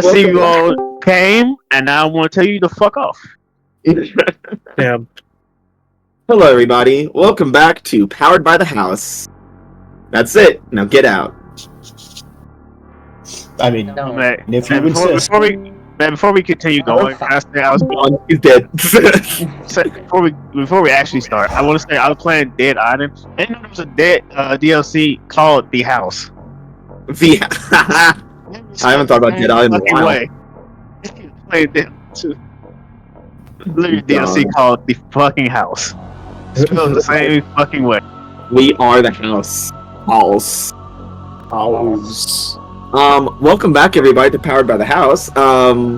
I see you all came, and now I want to tell you to fuck off. Damn. Hello, everybody. Welcome back to Powered by the House. That's it. Now get out. I mean, if you insist. Before we continue going, I was He's dead. before we actually start, I want to say I was playing Dead Island, and there was a dead DLC called The House. I haven't thought about Dead Island in a while. Playing literally DLC called The Fucking House. Spelled the same fucking way. We are the house. House. Welcome back, everybody, to Powered by the House. What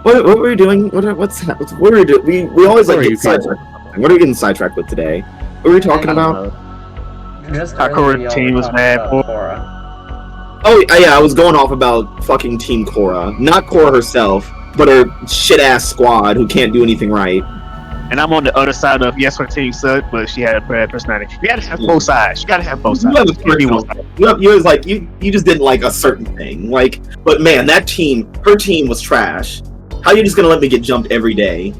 were we doing? What are we doing? We always get sidetracked. What are we getting sidetracked with today? What were we talking about? Our core team was mad. Oh yeah, I was going off about fucking Team Korra, not Korra herself, but her shit ass squad who can't do anything right. And I'm on the other side of yes, her team sucked, but she had a bad personality. You gotta have both sides. You gotta have both sides. You just didn't like a certain thing. But man, her team was trash. How are you just gonna let me get jumped every day?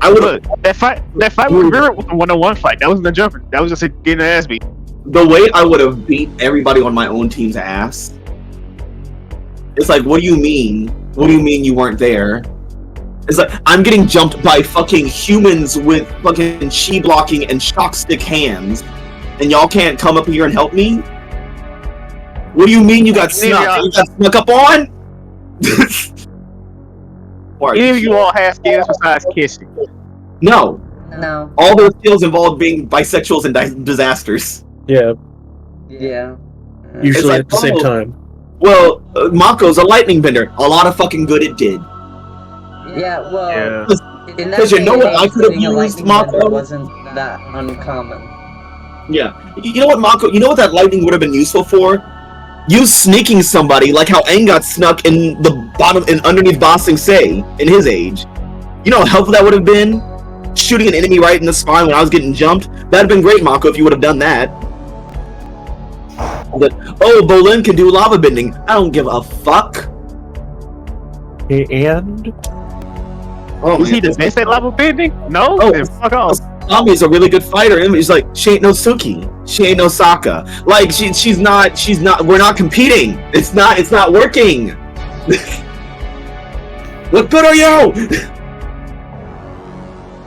I would. That fight was a 1-on-1 fight. That wasn't a jumper. That was just getting an ass beat. The way I would have beat everybody on my own team's ass. It's like, what do you mean? What do you mean you weren't there? It's like, I'm getting jumped by fucking humans with fucking chi blocking and shock stick hands, and y'all can't come up here and help me? What do you mean you got snuck? You got snuck up on? Any of you all have skills besides kissing? No. All those skills involve being bisexuals and disasters. Yeah. Yeah. Usually at the same time. Well, Mako's a lightning bender. A lot of fucking good it did. Yeah, well, because you know what I could have used, Mako? Wasn't that uncommon. Yeah. You know what, Mako? You know what that lightning would have been useful for? You sneaking somebody, like how Aang got snuck in the bottom and underneath Ba Sing Se in his age. You know how helpful that would have been? Shooting an enemy right in the spine when I was getting jumped? That'd have been great, Mako, if you would have done that. But, Bolin can do lava bending. I don't give a fuck. And? Is he the best at lava bending? No? Fuck off. Nami's a really good fighter. And he's like, she ain't no Suki. She ain't no Sokka. Like, she's not, we're not competing. It's not working. What good are you?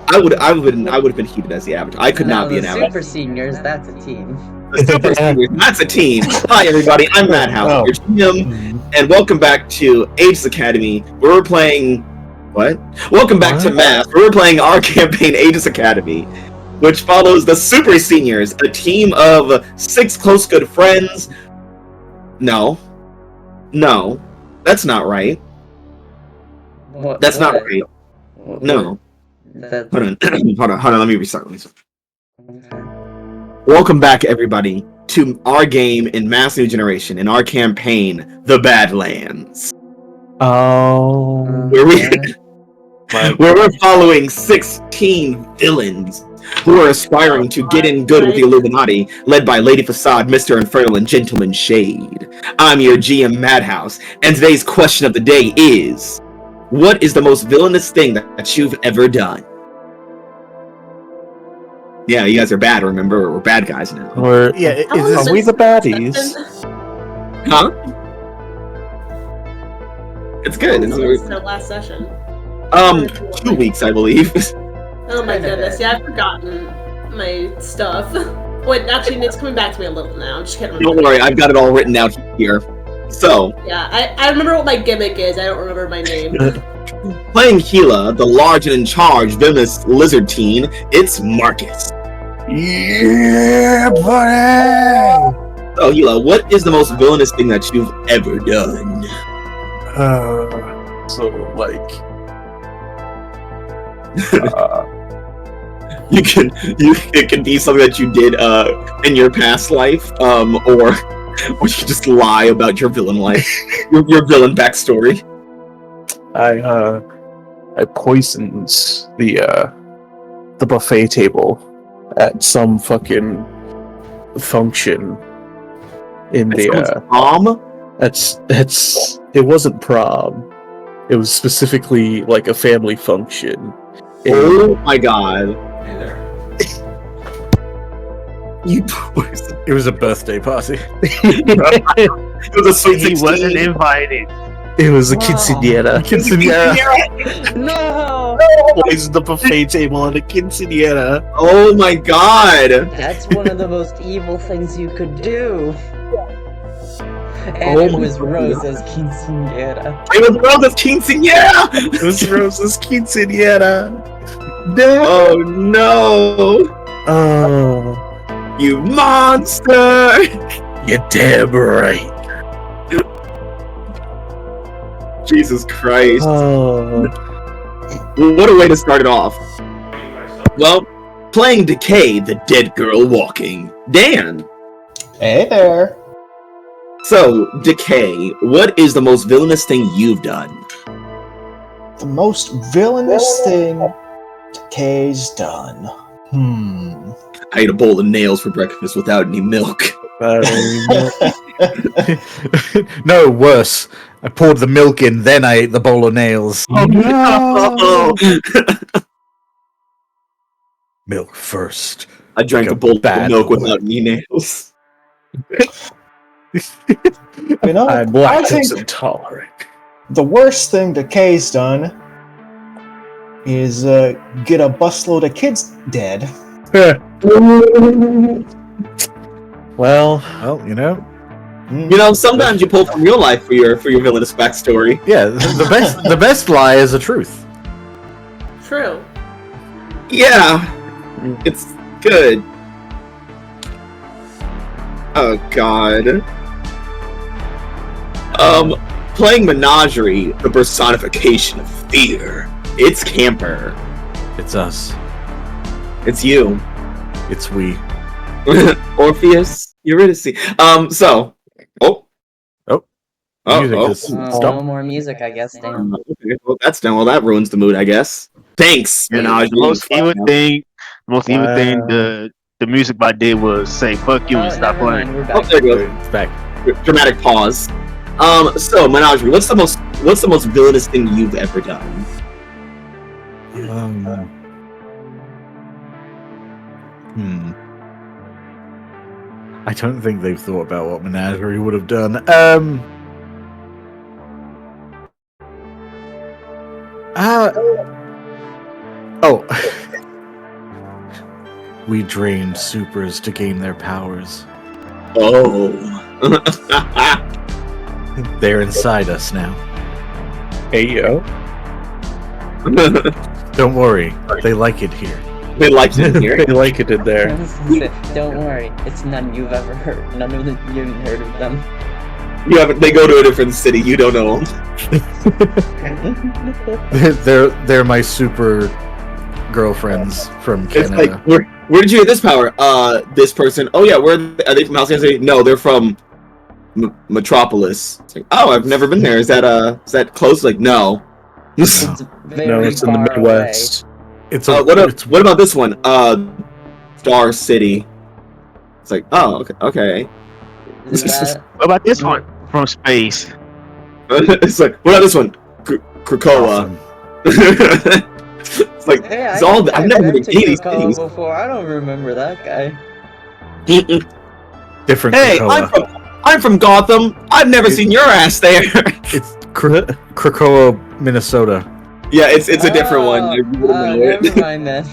I would have been heated as the Avatar. I could not be an Avatar. Super Seniors, that's a team. The Super Seniors, that's a team. Hi everybody, I'm Madhouse, your GM, and welcome back to A.E.G.I.S Academy, where we're playing... What? Welcome back to Math, where we're playing our campaign A.E.G.I.S Academy, which follows the Super Seniors, a team of 6 close good friends. No, that's not right. That's not right. No. Hold on, let me restart. Okay. Welcome back, everybody, to our game in Mass New Generation, in our campaign, The Badlands. Oh. Where we're following 16 villains who are aspiring to get in good with the Illuminati, led by Lady Facade, Mr. Infernal, and Gentleman Shade. I'm your GM Madhouse, and today's question of the day is... What is the most villainous thing that you've ever done? Yeah, you guys are bad, remember? We're bad guys now. Are we the baddies? Huh? It's good. It's our last session. 2 weeks, I believe. Oh my goodness, yeah, I've forgotten my stuff. Wait, actually, it's coming back to me a little now. I just can't remember. Don't worry, I've got it all written out here. So... Yeah, I remember what my gimmick is, I don't remember my name. Playing Gila, the large and in charge villainous lizard teen, it's Marcus. Yeah, buddy! So, Gila, what is the most villainous thing that you've ever done? It can be something that you did in your past life, or you just lie about your villain life, your villain backstory. I poisoned the buffet table at some fucking function in the bomb. It wasn't prom. It was specifically like a family function. Oh my god. Hey there. You poison. It was a birthday party. It was a sweet He 16. wasn't invited. It was a quinceañera. No! Poisoned the buffet table on a quinceañera. Oh my god. That's one of the most evil things you could do. And it was Rosa's quinceañera. It was Rosa's quinceañera. It was Rosa's quinceañera. Oh no. Oh, You monster. you're damn right. Jesus Christ. Oh. What a way to start it off. Well, playing Decay, the dead girl walking. Dan. Hey there. So, Decay, what is the most villainous thing you've done? The most villainous thing Decay's done. I ate a bowl of nails for breakfast without any milk. No, worse. I poured the milk in, then I ate the bowl of nails. Oh no! Milk first. I drank Like a bowl of bad milk boy. without any nails. You know, I'm I lactose think intolerant. the worst thing Decay's done is get a busload of kids dead. Well, you know. You know, sometimes you pull from real life for your villainous backstory. Yeah, the best lie is the truth. True. Yeah, it's good. Oh god. Playing Menagerie, the personification of fear. It's Camper. It's us. It's you. It's we. Orpheus, Eurydice. So. Music is No stop. more music, I guess, Dan. Okay, well, that's done. Well, that ruins the mood, I guess. Thanks, Menagerie. The most evil thing the music I did was say "fuck you" and stop Never mind, playing. we're Oh, back. there you go. It's back. Dramatic pause. So Menagerie, what's the most villainous thing you've ever done? I don't think they've thought about what Menagerie would have done. We drained supers to gain their powers. Oh. They're inside us now. Hey yo. Don't worry, they like it here. They like it here. They like it in there. Don't worry, it's none you've ever heard. None of them you've heard of them. You haven't. They go to a different city. You don't know them. They're my super girlfriends from It's Canada. like, where did you get this power? This person. Oh yeah, are they from House City? No, they're from Metropolis. It's like, oh, I've never been there. Is that close? Like, no. It's very No, it's in the far Midwest. It's What about this one? Star City. It's like, oh, okay. away. Is that- What about this one from space? It's like, what about this one? Krakoa. Awesome. It's like, Hey, it's all. I've never been to to these Krakoa cities. before. I don't remember that guy. Different Hey, Krakoa. I'm from Gotham. I've never seen your ass there. It's Krakoa, Minnesota. Yeah, it's a different one. You wouldn't know it. Never mind then.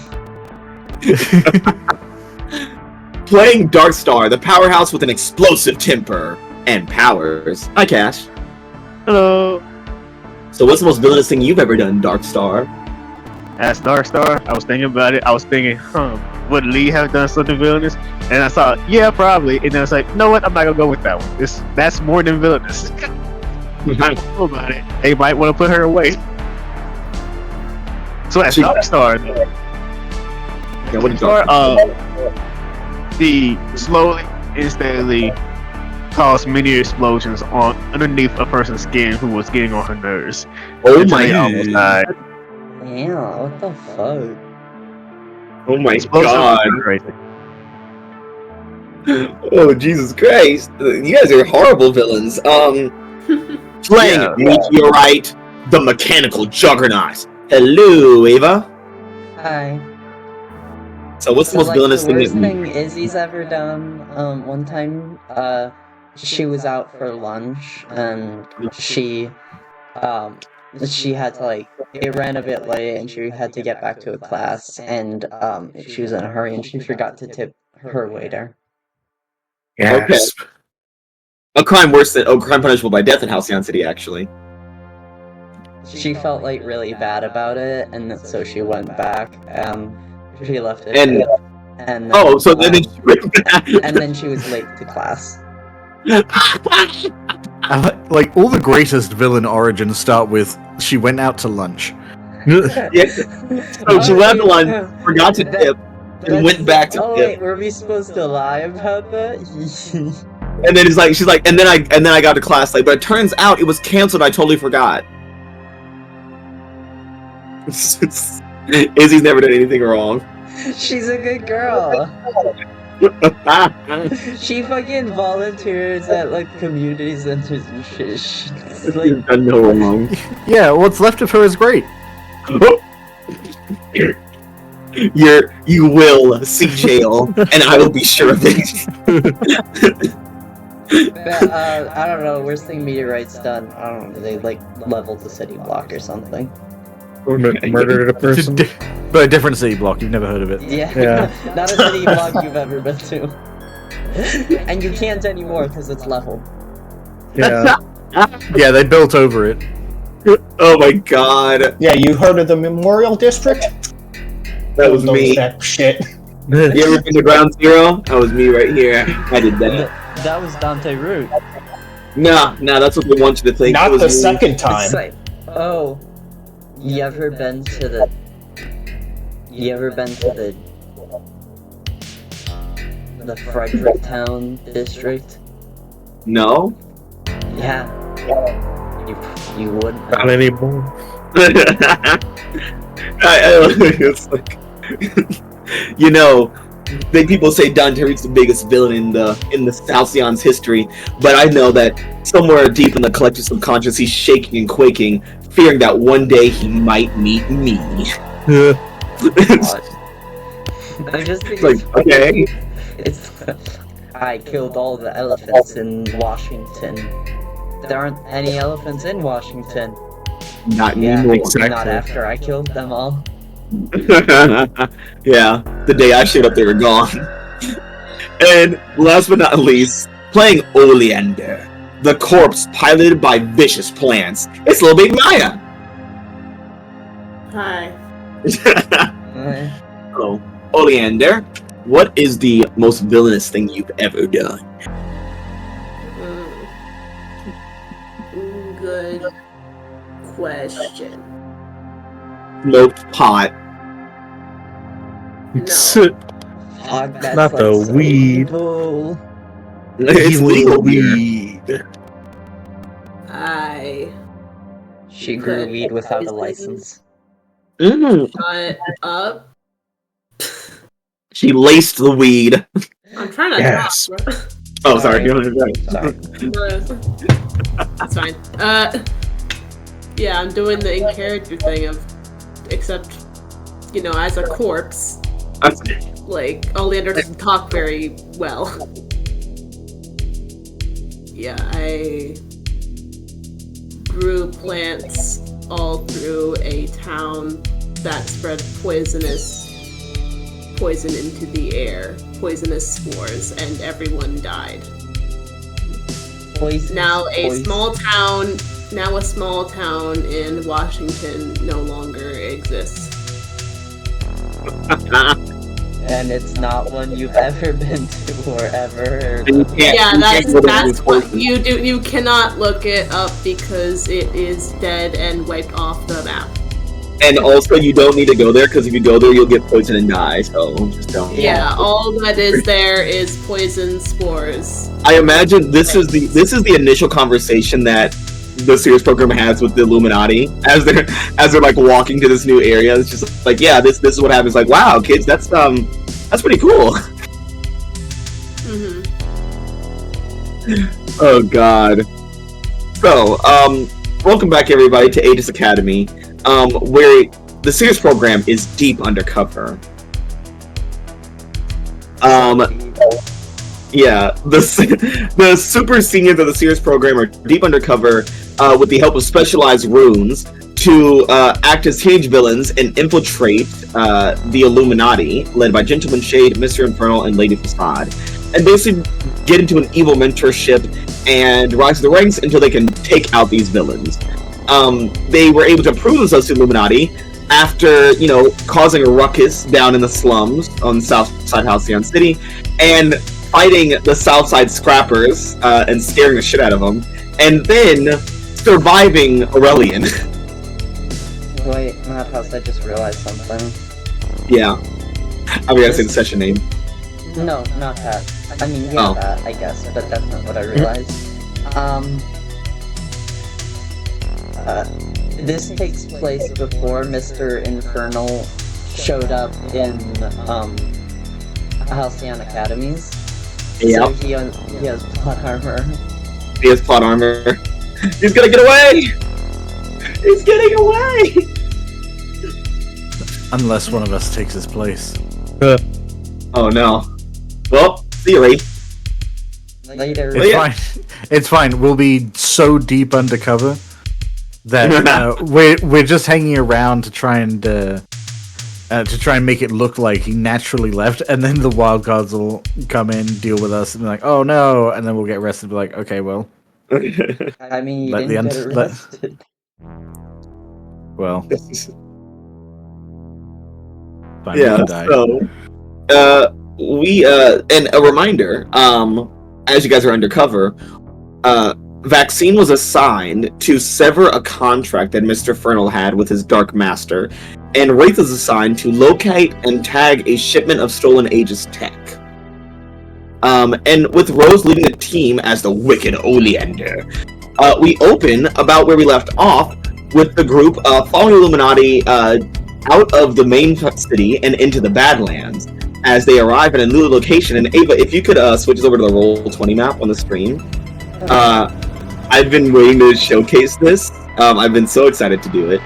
Playing Darkstar, the powerhouse with an explosive temper and powers. Hi, Cash. Hello. So, what's the most villainous thing you've ever done, Darkstar? As Darkstar, I was thinking about it. I was thinking, would Lee have done something villainous? And I thought, yeah, probably. And then I was like, you know what? I'm not gonna go with that one. That's more than villainous. I'm not gonna go about it. They might want to put her away. So as Darkstar, Yeah, what is Darkstar? he slowly, instantly caused many explosions underneath a person's skin who was getting on her nerves. Oh Until my they almost died. Yeah, what the fuck? Oh my Explosions god. were crazy. Oh, Jesus Christ. You guys are horrible villains. Playing Meteorite, the mechanical juggernaut. Hello, Ava. Hi. So what's the most villainous the thing worst that thing Izzy's ever done, one time, she was out for lunch, and she had to, like, it ran a bit late, and she had to get back to a class, and, she was in a hurry, and she forgot to tip her waiter. Gasp. Okay. A crime crime punishable by death in Halcyon City, actually. She felt, like, really bad about it, and so she went back, she left it. And then, so then she went back. And then she was late to class. Like, all the greatest villain origins start with, she went out to lunch. Yeah. So she went out to lunch, forgot to tip, and went back to tip. Wait, were we supposed to lie about that? And then she's like, and then I got to class late, but it turns out it was canceled. I totally forgot. Izzy's never done anything wrong. She's a good girl. She fucking volunteers at, like, community centers and shit. She's like, You've done no wrong. Yeah, what's left of her is great. You will see jail, and I will be sure of it. but, I don't know, worst thing Meteorite's done. I don't know, they, like, leveled the city block or something. Or murdered a person. But a different city block, you've never heard of it. Yeah. Not a city block you've ever been to. And you can't anymore because it's leveled. Yeah. Yeah, they built over it. Oh my god. Yeah, you heard of the Memorial District? That was me. That shit. You ever been to Ground Zero? That was me right here. I did that. That was Dante Root. No, that's what they want you to think. Not it was the me. second time. It's like, oh, you ever been to the Fredericktown district? No. Yeah. You wouldn't. Not anymore. It's like, you know, people say Dante Reed's the biggest villain in the Halcyon's history, but I know that somewhere deep in the collective subconscious, he's shaking and quaking, fearing that one day he might meet me. I just think Like, okay. I killed all the elephants in Washington. There aren't any elephants in Washington. Not Yeah, anymore. not after I killed them all. Yeah, the day I showed up, they were gone. And last but not least, playing Oleander, the corpse piloted by vicious plants. It's Little Big Maya. Hi. Oh, Oleander, what is the most villainous thing you've ever done? Good question. Smoked pot. No. Fuck, that's Not like the so weed. evil. It's legal here. weed. She grew weed without a license. Shut up. She laced the weed. I'm trying to Yes. talk, bro. Oh, sorry. Sorry. That's fine. Yeah, I'm doing the in-character thing of, except, you know, as a corpse, like, Oleander doesn't talk very well. Yeah, I grew plants all through a town that spread poison into the air, poisonous spores, and everyone died. Now a small town in Washington no longer exists. And it's not one you've ever been to or ever heard of. Yeah, that's what you do. You cannot look it up because it is dead and wiped off the map. And also, you don't need to go there because if you go there, you'll get poisoned and die. So just don't. Yeah, all that is there is poison spores. I imagine this is the initial conversation that the Sirius Program has with the Illuminati as they're like walking to this new area. It's just like, yeah, this is what happens. Like, wow, kids, that's pretty cool. Mm-hmm. Oh God. So, welcome back everybody to A.E.G.I.S Academy, where the Sirius Program is deep undercover. Yeah, the super seniors of the Sirius Program are deep undercover with the help of specialized runes to act as teenage villains and infiltrate the Illuminati, led by Gentleman Shade, Mr. Infernal, and Lady Facade, and basically get into an evil mentorship and rise to the ranks until they can take out these villains. They were able to prove themselves to the Illuminati after, causing a ruckus down in the slums on Southside Halcyon City, and fighting the Southside Scrappers and scaring the shit out of them, and then surviving Aurelian. Wait, Madhouse, I just realized something. Yeah. I'm gonna say the session name. No, not that. I mean, yeah, that, I guess, but that's not what I realized. This takes place before Mr. Infernal showed up in, Halcyon Academies. Yeah. So he has plot armor. He has plot armor. He's gonna get away! He's getting away! Unless one of us takes his place. Oh no. Well, theory. Later. It's fine. It's fine. We'll be so deep undercover that we're just hanging around to try and make it look like he naturally left, and then the wild cards will come in, deal with us, and be like, "Oh no!" And then we'll get arrested. And be like, "Okay, well." I mean, you didn't get arrested. Well. Fine, Yeah. So, and a reminder. As you guys are undercover, Vaccine was assigned to sever a contract that Mr. Fernal had with his Dark Master, and Wraith is assigned to locate and tag a shipment of stolen Aegis tech. And with Rose leading the team as the Wicked Oleander, we open about where we left off with the group following Illuminati out of the main city and into the Badlands as they arrive at a new location. And Ava, if you could switch us over to the Roll20 map on the screen. I've been waiting to showcase this. I've been so excited to do it.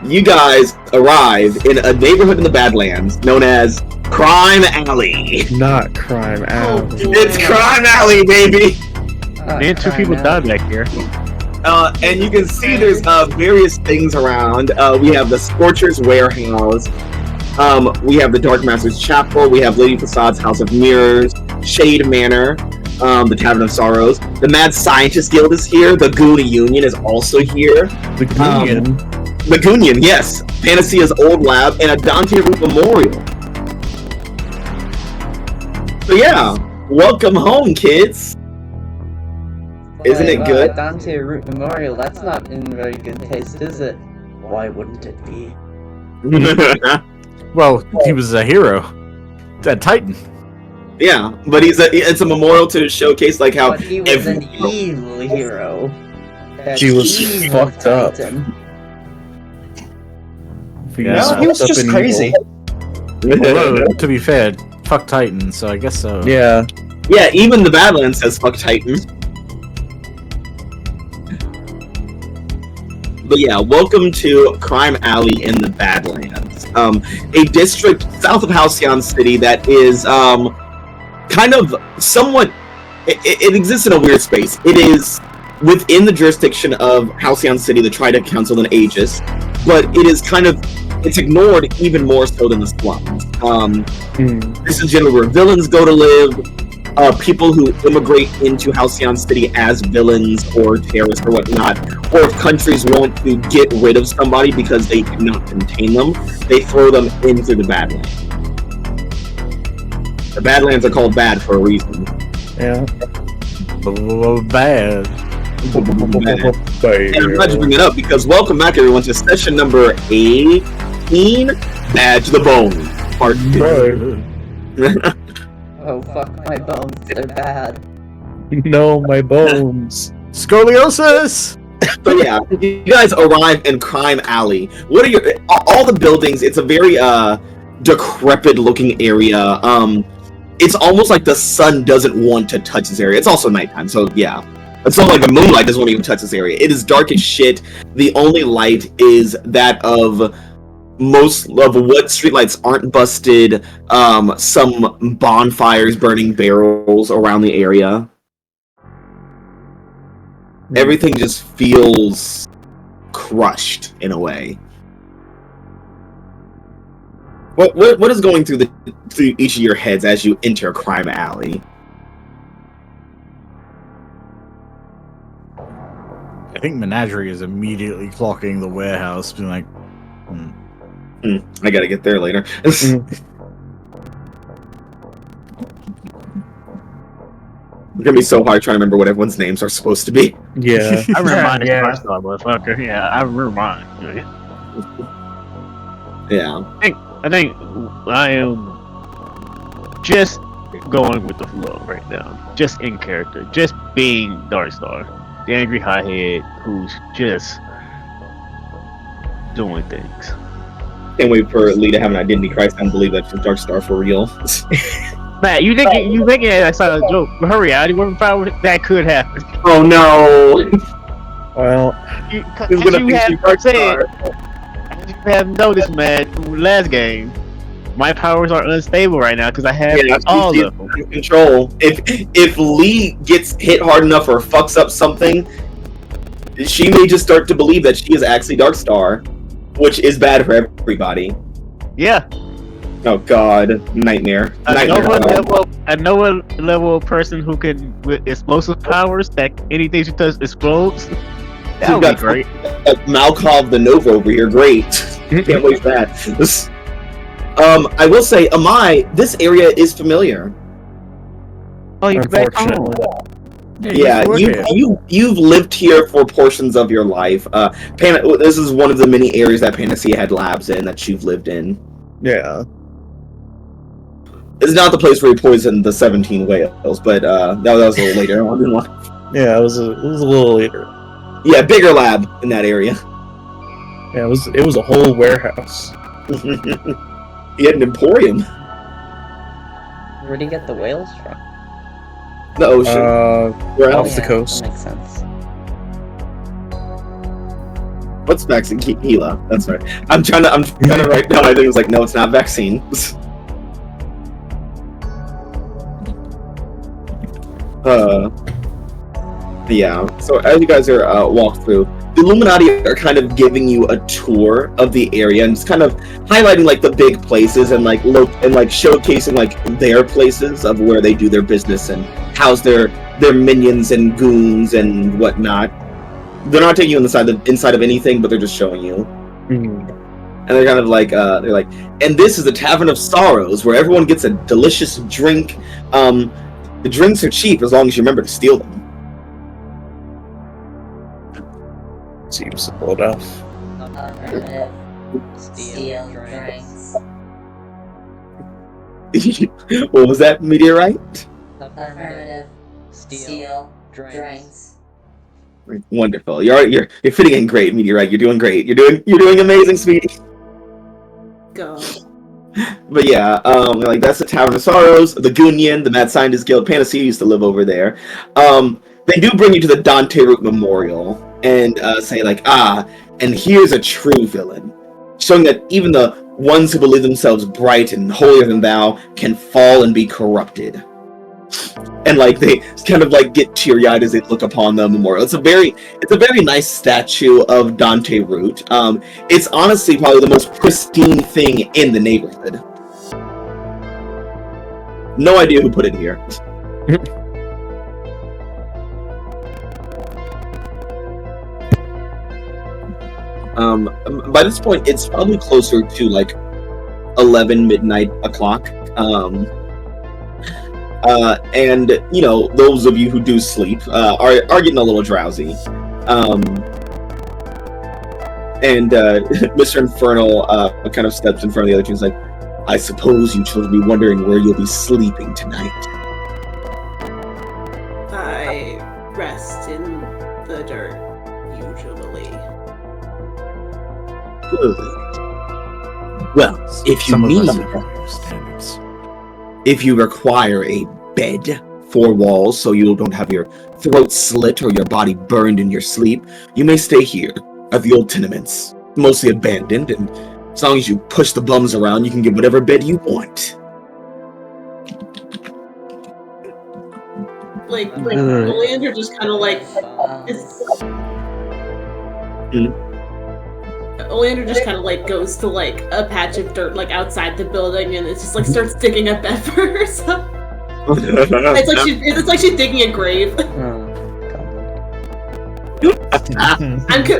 You guys arrive in a neighborhood in the Badlands known as Crime Alley. Not Crime Alley. It's Crime Alley, baby! Man, two people died back here. And you can see there's various things around. We have the Scorcher's Warehouse. We have the Dark Master's Chapel. We have Lady Facade's House of Mirrors. Shade Manor. The Tavern of Sorrows. The Mad Scientist Guild is here. The Goonie Union is also here. The Union. The Goonian, yes. Panacea's Old Lab and a Dante Root Memorial. So yeah, welcome home, kids. Isn't it good? Dante Root Memorial, that's not in very good taste, is it? Why wouldn't it be? Well, he was a hero. A Titan. Yeah, but it's a memorial to showcase like how but he was an evil hero. He was fucked up. No, he was just crazy. Although, to be fair, fuck Titan, so I guess so. Yeah. Yeah, even the Badlands says fuck Titan. But yeah, welcome to Crime Alley in the Badlands. A district south of Halcyon City that is kind of somewhat... It exists in a weird space. It is within the jurisdiction of Halcyon City, the Trident Council, and A.E.G.I.S, but it is kind of... It's ignored even more so than the slums. This is generally where villains go to live. People who immigrate into Halcyon City as villains or terrorists or whatnot, or if countries want to get rid of somebody because they cannot contain them, they throw them into the Badlands. The Badlands are called bad for a reason. Yeah. Bad. And I'm glad you bring it up because welcome back everyone to session number 18, Bad to the Bone, part 2. Oh fuck my bones, they're bad. No, my bones. Scoliosis! So yeah, you guys arrive in Crime Alley. What are all the buildings? It's a very decrepit-looking area. It's almost like the sun doesn't want to touch this area. It's also nighttime, so yeah. It's not like the moonlight doesn't want to even touch this area. It is dark as shit. The only light is that of most of what streetlights aren't busted, some bonfires burning barrels around the area. Everything just feels crushed in a way. What is going through each of your heads as you enter Crime Alley? I think Menagerie is immediately clocking the warehouse, being like, I gotta get there later. It's gonna be so hard trying to remember what everyone's names are supposed to be. Yeah. I remember mine is Yeah. Star, motherfucker. Yeah, I remember mine. Yeah. I think I am just going with the flow right now. Just in character. Just being Darkstar. The angry hothead who's just doing things. Can't wait for Lee to have an identity crisis and believe that she's Darkstar for real. Matt, you thinking that's not a joke. But her reality, what power that could happen. Oh no! Well, As Who's gonna you think have she's Darkstar? said, as you have noticed, Matt, from the last game, my powers are unstable right now because I have all she's of them. in control. If Lee gets hit hard enough or fucks up something, she may just start to believe that she is actually Darkstar, which is bad for everybody. Yeah. Oh god, nightmare. I know a level of person who can, with explosive powers, that anything she touches explodes. That would be great. Malkov the Nova over here, great. Can't wait for that. I will say, Amai, this area is familiar. Oh, you're back home. unfortunately. Yeah, you've lived here for portions of your life. This is one of the many areas that Panacea had labs in that you've lived in. Yeah. It's not the place where he poisoned the 17 whales, but that was a little later on in life. Yeah, it was a little later. Yeah, bigger lab in that area. Yeah, it was a whole warehouse. He had an emporium. Where'd he get the whales from? The ocean. Where off else? the coast. That makes sense. What's vaccine? Gila. That's right. I'm trying to write down. I think it was like, no, it's not vaccine. Yeah. So as you guys are walk through, the Illuminati are kind of giving you a tour of the area and just kind of highlighting like the big places and like showcasing like their places of where they do their business and house their minions and goons and whatnot. They're not taking you inside of anything, but they're just showing you. And they're kind of like and this is the Tavern of Sorrows, where everyone gets a delicious drink. The drinks are cheap as long as you remember to steal them. Seems simple enough. Steal drinks. What was that, Meteorite? Affirmative. Steal drinks. Wonderful. You're fitting in great, Meteorite. You're doing great. You're doing amazing, sweetie. Go. But yeah, like that's the Tavern of Sorrows, the Gunyan, the Mad Scientist Guild. Panacea used to live over there. They do bring you to the Dante Root Memorial and say like, and here's a true villain, showing that even the ones who believe themselves bright and holier than thou can fall and be corrupted. And like they kind of like get teary-eyed as they look upon the memorial. It's a very nice statue of Dante Root. It's honestly probably the most pristine thing in the neighborhood. No idea who put it here. By this point, it's probably closer to like 11 midnight o'clock. And you know, those of you who do sleep are getting a little drowsy. And Mr. Infernal kind of steps in front of the other two and is like, I suppose you children will be wondering where you'll be sleeping tonight. I rest in the dirt, usually. Good. Well, if you Some of need, us have standards. if you require a bed, 4 walls, so you don't have your throat slit or your body burned in your sleep, you may stay here at the old tenements, mostly abandoned, and as long as you push the bums around, you can get whatever bed you want. Like Oleander just kind of like Oleander just kind of like goes to like a patch of dirt like outside the building, and it's just like starts digging a bed for herself. It's like she's digging a grave.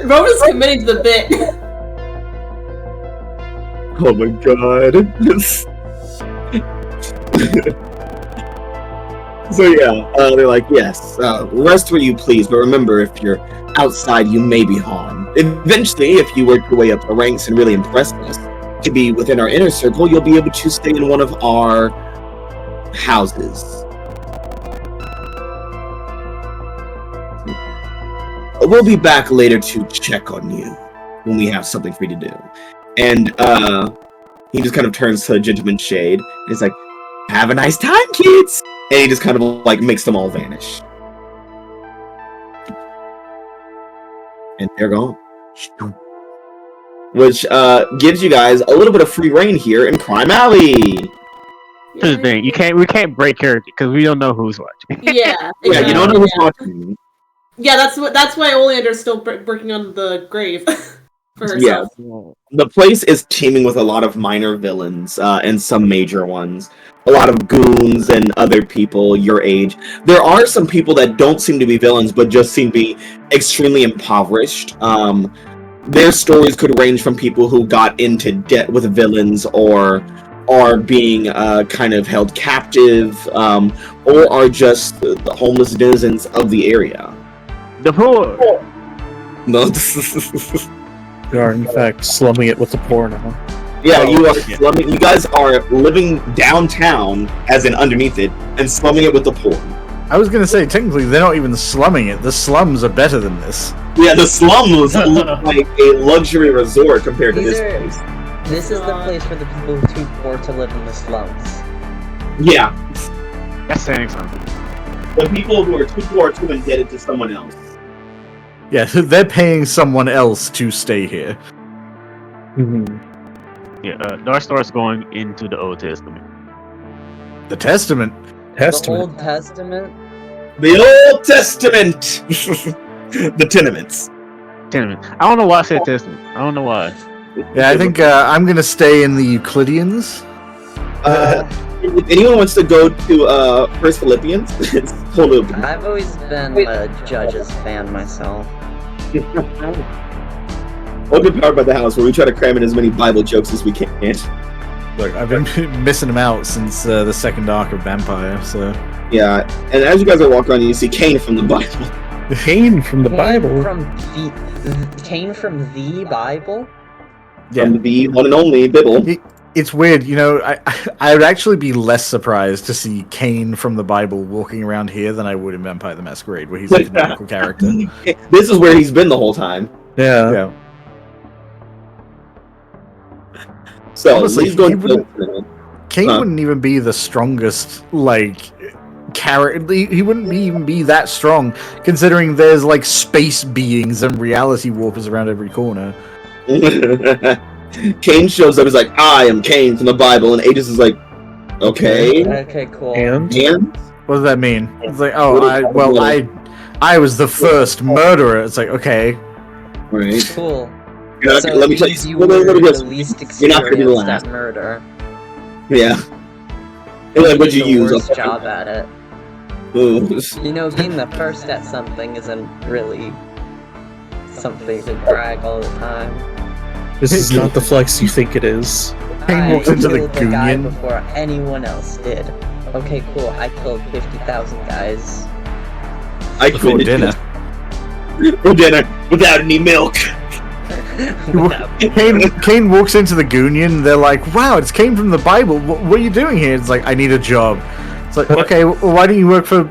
Roman's committing to the bit. Oh my god. So yeah, they're like, yes, rest where you please, but remember, if you're outside, you may be harmed. Eventually, if you work your way up the ranks and really impress us, to be within our inner circle, you'll be able to stay in one of our houses. We'll be back later to check on you when we have something for you to do. And he just kind of turns to Gentleman Shade and he's like, have a nice time, kids! And he just kind of like makes them all vanish. And they're gone. Which gives you guys a little bit of free reign here in Crime Alley. Here's the thing: we can't break character because we don't know who's watching. Yeah, Yeah, you don't know who's watching. Yeah, that's why Oleander's still working on the grave for herself. Yeah, the place is teeming with a lot of minor villains and some major ones. A lot of goons and other people your age. There are some people that don't seem to be villains, but just seem to be extremely impoverished. Their stories could range from people who got into debt with villains, or are being kind of held captive, or are just the homeless denizens of the area. The poor. No. We are, in fact, slumming it with the poor now. Yeah, you are slumming. You guys are living downtown, as in underneath it, and slumming it with the poor. I was gonna say, technically, they're not even slumming it. The slums are better than this. Yeah, the slums look like a luxury resort compared to These this are- place. This is the place for the people too poor to live in the slums. Yeah, That's saying something. the people who are too poor are too indebted to someone else. Yeah, they're paying someone else to stay here. Yeah, Dark Star's going into the Old Testament. The Testament. The Old Testament? The Old Testament! The tenements. Tenement. I don't know why I said Testament. I don't know why. Yeah, I think I'm gonna stay in the Euclideans. If anyone wants to go to First Philippians, it's totally open. I've always been a Judges fan myself. Open Powered by the House, where we try to cram in as many Bible jokes as we can. Look, I've been missing them out since the second arc of Vampire, so... Yeah, and as you guys are walking around, you see Cain from the Bible. Cain from the Bible. Cain from the Bible? Yeah. From the one and only Bible. It's weird, you know, I would actually be less surprised to see Cain from the Bible walking around here than I would in Vampire the Masquerade, where he's a canonical character. This is where he's been the whole time. Yeah. So, Honestly, he's going Cain wouldn't even be the strongest, like, character. He wouldn't even be that strong, considering there's, like, space beings and reality warpers around every corner. Cain shows up, he's like, I am Cain from the Bible, and Aegis is like, okay. Okay, cool. And? What does that mean? It's like, I was the first murderer. It's like, okay. Right. Cool. So let me tell you, you were the least experienced at murder. Yeah. And like, what'd you the use? Worst job at it. Ooh. You know, being the first at something isn't really something to brag all the time. This is not the flex you think it is. Cain walks into the killed the guy Gunion. before anyone else did. Okay, cool. I killed 50,000 guys. I Before couldn't dinner. For dinner without any milk. Cain walks into the Gunion. They're like, "Wow, it's Cain from the Bible. What are you doing here?" It's like, "I need a job." It's like, okay, well, why don't you work for?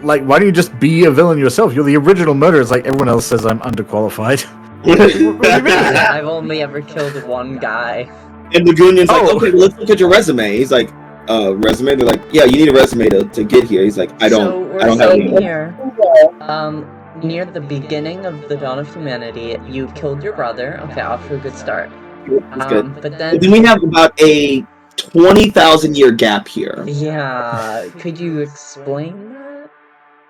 Like, why don't you just be a villain yourself? You're the original murderer. It's like everyone else says I'm underqualified. What do you mean? I've only ever killed one guy. And the Goonion's like, okay, well, let's look at your resume. He's like, resume? They're like, yeah, you need a resume to get here. He's like, I don't have saying any. here, near the beginning of the dawn of humanity, you killed your brother. Okay, off to a good start. That's good. But then we have about a 20,000 year gap here. Yeah, could you explain that?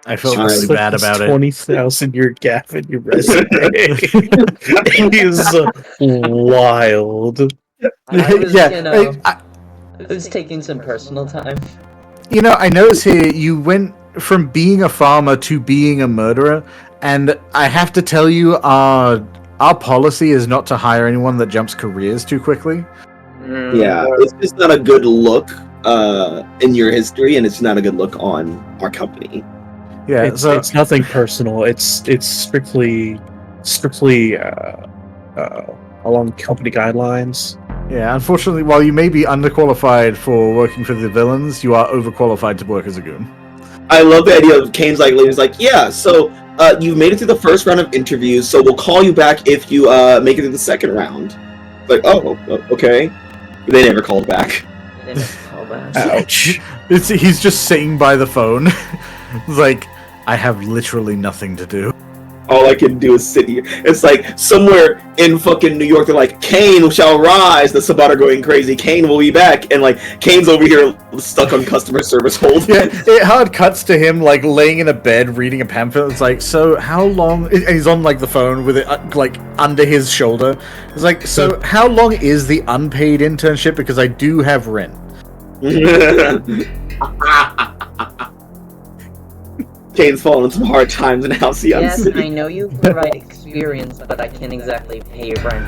I felt really bad about it. 20,000 year gap in your resume. He's wild. I was, Yeah, I was taking some personal time. You know, I notice here you went from being a farmer to being a murderer, and I have to tell you, our policy is not to hire anyone that jumps careers too quickly. Yeah, it's just not a good look in your history, and it's not a good look on our company. Yeah, it's nothing personal. It's strictly along company guidelines. Yeah, unfortunately, while you may be underqualified for working for the villains, you are overqualified to work as a goon. I love the idea of Kane's like, yeah, so you've made it through the first round of interviews, so we'll call you back if you make it to the second round. Like, oh, okay. They never called back. They never called back. Ouch. He's just sitting by the phone. It's like, I have literally nothing to do. All I can do is sit here. It's like somewhere in fucking New York, they're like, Kane shall rise. The Sabat are going crazy. Kane will be back. And like, Kane's over here stuck on customer service hold. Yeah, it hard cuts to him like laying in a bed reading a pamphlet. It's like, so how long? And he's on like the phone with it like under his shoulder. It's like, so how long is the unpaid internship? Because I do have rent. Kane's fallen in some hard times in Halcyon Yes, City. I know you provide experience, but I can't exactly pay your rent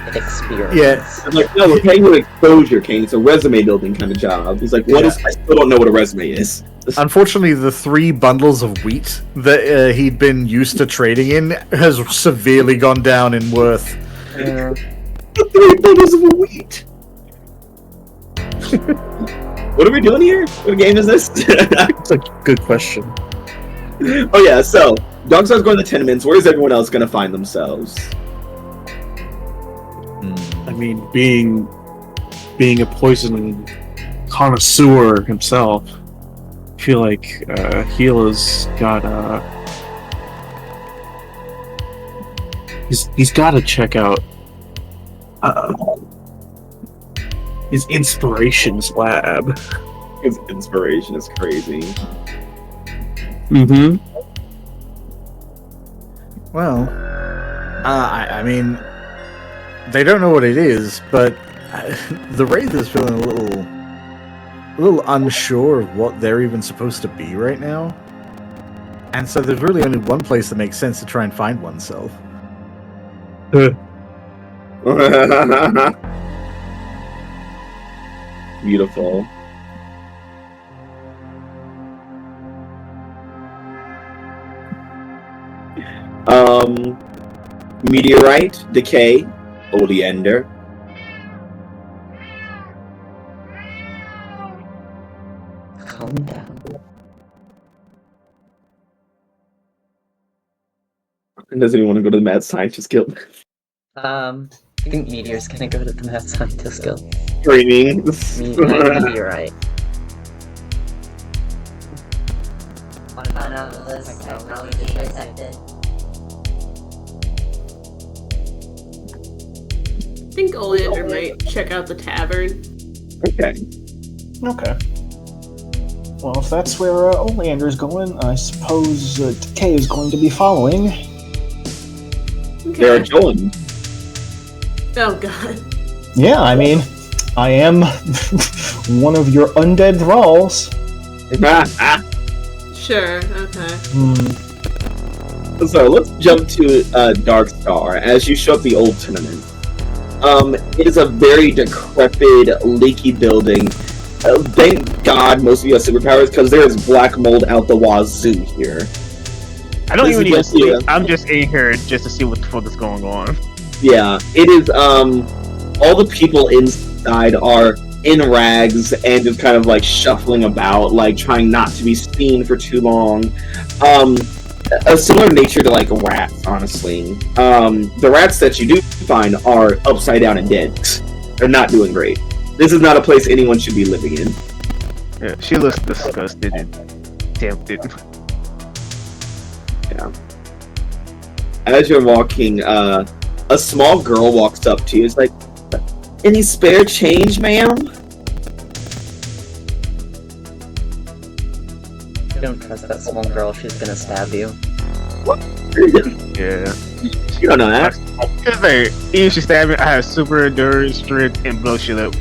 with experience. Yeah. I'm like, no, we're paying you exposure, Kane. It's a resume building kind of job. He's like, what is? I still don't know what a resume is. Unfortunately, the 3 bundles of wheat that he'd been used to trading in has severely gone down in worth. Yeah. 3 bundles of wheat. What are we doing here? What game is this? It's a good question. Oh yeah, so Dogstar's going to the tenements. Where is everyone else going to find themselves? I mean, being a poison connoisseur himself, I feel like Gila's got he's got to check out his inspirations lab. His inspiration is crazy. Mm-hmm. Well, I mean, they don't know what it is, but the Wraith is feeling a little unsure of what they're even supposed to be right now. And so there's really only one place that makes sense to try and find oneself. Beautiful. Meteorite, Decay, Oleander. Calm down. Does anyone want to go to the Mad Scientist Guild? I think Meteor's gonna go to the Mad Scientist Guild. Screaming. Meteorite. Anomalous technology detected. I think Oleander might check out the tavern. Okay. Okay. Well, if that's where Oleander's going, I suppose Decay is going to be following. They're Joan. Oh god. Yeah, I mean, I am one of your undead thralls. Sure, okay. So let's jump to Darkstar as you show up the old tenement. It is a very decrepit, leaky building. Thank God most of you have superpowers, because there is black mold out the wazoo here. I don't This even is need to just sleep. you. I'm just in here just to see what the fuck is going on. Yeah, it is. All the people inside are in rags and just kind of like shuffling about, like trying not to be seen for too long. A similar nature to like rats, honestly. The rats that you do find are upside down and dead. They're not doing great. This is not a place anyone should be living in. Yeah, she looks disgusted and tempted. Yeah. As you're walking, a small girl walks up to you. It's like, any spare change, ma'am? You don't trust that small girl, she's gonna stab you. What? Yeah. You don't know that. Because they usually stab me, I have super endurance, strength, and blow shit up.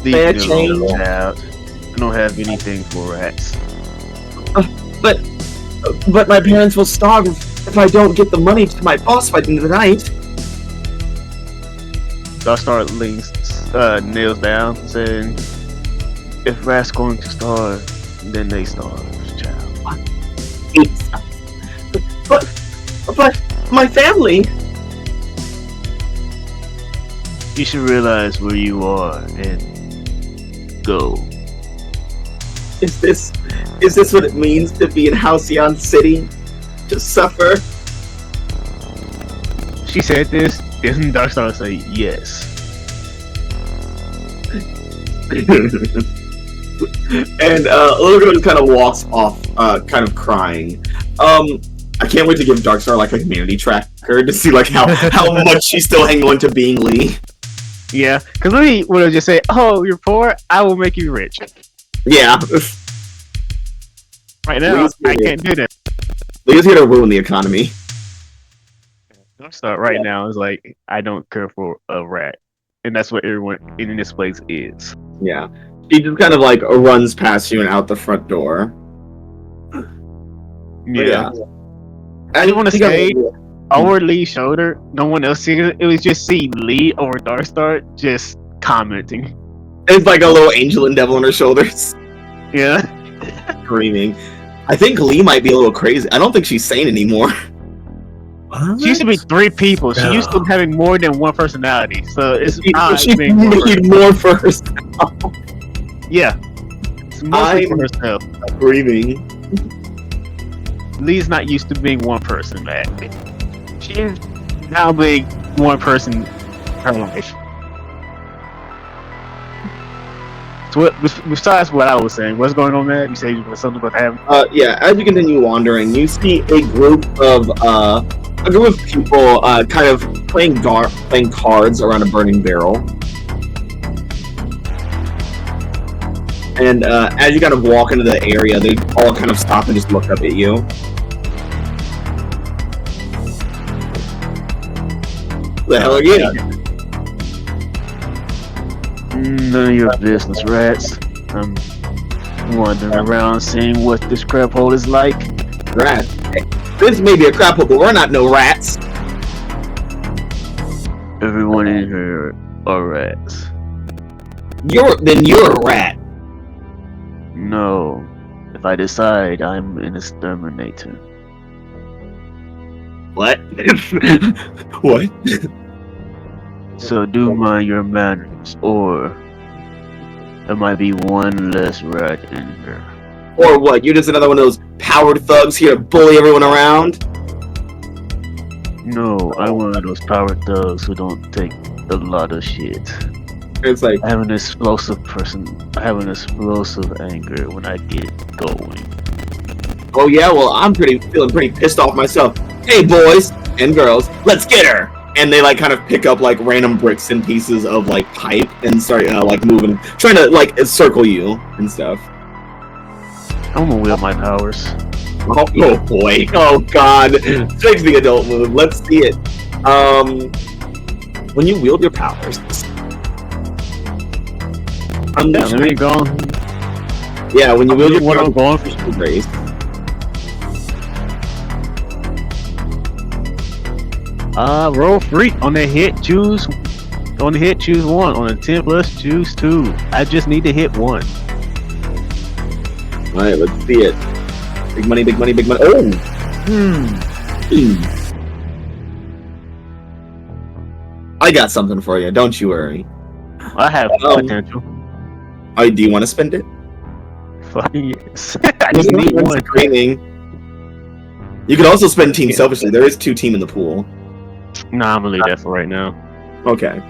Fair change. I don't have anything for rats. But my parents will starve if I don't get the money to my boss by the end of the night. So I start leans nails down, saying, "If rats going to starve, then they starve, child." But my family. You should realize where you are and go. Is this what it means to be in Halcyon City? To suffer? She said this, isn't Darkstar say yes? And little girl just kind of walks off, kind of crying. I can't wait to give Darkstar like a humanity tracker to see like how much she's still hanging on to being Lee. Yeah, because Lee would have just said, "Oh, you're poor. I will make you rich." Yeah. Right now, I can't do that. Lee's here to ruin the economy. Darkstar right now is like, I don't care for a rat, and that's what everyone in this place is. Yeah. She just kind of like runs past you and out the front door. Yeah. I just want to say, over Lee's shoulder, no one else seeing it. It was just see Lee over Darkstar just commenting. It's like a little angel and devil on her shoulders. Yeah. Screaming. I think Lee might be a little crazy. I don't think she's sane anymore. She used to be 3 people. She used to having more than one personality. So it's she need more for herself. Yeah. It's mostly for herself. Screaming. Lee's not used to being one person, man. She's now being one person her life. So besides what I was saying, what's going on there? You say you something about having? Yeah. As you continue wandering, you see a group of people kind of playing cards around a burning barrel. And as you kind of walk into the area, they all kind of stop and just look up at you. What the hell are you? None of your business, rats. I'm wandering around seeing what this crap hole is like. Rats? This may be a crap hole, but we're not no rats. Everyone in here are rats. You're a rat. No. If I decide, I'm an exterminator. What? What? So do mind your manners, or there might be one less rat in here. Or what? You're just another one of those powered thugs here to bully everyone around? No, I'm one of those power thugs who don't take a lot of shit. It's like, I have an explosive person. I have an explosive anger when I get going. oh yeah, well I'm feeling pretty pissed off myself. Hey boys and girls, let's get her! And they like kind of pick up like random bricks and pieces of like pipe and start like moving, trying to like circle you and stuff. I'm gonna wield my powers. Oh boy! Oh god! Takes the adult move. Let's see it. When you wield your powers. Yeah, let me go. Yeah, when you wield your what I'm powers, going for. raise. Roll free. On the hit, choose. On the hit, choose 1. On the 10 plus, choose 2. I just need to hit 1. Alright, let's see it. Big money, big money, big money. Oh! I got something for you, don't you worry. I have potential. Oh, do you want to spend it? Fucking yes. I just need 1. Screaming. You could also spend team selfishly. There is 2 team in the pool. Nah, I'm gonna leave that for right now. Okay.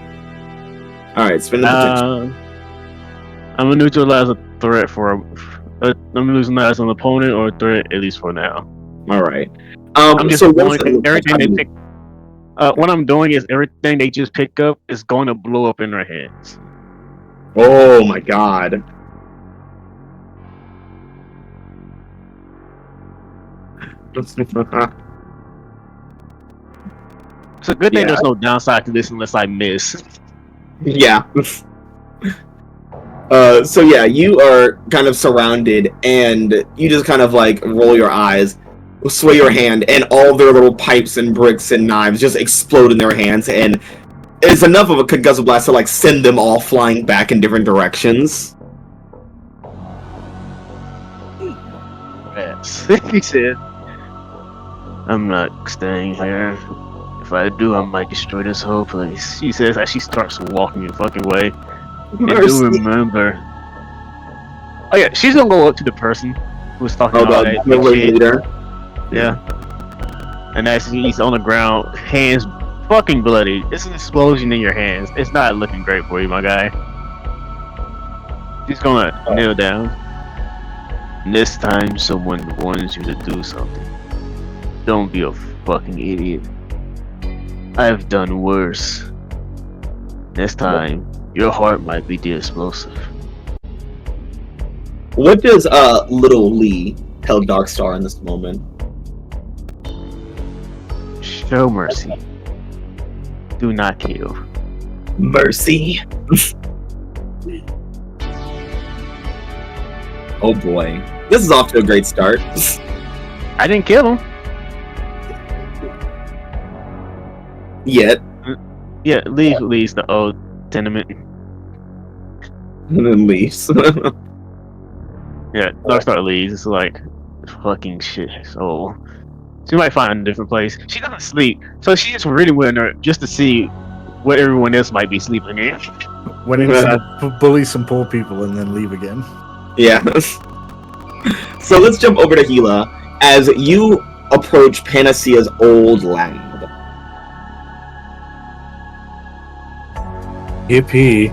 All right. Spend the potential. I'm gonna neutralize a threat for. I'm gonna neutralize an opponent or a threat, at least for now. All right. I'm just So doing everything they pick. What I'm doing is everything they just pick up is going to blow up in their hands. Oh my god. It's a good thing there's no downside to this unless I miss. Yeah. So yeah, you are kind of surrounded, and you just kind of like roll your eyes, sway your hand, and all their little pipes and bricks and knives just explode in their hands, and it's enough of a concussive blast to like send them all flying back in different directions. Yes. He said, I'm not staying here. If I do, I might destroy this whole place. She says as she starts walking the fucking way. And do remember. Oh yeah, she's gonna go up to the person who was talking about that shit. Leader. Yeah. And as he's on the ground, hands fucking bloody. It's an explosion in your hands. It's not looking great for you, my guy. She's gonna kneel down. And this time someone warns you to do something. Don't be a fucking idiot. I've done worse. This time, your heart might be the explosive. What does little Lee tell Darkstar in this moment? Show mercy. Do not kill. Mercy. Oh boy. This is off to a great start. I didn't kill him. Yet. Yeah, leaves the old tenement. And then leaves. Yeah, Darkstar leaves. It's like fucking shit. So she might find a different place. She doesn't sleep, so she just really went there just to see what everyone else might be sleeping in. Went in to bully some poor people and then leave again. Yeah. So let's jump over to Gila as you approach Panacea's old lab. Yippee.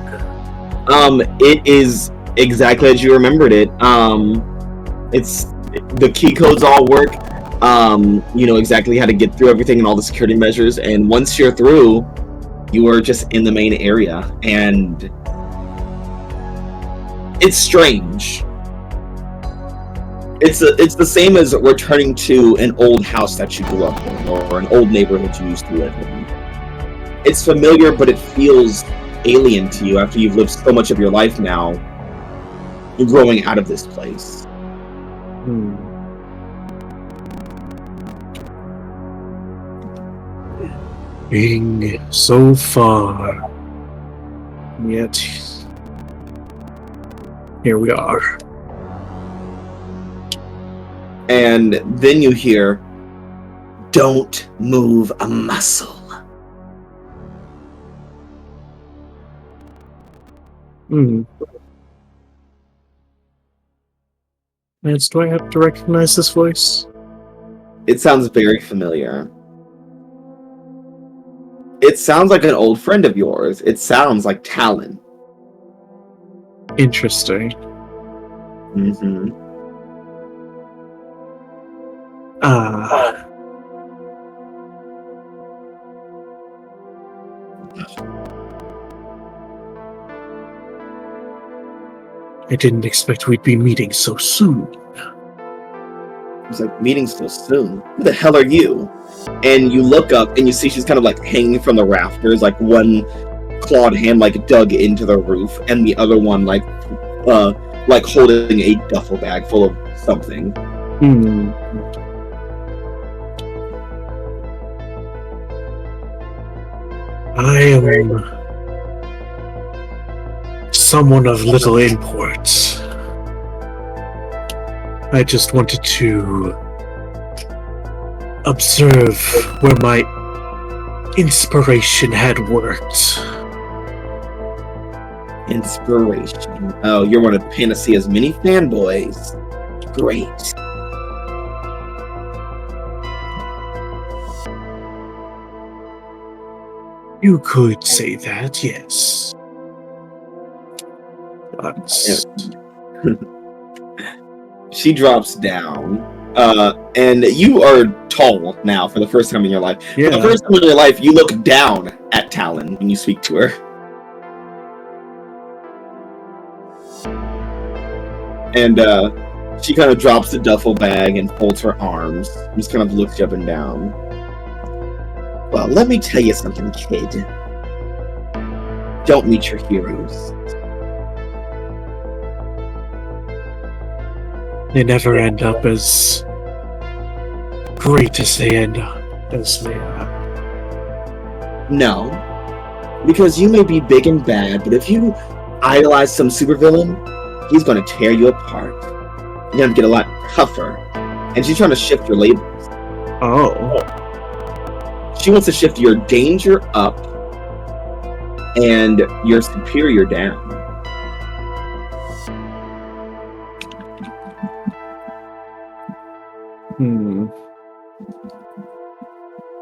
It is exactly as you remembered it. It's the key codes all work. You know exactly how to get through everything and all the security measures. And once you're through, you are just in the main area, and it's strange. It's the same as returning to an old house that you grew up in, or an old neighborhood you used to live in. It's familiar, but it feels alien to you after you've lived so much of your life now growing out of this place. Being so far, yet here we are. And then you hear, "Don't move a muscle." Lance, do I have to recognize this voice? It sounds very familiar. It sounds like an old friend of yours. It sounds like Talon. Interesting. Mm-hmm. I didn't expect we'd be meeting so soon. It's like, meeting so soon? Who the hell are you? And you look up and you see she's kind of like hanging from the rafters, like one clawed hand like dug into the roof, and the other one like holding a duffel bag full of something. I am someone of little import. I just wanted to observe where my inspiration had worked. Inspiration. Oh, you're one of Panacea's many fanboys. Great. You could say that, yes. But She drops down, and you are tall now for the first time in your life. For the first time in your life, you look down at Talon when you speak to her. And she kind of drops the duffel bag and folds her arms. And just kind of looks you up and down. Well, let me tell you something, kid. Don't meet your heroes. they never end up as great as they end up as they are. No. Because you may be big and bad, but if you idolize some supervillain, he's going to tear you apart. You're going to get a lot tougher. And she's trying to shift your labels. Oh. She wants to shift your danger up and your superior down.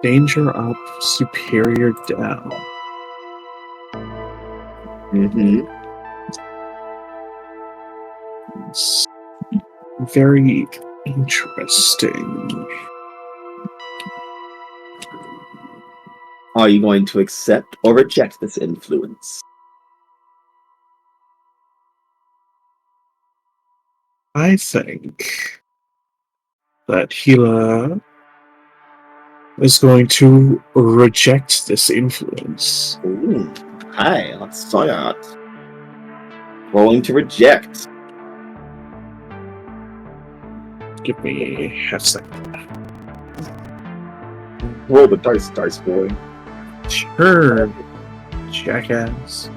Danger up, superior down. It's very interesting. Are you going to accept or reject this influence? I think that Gila is going to reject this influence. Ooh, hi, let's try it. Rolling to reject. Give me a second. Roll the dice, boy. Sure, jackass.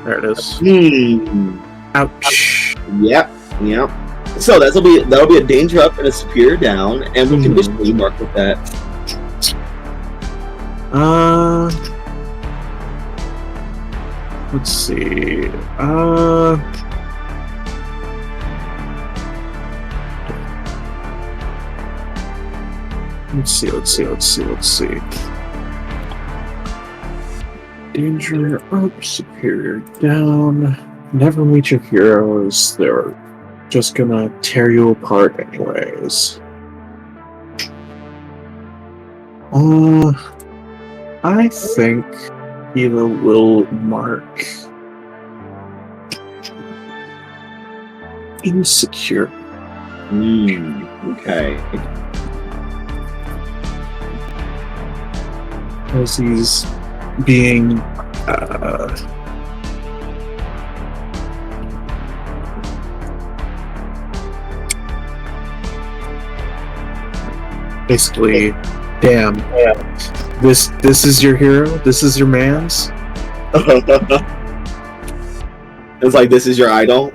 There it is. Ouch. Yep. So that'll be a danger up and a superior down, and we can visually mark with that. Let's see. Let's see. Danger up, superior down. Never meet your heroes. They're just gonna tear you apart anyways. I think Eva will mark insecure. Okay. As he's being basically, damn. This is your hero? This is your man's? It's like, this is your idol?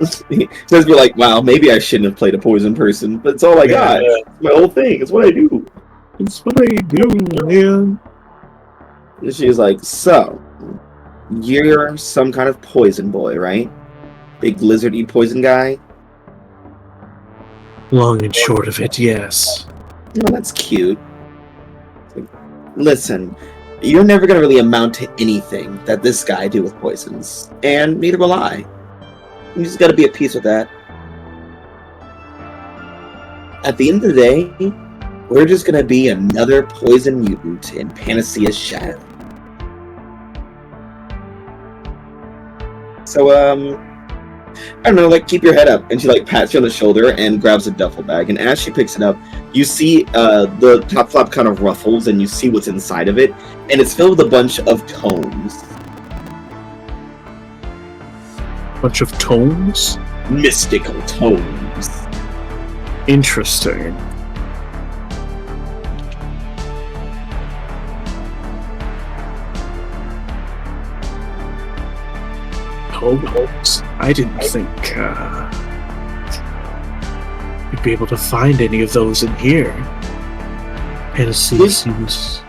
Says be like, wow, maybe I shouldn't have played a poison person, but it's all I got. It's my whole thing. It's what I do. It's what I do, man. And she's like, so, you're some kind of poison boy, right? Big lizard-y poison guy? Long and short of it, yes. Oh, that's cute. Listen, you're never going to really amount to anything that this guy do with poisons. And neither will I. You just got to be at peace with that. At the end of the day, we're just going to be another poison mutant in Panacea's shadow. So, I don't know, like, keep your head up. And she, like, pats you on the shoulder and grabs a duffel bag. And as she picks it up, you see the top flap kind of ruffles, and you see what's inside of it. And it's filled with a bunch of tomes. Bunch of tomes? Mystical tomes. Interesting. Tomes? I didn't think you'd be able to find any of those in here. Panacea seems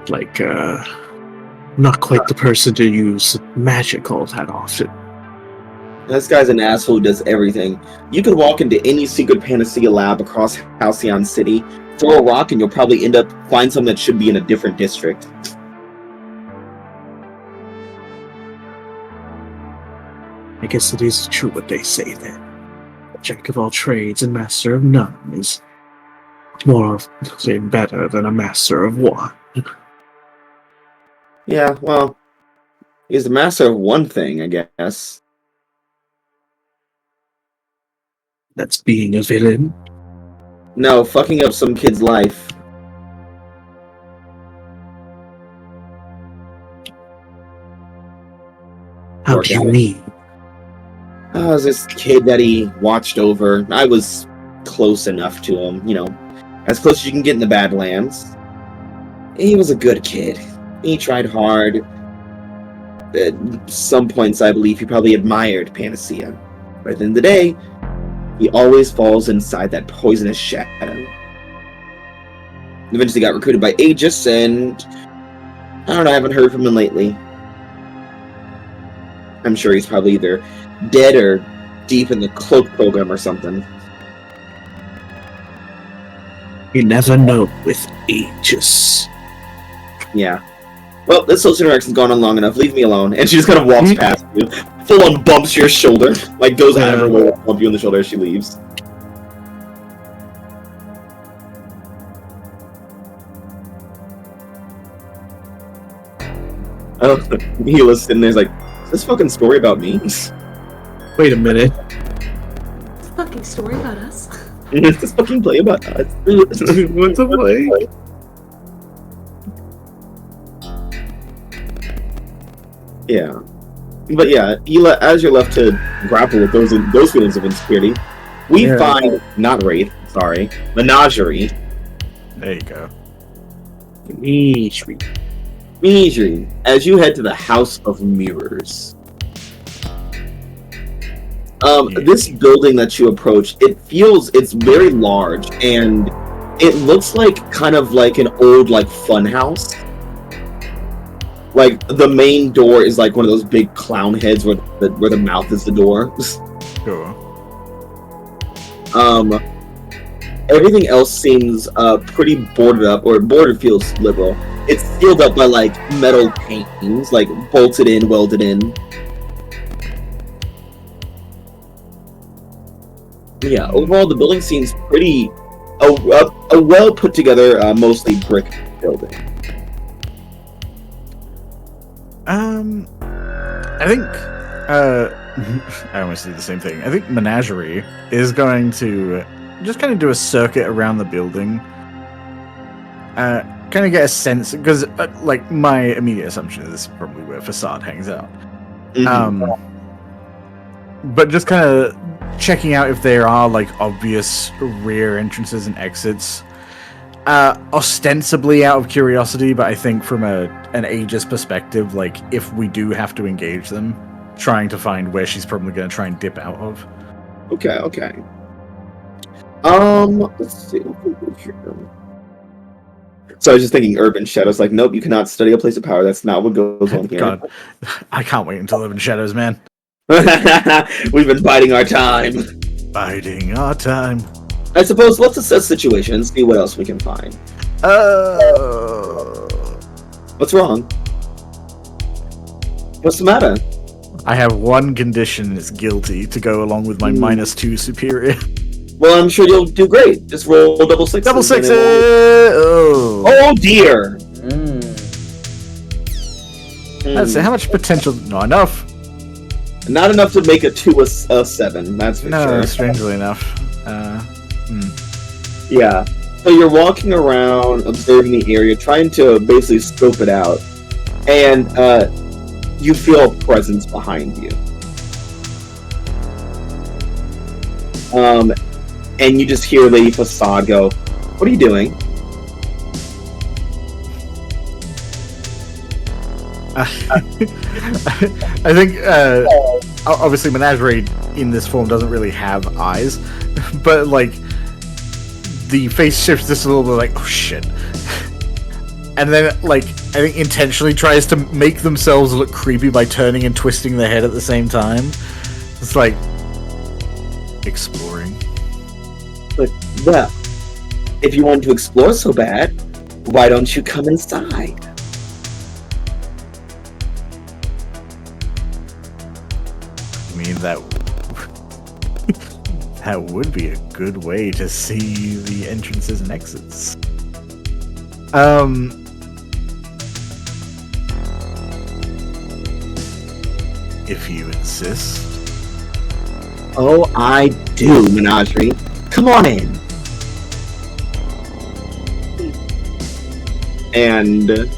like not quite the person to use magic all that often. This guy's an asshole who does everything. You could walk into any secret Panacea lab across Halcyon City, throw a rock, and you'll probably find something that should be in a different district. I guess it is true what they say then. A jack of all trades and master of none is better than a master of one. Yeah, well, he's the master of one thing, I guess. That's being a villain? No, fucking up some kid's life. How do you mean? I was this kid that he watched over. I was close enough to him, as close as you can get in the Badlands. He was a good kid. He tried hard. At some points, I believe he probably admired Panacea. But at the end of the day, he always falls inside that poisonous shadow. Eventually got recruited by A.E.G.I.S, and I don't know, I haven't heard from him lately. I'm sure he's probably either dead or deep in the cloak program or something. You never know with A.E.G.I.S. Yeah. Well, this social interaction's gone on long enough. Leave me alone. And she just kind of walks past you. Full on bumps your shoulder. Like, goes out of her way to bump you on the shoulder as she leaves. Oh, Mila's sitting there's like, is this fucking story about me? Wait a minute. It's a fucking story about us. Is this fucking play about us? What's a play? Yeah. But yeah, as you're left to grapple with those feelings of insecurity, we find, not Wraith, sorry, Menagerie. There you go. Menagerie, as you head to the House of Mirrors. This building that you approach, it's very large, and it looks kind of like an old, fun house. Like, the main door is one of those big clown heads where the mouth is the door. Sure. Everything else seems pretty boarded up, or boarded feels liberal. It's sealed up by metal paintings, bolted in, welded in. Yeah, overall the building seems pretty a well put together, mostly brick building. I think I almost did the same thing. I think Menagerie is going to just kind of do a circuit around the building. Kind of get a sense, because my immediate assumption is this is probably where Facade hangs out. Mm-hmm. But just kind of checking out if there are obvious rear entrances and exits. Ostensibly out of curiosity, but I think from an A.E.G.I.S perspective, if we do have to engage them, trying to find where she's probably going to try and dip out of. Okay. Let's see. So I was just thinking Urban Shadows, nope, you cannot study a place of power. That's not what goes on here. God, I can't wait until Urban Shadows, man. We've been biding our time. Biding our time. I suppose let's assess the situation and see what else we can find. What's wrong? What's the matter? I have one condition, it's guilty, to go along with my -2 superior. Well, I'm sure you'll do great. Just roll double sixes. Double sixes! Oh dear! Let's see, how much potential? Not enough. Not enough to make a 2 a 7, that's for sure. No, strangely enough. Yeah. So you're walking around, observing the area, trying to basically scope it out, and you feel a presence behind you. And you just hear Lady Facade go, "What are you doing?" I think, obviously Menagerie in this form doesn't really have eyes, but, the face shifts just a little bit, oh shit. And then, I think intentionally tries to make themselves look creepy by turning and twisting their head at the same time. It's like exploring. But, well, if you want to explore so bad, why don't you come inside? I mean, that that would be a good way to see the entrances and exits. If you insist. Oh, I do, Menagerie. Come on in. And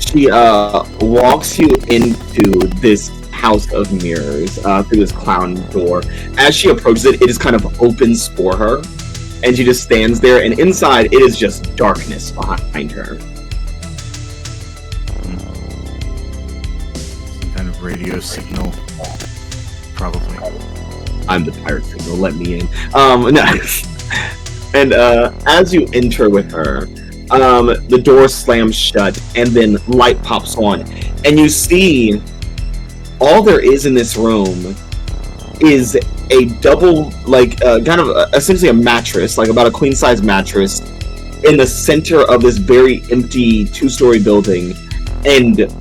she walks you into this house of mirrors through this clown door. As she approaches it, it just kind of opens for her, and she just stands there. And inside, it is just darkness behind her. Some kind of radio signal, probably. I'm the pirate signal. Let me in. No. And as you enter with her, the door slams shut, and then light pops on, and you see all there is in this room is a double, like, kind of essentially a mattress, like about a queen-size mattress, in the center of this very empty two-story building, and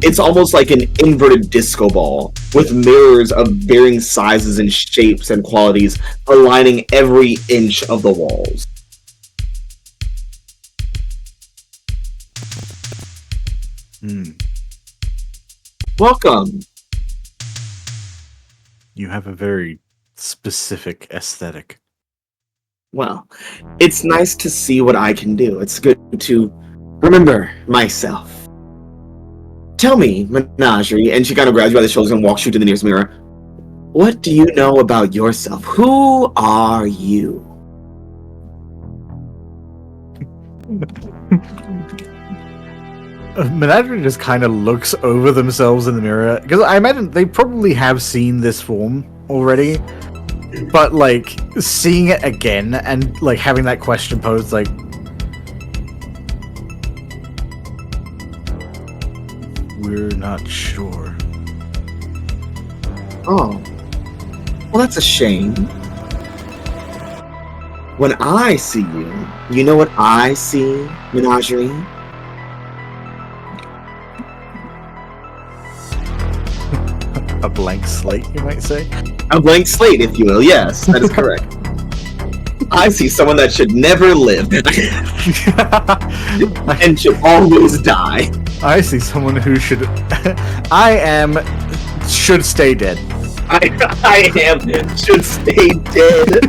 it's almost like an inverted disco ball with mirrors of varying sizes and shapes and qualities aligning every inch of the walls. Welcome. You have a very specific aesthetic. Well, it's nice to see what I can do. It's good to remember myself. Tell me, Menagerie, and she kind of grabs you by the shoulders and walks you to the nearest mirror. What do you know about yourself? Who are you? Menagerie just kind of looks over themselves in the mirror, because I imagine they probably have seen this form already, but like seeing it again and like having that question posed, like, we're not sure. Oh, well, that's a shame. When I see you, you know what I see, Menagerie? A blank slate, you might say? A blank slate, if you will. Yes, that is correct. I see someone that should never live and should always die. I see someone who should... should stay dead. I am should stay dead.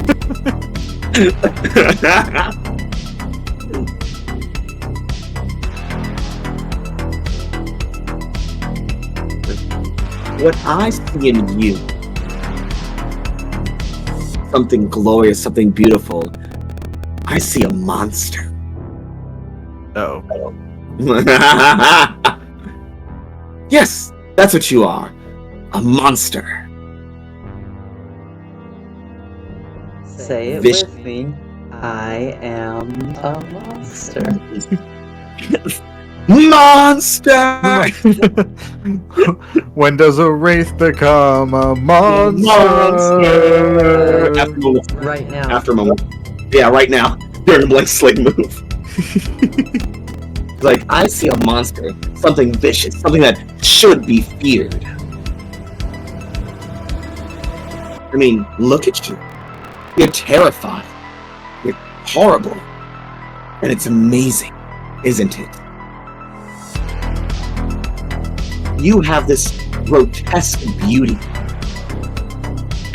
What I see in you, something glorious, something beautiful. I see a monster. Oh. Yes, that's what you are. A monster. Say it Vicious. with me. I am a monster. Monster! When does a wraith become a monster? Monster! After a moment. Right now. After a moment. Yeah, right now. During a blank slate move. Like, I see a monster. Something vicious. Something that should be feared. I mean, look at you. You're terrifying. You're horrible. And it's amazing, isn't it? You have this grotesque beauty,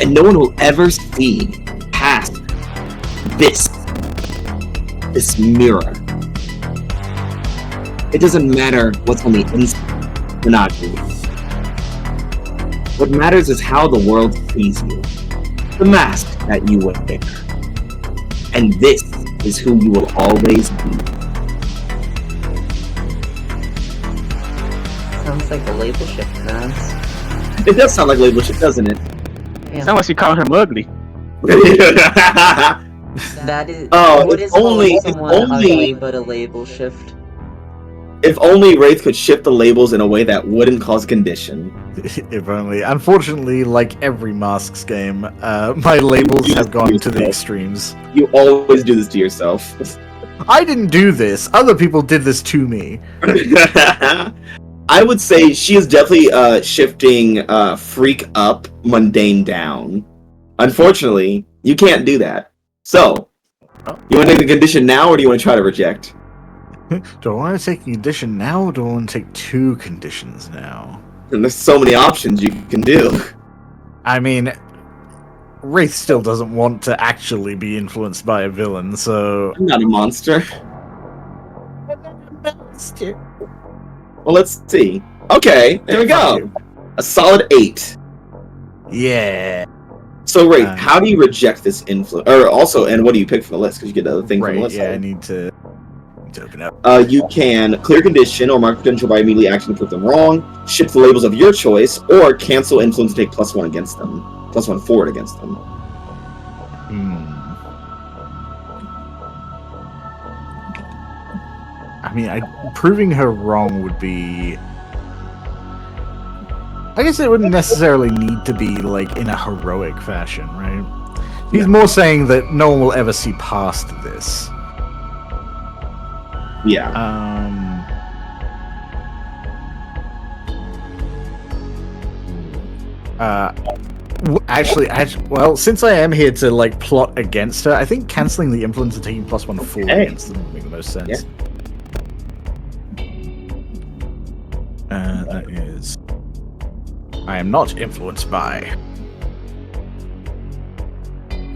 and no one will ever see past this mirror. It doesn't matter what's on the inside, Menagerie. What matters is how the world sees you, the mask that you wear, and this is who you will always be. Sounds like a label shift, man. It does sound like label shit, doesn't it? Yeah. Sounds like you calling him ugly. That is. Oh, what it's is calling only- someone ugly but a label shift? If only Wraith could shift the labels in a way that wouldn't cause condition. If only. Unfortunately, like every Masks game, my labels have gone to the extremes. You always do this to yourself. I didn't do this. Other people did this to me. I would say she is definitely shifting freak up, mundane down. Unfortunately, you can't do that. So, you want to take the condition now, or do you want to try to reject? Do I want to take a condition now, or do I want to take 2 conditions now? And there's so many options you can do. I mean, Wraith still doesn't want to actually be influenced by a villain, so... I'm not a monster. Well, let's see. Okay, there we go. A solid 8. Yeah. So, Wraith, how do you reject this influence? Or also, and what do you pick from the list? Because you get other things from the list. Yeah, I need to open up. You can clear condition or mark potential by immediately acting to prove them wrong, shift the labels of your choice, or cancel influence and take +1 against them. +1 forward against them. I mean, proving her wrong would be... I guess it wouldn't necessarily need to be, like, in a heroic fashion, right? He's more saying that no one will ever see past this. Yeah. Actually, well, since I am here to, like, plot against her, I think cancelling the influence and taking +1 forward against them would make the most sense. Yeah. That is... I am not influenced by...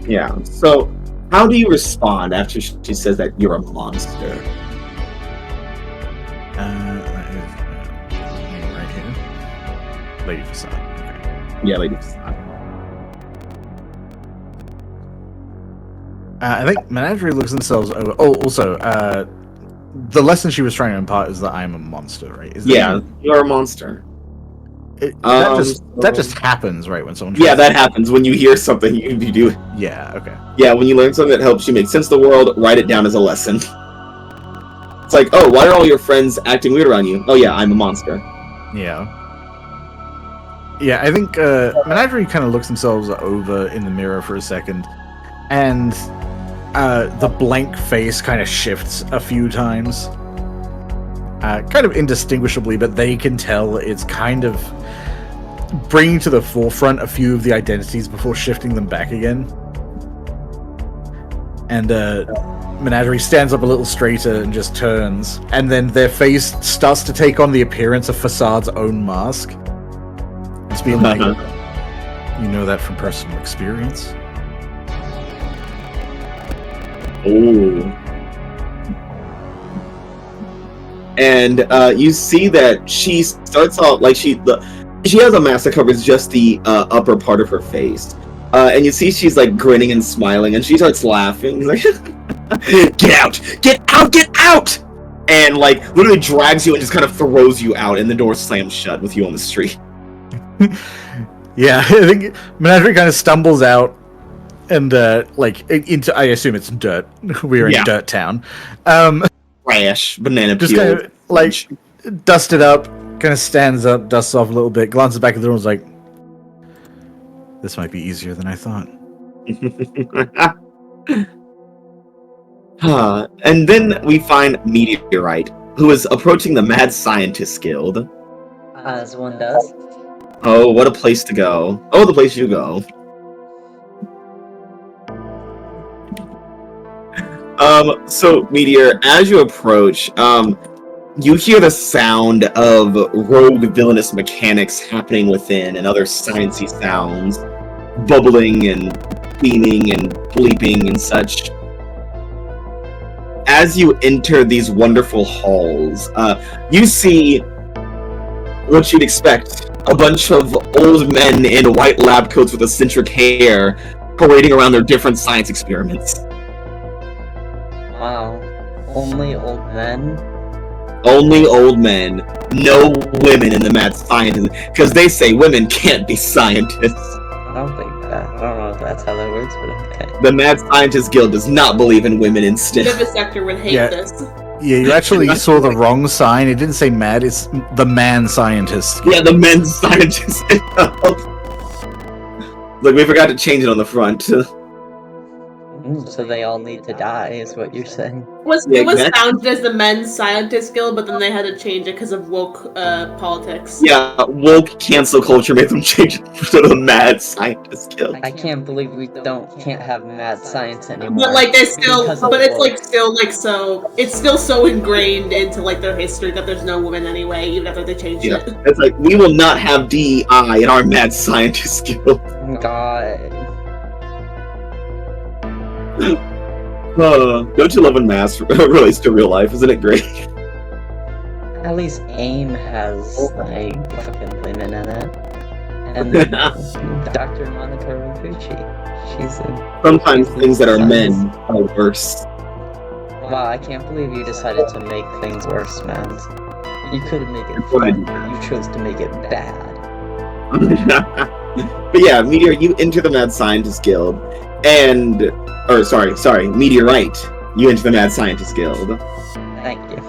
Yeah, so how do you respond after she says that you're a monster? That is... right here. Lady Facade. Okay. Yeah, Lady Facade. I think Menagerie looks themselves over... Oh, also, the lesson she was trying to impart is that I'm a monster, right? You're a monster. That just happens, right, when someone... Yeah, that happens. When you hear something, you do it. Yeah, okay. Yeah, when you learn something that helps you make sense of the world, write it down as a lesson. It's like, oh, why are all your friends acting weird around you? Oh yeah, I'm a monster. Yeah. Yeah, I think Menagerie kind of looks themselves over in the mirror for a second, and the blank face kind of shifts a few times. Kind of indistinguishably, but they can tell it's kind of bringing to the forefront a few of the identities before shifting them back again. And Menagerie stands up a little straighter and just turns, and then their face starts to take on the appearance of Facade's own mask. It's being like, you know that from personal experience? Ooh. And you see that she starts off like she has a mask that covers just the upper part of her face, and you see she's like grinning and smiling, and she starts laughing, like, "Get out! Get out! Get out!" And like literally drags you and just kind of throws you out, and the door slams shut with you on the street. Yeah, I think Menagerie kind of stumbles out and like into, I assume it's dirt. We're in Dirt Town. Trash, banana peel. Just kind of like dust it up, kind of stands up, dusts off a little bit, glances back at the room, and is like, this might be easier than I thought. And then we find Meteorite, who is approaching the Mad Scientist Guild. As one does. Oh, what a place to go. Oh, the place you go. So, Meteor, as you approach, you hear the sound of rogue villainous mechanics happening within, and other sciencey sounds, bubbling and beaming and bleeping and such. As you enter these wonderful halls, you see what you'd expect. A bunch of old men in white lab coats with eccentric hair parading around their different science experiments. Wow. Only old men? Only old men. No women in the Mad Scientist. Because they say women can't be scientists. I don't know if that's how that works, but okay. The Mad Scientist Guild does not believe in women instead. Vivisektor would hate this. Yeah, you actually saw the wrong sign. It didn't say mad, it's the man scientist. Yeah, the men's scientist. Look, we forgot to change it on the front. So they all need to die, is what you're saying. It was founded as the Men's Scientist Guild, but then they had to change it because of woke politics. Yeah, woke cancel culture made them change it to the Mad Scientist Guild. I can't believe we can't have mad science anymore. But like they're still, because of but it's woke. like still like so, it's still so ingrained into like their history that there's no women anyway, even after they changed it. It's like, we will not have DEI in our Mad Scientist Guild. God. Don't you love when mass relates to real life? Isn't it great? At least AIM has like fucking women in it. And then Dr. Monica Rampucci. She's in. Sometimes things that are men are worse. Wow, I can't believe you decided to make things worse, man. You could have made it fun, but you chose to make it bad. But yeah, Meteor, you enter the Mad Scientist Guild, and sorry, Meteorite, you enter the Mad Scientist Guild. Thank you.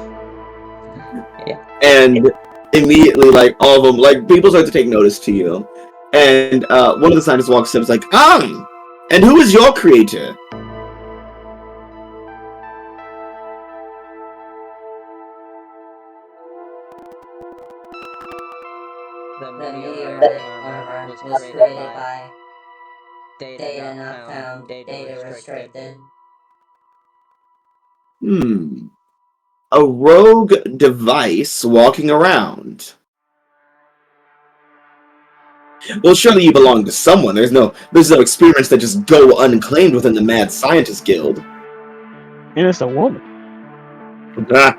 Yeah. And immediately, like, all of them, like, people start to take notice to you. And one of the scientists walks up and is like, and who is your creator? The meteorite armor was created by data not found, data restricted. A rogue device walking around. Well, surely you belong to someone. There's no experiments that just go unclaimed within the Mad Scientist Guild. And it's a woman. The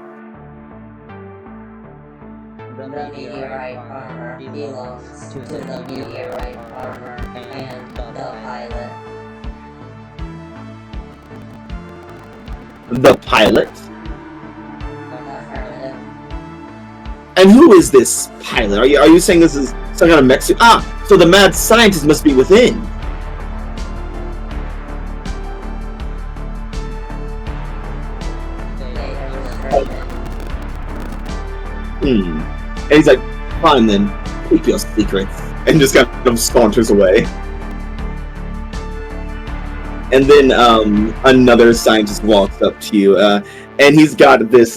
meteorite armor belongs to the meteorite armor and the pilot. The pilot? Affirmative. And who is this pilot? Are you saying this is some kind of mech suit? So the Mad Scientist must be within. And he's like, fine then, keep your secrets. And just kind of saunters away. And then another scientist walks up to you, and he's got this,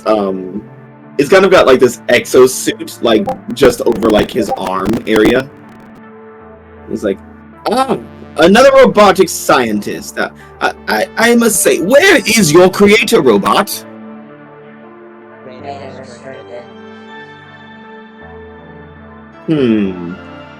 he's kind of got like this exosuit, like just over like his arm area. He's like, another robotic scientist. I must say, where is your creator, robot? Data restricted.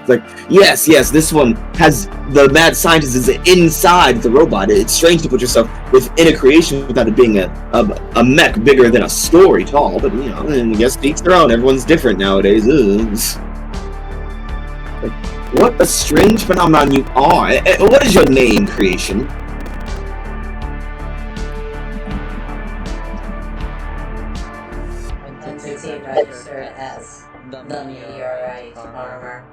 It's like, yes, this one has the Mad Scientist is inside the robot. It's strange to put yourself within a creation without it being a mech bigger than a story tall, but you know, I guess each their own. Everyone's different nowadays. Like, what a strange phenomenon you are. What is your name, creation? Entity registered as the meteorite armor.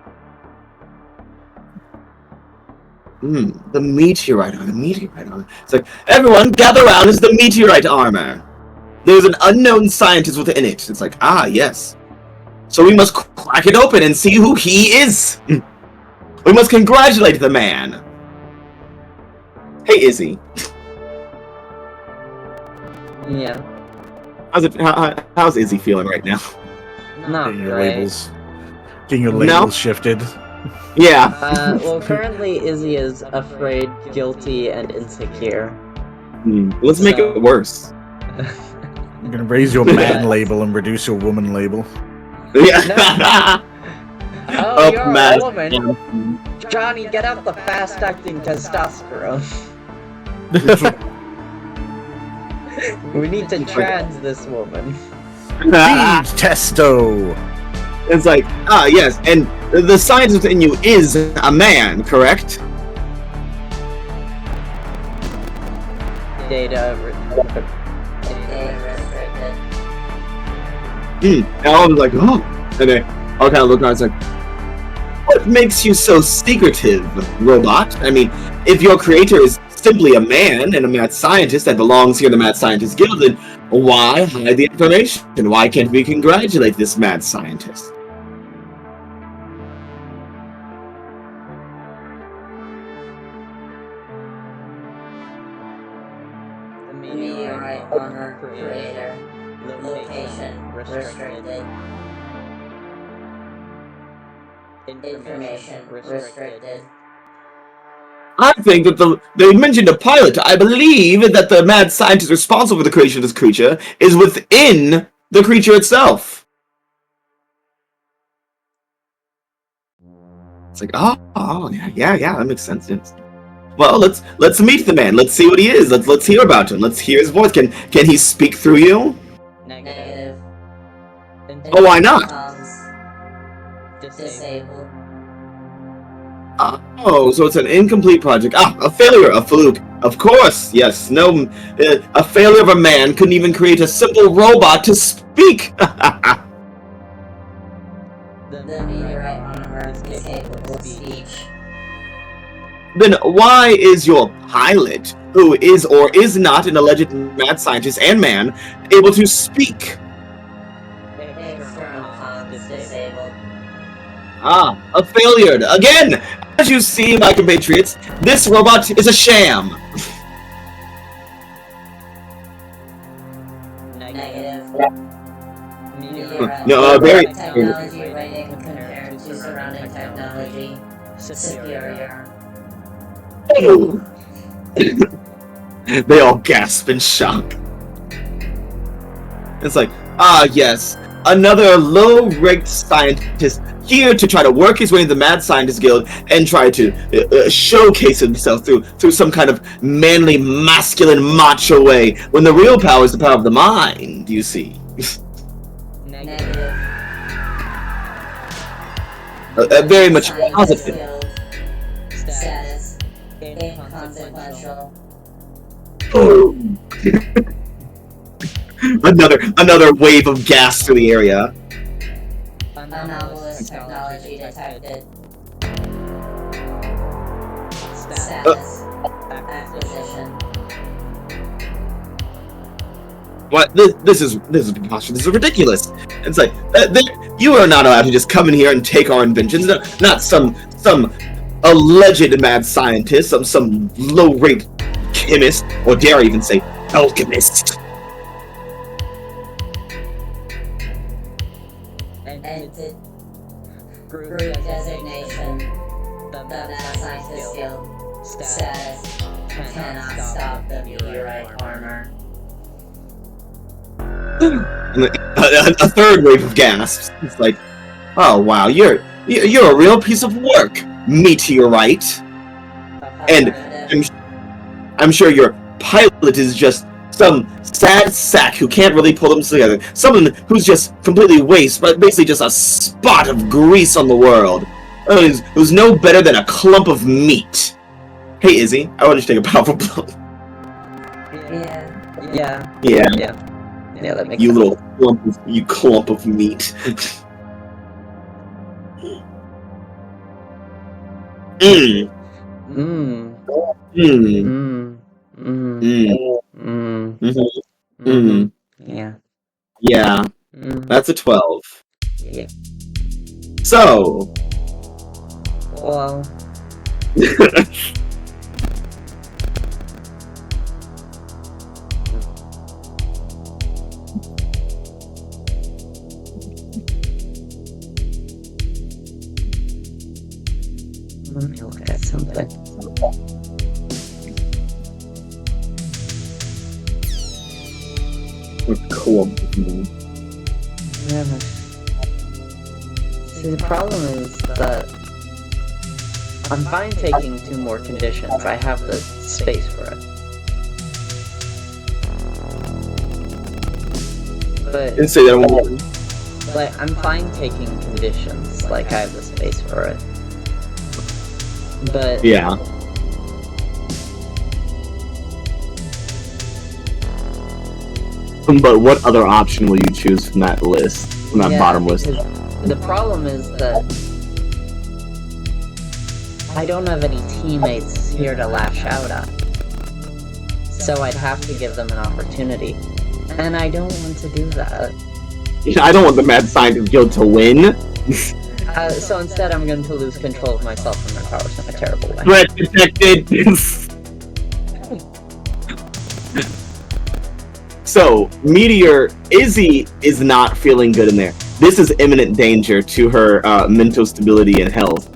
The meteorite armor. It's like, everyone gather around, it's the meteorite armor. There's an unknown scientist within it. It's like, yes. So we must crack it open and see who he is. We must congratulate the man. Hey, Izzy. Yeah. How's Izzy feeling right now? Not Getting your great. labels shifted. Yeah. Well, currently Izzy is afraid, guilty, and insecure. Let's make it worse. I'm gonna raise your man label and reduce your woman label. Yeah. Oh, you're a woman. Johnny, get out the fast-acting testosterone. We need to trans this woman. Testo. It's like, yes, and the scientist within you is a man, correct? Data restricted. And all of them like, and they all kind of look around, it's like, What makes you so secretive, robot? I mean, if your creator is simply a man and a mad scientist that belongs here in the Mad Scientist Guild, then why hide the information? Why can't we congratulate this mad scientist? The meteorite armor creator. Location restricted. Information restricted. I think that they mentioned a pilot. I believe that the mad scientist responsible for the creation of this creature is within the creature itself. It's like, oh, yeah, that makes sense. Yes. Well, let's meet the man. Let's see what he is. Let's hear about him. Let's hear his voice. Can he speak through you? Negative. Oh, why not? Disabled. Oh, so it's an incomplete project. A failure, a fluke. Of course, yes. No, a failure of a man couldn't even create a simple robot to speak. The meteorite armor is capable of speech. Then why is your pilot, who is or is not an alleged mad scientist and man, able to speak? External comms disabled. A failure. Again, as you see, my compatriots, this robot is a sham. Negative. No, very... Technology rating compared to surrounding technology. Superior. They all gasp in shock. It's like, yes, another low-ranked scientist here to try to work his way into the Mad Scientist Guild and try to showcase himself through some kind of manly, masculine, macho way, when the real power is the power of the mind, you see. Negative. Very much positive. Status. Inconsequential. Oh. another wave of gas through the area. Anomalous technology detected. Status. Acquisition. What? This is preposterous. This is ridiculous. It's like you are not allowed to just come in here and take our inventions. Not some alleged mad scientist, some low-rate chemist, or dare I even say alchemist. Entered. Group designation. The Mad Scientist Guild. Status. Cannot stop the meteorite armor. A third wave of gasps. It's like, oh wow, you're a real piece of work, meteorite. And I'm sure your pilot is just some sad sack who can't really pull them together. Someone who's just completely waste, but basically just a spot of grease on the world. Who's no better than a clump of meat. Hey Izzy, I want you to take a powerful blow. Yeah, that makes You sense. little clump of meat. Mm. Mm. Mm. Mm. Mm. Mm. Mm-hmm. Mm. Yeah. Yeah, Mm. that's a 12. Yeah. So, Well, let me look at something. a clump of meat. Never. See, the problem is that I'm fine taking 2 more conditions. I have the space for it. But Didn't say that one. like, I'm fine taking conditions. Like, I have the space for it. But Yeah. But what other option will you choose from that list? From that yeah, bottom list? because the problem is that I don't have any teammates here to lash out at. So I'd have to give them an opportunity. And I don't want to do that. I don't want the Mad Scientist Guild to win. So instead I'm going to lose control of myself and my powers in a terrible way. Threat detected. So, Meteor, Izzy is not feeling good in there. This is imminent danger to her mental stability and health.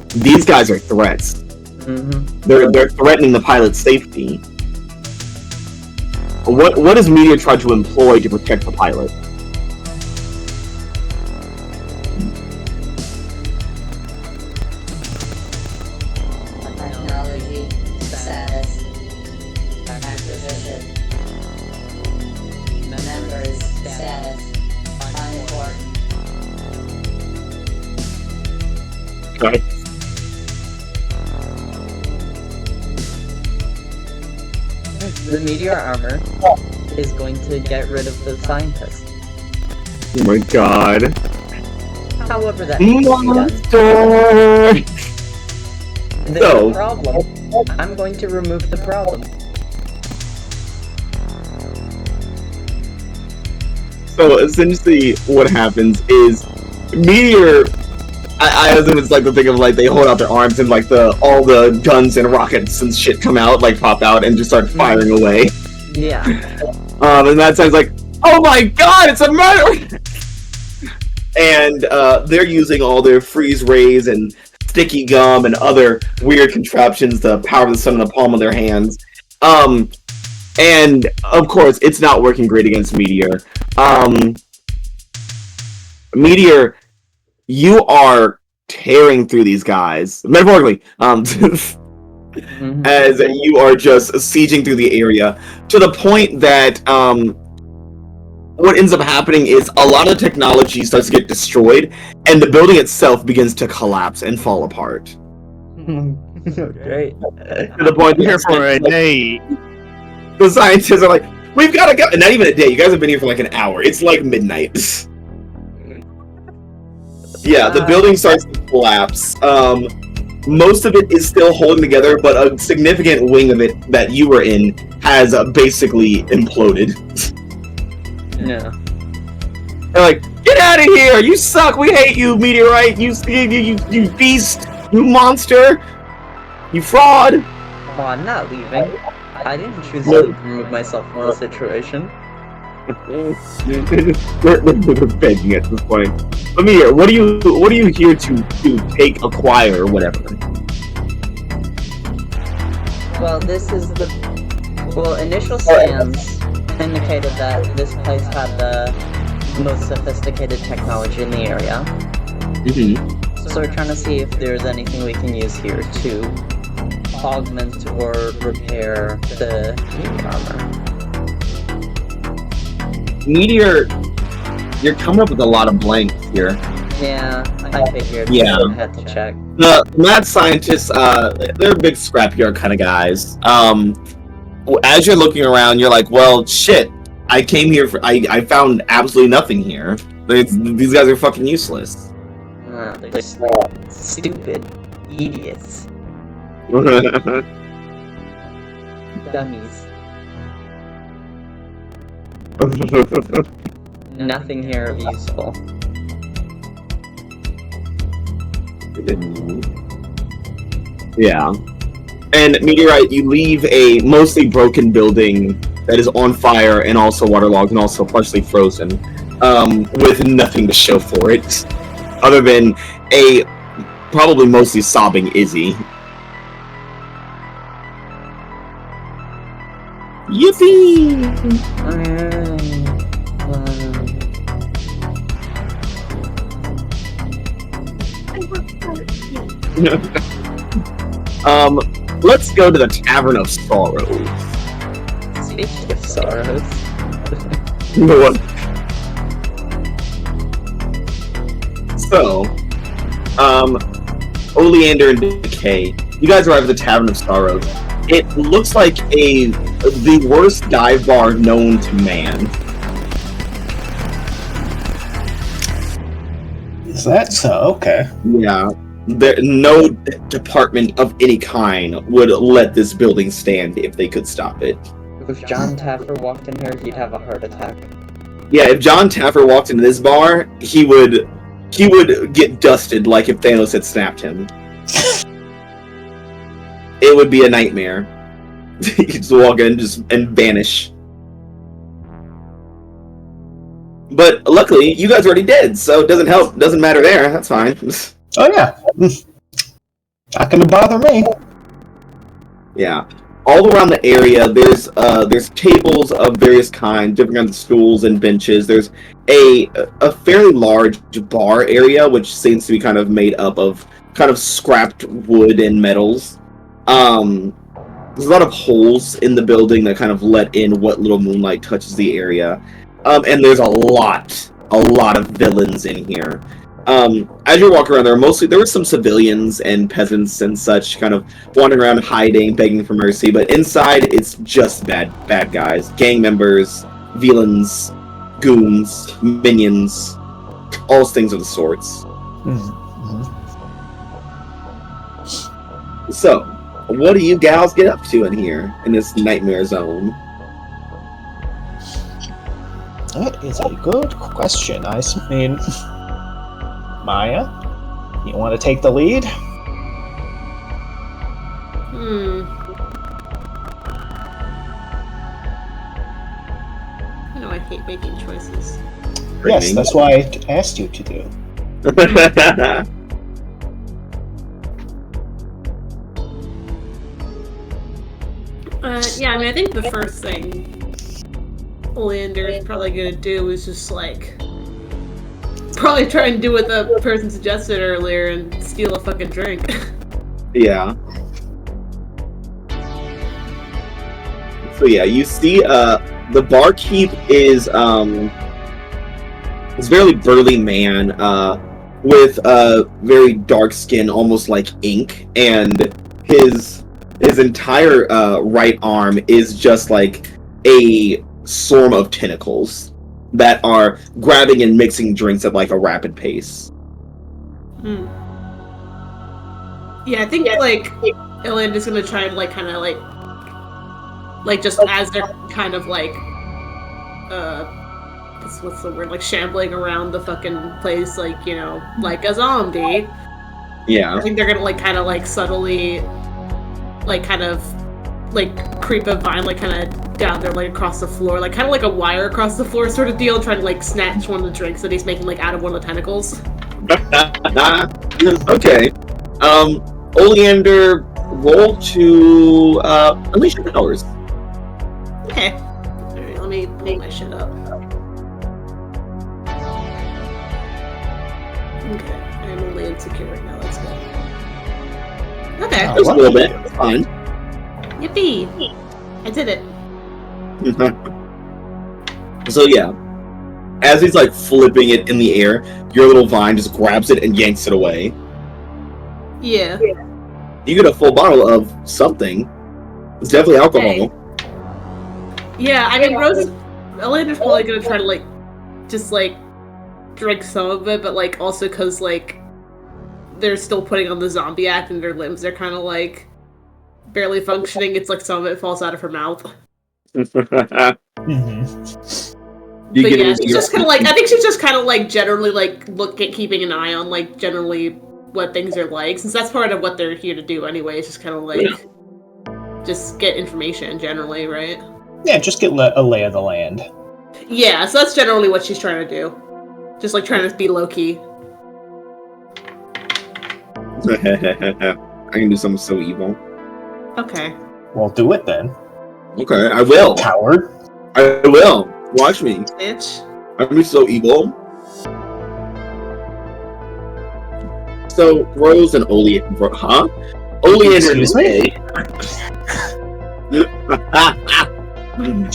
These guys are threats. Mm-hmm. They're threatening the pilot's safety. What does Meteor try to employ to protect the pilot? Technology, status, acquisition, members, status, unimportant. Okay. The meteor armor is going to get rid of the scientist. Oh my god. However, that needs to be done. Monster! There's So- a problem. I'm going to remove the problem. So essentially what happens is Meteor, I assume it's like the thing of like they hold out their arms and like all the guns and rockets and shit come out, like pop out and just start firing away. Yeah. And that sounds like, oh my god, it's a murder! And they're using all their freeze rays and sticky gum and other weird contraptions to power the sun in the palm of their hands. And of course, it's not working great against Meteor. Meteor, you are tearing through these guys, metaphorically, as you are just sieging through the area, to the point that what ends up happening is a lot of technology starts to get destroyed, and the building itself begins to collapse and fall apart. Great. To the point Here for a day. the scientists are like, we've got to go. And not even a day. You guys have been here for like an hour. It's like midnight. Yeah, the building starts to collapse. Most of it is still holding together, but a significant wing of it that you were in has basically imploded. Yeah. They're like, get out of here! You suck! We hate you, meteorite! You beast! You monster! You fraud! Oh, I'm not leaving. I didn't choose to remove myself from the situation. We're begging at this point. Let me hear. What are you here to take, acquire, or whatever? Well, this is the... Well, initial scans indicated that this place had the most sophisticated technology in the area. Mm-hmm. So we're trying to see if there's anything we can use here to augment or repair the armor. Meteor, you're coming up with a lot of blanks here. Yeah, I figured. Yeah. I had to check. The mad scientists, they're big scrapyard kind of guys. As you're looking around, you're like, well, shit. I came here for. I found absolutely nothing here. These guys are fucking useless. They're stupid idiots. Dummies. Nothing here of useful. Yeah. And Meteorite, you leave a mostly broken building that is on fire and also waterlogged and also partially frozen, with nothing to show for it, other than a probably mostly sobbing Izzy. Yippee! Let's go to the Tavern of Sorrows. Speaking of sorrows. So, Oleander and Decay, you guys arrive at the Tavern of Sorrows. It looks like the worst dive bar known to man. Is that so? Okay. Yeah. no department of any kind would let this building stand if they could stop it. If John Taffer walked in here, he'd have a heart attack. Yeah, if John Taffer walked into this bar, he would get dusted like if Thanos had snapped him. It would be a nightmare. He'd just walk in and vanish. But luckily, you guys already did, so it doesn't help. Doesn't matter there. That's fine. Oh yeah, not gonna bother me. Yeah. All around the area, there's tables of various kinds, different kinds of stools and benches. There's a fairly large bar area, which seems to be kind of made up of kind of scrapped wood and metals. There's a lot of holes in the building that kind of let in what little moonlight touches the area. And there's a lot of villains in here. As you walk around, there were some civilians and peasants and such kind of wandering around hiding, begging for mercy, but inside it's just bad guys, gang members, villains, goons, minions, all things of the sorts. Mm-hmm. So, what do you gals get up to in here, in this nightmare zone? That is a good question. I mean, Maya, you want to take the lead? I know I hate making choices. Yes, that's why I asked you to do. Yeah, I mean, I think the first thing Oleander is probably gonna do is just like probably try and do what the person suggested earlier and steal a fucking drink. Yeah. So yeah, you see the barkeep is this very burly man with very dark skin, almost like ink, and his entire right arm is just like a swarm of tentacles that are grabbing and mixing drinks at like a rapid pace. Yeah, I think like Elander's gonna try and like kind of like just as they're kind of like what's the word, like shambling around the fucking place, like, you know, like a zombie. Yeah. I think they're gonna like kind of like subtly like kind of like creep a vine like kind of down there like across the floor, like kind of like a wire across the floor sort of deal, trying to like snatch one of the drinks that he's making like out of one of the tentacles. Okay. Oleander, roll to unleash your powers. Okay. Alright, let me pull my shit up. Okay, I'm only insecure right now, that's good. Okay. Just a little bit. It's fine. Yippee! I did it. So yeah, as he's like flipping it in the air, your little vine just grabs it and yanks it away. Yeah. You get a full bottle of something. It's definitely alcohol. Okay. Yeah, I mean, Elander's probably gonna try to like just like drink some of it, but like also because like they're still putting on the zombie act and their limbs are kind of like barely functioning. It's like some of it falls out of her mouth. Mm-hmm. But yeah, she's just kind of like, I think she's just kind of like generally like keeping an eye on like generally what things are like, since that's part of what they're here to do anyway. It's just kind of like just get information generally, right? Yeah, just get a lay of the land. Yeah, so that's generally what she's trying to do. Just like trying to be low key. I can do something so evil. Okay. Well, do it then. Okay, I will. Coward. I will. Watch me. Bitch. I'm be so evil. So, Rose and Oleander, huh? Oleander Excuse me?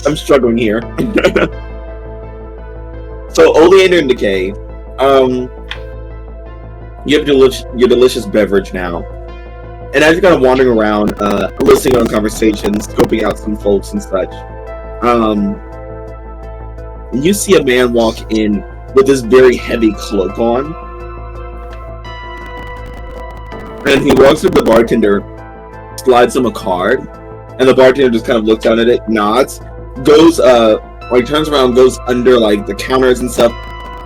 I'm struggling here. So, Oleander and Decay, you have your delicious beverage now. And as you're kind of wandering around, listening on conversations, scoping out some folks and such, you see a man walk in with this very heavy cloak on. And he walks up to the bartender, slides him a card, and the bartender just kind of looks down at it, nods, goes, turns around, goes under, the counters and stuff,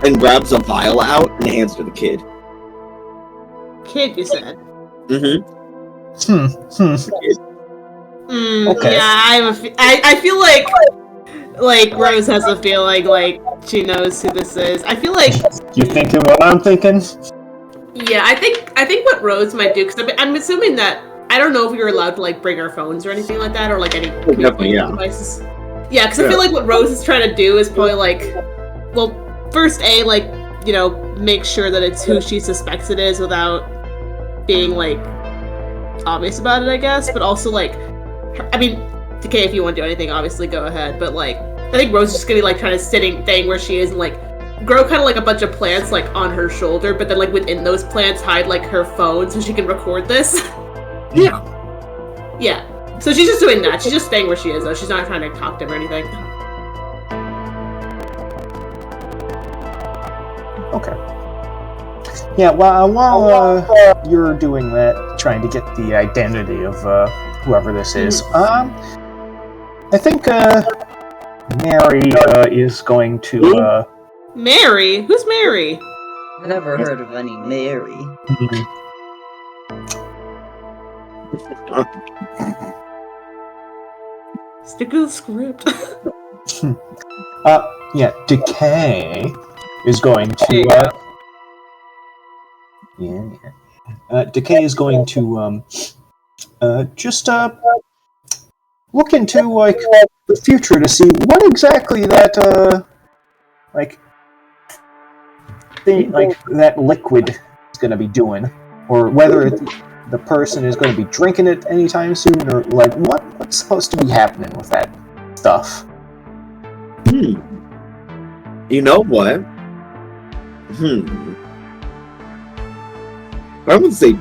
and grabs a vial out and hands it to the kid. Kid, you said? Mm-hmm. Okay. Yeah, I feel like Rose has a feeling like she knows who this is. I feel like you thinking what I'm thinking? Yeah, I think what Rose might do, because I'm assuming that I don't know if we were allowed to bring our phones or anything like that, or any communication devices. Yeah, because I feel like what Rose is trying to do is probably first make sure that it's who she suspects it is without being obvious about it, I guess. But also okay, if you want to do anything, obviously go ahead. But I think Rose is just gonna be trying to staying where she is and grow kind of a bunch of plants on her shoulder, but then within those plants hide her phone so she can record this. Yeah. Yeah. So she's just doing that. She's just staying where she is though. She's not trying to talk to him or anything. Okay. Yeah, while you're doing that, trying to get the identity of whoever this is, I think Mary is going to. Mary? Who's Mary? I've never heard of any Mary. Stick to the script. Decay is going to. Decay is going to just look into the future to see what exactly that that liquid is going to be doing, or whether the person is going to be drinking it anytime soon, or what's supposed to be happening with that stuff. You know what? I would say,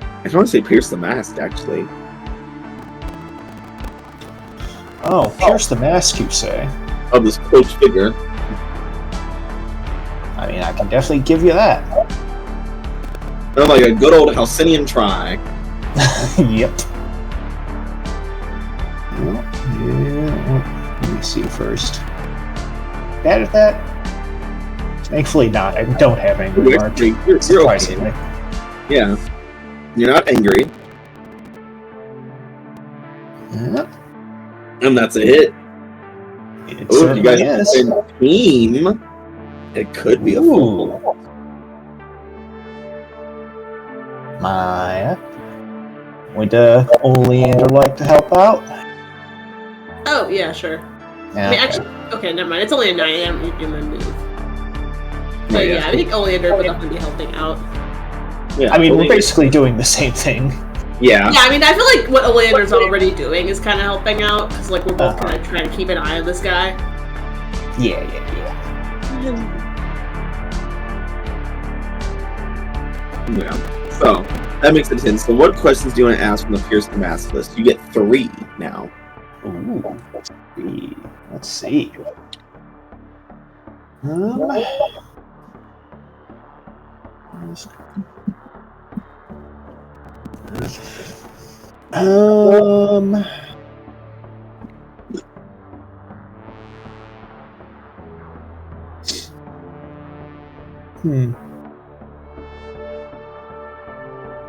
I just want to say Pierce the Mask, actually. Oh, Pierce the Mask, you say? Of this cloaked figure. I mean, I can definitely give you that. Like a good old Halcyonian try. Yep. Let me see first. Bad at that? Thankfully not. I don't have angry mark. You're surprisingly. Okay. Yeah. You're not angry. Yep. And that's a hit. Oh, you guys is. in team. It could be a fool. Maya. Would Oleander like to help out? Oh, yeah, sure. Yeah, I mean, actually, okay, never mind. It's only a 9. I don't need to do my move. But I think Oleander would definitely be helping out. Yeah, I mean, we're basically doing the same thing. Yeah. Yeah, I mean, I feel like what Oleander's already doing is kind of helping out, because we're both kind of trying to keep an eye on this guy. Yeah. So, that makes it 10. So what questions do you want to ask from the Pierce the Mask list? You get 3 now. Ooh, 3. Let's see.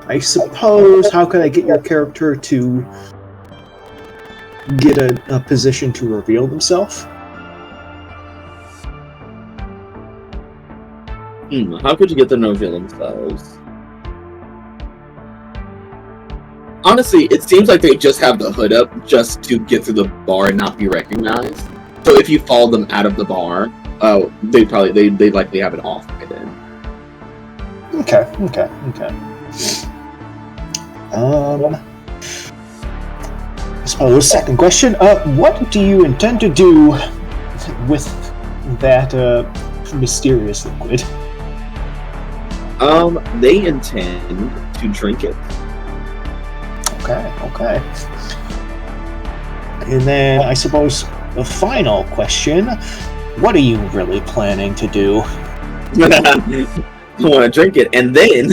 I suppose, how could I get your character to get a position to reveal themselves? How could you get them to reveal themselves? Honestly, it seems like they just have the hood up just to get through the bar and not be recognized. So if you follow them out of the bar, they'd likely have it off by then. Okay. I suppose, second question, what do you intend to do with that mysterious liquid? They intend to drink it. Okay. And then, I suppose, the final question, what are you really planning to do? want to drink it, and then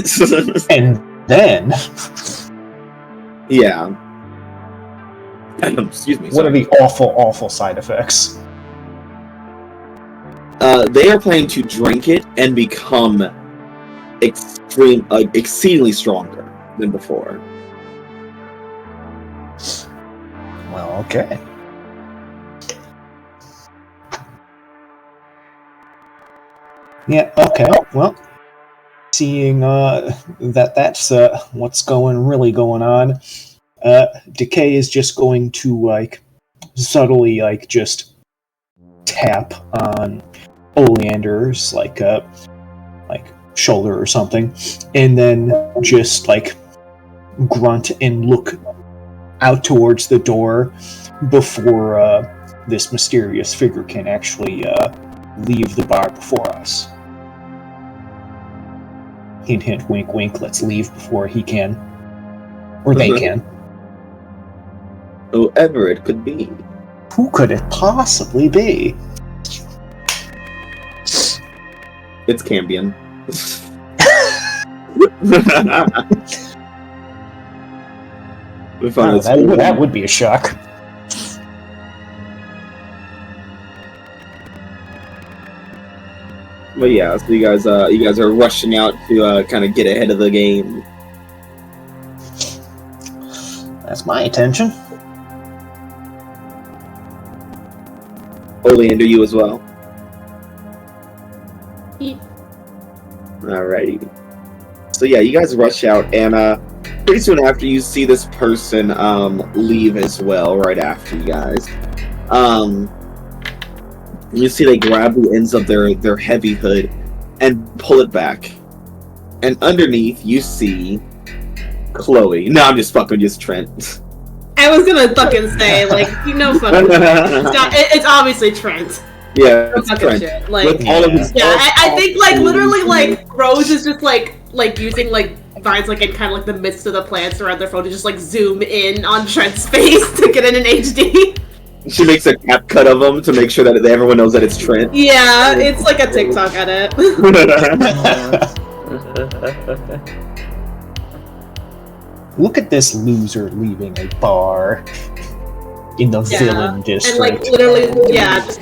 yeah. Excuse me. What are the awful side effects? They are planning to drink it and become exceedingly stronger than before. Well, okay. Yeah, okay. Well, seeing that's what's really going on, Decay is just going to subtly just tap on Oleander's shoulder or something, and then just grunt and look out towards the door before this mysterious figure can actually leave the bar before us. Hint, hint, wink, wink, let's leave before he can. Or they can. Whoever it could be. Who could it possibly be? It's Cambion. That would be a shock. But yeah, so you guys are rushing out to kind of get ahead of the game. That's my intention. Oleander, you as well. Yeah. Alrighty. So yeah, you guys rush out, and pretty soon after you see this person leave as well. Right after you guys, you see they grab the ends of their heavy hood and pull it back, and underneath you see Chloe. No, I'm just fucking just Trent. I was gonna fucking say fucking. It's obviously Trent. Yeah, it's Trent. Shit. With all of his I think literally Rose is just using vines in kind of the midst of the plants around their phone to just zoom in on Trent's face to get in an HD. She makes a cap cut of them to make sure that everyone knows that it's Trent. Yeah, it's like a TikTok edit. Look at this loser leaving a bar in the villain district. And literally, just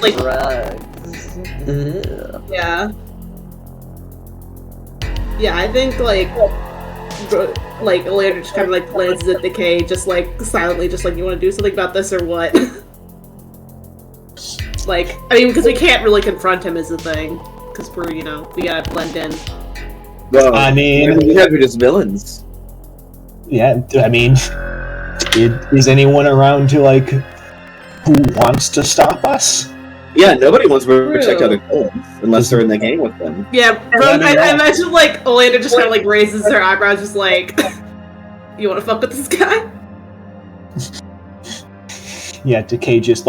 yeah, I think Oleander just kind of glances at Decay, just silently, just you want to do something about this or what? Because we can't really confront him is the thing, because we're we gotta blend in. Well, you guys are just villains. Yeah, is anyone around to who wants to stop us? Yeah, nobody wants to protect other villains unless they're in the game with them. Yeah, I imagine Oleander just kind of raises their eyebrows, just you want to fuck with this guy? Yeah, Decay just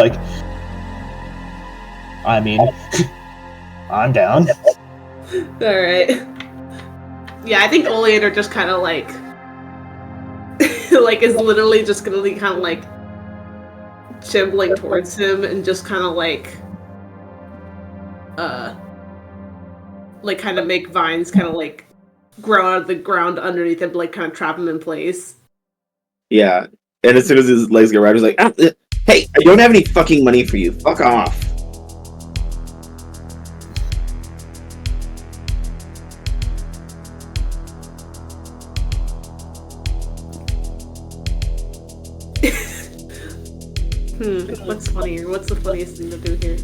I'm down. Alright. Yeah, I think Oleander just kind of is literally just gonna be kind of shambling towards him and just kind of kind of make vines kind of grow out of the ground underneath him to kind of trap him in place. Yeah, and as soon as his legs get wrapped, he's hey, I don't have any fucking money for you. Fuck off. What's funnier? What's the funniest thing to do here?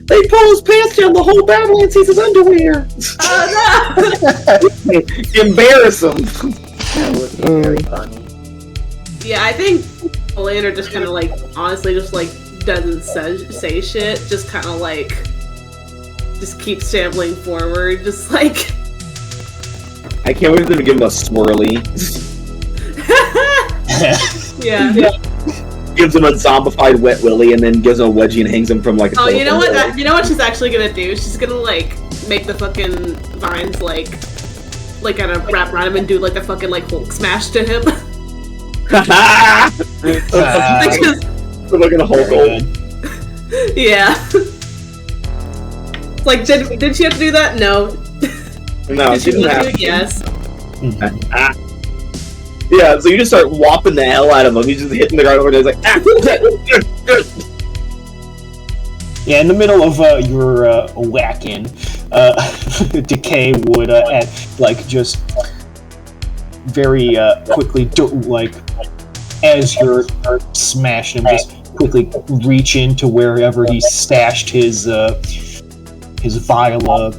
They pull his pants down the whole battle and sees his underwear. Oh no! Embarrass him. That would be very funny. Yeah, I think Oleander just kind of honestly just doesn't say shit. Just kind of just keeps shambling forward. Just I can't wait for them to give him a swirly. Yeah. Gives him a zombified wet willy and then gives him a wedgie and hangs him from a Oh, you know what? You know what she's actually gonna do? She's gonna make the fucking vines kind of wrap around him and do the fucking Hulk smash to him. We're looking at Hulk old. Yeah. It's like, did she have to do that? No. No, Did she didn't have to? to. Yes. Yeah, so you just start whopping the hell out of him. He's just hitting the ground over there. He's like, Yeah, in the middle of your whacking, Decay would just very quickly as you're smashing him, just quickly reach into wherever he stashed his vial of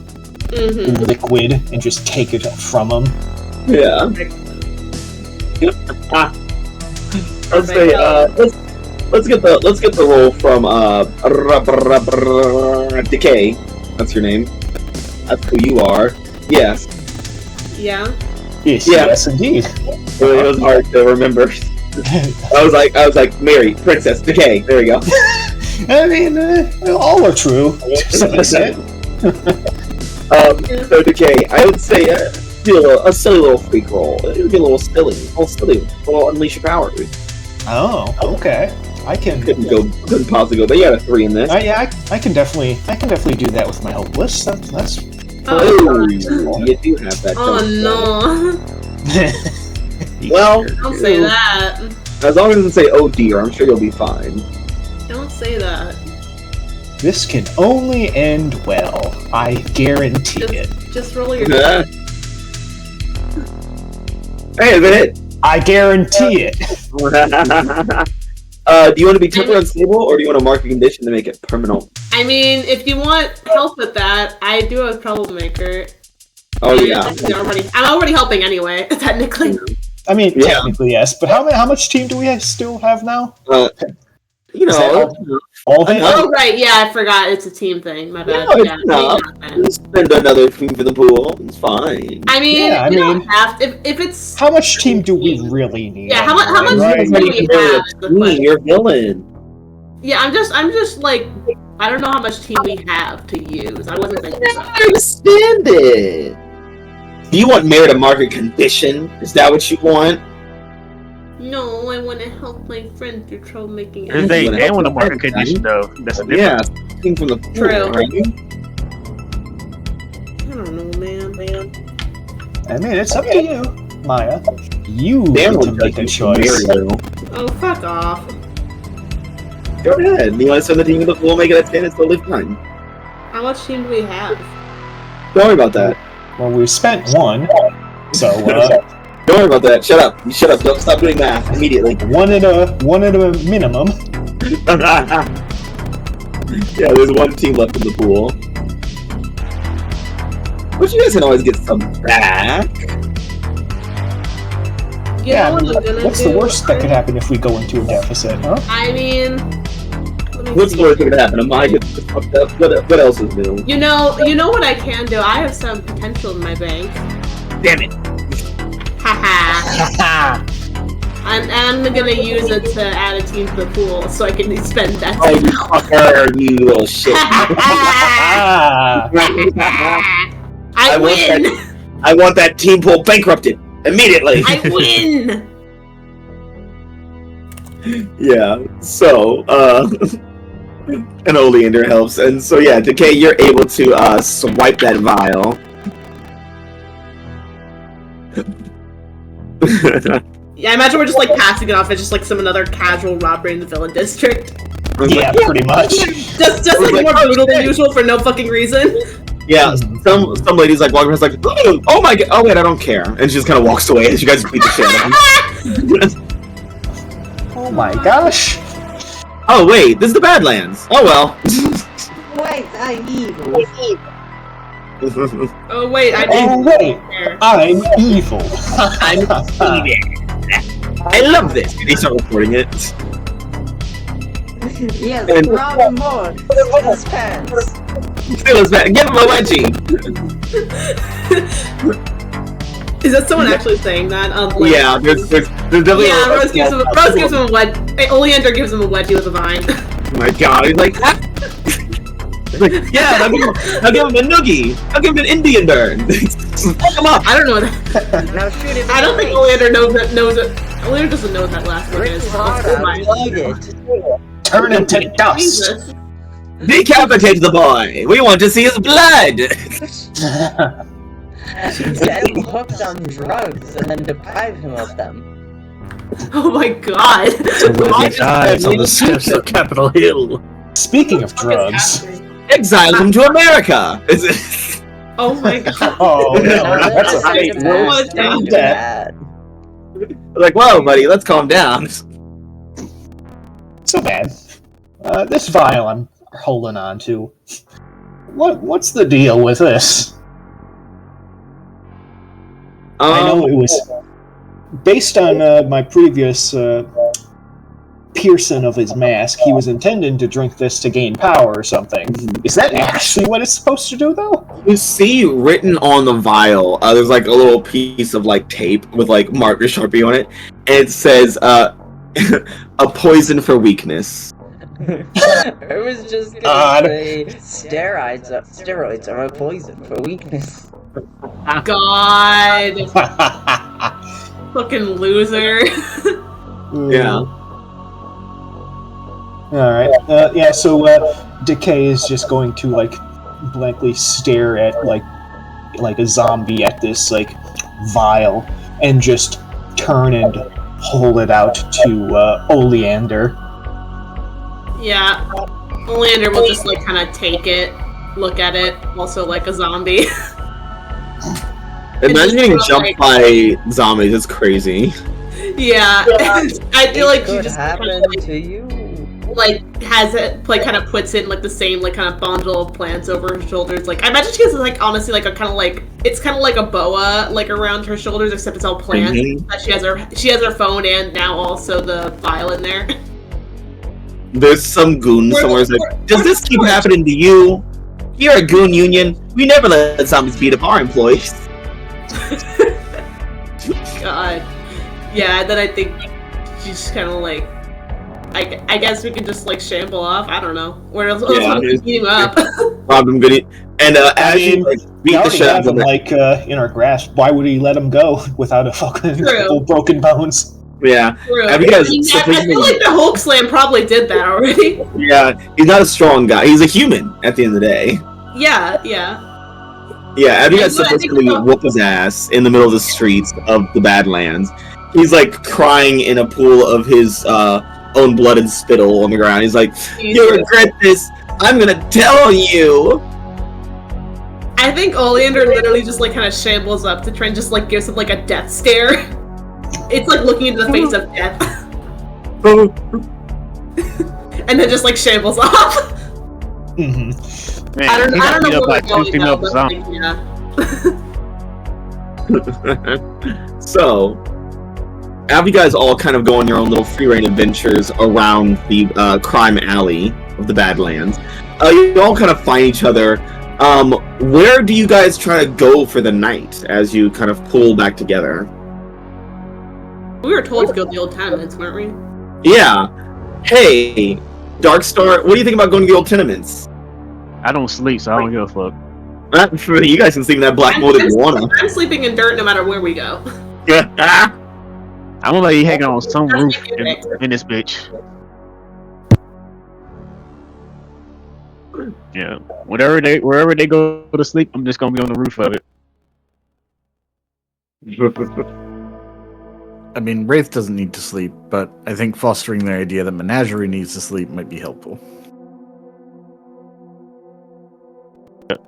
liquid and just take it from him. yeah. Let's say, let's get the roll from Decay. That's your name. That's who you are. Yes. Yeah. Yes, indeed. It was hard to remember. I was like, Mary, Princess, Decay. There you go. I mean, all are true to some extent. So Decay, I would say do a silly little freak roll. It would be a little silly, a little unleash your powers. Oh, okay. I can. Couldn't possibly go, but you got a 3 in this. Yeah, I can definitely do that with my help list. That's. Oh, you do have that. Oh no! Well, Don't say that. as long as it doesn't say "oh dear," I'm sure you'll be fine. Don't say that. This can only end well. I guarantee it. Just roll your. Yeah. Hey, that's it. I guarantee it. Do you want to be temporarily unstable, or do you want to mark a condition to make it permanent? I mean, if you want help with that, I do have troublemaker. Oh yeah. I'm already helping anyway, technically. I mean, technically yes, but how much team do we still have now? All the Oh right, yeah, I forgot. It's a team thing. My bad. Spend another thing for the pool. It's fine. I mean, you don't have to, if it's. How much team do we really need? Yeah, how much team do we have? You're villain. Yeah, I'm just like, I don't know how much team we have to use. I wasn't thinking about I understand it. Do you want Mary to mark a condition? Is that what you want? No, I want to help my friend through troublemaking. They want to mark a condition though. That's a difference. Yeah, thing from the pool, True. right? I don't know, man. I mean, it's up to you, Maya. You Damn, need to make a choice. Oh, fuck off. Go ahead. You want to send the team to the pool, make it at 10, it's totally fine. How much team do we have? Don't worry about that. Well, we spent one, so Don't worry about that. Shut up. Shut up. Don't stop doing math immediately. one at a minimum. Yeah, there's one team left in the pool. But you guys can always get some back. You know what I'm gonna What's do? the worst that could happen if we go into a deficit, huh? I mean, What's the worst that could happen? I get fucked up. What else is new? you know what I can do. I have some potential in my bank. Damn it. Haha. I'm gonna use it to add a team to the pool so I can spend that. Oh, you fucker, you little shit. I win! I want that team pool bankrupted immediately. I win! Yeah, so, and Oleander helps, and so yeah, Decay, you're able to, swipe that vial. Yeah, I imagine we're just like passing it off as just like some another casual robbery in the villain district. Yeah, pretty much. Just like more brutal than usual for no fucking reason. Yeah, some ladies like walking past like, oh my god, oh wait, I don't care, and she just kind of walks away as you guys beat the shit out of them. Oh my gosh. Oh wait, this is the Badlands. Oh well. Wait, I'm evil. Oh wait, I Oh didn't wait, care. I'm evil. I'm evil. I love this. They start recording it. Yes, And- rather more suspense. Give him a wedgie. Is that someone actually saying that? Like, Yeah, there's definitely. Yeah, Rose gives him a wedgie. Oleander gives him a wedgie with a vine. Oh my god, he's like, ah! He's like, yeah, I'll give him a noogie. I'll give him an Indian burn. Fuck him up. I don't know that. Now shoot him. I don't think Oleander knows it. Oleander doesn't know what that last word Rich is. is hard, I need it. Turn into dust. Jesus. Decapitate the boy! We want to see his blood! Get him hooked on drugs and then deprive him of them. Oh my god. So when he dies on the steps of Capitol Hill. Speaking of drugs. Exile him to America! Oh my god. Oh no, that's a Say fate goodbye. worse Don't than do death. that. Like, whoa, buddy, let's calm down. So bad. This vial I'm holding on to. What's the deal with this? I know it was based on my previous piercing of his mask. He was intending to drink this to gain power or something. Is that actually what it's supposed to do, though? You see written on the vial, there's like a little piece of like tape with like marker Sharpie on it, and it says, a poison for weakness. I was just gonna say steroids are a poison for weakness. God. Fucking loser. Yeah. Alright. Yeah, so Decay is just going to like blankly stare at like a zombie at this like vial and just turn and hold it out to Oleander. Yeah. Oleander will just like kind of take it, look at it, also like a zombie. Imagine getting jumped by zombies, it's crazy. Yeah. I feel like you Could just happen kind of, to you. like has it like kind of puts in like the same like kind of bundle of plants over her shoulders. Like I imagine she has like honestly like a kind of like it's kind of like a boa like around her shoulders, except it's all plants. But she has her phone and now also the vial in there. There's some goon somewhere who's like, does this keep happening to you? You're a goon union. We never let zombies beat up our employees. God. Yeah, then I think she's kind of like, I guess we can just like shamble off. I don't know. Where else? Yeah, We can beat him up. Rob him good. And as you like, beat the shit out of him, like in our grasp. Why would he let him go without a fucking couple broken bones? yeah. True. Have you guys? I feel like the Hulk Slam probably did that already. Yeah, he's not a strong guy. He's a human at the end of the day. Yeah. Yeah, have you guys Yeah, I think supposedly so. whoop his ass in the middle of the streets of the Badlands? He's like crying in a pool of his own blood and spittle on the ground. He's like, "You regret this. I'm gonna tell you." I think Oleander literally just like kind of shambles up to try and just like gives him like a death stare. It's like looking into the face of death. And then just like shambles off. Man, I don't know up where by we're two going now, female but zombies. yeah. So, have you guys all kind of go on your own little free reign adventures around the crime alley of the Badlands? You all kind of find each other. Where do you guys try to go for the night as you kind of pull back together? We were told to go to the old tenements, weren't we? Yeah. Hey, Darkstar, what do you think about going to the old tenements? I don't sleep, so I don't give a fuck. You guys can sleep in that black molded guana. I'm sleeping in dirt no matter where we go. I'm gonna let you hang on some That's roof ridiculous. in this bitch. Yeah, wherever they go to sleep, I'm just gonna be on the roof of it. I mean, Wraith doesn't need to sleep, but I think fostering the idea that Menagerie needs to sleep might be helpful.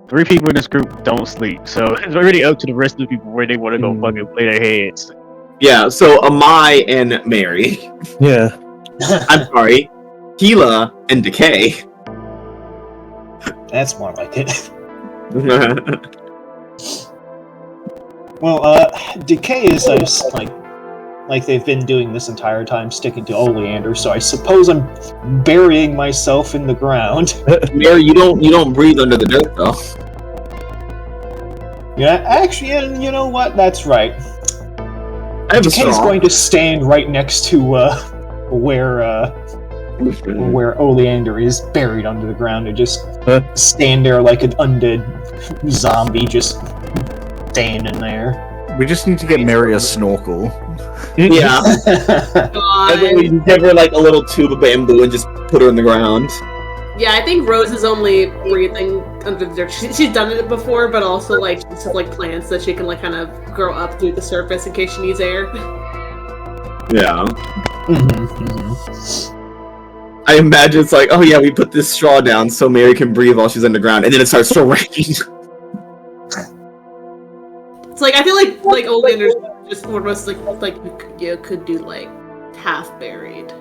3 people in this group don't sleep, so it's already up to the rest of the people where they want to go fucking play their heads. Yeah, so Amai and Mary. Yeah. I'm sorry, Gila and Decay. That's more like it. Well, Decay is just like they've been doing this entire time, sticking to Oleander. So I suppose I'm burying myself in the ground. Mary, you don't breathe under the dirt though. Yeah, actually, and you know what? That's right. I have a Decay's straw. going to stand right next to where Oleander is buried under the ground and just stand there like an undead zombie, just standing there. We just need to get Mary a snorkel. Yeah. God. And then we give her like a little tube of bamboo and just put her in the ground. Yeah, I think Rose is only breathing under the dirt. She's done it before, but also like just have, like plans that she can like kind of grow up through the surface in case she needs air. Yeah. I imagine it's like, oh yeah, we put this straw down so Mary can breathe while she's underground, and then it starts to rain. It's like I feel like Oleander's just almost like you could do like half buried.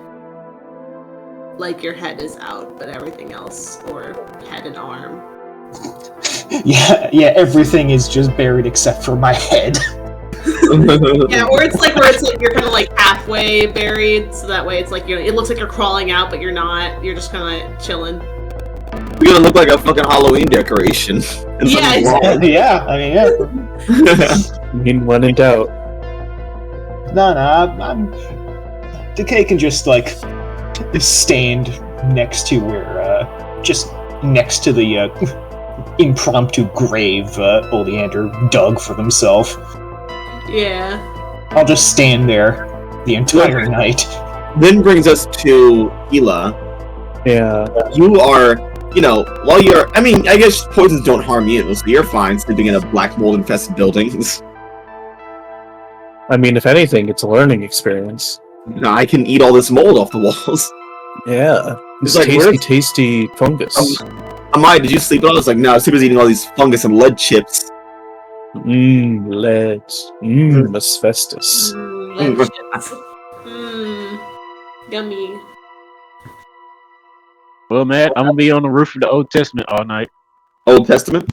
Like your head is out, but everything else, or head and arm. Yeah, everything is just buried except for my head. Yeah, or it's like you're kind of like halfway buried, so that way it's like it looks like you're crawling out, but you're not. You're just kind of chilling. You're gonna look like a fucking Halloween decoration. Yeah, exactly. Yeah. I mean, yeah. When in doubt. No, I'm. Decay can just like stand next to where, just next to the impromptu grave Oleander dug for himself. Yeah. I'll just stand there the entire night. Then brings us to Hila. Yeah. You are, while you're, I mean, I guess poisons don't harm you, so you're fine sleeping in a black mold infested building. I mean, if anything, it's a learning experience. No, I can eat all this mold off the walls. Yeah. It's like, tasty fungus. Amai, did you sleep at all? It's like, no, I was eating all these fungus and lead chips. Lead. Asbestos. Yummy. Well, Matt, I'm gonna be on the roof of the Old Testament all night. Old Testament?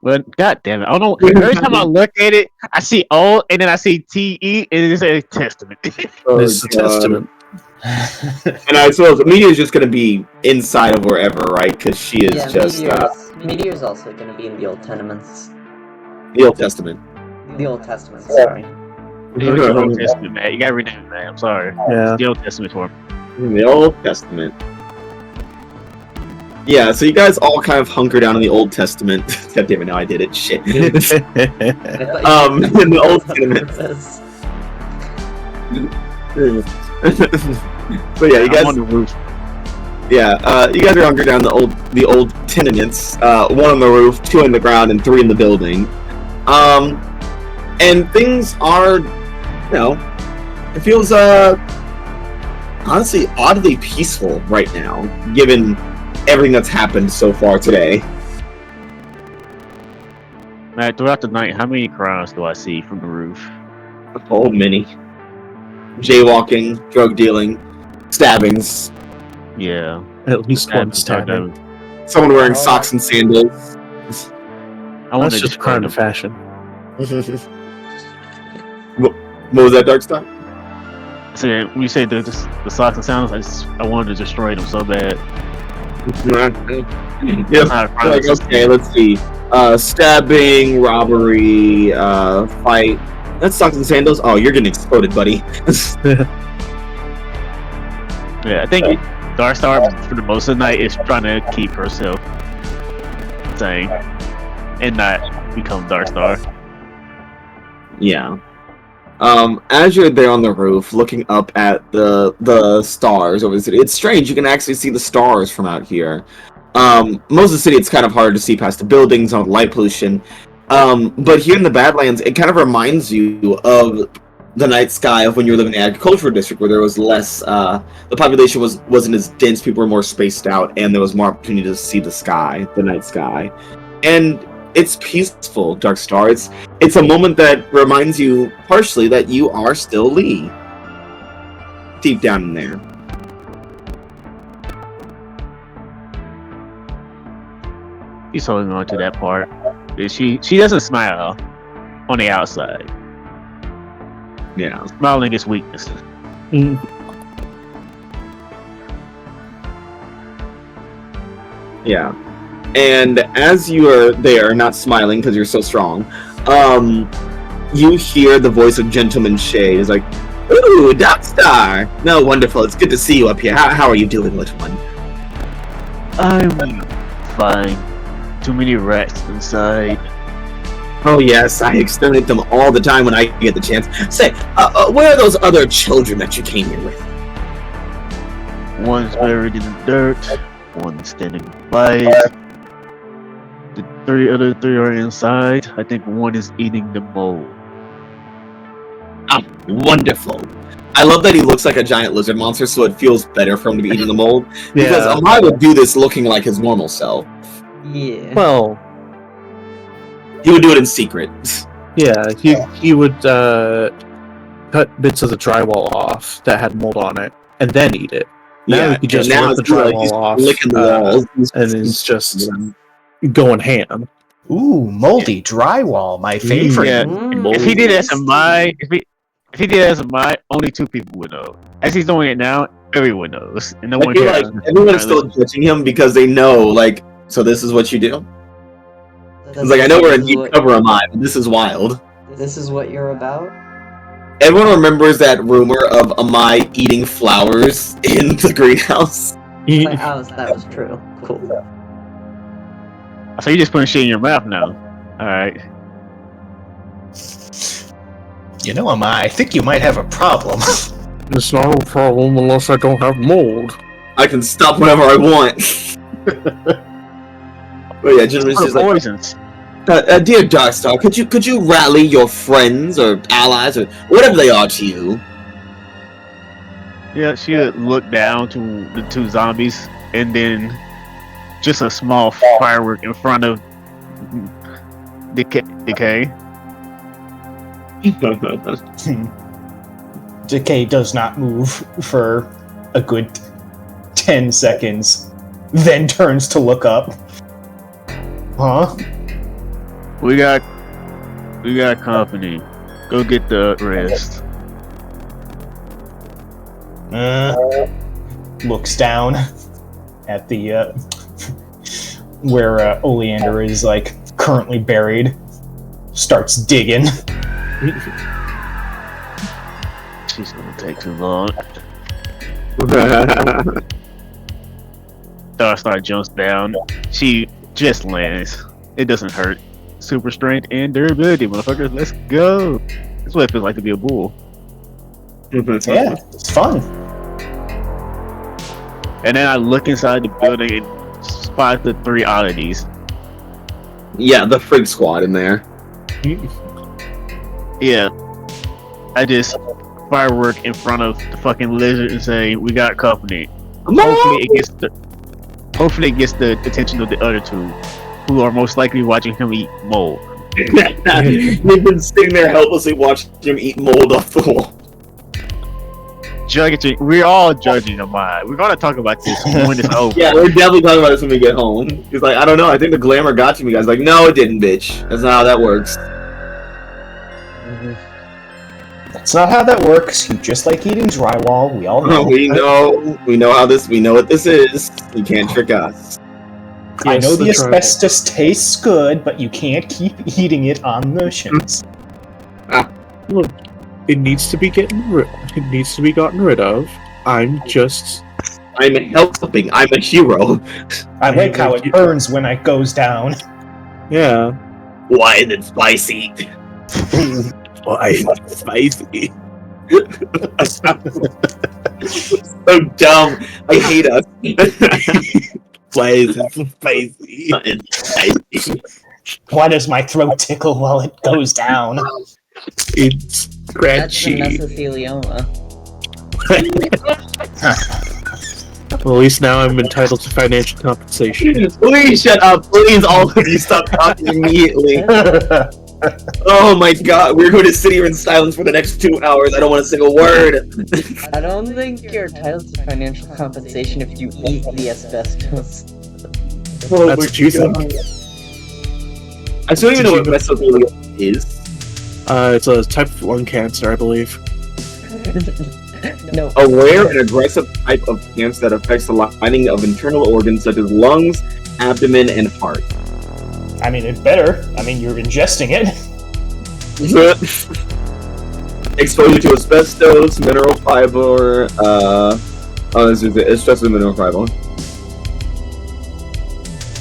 But god damn it, I don't know. Every time I look at it, I see old, and then I see TE, and it says Testament. It's the Testament. And I suppose Meteor's just gonna be inside of wherever, right? Because she is Meteor's also gonna be in the Old Tenements. The Old Testament. The Old Testament, sorry. The Old Testament, man. You gotta rename it, man. I'm sorry. Yeah. It's the Old Testament for me. The Old Testament. Yeah, so you guys all kind of hunker down in the Old Testament. God damn it, now I did it. Shit. In the Old Testament. So yeah, you guys on the roof. Yeah, you guys are hunkered down the old tenements. 1 on the roof, 2 on the ground, and 3 in the building. And things are, it feels honestly oddly peaceful right now, given everything that's happened so far today. Matt, throughout the night, how many crimes do I see from the roof? Oh, many. Jaywalking, drug dealing, stabbings. Yeah. At least one stabbing. Someone wearing socks and sandals. That's just crime of fashion. What was that, Darkstar? So when you say the socks and sandals, I wanted to destroy them so bad. Yeah, like, okay, let's see. Stabbing, robbery, fight. That's socks and sandals? Oh, you're getting exploded, buddy. Yeah, I think Darstar, for the most of the night, is trying to keep herself sane and not become Darstar. Yeah. As you're there on the roof, looking up at the stars over the city, it's strange. You can actually see the stars from out here. Most of the city, it's kind of hard to see past the buildings on light pollution. But here in the Badlands, it kind of reminds you of the night sky of when you were living in the agricultural district, where there was less, the population wasn't as dense, people were more spaced out, and there was more opportunity to see the sky, the night sky. And it's peaceful, Darkstar. It's a moment that reminds you, partially, that you are still Lee. Deep down in there. He's holding on to that part. She doesn't smile on the outside. Yeah. Smiling is weakness. Yeah. And as you are there, not smiling because you're so strong, you hear the voice of Gentleman Shade. It's like, ooh, Darkstar! No, wonderful. It's good to see you up here. How are you doing, little one? I'm fine. Too many rats inside. Oh yes, I exterminate them all the time when I get the chance. Say, where are those other children that you came here with? One's buried in the dirt. One standing by. The other three are inside. I think one is eating the mold. Ah, wonderful. I love that he looks like a giant lizard monster, so it feels better for him to be eating the mold. Because Amai would do this looking like his normal self. Yeah. Well, He would do it in secret. yeah, he would cut bits of the drywall off that had mold on it, and then eat it. Now he could just rip the drywall off, licking the walls. and is just going ham. Ooh, moldy drywall, my favorite. Yeah. Mm. If he did as a my, if he did as a my, only 2 people would know. As he's doing it now, everyone knows, and no I one feel cares. like everyone's still judging him because they know, like, so this is what you do? It's like, I know we're in deep cover Amai, but this is wild. This is what you're about? Everyone remembers that rumor of Amai eating flowers in the greenhouse. Like, that was true. Cool. So you just putting shit in your mouth now. Alright. You know, Amai, I think you might have a problem. It's not a problem unless I don't have mold. I can stop whenever I want. But yeah, gentlemen, just like, Poisons. dear Darkstar, could you rally your friends or allies or whatever they are to you? Yeah, she would look down to the 2 zombies, and then just a small firework in front of Decay. Decay does not move for a good 10 seconds, then turns to look up. Huh? We got company. Go get the rest. Looks down at the where Oleander is like currently buried. Starts digging. She's gonna take too long. Starstar jumps down. She just lands. It doesn't hurt. Super strength and durability, motherfuckers. Let's go. That's what it feels like to be a bull. Yeah, it's fun. And then I look inside the building and spot the 3 oddities. Yeah, the Frig Squad in there. Yeah. I just firework in front of the fucking lizard and say, "We got company." Hopefully it gets the attention of the other 2, who are most likely watching him eat mold. They've been sitting there helplessly watching him eat mold off the wall. We're all judging Amai. We're gonna talk about this when it's over. Yeah, we're definitely talking about this when we get home. He's like, I don't know, I think the glamour got to me, guys. Like, no, it didn't, bitch. That's not how that works. That's not how that works. You just like eating drywall. We all know. We know what this is. You can't trick us. I know the Yes, asbestos tastes good, but you can't keep eating it on motions. Look, it needs to be gotten rid of. I'm helping. I'm a hero. I like how it burns when it goes down. Yeah. Why is it spicy? Why is it spicy? So dumb. I hate us. Why is it spicy? Spicy. Why does my throat tickle while it goes down? It's That's the scratchy. mesothelioma. Well, at least now I'm entitled to financial compensation. Please shut up. Please, all of you, stop talking immediately. Oh my god, we're going to sit here in silence for the next 2 hours. I don't want a single word. I don't think you're entitled to financial compensation if you eat the asbestos. Oh That's what you think. I still don't even know what mesothelioma is. It's a type of lung cancer, I believe. No. A rare and aggressive type of cancer that affects the lining of internal organs such as lungs, abdomen, and heart. I mean, it better. I mean, you're ingesting it. Exposure to asbestos, mineral fiber, this is it. Asbestos and mineral fiber.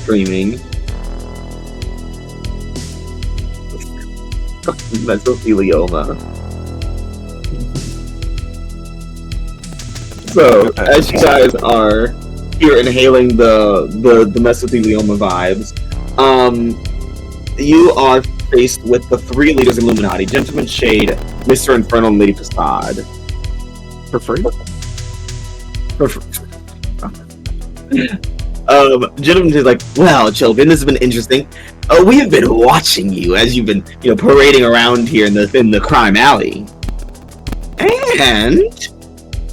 Streaming. Mesothelioma. So, as you guys are here inhaling the mesothelioma vibes. You are faced with the 3 leaders of Illuminati: Gentleman Shade, Mr. Infernal, and Lady Facade. For free? Gentleman is like, well, children, this has been interesting. We have been watching you as you've been, parading around here in the crime alley, and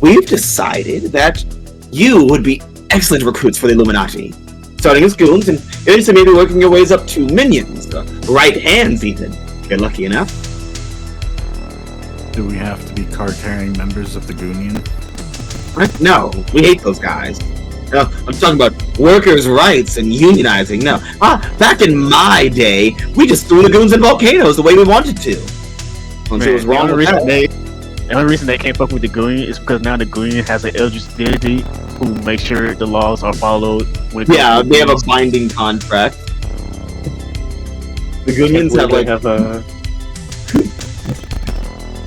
we've decided that you would be excellent recruits for the Illuminati, starting as goons and eventually maybe working your ways up to minions, right hands even, if you're lucky enough. Do we have to be card-carrying members of the Goonion? No, we hate those guys. I'm talking about workers' rights and unionizing. No. Back in my day, we just threw the goons in volcanoes the way we wanted to. Man, was wrong with that. The only reason they can't fuck with the Goonion is because now the Goonion has an eldritch deity who makes sure the laws are followed. When it Yeah, they have a binding contract. The Goonions have a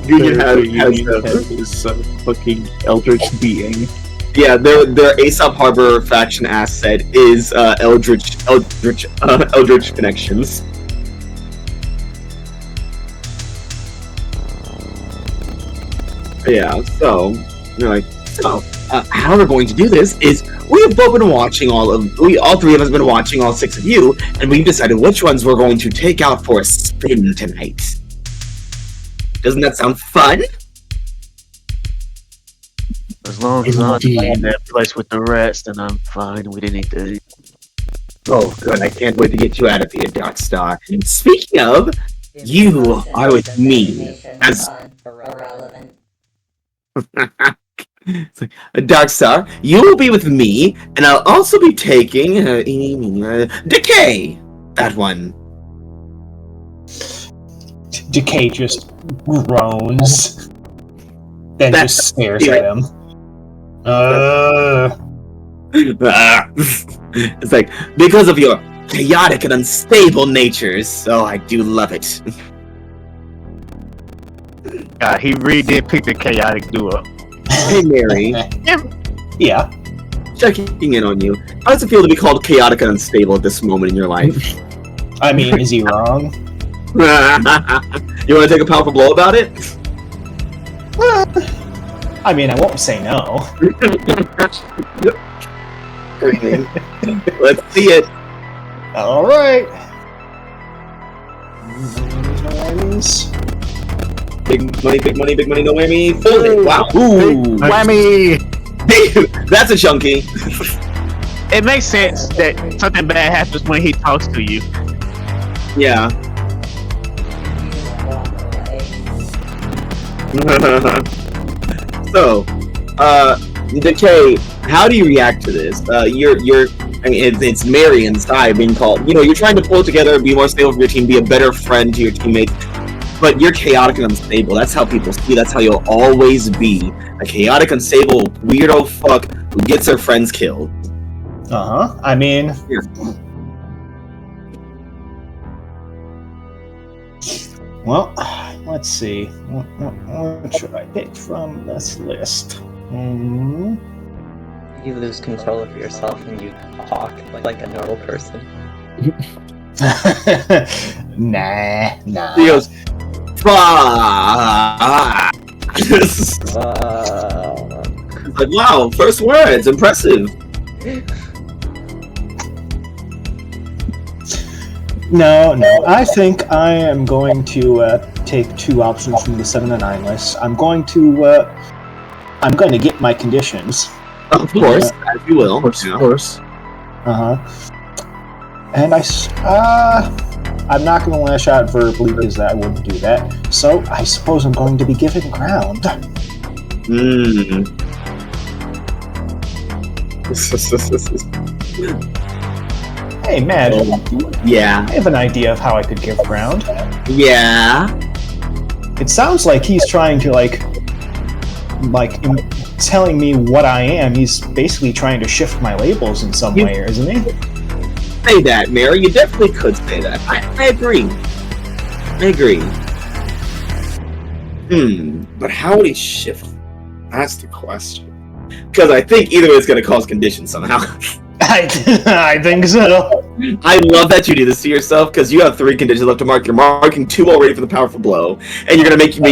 Union has this fucking eldritch being. Yeah, their Aesop Harbor faction asset is Eldritch connections. Yeah, so how we're going to do this is we have both been watching all 3 of us have been watching all 6 of you, and we've decided which ones we're going to take out for a spin tonight. Doesn't that sound fun? As long as I'm in that place with the rest, then I'm fine with anything. Oh, good. I can't wait to get you out of here, Dark Star. And speaking of, you are with me as... Irrelevant. Dark Star, you will be with me, and I'll also be taking Decay. That one. Decay just groans, then just stares at him. It's like, because of your chaotic and unstable natures, so I do love it. He really did pick the chaotic duo. Hey, Mary. Yeah. Checking in on you. How does it feel to be called chaotic and unstable at this moment in your life? I mean, is he wrong? You want to take a powerful blow about it? I mean, I won't say no. Let's see it. All right. Big money, no whammy. Fully. Wow. Ooh, whammy! That's a chunky. It makes sense that something bad happens when he talks to you. Yeah. So, Decay, how do you react to this? I mean, it's Mary inside being called. You're trying to pull it together, be more stable for your team, be a better friend to your teammates, but you're chaotic and unstable. That's how people see. That's how you'll always be. A chaotic, unstable, weirdo fuck who gets her friends killed. I mean, well, let's see. What should I pick from this list? You lose control of yourself and you talk like a normal person. Nah. He goes, fuck. Like, wow, first words, impressive. No. I think I am going to take 2 options from the 7 and 9 list. I'm going to get my conditions. Of course, as you will. Of course. And I'm not going to lash out verbally because I wouldn't do that. So I suppose I'm going to be given ground. Hey, Matt. Yeah. I have an idea of how I could give ground. Yeah. It sounds like he's trying to telling me what I am. He's basically trying to shift my labels in some way, isn't he? Say that, Mary. You definitely could say that. I agree. But how would he shift? That's the question. Because I think either way it's going to cause conditions somehow. I think so. I love that you do this to yourself because you have 3 conditions left to mark. You're marking 2 already for the powerful blow, and you're gonna make you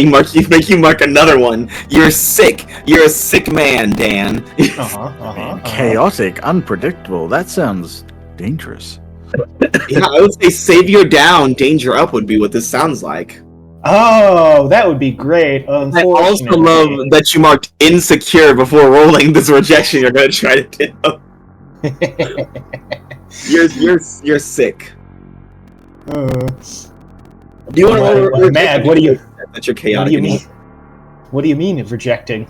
mark another one. You're sick. You're a sick man, Dan. Chaotic, unpredictable. That sounds dangerous. Yeah, I would say savior down, danger up would be what this sounds like. Oh, that would be great. I also love that you marked insecure before rolling this rejection. You're gonna try to do. You're sick. Do you want to roll? Mag, what do you? That you're chaotic. What do you mean? What do you mean of rejecting?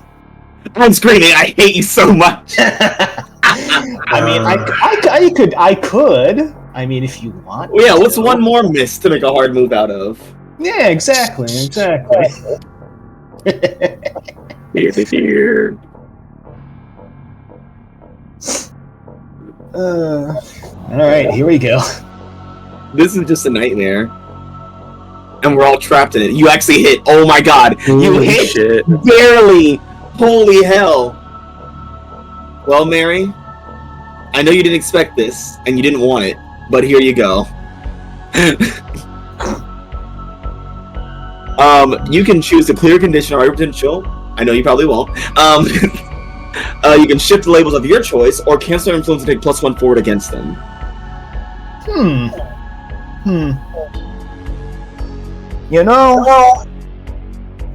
I'm screaming. I hate you so much. I mean, I could. I mean, if you want. Well, yeah. What's one more miss to make a hard move out of? Yeah, exactly. Here. Alright, here we go. This is just a nightmare. And we're all trapped in it. You actually hit. Oh my god. You hit shit. Barely. Holy hell. Well, Mary, I know you didn't expect this, and you didn't want it, but here you go. You can choose to clear condition or potential. I know you probably won't. You can shift the labels of your choice, or cancel their influence and take +1 forward against them. You know,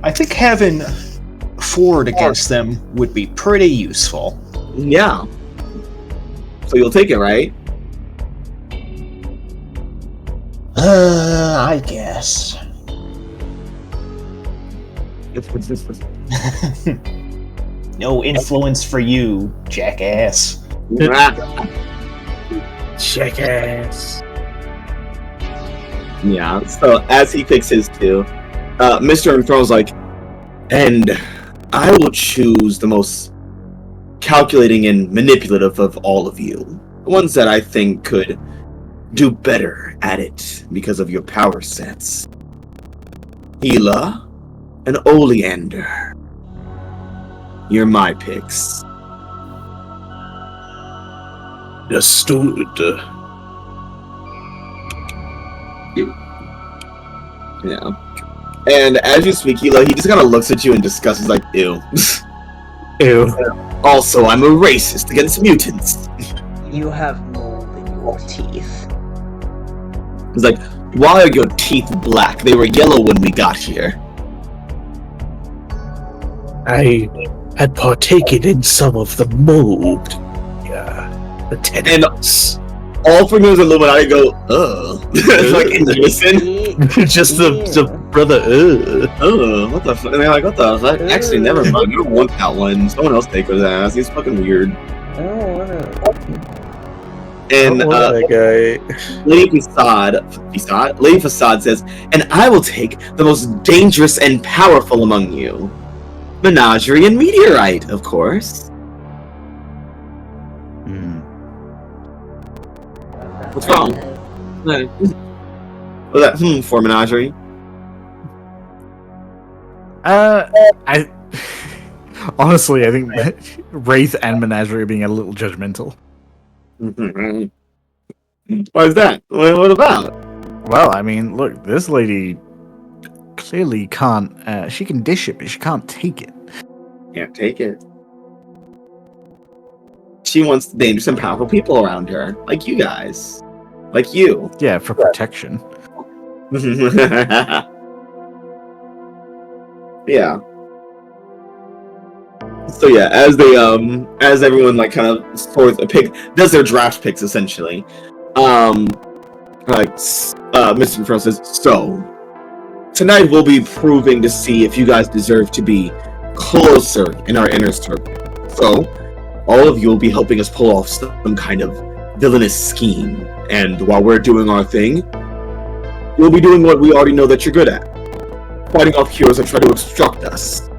I think having forward against them would be pretty useful. Yeah. So you'll take it, right? I guess. No influence for you, jackass. Jackass. Yeah, so as he picks his 2, Mr. Infernal's like, and I will choose the most calculating and manipulative of all of you. The ones that I think could do better at it because of your power sets. Hela and Oleander. You're my picks. Understood. Yeah. And as you speak, Hela, he just kind of looks at you in disgust. He's like, ew. Ew. Also, I'm a racist against mutants. You have mold in your teeth. He's like, why are your teeth black? They were yellow when we got here. I had partaken in some of the mold. Yeah. The tenants. All from his Illuminati go, ugh. It's like, listen. Just the brother, Ugh, what the fuck? And they're like, what the fuck? Actually, never mind. You don't want that one. Someone else take his ass. He's fucking weird. I don't wanna. And that guy. Lady Facade says, and I will take the most dangerous and powerful among you. Menagerie and Meteorite, of course. What's wrong? What's that for Menagerie? I honestly, I think Wraith and Menagerie are being a little judgmental. Why is that? What about? Well, I mean, look, this lady clearly can't. She can dish it, but she can't take it. Can't take it. She wants dangerous and powerful people around her, like you guys, like you. Yeah, for protection. Yeah. So yeah, as they as everyone like kind of sorts a pick, does their draft picks essentially. Mr. Infernal says, so tonight we'll be proving to see if you guys deserve to be closer in our inner circle. So all of you will be helping us pull off some kind of villainous scheme, and while we're doing our thing, we'll be doing what we already know that you're good at. Fighting off heroes that try to obstruct us.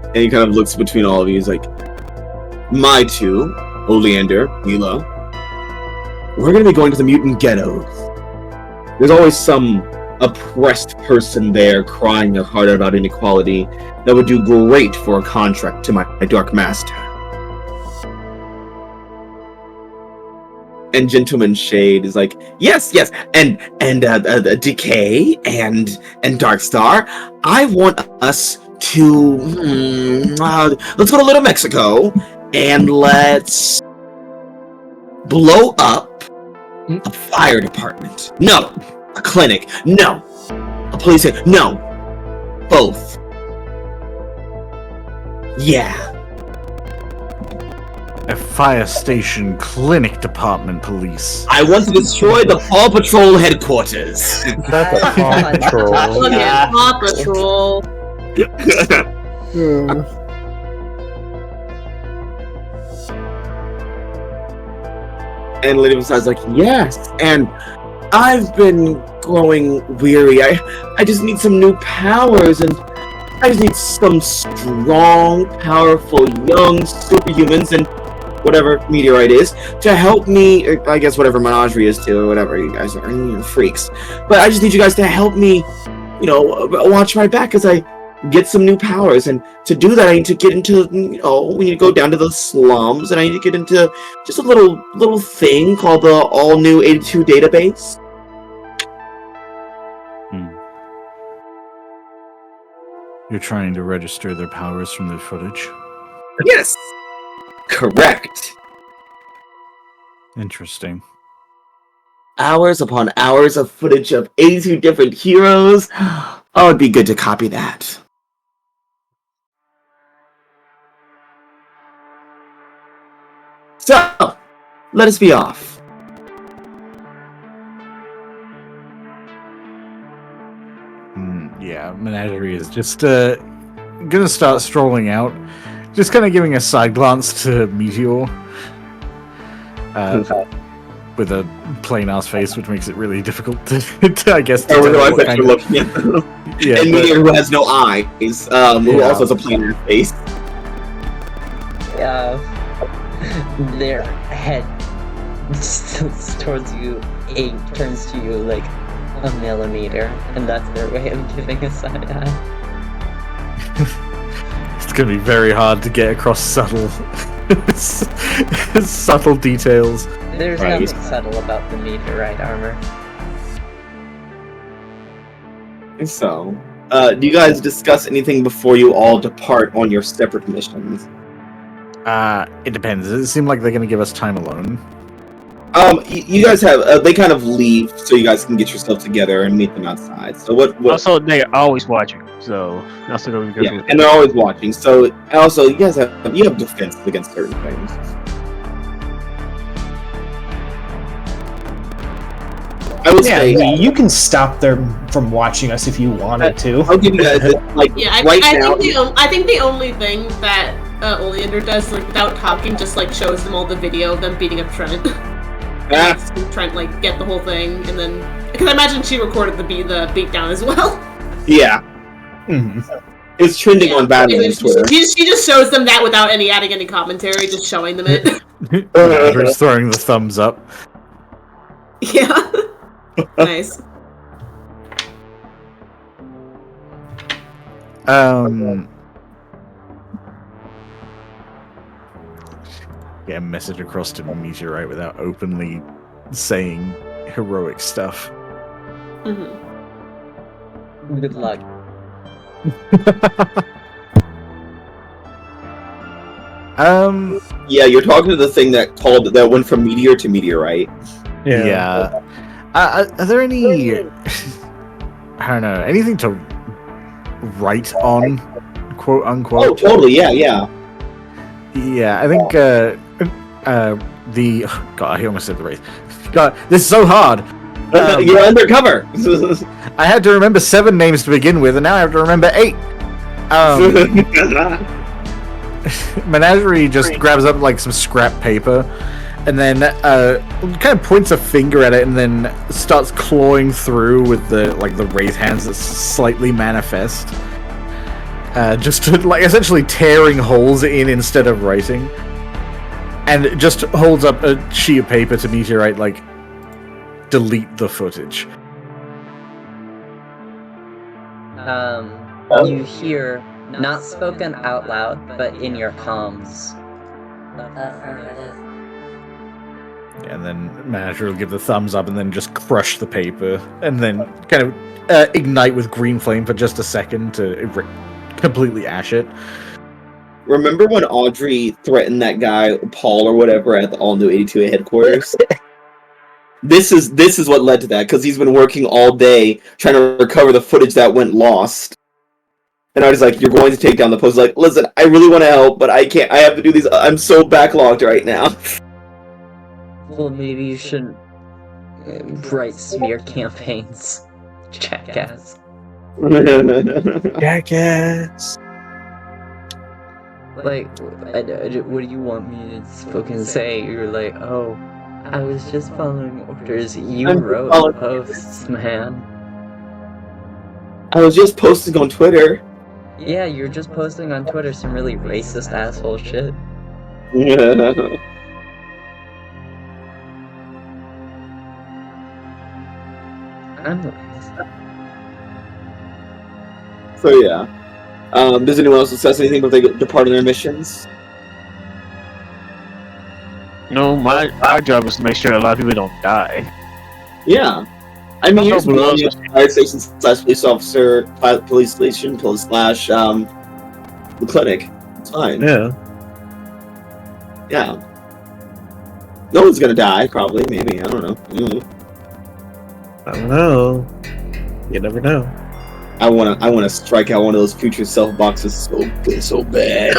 And he kind of looks between all of you. He's like, my 2, Oleander, Hela, we're gonna be going to the mutant ghettos. There's always some oppressed person there crying their heart out about inequality that would do great for a contract to my Dark Master. And Gentleman Shade is like, yes, and Decay and Darkstar. I want us to let's go to Little Mexico and let's blow up a fire department. No, a clinic. No, a police. No, both. Yeah. A fire station, clinic department, police. I want to destroy the Paw Patrol headquarters. Not the Paw Patrol. Look at Paw Patrol. And Lady Besides like, yes, and I've been growing weary. I just need some new powers, and I just need some strong, powerful, young superhumans and whatever meteorite is to help me, or I guess whatever Menagerie is too, or whatever you guys are, you're freaks. But I just need you guys to help me, watch my back as I get some new powers. And to do that, I need to get into, we need to go down to the slums, and I need to get into just a little thing called the all-new 82 database. You're trying to register their powers from their footage? Yes! Correct. Interesting. Hours upon hours of footage of 82 different heroes. Oh, it'd be good to copy that. So, let us be off. Yeah, Menagerie is just gonna start strolling out. Just kind of giving a side glance to Meteor. With a plain-ass face, which makes it really difficult to I guess, to realize that you're looking at them. Yeah, and Meteor, who has no eyes, who also has a plain face. Their head towards you, turns to you like a millimeter, and that's their way of giving a side eye. It's gonna be very hard to get across subtle details. There's nothing subtle about the meteorite armor. So, do you guys discuss anything before you all depart on your separate missions? It depends. Does it seem like they're gonna give us time alone? You guys have they kind of leave so you guys can get yourself together and meet them outside. So what? Also, they're always watching. So that's what we're yeah, and they're always watching. So also, you guys have defenses against certain things. I would say you can stop them from watching us if you wanted to. I'll give you guys I think the only thing that Oleander does, like, without talking, just like shows them all the video of them beating up Trent. Trent like get the whole thing, and then because I imagine she recorded the beatdown as well. Yeah. Mm-hmm. It's trending on Batman's Twitter. She just shows them that without adding any commentary, just showing them it. Just throwing the thumbs up. Yeah. Nice. Get a message across to Meteorite without openly saying heroic stuff. Mm-hmm. Good luck. Yeah, you're talking to the thing that went from meteor to meteorite. Yeah. Are there any, I don't know, anything to write on, quote unquote? Oh, totally. Yeah. Yeah, I think God, I almost said the race. God, this is so hard. You're undercover. I had to remember 7 names to begin with, and now I have to remember 8. Menagerie just grabs up like some scrap paper, and then kind of points a finger at it, and then starts clawing through with the wraith hands that slightly manifest, just to, like, essentially tearing holes in instead of writing. and it just holds up a sheet of paper to Meteorite, like, delete the footage. You hear, not spoken out loud, but in your comms. Affirmative. And then manager will give the thumbs up and then just crush the paper and then kind of ignite with green flame for just a second to completely ash it. Remember when Audrey threatened that guy, Paul or whatever, at the all-new 82A headquarters? This is what led to that, because he's been working all day trying to recover the footage that went lost. And I was like, you're going to take down the post. Like, listen, I really want to help, but I can't. I have to do these. I'm so backlogged right now. Well, maybe you shouldn't write smear campaigns, jackass. Jackass. Like, what do you want me to fucking say? You're like, oh, I was just following orders. You wrote posts, man. I was just posting on Twitter. Yeah, you're just posting on Twitter some really racist asshole shit. Yeah. I'm racist. So yeah. Does anyone else discuss anything before they depart on their missions? No, our job is to make sure a lot of people don't die. Yeah. I mean, you're below a fire station / police officer, police station / the clinic. It's fine. Yeah. Yeah. No one's gonna die, probably. Maybe. I don't know. I don't know. You never know. I wanna strike out one of those future self boxes so bad.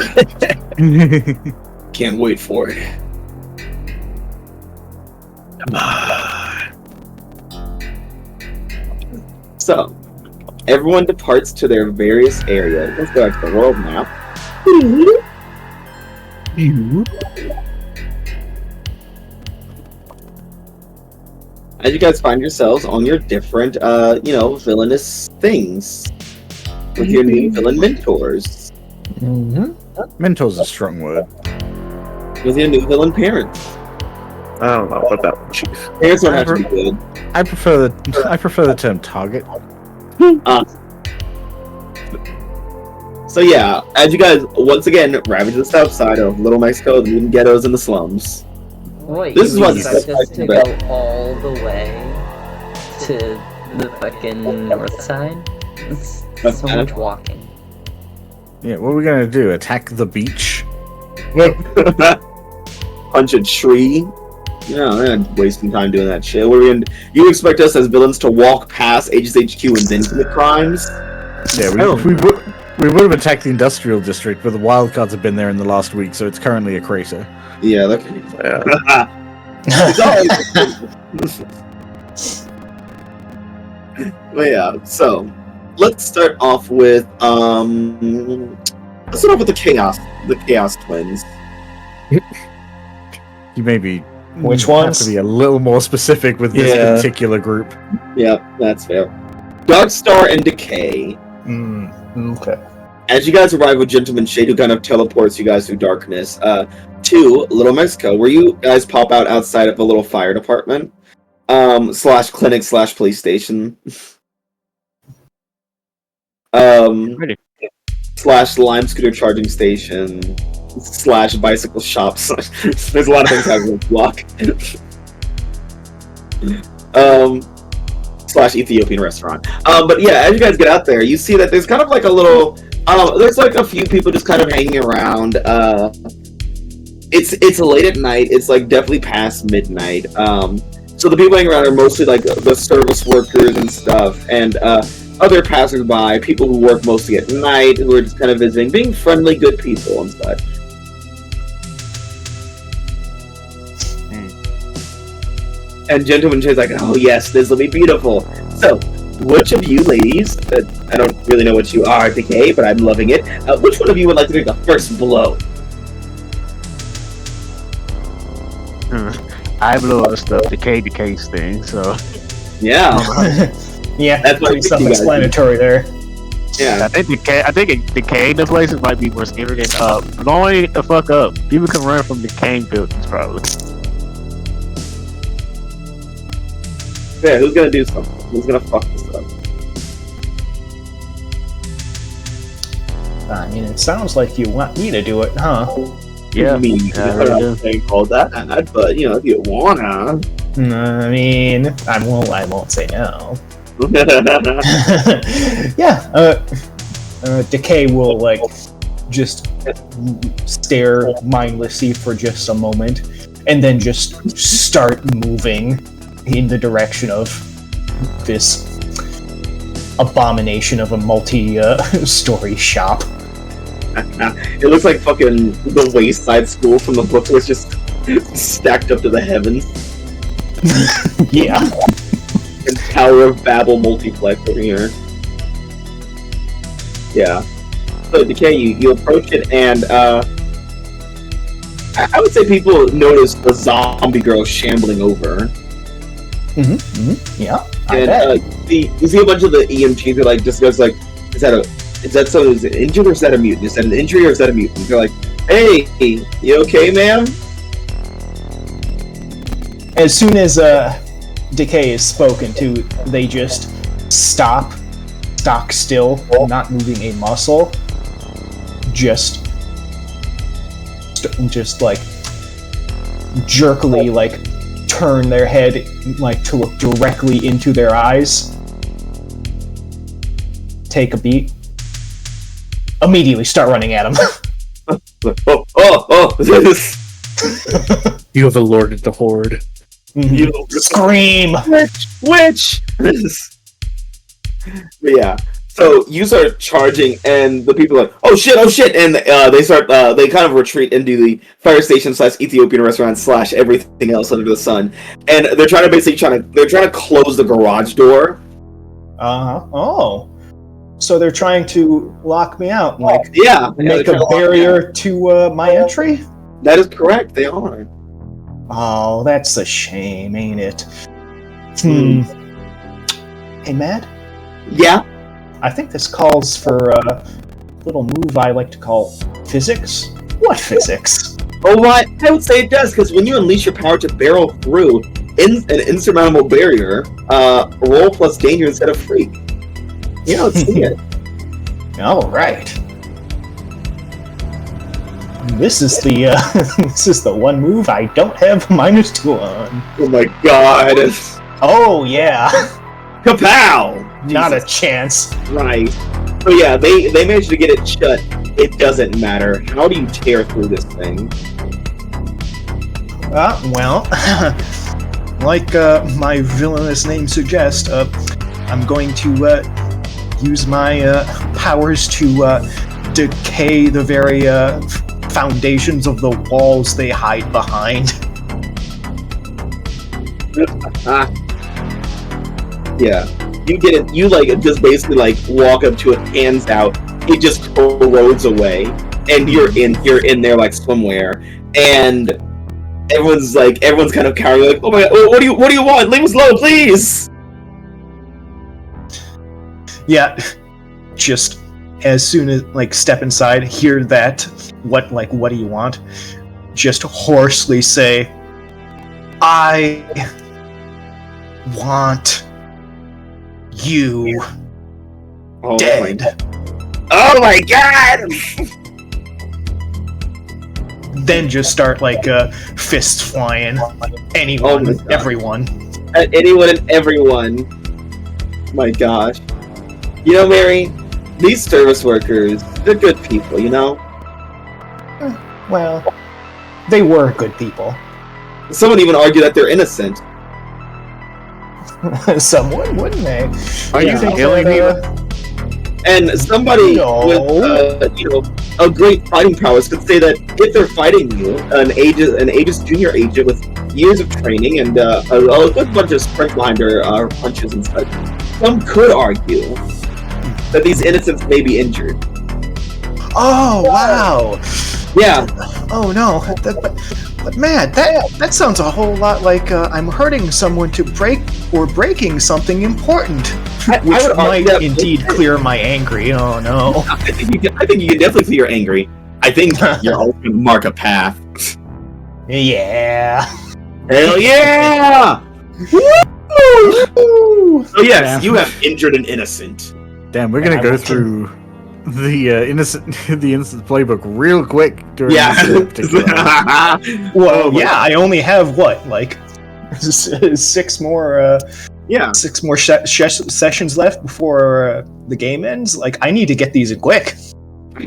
Can't wait for it. Come on. So, everyone departs to their various areas. Let's go back to the world map. As you guys find yourselves on your different, villainous things with your new villain mentors. Mm-hmm. Mentor's a strong word. With your new villain parents. I don't know about that one, Chief. Parents don't have to be good. I prefer the term target. So yeah, as you guys once again ravage the south side of Little Mexico, the ghettos and the slums. Wait, This is you what expect us to go all the way to the fucking north side? It's so much walking. Yeah, what are we gonna do? Attack the beach? Punch a tree. No, they're not wasting time doing that shit. You expect us as villains to walk past Aegis HQ and then commit crimes? Yeah, we would have attacked the industrial district, but the wildcards have been there in the last week, so it's currently a crater. Yeah, look. But yeah, so let's start off with the chaos twins. You maybe Which have ones? to be a little more specific with this particular group. Yeah, that's fair. Darkstar and Decay. Okay. As you guys arrive with Gentleman Shade, who kind of teleports you guys through darkness, to Little Mexico, where you guys pop out outside of a little fire department, / clinic / police station, / lime scooter charging station, / bicycle shops. There's a lot of things happening in the block. / Ethiopian restaurant. But yeah, as you guys get out there, you see that there's kind of like a little, there's like a few people just kind of hanging around. It's late at night. It's like definitely past midnight. So the people hanging around are mostly like the service workers and stuff, and other passersby, people who work mostly at night, who are just kind of visiting, being friendly, good people and such. And Gentleman Shade's like, oh yes, this will be beautiful. So, which of you ladies, I don't really know what you are, Decay, but I'm loving it. Which one of you would like to take the first blow? I blew up stuff, Decay's thing, so. Yeah. Yeah, That's pretty what I think you guys self-explanatory there. Yeah. I think decaying the places might be more scary. Blowing the fuck up. People can run from decaying buildings probably. Yeah, who's gonna do something? Who's gonna fuck this up? I mean, it sounds like you want me to do it, huh? Yeah. I mean, I really do. saying all that, but you know, if you wanna. I mean, I won't say no. Yeah, Decay will, like, just stare mindlessly for just a moment, and then just start moving in the direction of this abomination of a multi-story shop. It looks like fucking the Wayside School from the book, where it's just stacked up to the heavens. Yeah. And Tower of Babel multiplex over here. Yeah. So Decay, you approach it, and I would say people notice the zombie girl shambling over. Yeah. And you see a bunch of the EMTs are like, just goes like, is that someone who's injured, or is that a mutant? Is that an injury, or is that a mutant? They're like, hey, you okay, ma'am? As soon as Decay is spoken to, they just stock still, not moving a muscle, just like jerkily, like, turn their head, like, to look directly into their eyes, take a beat, immediately start running at him. You have alerted the horde. You Scream! Witch! But yeah. So you start charging, and the people are like, oh shit, and they kind of retreat into the fire station / Ethiopian restaurant / everything else under the sun, and they're trying to close the garage door. Oh, so they're trying to lock me out, and, like, make a barrier to my entry? That is correct. They are. Oh, that's a shame, ain't it? Hey, Matt? Yeah? I think this calls for a little move I like to call physics. What physics? Oh, what? I would say it does, because when you unleash your power to barrel through an insurmountable barrier, roll plus danger instead of freak. Yeah, let's see it. All right. This is the one move I don't have -2 on. Oh my god. Oh yeah. Kapow! Not a chance. Right. So yeah, they managed to get it shut. It doesn't matter. How do you tear through this thing? Well, like my villainous name suggests, I'm going to use my powers to decay the very foundations of the walls they hide behind. Yeah. You get it. You just basically walk up to it, hands out. It just corrodes away, and you're in there like swimwear, and everyone's kind of cowering, like, oh my god, what do you want? Leave us alone, please. Yeah, just as soon as step inside, hear that. What do you want? Just hoarsely say, I want you dead. Oh my god! Then just start fists flying. Anyone, everyone. At anyone and everyone. My gosh. You know, Mary, these service workers, they're good people, you know? Well, they were good people. Some would even argue that they're innocent. Someone, wouldn't they? Are you killing me? And somebody with, a great fighting prowess could say that if they're fighting you, an Aegis junior agent with years of training and a good bunch of strength behind their punches and such, some could argue that these innocents may be injured. Oh, wow! Yeah. Oh, no. But man, that sounds a whole lot like I'm hurting someone to breaking something important, which might indeed clear my angry. Oh no! I think you can definitely clear angry. I think you're also going to mark a path. Yeah. Hell yeah! Woo! So yes, you have injured an innocent. Damn, we're gonna go through the innocent playbook real quick during this particular episode. Well, yeah, I only have what, like 6 more. 6 more sessions left before the game ends. Like, I need to get these in quick.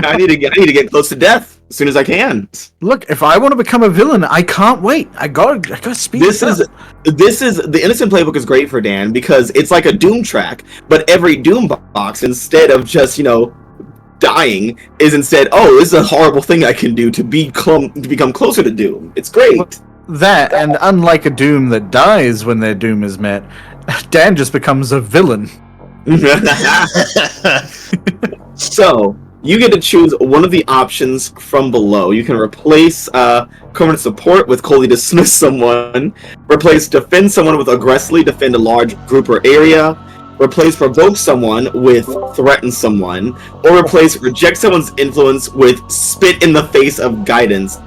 I need to get close to death as soon as I can. Look, if I want to become a villain, I can't wait. I got speed. This is the Innocent Playbook is great for Dan because it's like a Doom track, but every Doom box, instead of just dying, is instead, oh, this is a horrible thing I can do to become closer to Doom. It's great. That, and unlike a Doom that dies when their Doom is met, Dan just becomes a villain. So you get to choose one of the options from below. You can replace permanent support with coldly dismiss someone, replace defend someone with aggressively defend a large group or area, replace provoke someone with threaten someone, or replace reject someone's influence with spit in the face of guidance.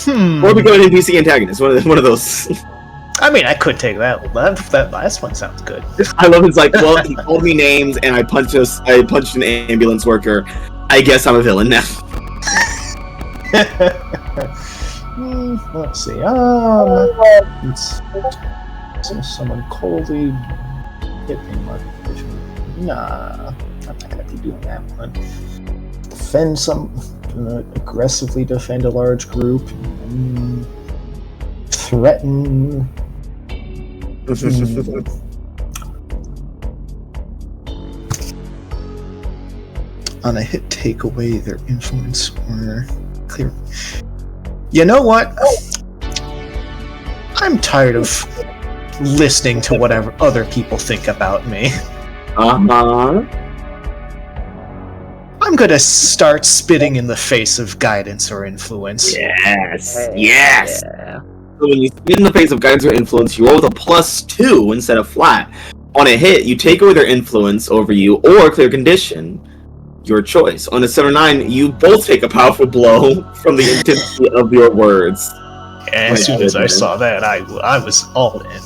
Or become an NPC antagonist. One of those. I mean, I could take that. That last one sounds good. I love it's like, well, he called me names and I punched an ambulance worker. I guess I'm a villain now. Let's see. So someone coldly hit me. Nah, I'm not gonna be doing that one. Aggressively defend a large group. Threaten. On a hit, take away their influence or clear. You know what? I'm tired of listening to whatever other people think about me. I'm gonna start spitting in the face of guidance or influence. Yes. Yeah. So when you spit in the face of guidance or influence, you roll with a +2 instead of flat. On a hit, you take away their influence over you or clear condition. Your choice. On a 7 or 9, you both take a powerful blow from the intensity of your words. As soon as I saw that, I was all in.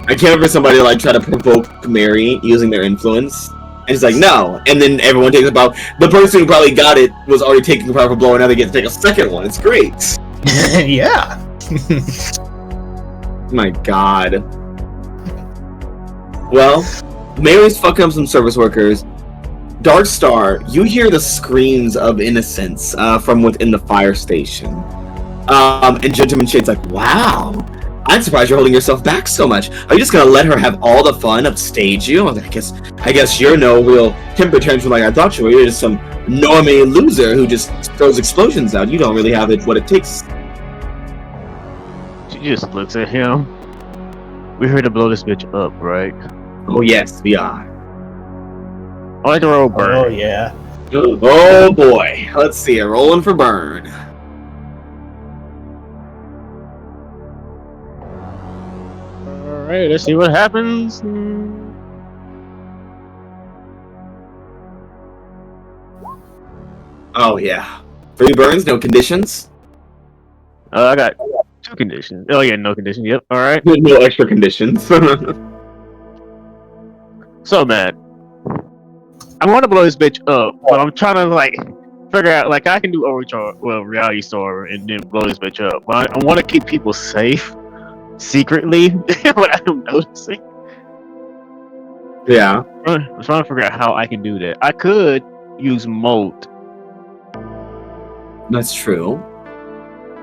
I can't remember somebody like try to provoke Mary using their influence. And it's like, no. And then everyone takes a power. The person who probably got it was already taking a powerful blow, and now they get to take a second one. It's great. Yeah. My god. Well, Mary's fucking up some service workers. Dark Star, you hear the screams of innocence from within the fire station. And Gentleman Shade's like, wow, I'm surprised you're holding yourself back so much. Are you just gonna let her have all the fun upstage you? I guess you're no real temper tantrum like I thought you were. You're just some normie loser who just throws explosions out. You don't really have what it takes. She just looks at him. We're here to blow this bitch up, right? Oh yes, we are. I like to roll burn. Oh yeah. Oh boy. Let's see. Rolling for burn. Alright, let's see what happens. Oh yeah. 3 burns, no conditions. I got 2 conditions. Oh yeah, no conditions. Yep. Alright. No extra conditions. So mad. I want to blow this bitch up, but I'm trying to figure out I can do overcharge, reality store, and then blow this bitch up. But I want to keep people safe secretly without them noticing. Yeah. I'm trying to figure out how I can do that. I could use Molt. That's true.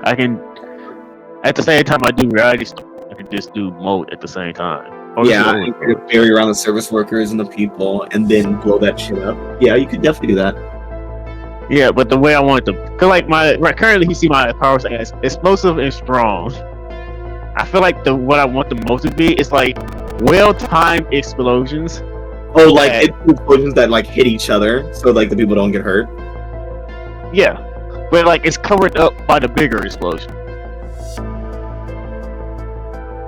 I can, at the same time I do reality store, I can just do Molt at the same time. Yeah, you could bury around the service workers and the people, and then blow that shit up. Yeah, you could definitely do that. Yeah, but the way I want it to, cause currently you see my power setting as explosive and strong. I feel like what I want the most to be is well-timed explosions. Oh, explosions that hit each other, so the people don't get hurt. Yeah, but like it's covered up by the bigger explosion.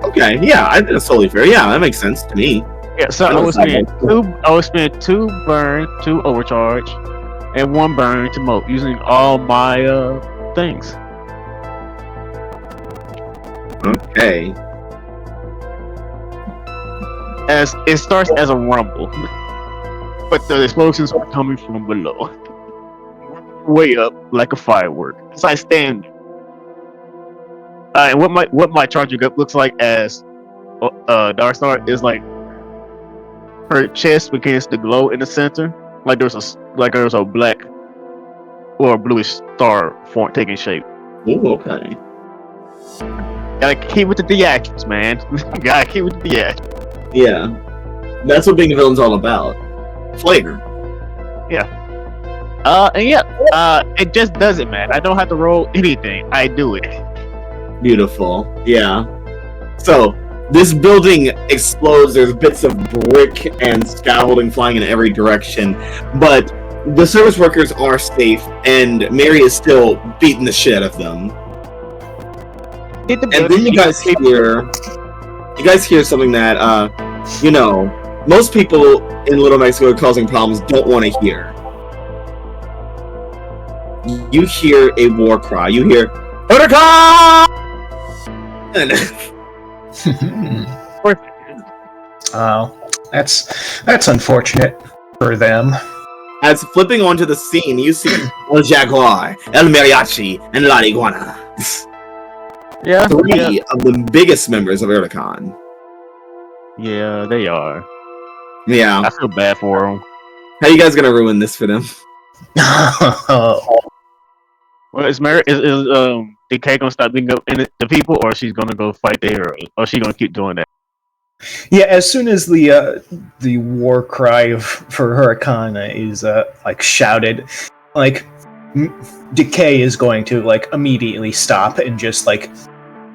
Okay, yeah, I think that's totally fair. Yeah, that makes sense to me. Yeah, so I was spending two burn, 2 overcharge, and 1 burn to moat using all my things. Okay. As it starts as a rumble, but the explosions are coming from below, way up like a firework. So I stand. And what my charging up looks like as Dark Star is like her chest begins to glow in the center, like there's a black or a bluish star form taking shape. Ooh, okay. Gotta keep with the theatrics, man. Gotta keep with the theatrics. Yeah. That's what being a villain's all about. Flavor. It just does it, man. I don't have to roll anything. I do it. Beautiful. Yeah. So, this building explodes. There's bits of brick and scaffolding flying in every direction. But the service workers are safe, and Mary is still beating the shit out of them. And then you guys hear something that, most people in Little Mexico causing problems don't want to hear. You hear a war cry. You hear, Undercover! Oh, that's unfortunate for them. As flipping onto the scene, you see El Jaguar, El Mariachi, and La Iguana. Yeah. 3 of the biggest members of A.E.G.I.S. Yeah, they are. Yeah. I feel bad for them. How you guys gonna ruin this for them? Well, is DK gonna stop beating up the people, or she's gonna go fight the heroes, or she gonna keep doing that? Yeah, as soon as the war cry for Hurricane is shouted, Decay is going to immediately stop and just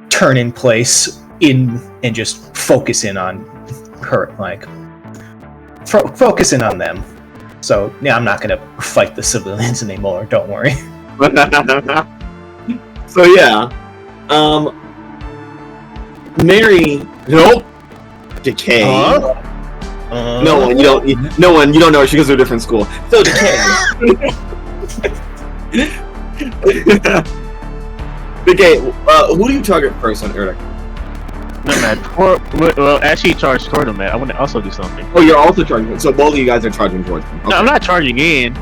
turn in place and just focus in on her, focus in on them. So yeah, I'm not gonna fight the civilians anymore. Don't worry. So yeah, Mary, nope. Decay. No one. You don't know her. She goes to a different school. So Decay. Decay. Who do you target first on Erdic? No, man. Well, actually, charge toward them, man. I want to also do something. Oh, you're also charging. So both of you guys are charging towards them. Okay. No, I'm not charging in.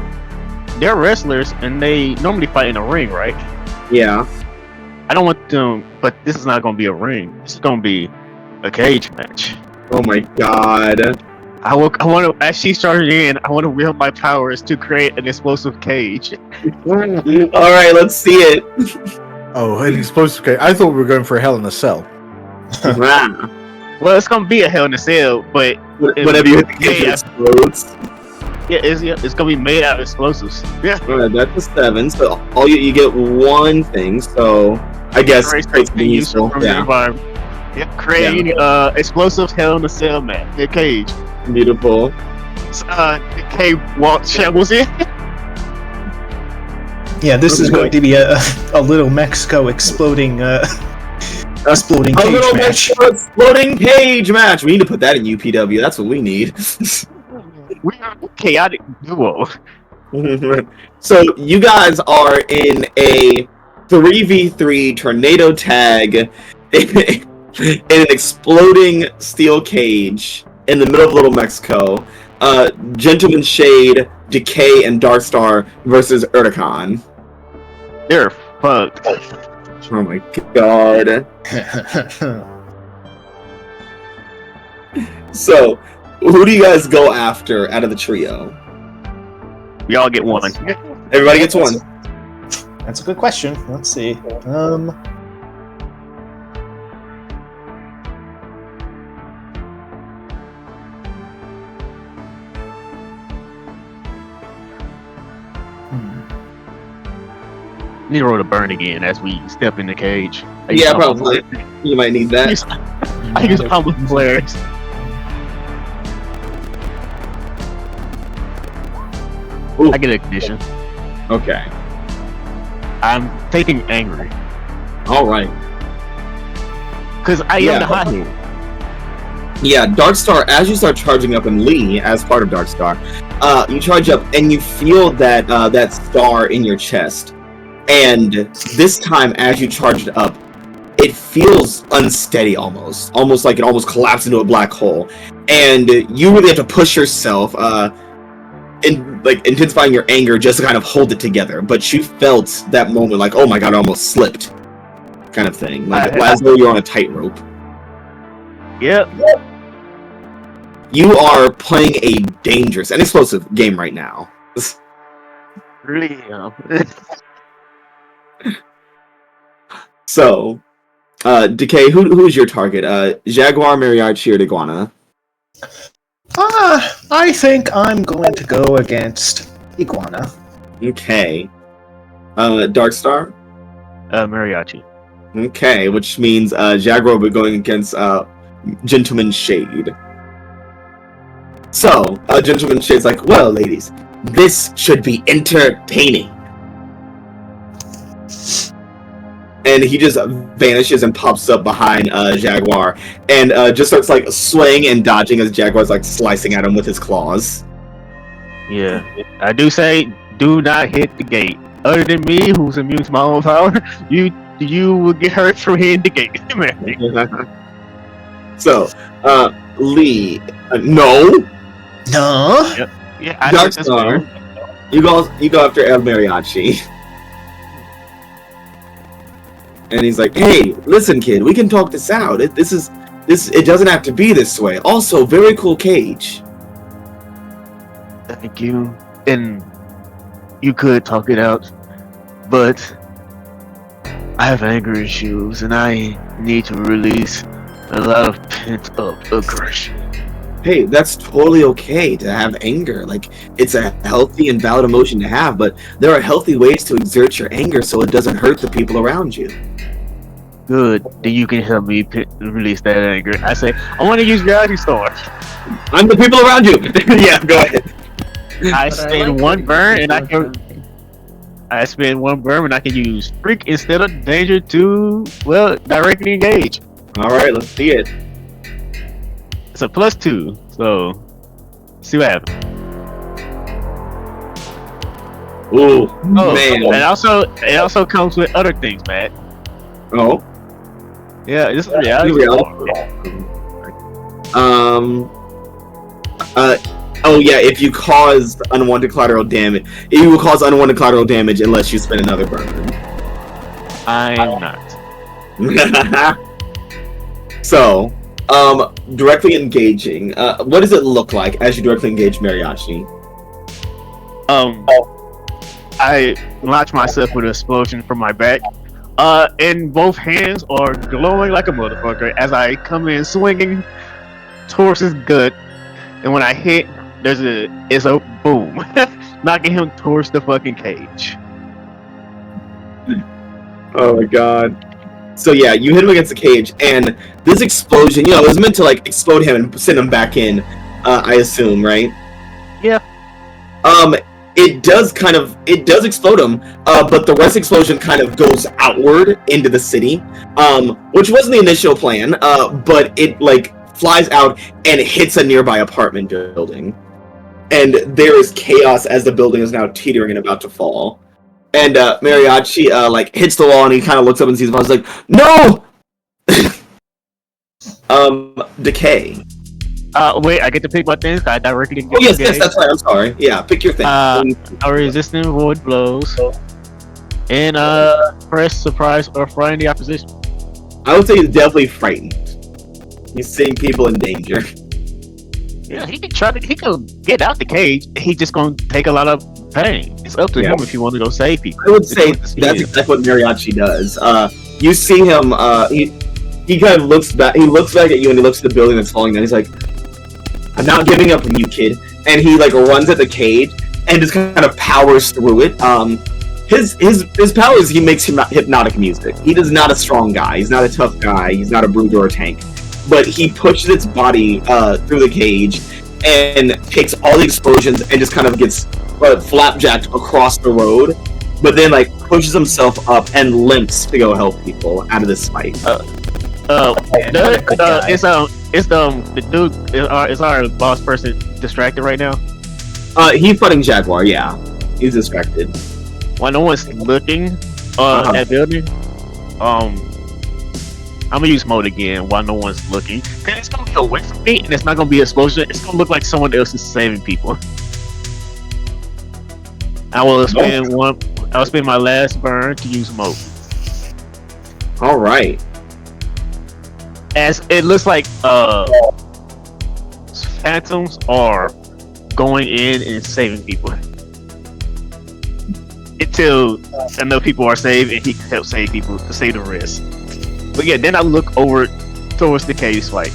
They're wrestlers, and they normally fight in a ring, right? Yeah. I don't want them, but this is not going to be a ring. This is going to be a cage match. Oh my god. I want to, as she's charging in, I want to wield my powers to create an explosive cage. Alright, let's see it. Oh, an explosive cage. I thought we were going for a Hell in a Cell. Well, it's going to be a Hell in a Cell, but whenever you hit the cage, it explodes. Yeah, it's going to be made out of explosives. Yeah. Alright, that's a 7. So all you get 1 thing, so I guess it's useful. Yeah. Yep, creating explosive Hell in a Cell match. The cage. Beautiful. The cage shambles in. Yeah, this is going to be a Little Mexico exploding cage match. Exploding cage match. We need to put that in UPW. That's what we need. We are a chaotic duo. So you guys are in a 3v3 tornado tag. In an exploding steel cage in the middle of Little Mexico, Gentleman Shade, Decay, and Darkstar versus Erdican. They're fucked. Oh my god. So, who do you guys go after out of the trio? We all get 1. Everybody gets 1. That's a good question. Let's see. Need to roll the burn again as we step in the cage. Yeah, probably. You might need that. I use public flares. Ooh. I get ignition. Okay. I'm taking angry. All right. Because I am the hothead. Yeah, Darkstar, as you start charging up, and Lee, as part of Darkstar, you charge up and you feel that that star in your chest. And this time, as you charge it up, it feels unsteady almost like it almost collapsed into a black hole. And you really have to push yourself, intensifying your anger just to kind of hold it together. But you felt that moment like, oh my god, I almost slipped, kind of thing. Like as though you're on a tightrope. Yep. You are playing a dangerous and explosive game right now. Really? So, Decay, who is your target? Jaguar, Mariachi, or Iguana? I think I'm going to go against Iguana. Okay. Darkstar? Mariachi. Okay, which means Jaguar will be going against Gentleman Shade. So, Gentleman Shade's like, well, ladies, this should be entertaining. And he just vanishes and pops up behind Jaguar and just starts like swaying and dodging as Jaguar's like slicing at him with his claws. Yeah, I do say, do not hit the gate. Other than me, who's immune to my own power, you will get hurt from hitting the gate. So, Lee, no. Yep. Yeah, I Darkstar, you go after El Mariachi. And he's like, hey, listen, kid, we can talk this out. It doesn't have to be this way. Also, very cool cage. Thank you. And you could talk it out, but I have anger issues and I need to release a lot of pent-up aggression. Hey, that's totally okay to have anger. Like, it's a healthy and valid emotion to have, but there are healthy ways to exert your anger so it doesn't hurt the people around you. Good. Then you can help me release that anger. I say, I want to use Reality Store. I'm the people around you. Yeah, go ahead. I spend one burn and I can use Freak instead of Danger to, well, directly engage. Alright, let's see it. It's a +2, so see what happens. Ooh, man. And it also comes with other things, Matt. Oh? Yeah, this is reality. Oh yeah, if you cause unwanted collateral damage, you will cause unwanted collateral damage unless you spend another burn. I'm not. So, directly engaging. What does it look like as you directly engage Mariachi? I launch myself with an explosion from my back. And both hands are glowing like a motherfucker as I come in swinging towards his gut. And when I hit, it's a boom, knocking him towards the fucking cage. Oh my god. So yeah, you hit him against the cage, and this explosion, it was meant to like explode him and send him back in, I assume, right? Yeah. It does explode him, but the rest explosion kind of goes outward into the city, which wasn't the initial plan, but it like flies out and hits a nearby apartment building. And there is chaos as the building is now teetering and about to fall. And Mariachi like hits the wall and he kind of looks up and sees him. I was like, no! Decay. Wait, I get to pick my things. I directly get yes, that's right. I'm sorry. Yeah, pick your thing. A resistant void blows. And press surprise or frighten the opposition. I would say he's definitely frightened. He's seeing people in danger. Yeah, he can get out the cage. He's just gonna take a lot of pain. It's up to him if you want to go save people. I would say that's exactly what Mariachi does. You see him. He kind of looks back. He looks back at you and he looks at the building that's falling down. He's like, "I'm not giving up on you, kid." And he like runs at the cage and just kind of powers through it. His power is he makes hypnotic music. He is not a strong guy. He's not a tough guy. He's not a brute or a tank. But he pushes its body through the cage and takes all the explosions and just kind of gets flapjacked across the road but then like pushes himself up and limps to go help people out of this fight. The dude is our boss person distracted right now? He's fighting Jaguar. Yeah, he's distracted. While no one's looking at that building, I'm gonna use mode again while no one's looking. Cause it's gonna be away from me, and it's not gonna be an explosion. It's gonna look like someone else is saving people. I will spend my last burn to use mode. All right. As it looks like phantoms are going in and saving people until enough people are saved and he can help save people to save the rest. But yeah, then I look over towards the case fight.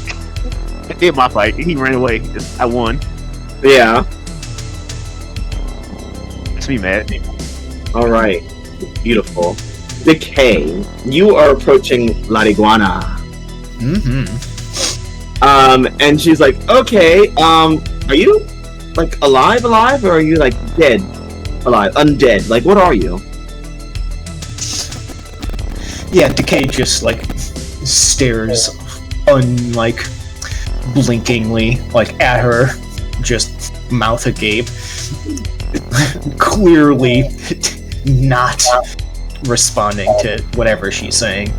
I did my fight. He ran away. I won. Yeah. Makes me mad. All right. Beautiful. Decay, you are approaching La Iguana. And she's like, okay, are you like alive, or are you like dead, alive, undead? Like, what are you? Yeah, Decay just like stares blinkingly like at her, just mouth agape, clearly not responding to whatever she's saying.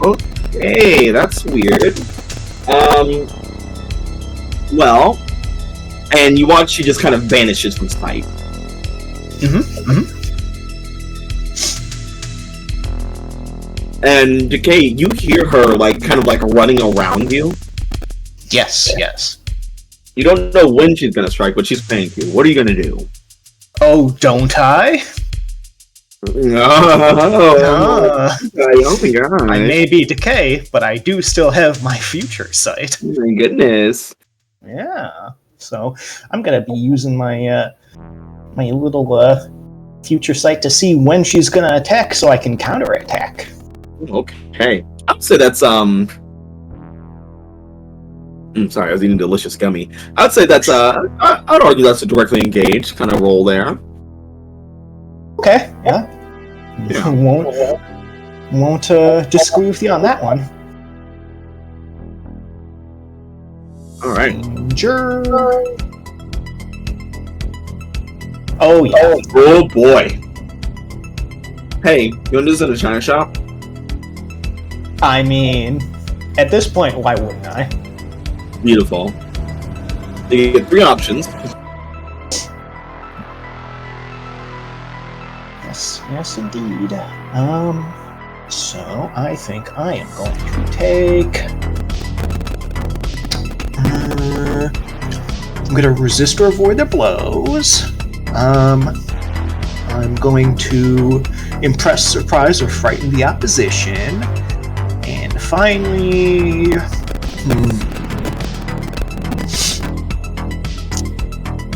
Okay, that's weird. Well, and you watch she just kind of vanishes from sight. And Decay, you hear her like kind of like running around you. Yes. You don't know when she's gonna strike, but she's paying you. What are you gonna do? Oh, don't I? I may be Decay, but I do still have my future sight. Oh my goodness. Yeah. So I'm gonna be using my my little future sight to see when she's gonna attack, so I can counterattack. Okay. I'd say that's sorry, I was eating delicious gummy. I'd say that's I'd argue that's a directly engaged kind of role there. Okay. Yeah. Won't disagree with you on that one. All right. Danger. Oh yeah. Oh boy. Hey, you want to do this at a China shop? I mean, at this point, why wouldn't I? Beautiful. You get 3 options. Yes, indeed. So I think I am going to take. I'm going to resist or avoid their blows. I'm going to impress, surprise, or frighten the opposition. And finally,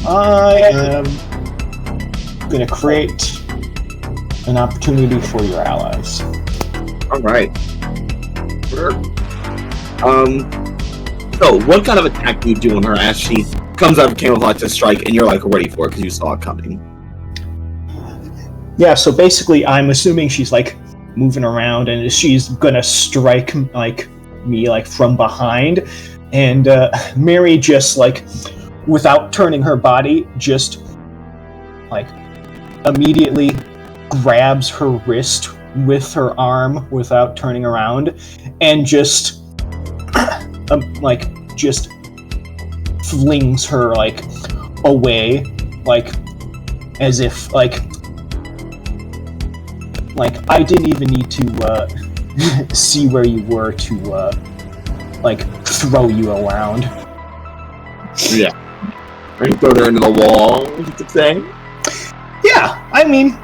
I am going to create an opportunity for your allies. All right. Sure. So what kind of attack do you do on her as she comes out of camouflage to strike, and you're like ready for it because you saw it coming? Yeah. So basically, I'm assuming she's like moving around, and she's gonna strike like me like from behind, and Mary just like, without turning her body, just like immediately grabs her wrist with her arm without turning around, and just just flings her like away, like as if like I didn't even need to see where you were to like throw you around. Yeah. Or you throw her into the wall, you could say. Yeah, I mean,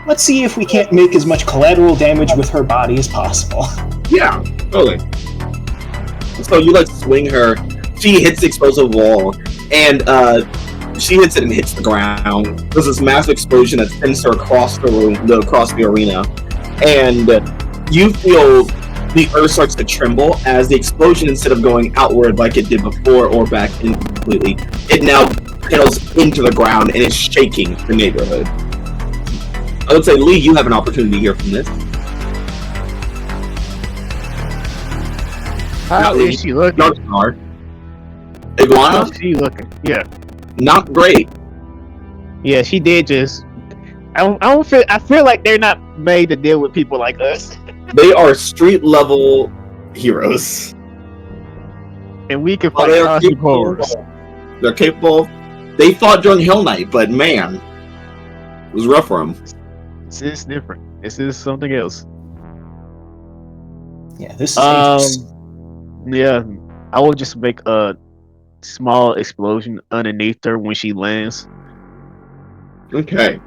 let's see if we can't make as much collateral damage with her body as possible. Yeah, totally. So you like swing her, she hits the explosive wall, and she hits it and hits the ground. There's this massive explosion that sends her across the room, across the arena, and you feel the earth starts to tremble as the explosion, instead of going outward like it did before or back in completely, it now pedals into the ground and is shaking the neighborhood. I would say, Lee, you have an opportunity here from this. How is she looking? Dark Star. Iguana? How's she looking? Yeah. Not great. Yeah, she did just. I feel like they're not made to deal with people like us. They are street level heroes. And we can Oh, fight cosmic horrors. They're capable. They fought during Hell Night, but man, it was rough for them. This is different. This is something else. Yeah, this is dangerous. Yeah, I will just make a small explosion underneath her when she lands. Okay.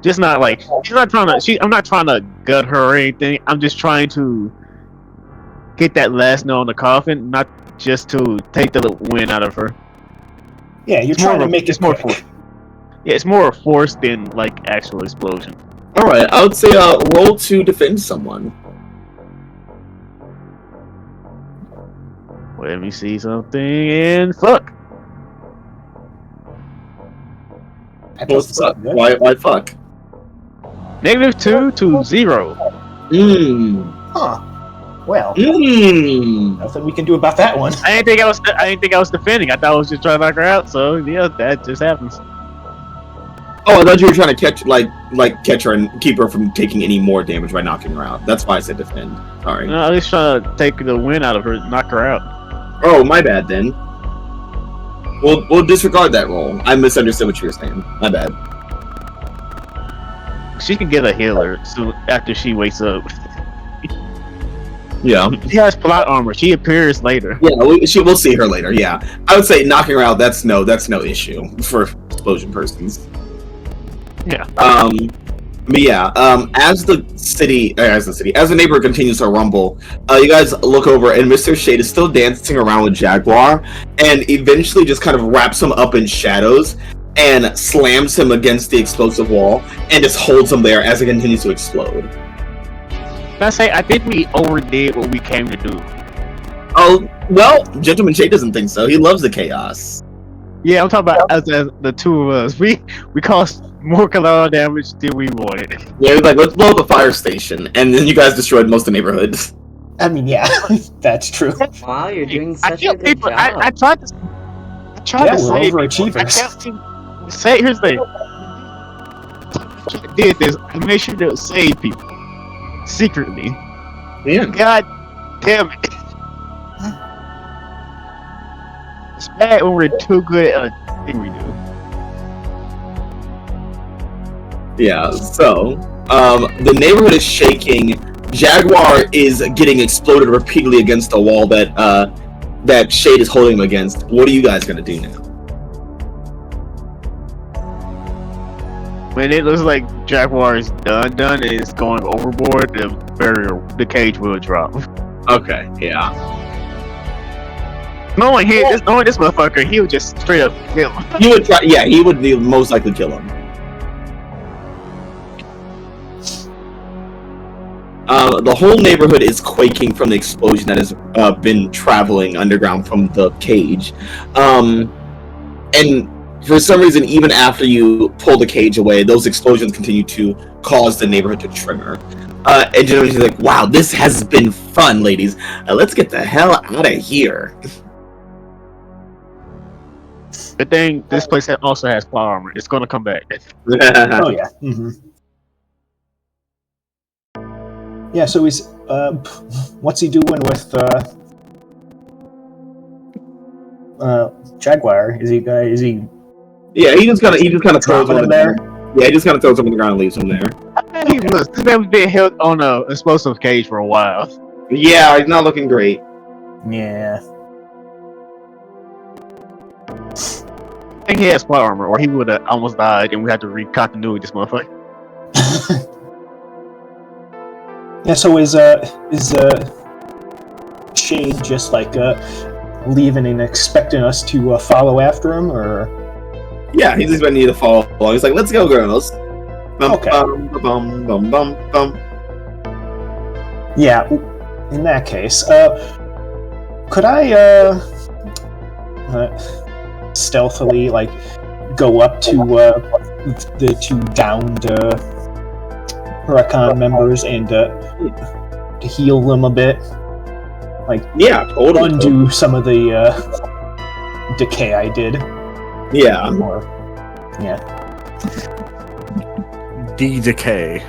Just not like she's not trying to. I'm not trying to gut her or anything. I'm just trying to get that last nail in the coffin, not just to take the wind out of her. Yeah, you're trying to make it more quick. force. Yeah, it's more force than like actual explosion. All right. I would say roll to defend someone. Let me see something and fuck. What's up? Why fuck? -2 to 0. Huh. Well, Mmm. nothing we can do about that one. I didn't think I was defending. I thought I was just trying to knock her out. So yeah, that just happens. Oh, I thought you were trying to catch her and keep her from taking any more damage by knocking her out. That's why I said defend. Sorry. No, I was trying to take the wind out of her, knock her out. Oh, my bad then. We'll disregard that roll. I misunderstood what you were saying. My bad. She can get a healer soon after she wakes up. Yeah. She has plot armor. She appears later. Yeah, we'll see her later. Yeah, I would say knocking her out. That's no issue for explosion persons. Yeah. But yeah. As the neighborhood continues to rumble, you guys look over and Mr. Shade is still dancing around with Jaguar, and eventually just kind of wraps him up in shadows and slams him against the explosive wall and just holds him there as it continues to explode. I think we overdid what we came to do. Oh, well, Gentleman Shade doesn't think so. He loves the chaos. Yeah, I'm talking about as the two of us. We caused more collateral damage than we wanted. Yeah, he's like, let's blow up a fire station, and then you guys destroyed most of the neighborhoods. I mean, yeah, that's true. Wow, you're doing such a good job. I tried to We're save overachievers. Here's the thing. I did this. I made sure to save people. Secretly. Yeah. God damn it. It's bad when we're too good at a thing we do. Yeah, so, the neighborhood is shaking. Jaguar is getting exploded repeatedly against the wall that Shade is holding him against. What are you guys gonna do now? When it looks like Jaguar is done and it's going overboard, the cage will drop. Okay, yeah. Knowing this motherfucker, he would just straight up kill him. He would try, yeah, he would most likely kill him. The whole neighborhood is quaking from the explosion that has been traveling underground from the cage. And for some reason, even after you pull the cage away, those explosions continue to cause the neighborhood to tremor. And generally, she's like, wow, this has been fun, ladies. Let's get the hell out of here. The thing, this place also has plot armor. It's gonna come back. Oh, yeah. Mm-hmm. Yeah, so he's, what's he doing with, Jaguar? Is he? Yeah, he just kind of throws him him there. Yeah, he just kind of throws him on the ground and leaves him there. He was. This man's been held on a explosive cage for a while. Yeah, he's not looking great. Yeah. I think he has plot armor, or he would have almost died, and we had to recontinuity this motherfucker. Yeah. So is Shade just like leaving and expecting us to follow after him, or? Yeah, he's just ready to follow along. He's like, "Let's go, girls." Okay. Yeah. In that case, could I stealthily go up to the two downed Huracan members and to heal them a bit. Like, Yeah, totally. undo some of the decay I did. Yeah. Or, yeah. D-decay.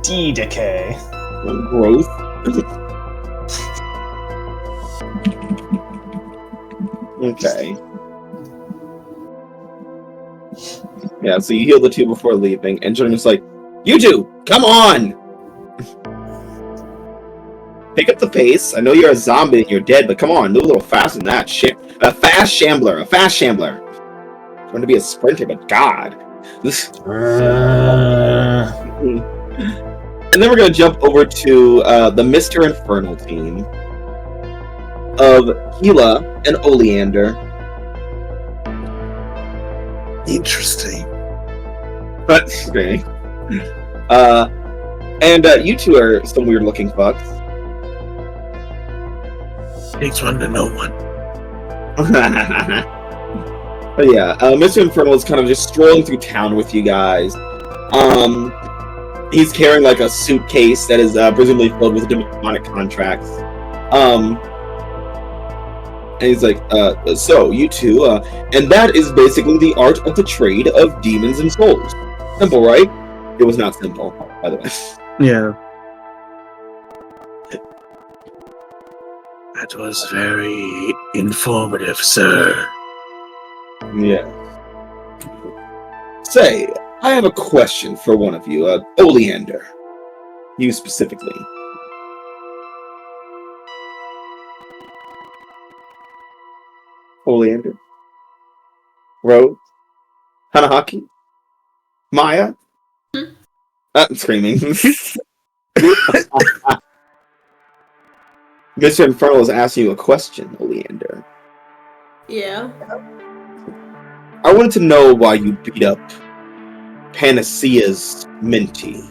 D-decay. Growth. Okay. Yeah, so you heal the two before leaving, and Jordan's like, "You two, come on! Pick up the pace. I know you're a zombie and you're dead, but come on, move a little faster than that shit. A fast shambler. I'm going to be a sprinter, but God." And then we're going to jump over to the Mr. Infernal team of Gila and Oleander. Interesting. But okay. And you two are some weird looking fucks. Takes one to know one. But yeah, Mr. Infernal is kind of just strolling through town with you guys. He's carrying like a suitcase that is presumably filled with demonic contracts. And he's like, so you two, and that is basically the art of the trade of demons and souls. Simple, right? It was not simple, by the way. Yeah. That was very informative, sir. Yeah. Say, I have a question for one of you, Oleander. You specifically. Oleander? Rose? Hanahaki? Maya? I'm screaming. Mr. Infernal is asking you a question, Oleander. Yeah. I wanted to know why you beat up Panacea's Minty.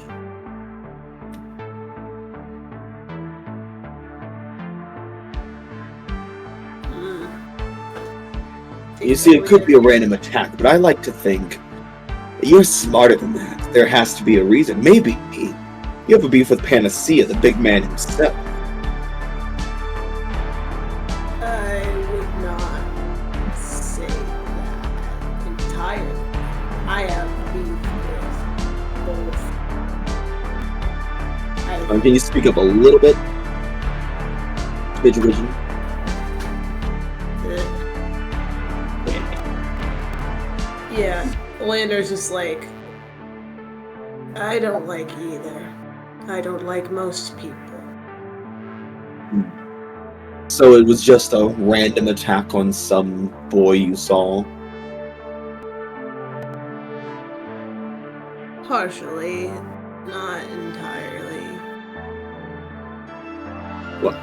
You see, it could be a random attack, but I like to think that you're smarter than that. There has to be a reason. Maybe you have a beef with Panacea, the big man himself. I would not say that entirely. I have beef with both. Can you speak up a little bit? Major Vision? Yeah, Lander's just like, I don't like either. I don't like most people. So it was just a random attack on some boy you saw? Partially, not entirely. Well,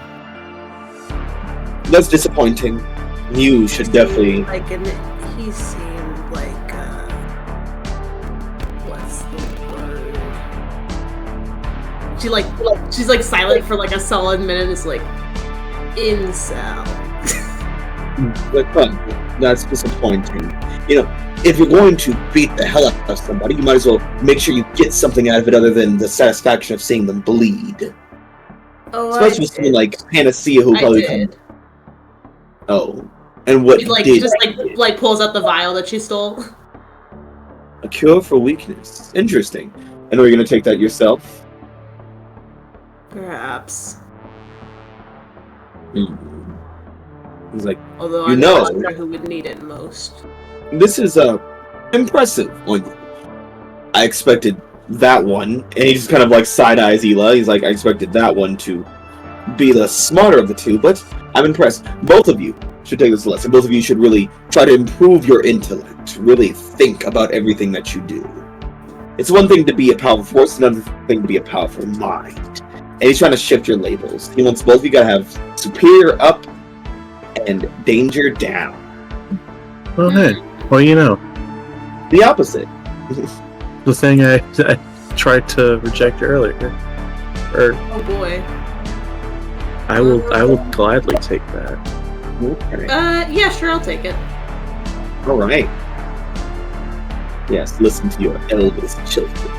that's disappointing. You should definitely... He seemed like, what's the word? She's like silent for like a solid minute. It's like, incel. But that's disappointing. You know, if you're going to beat the hell out of somebody, you might as well make sure you get something out of it other than the satisfaction of seeing them bleed. Oh, especially with someone like Panacea, who probably did. Oh, and what She did just pulls out the vial that she stole. A cure for weakness. Interesting. And are you going to take that yourself? Perhaps. He's like, although I'm not sure who would need it most. This is impressive on you. I expected that one, and he just kind of like side eyes Ela. He's like, I expected that one to be the smarter of the two, but I'm impressed. Both of you should take this lesson. Both of you should really try to improve your intellect. Really think about everything that you do. It's one thing to be a powerful force, another thing to be a powerful mind. And he's trying to shift your labels. He wants both of you to have superior up and danger down. Well, hey. Well, you know. The opposite. The thing I tried to reject earlier. Oh boy. I will gladly take that. Okay. Yeah, sure, I'll take it. All right. Yes, listen to your eldest children.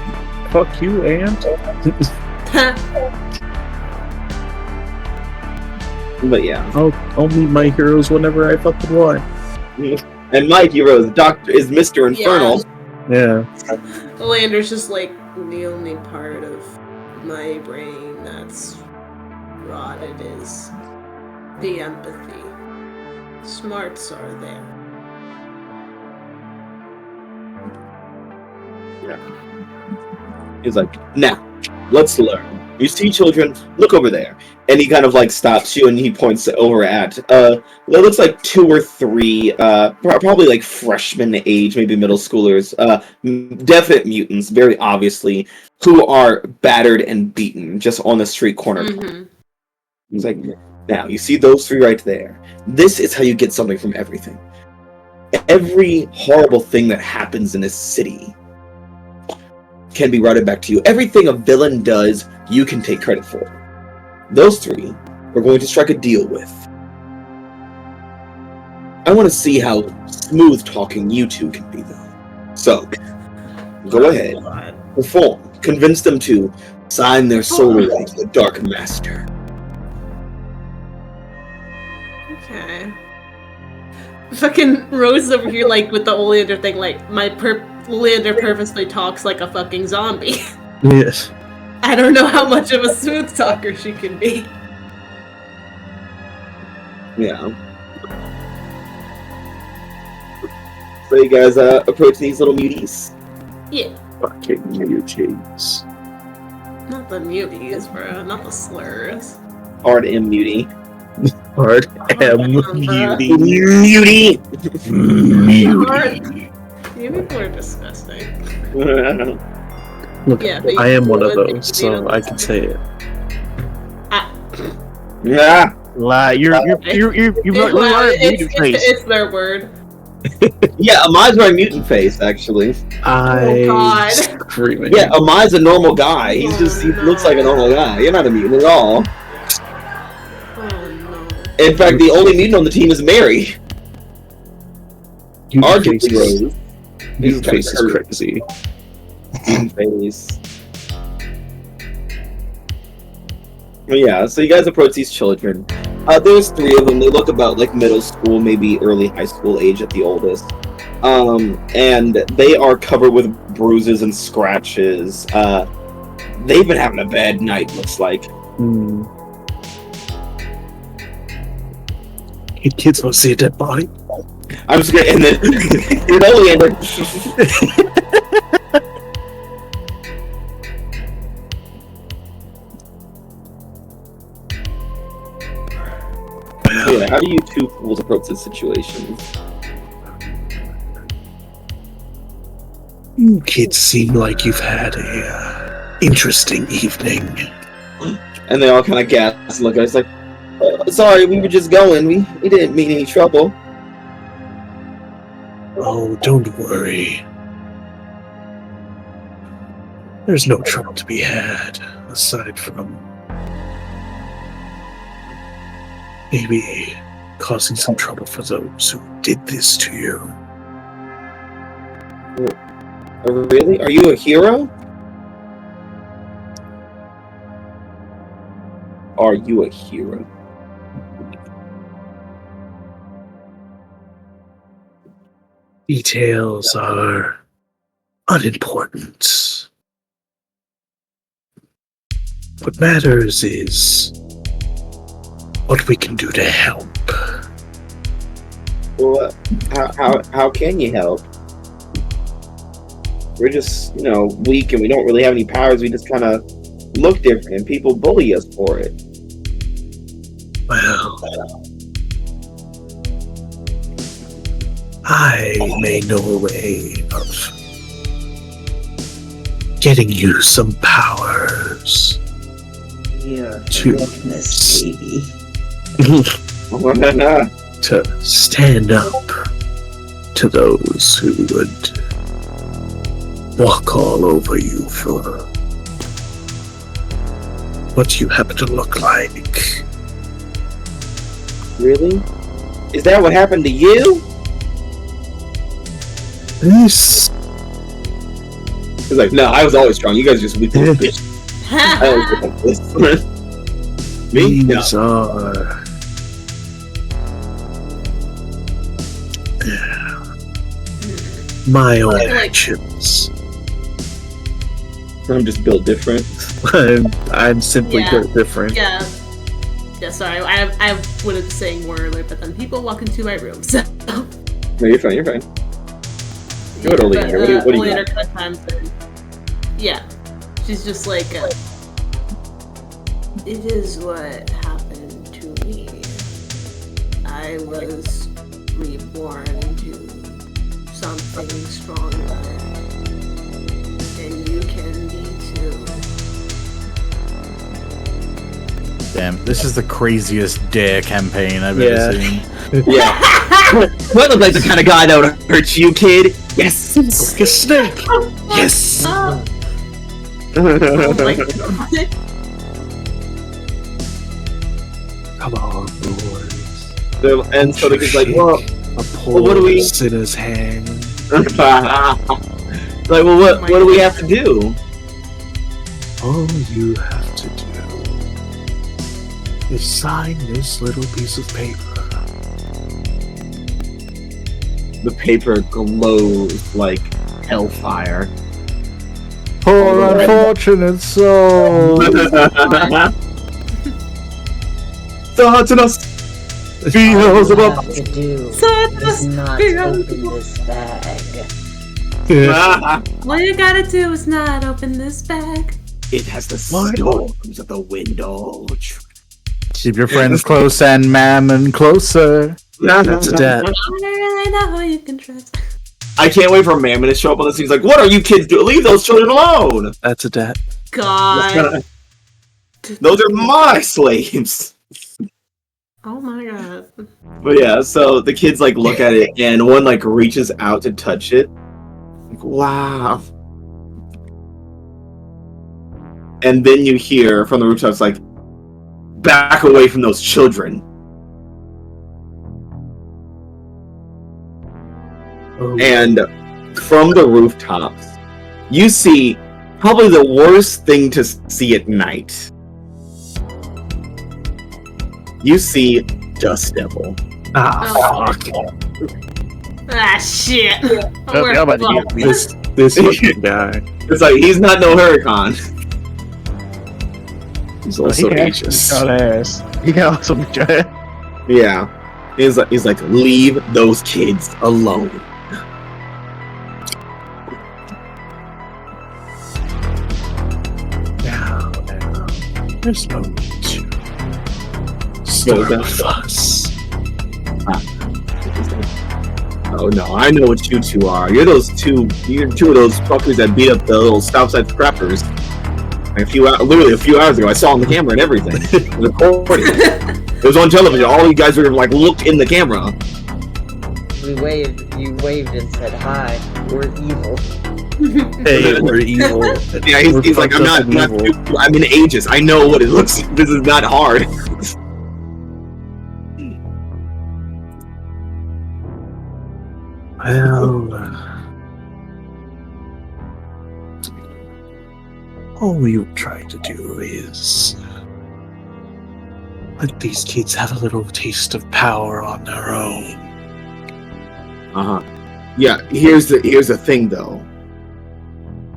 Fuck you, Ant. But yeah. I'll meet my heroes whenever I fucking want. And my hero is Mr. Infernal. Yeah. Lander's just like, the only part of my brain that's rotted is the empathy. Smarts are there. Yeah. He's like, now, let's learn. You see, children, look over there. And he kind of like stops you and he points over at it looks like 2 or 3 probably like freshman age, maybe middle schoolers, definite mutants, very obviously, who are battered and beaten just on the street corner. Mm-hmm. He's like, now you see those 3 right there. This is how you get something from everything. Every horrible thing that happens in this city can be routed back to you. Everything a villain does, you can take credit for. Those 3 we're going to strike a deal with. I want to see how smooth talking you 2 can be, though. So, go ahead, perform, convince them to sign their soul away to the Dark Master. Okay. Fucking Rose over here, like, with the Oleander thing, like, Oleander purposely talks like a fucking zombie. Yes. I don't know how much of a smooth talker she can be. Yeah. So you guys approach these little muties? Yeah. Fucking muties. Not the muties, bro. Not the slurs. Hard M mutie. Hard M Mutie. Mutie. You people are disgusting. Look, Yeah, I am one of those, so I can say it. Yeah. Lie. You are mutant face. It's their word. Yeah, Ahmad's wearing mutant face, actually. Oh God. Screaming. Yeah, Ahmad's a normal guy. He looks like a normal guy. You're not a mutant at all. Oh no. In fact, the only mutant on the team is Mary. Mutant face Rose. Mutant face is crazy. Mutant face. Well, yeah, so you guys approach these children. There's 3 of them. They look about like middle school, maybe early high school age at the oldest. And they are covered with bruises and scratches. They've been having a bad night, looks like. Hey, kids want to see a dead body? I'm just gonna end it. You're only ended. Yeah, how do you 2 fools approach this situation? You kids seem like you've had a interesting evening. And they all kind of gasp and look at us like, sorry, we were just going. We didn't mean any trouble. Oh, don't worry. There's no trouble to be had, aside from maybe causing some trouble for those who did this to you. Really? Are you a hero? Are you a hero? Details are unimportant. What matters is what we can do to help. Well, how can you help? We're just, weak and we don't really have any powers. We just kind of look different and people bully us for it. Well, I may know a way of getting you some powers. You're To- this baby. To stand up to those who would walk all over you for what you happen to look like. Really? Is that what happened to you? This He's like, no, I was always strong. You guys are just weak little bitches. I always look like this. Me? No. These are my own actions. I'm just built different. I'm simply built different. Yeah. Yeah, sorry. I wouldn't be saying more earlier, but then people walk into my room, so... No, you're fine, you're fine. Go to Oleander. What do you got? Yeah. She's just like, it is what happened to me. I was reborn to something stronger. And you can be too. Damn, this is the craziest dare campaign I've ever seen. Yeah. What looks like the kind of guy that would hurt you, kid? Yes! Like a snake! Yes! Oh my god. Come on, boys. And so the kid's like, well, A pole what do we- in his hand. like, well, what do we have to do? All you have to do is sign this little piece of paper. The paper glows like hellfire. Poor unfortunate soul. Thoughts in us. All you have to do is not open this bag. All you gotta do is not open this bag. It has the storms of the window. Keep your friends close and mammon closer. That's a debt. I don't really know who you can trust. I can't wait for Mammon to show up on this. He's like, what are you kids doing? Leave those children alone! That's a debt. God. Those are my slaves! Oh my god. But yeah, so the kids like look at it and one like reaches out to touch it. Like, wow. And then you hear from the rooftops like, back away from those children. And from the rooftops, you see probably the worst thing to see at night. You see Dust Devil. Fuck. Ah, shit. I'm about to get This fucking guy. It's like, he's not no Huracan. He's also ages. ass. He got some giant. Yeah. He's like, leave those kids alone. Now, there's no need to start a fuss. Oh no, I know what you two are. You're two of those fuckers that beat up the little Southside scrappers. Literally a few hours ago, I saw on the camera and everything. It was recorded. It was on television. All you guys were like, looked in the camera. You waved and said hi. We're evil. Hey, we're evil. Yeah, he's like, I'm not evil. I'm in Aegis. I know what it looks like. This is not hard. Well, all we try to do is let these kids have a little taste of power on their own. Yeah, here's the thing though.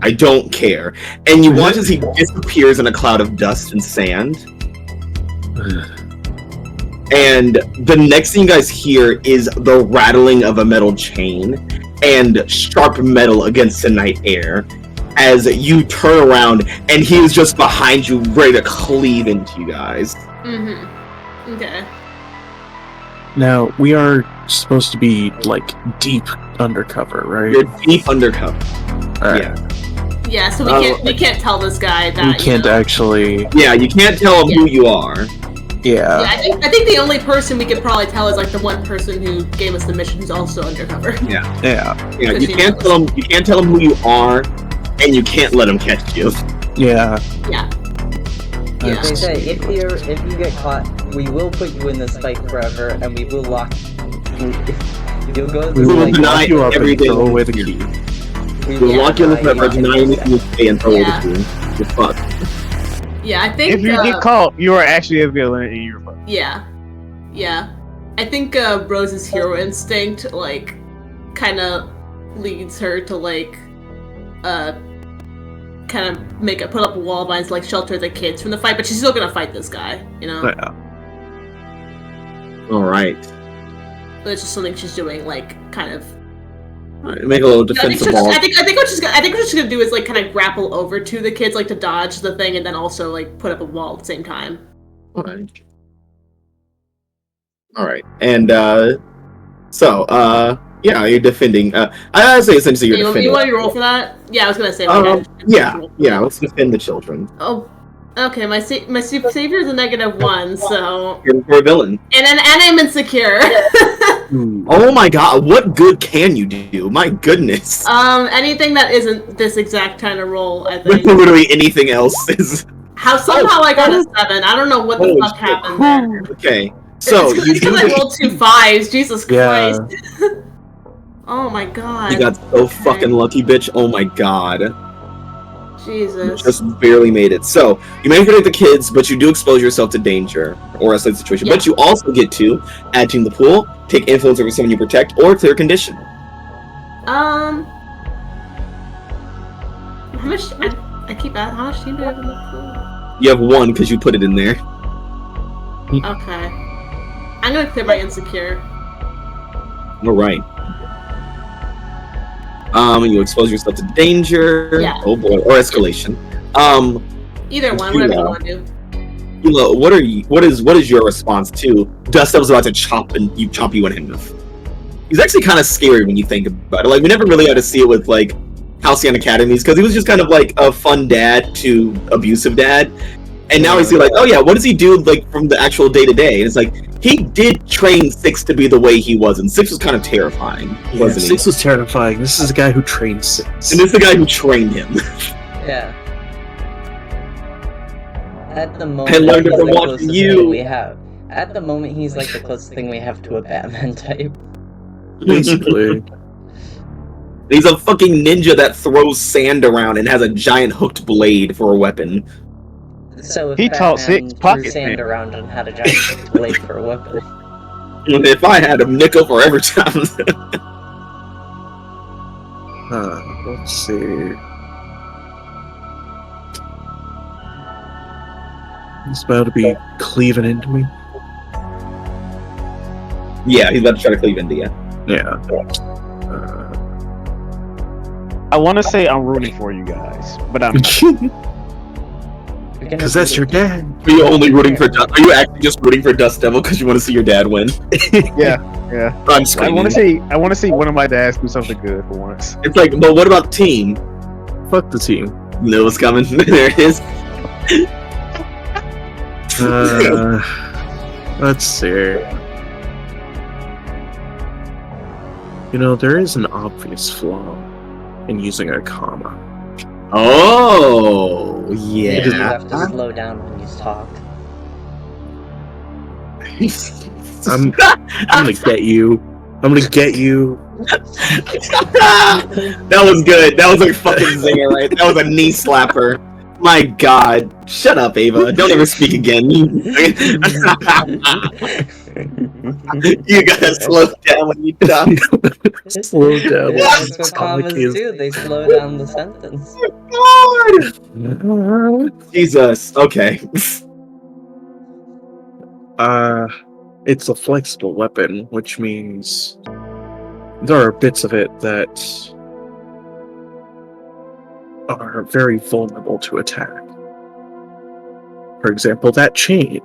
I don't care. And you watch as he disappears in a cloud of dust and sand. And the next thing you guys hear is the rattling of a metal chain and sharp metal against the night air as you turn around and he is just behind you, ready to cleave into you guys. Mm-hmm. Okay. Now, we are supposed to be, like, deep undercover, right? You're deep undercover. Alright. Yeah. Yeah, so we can't tell this guy that We can't actually... Yeah, you can't tell him who you are. Yeah, I think the only person we could probably tell is like the one person who gave us the mission who's also undercover. Yeah. Yeah. You can't tell him who you are, and you can't let him catch you. Yeah. Yeah. They say if you get caught, we will put you in the spike forever, and we will lock you. You'll go to We will the deny you up and everything. throw away the key. We'll lock you in the pepper, now you need to stay and throw it to you. You're fucked. Yeah, I think If you get caught, you are actually a villain and you're fucked. Yeah. I think Rose's hero instinct, like, kind of leads her to, like, kind of put up a wall vines, like, shelter the kids from the fight, but she's still gonna fight this guy, you know? Yeah. Alright. But it's just something she's doing, like, kind of. Make a little defensive wall. I think what she's gonna do is, like, kind of grapple over to the kids, like, to dodge the thing, and then also, like, put up a wall at the same time. Alright. And, yeah, you're defending. I say essentially you're defending. You want to roll for that? Yeah, I was gonna say. Yeah. Let's defend the children. Oh, okay. My savior is a -1, so. You're a villain. And I'm insecure. Oh my god! What good can you do? My goodness. Anything that isn't this exact kind of roll, I think. Literally anything else is. Somehow I got a 7. I don't know what the fuck happened there. Okay, so it's because I rolled 2 5s. Jesus Christ. Oh my god. You got so fucking lucky, bitch. Oh my god. Jesus. You just barely made it. So, you may protect the kids, but you do expose yourself to danger or a slight situation. Yeah. But you also get to add to the pool, take influence over someone you protect, or clear condition. How much? I keep asking, how much team do I have in the pool? You have 1 because you put it in there. Okay. I'm gonna clear my insecure. Alright. You expose yourself to danger. Yeah. Oh boy, or escalation. Either one, whatever you want to do. Hilo, what is your response to Dust-Dev's about to chop you in half? He's actually kind of scary when you think about it. Like, we never really got to see it with, like, Halcyon Academies, because he was just kind of like a fun dad to abusive dad. And now he's like, oh yeah, what does he do, like, from the actual day-to-day? And it's like, he did train 6 to be the way he was, and 6 was kind of terrifying, wasn't he? 6 was terrifying. This is a guy who trained 6. And this is the guy who trained him. Yeah. At the moment, I learned it from the watching you. We have. At the moment, he's like the closest thing we have to a Batman type. Basically. He's a fucking ninja that throws sand around and has a giant hooked blade for a weapon. So if he taught Batman 6 threw pocket sand around and had a giant hooked blade for a weapon. If I had a nickel for every time. Let's see. He's about to be cleaving into me. Yeah, he's about to try to cleave into you. Yeah. I want to say I'm rooting for you guys, but I'm because that's your dad. Are you only rooting for Are you actually just rooting for Dust Devil because you want to see your dad win? Yeah. I'm screaming. I want to see one of my dads do something good for once. It's like, but what about the team? Fuck the team. You know what's coming. There it is. Let's see. You know, there is an obvious flaw in using a comma. Oh, yeah. You have to slow down when you talk. I'm gonna get you. I'm gonna get you. That was good. That was a fucking zinger, right? That was a knee slapper. My god. Shut up, Ava. Don't ever speak again. You gotta slow down when you talk. Slow down. That's what commas do. They slow down the sentence. God. Jesus. Okay. It's a flexible weapon, which means there are bits of it that are very vulnerable to attack. For example, that chain.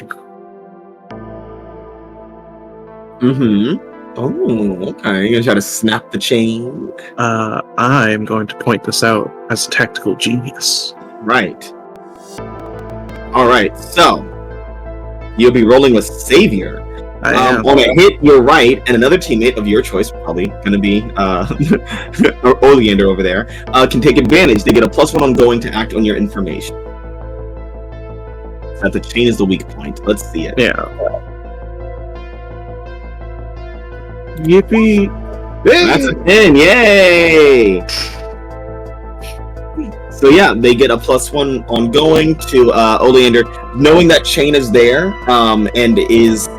Mm-hmm. Oh, okay. You're gonna try to snap the chain? I'm going to point this out as a tactical genius. Right. Alright, so you'll be rolling with Savior. On a hit, you're right, and another teammate of your choice, probably gonna be Oleander over there, can take advantage. They get a +1 on going to act on your information. That the chain is the weak point. Let's see it. Yeah. Yippee! That's a 10, yay! So yeah, they get a +1 ongoing to Oleander, knowing that chain is there, and is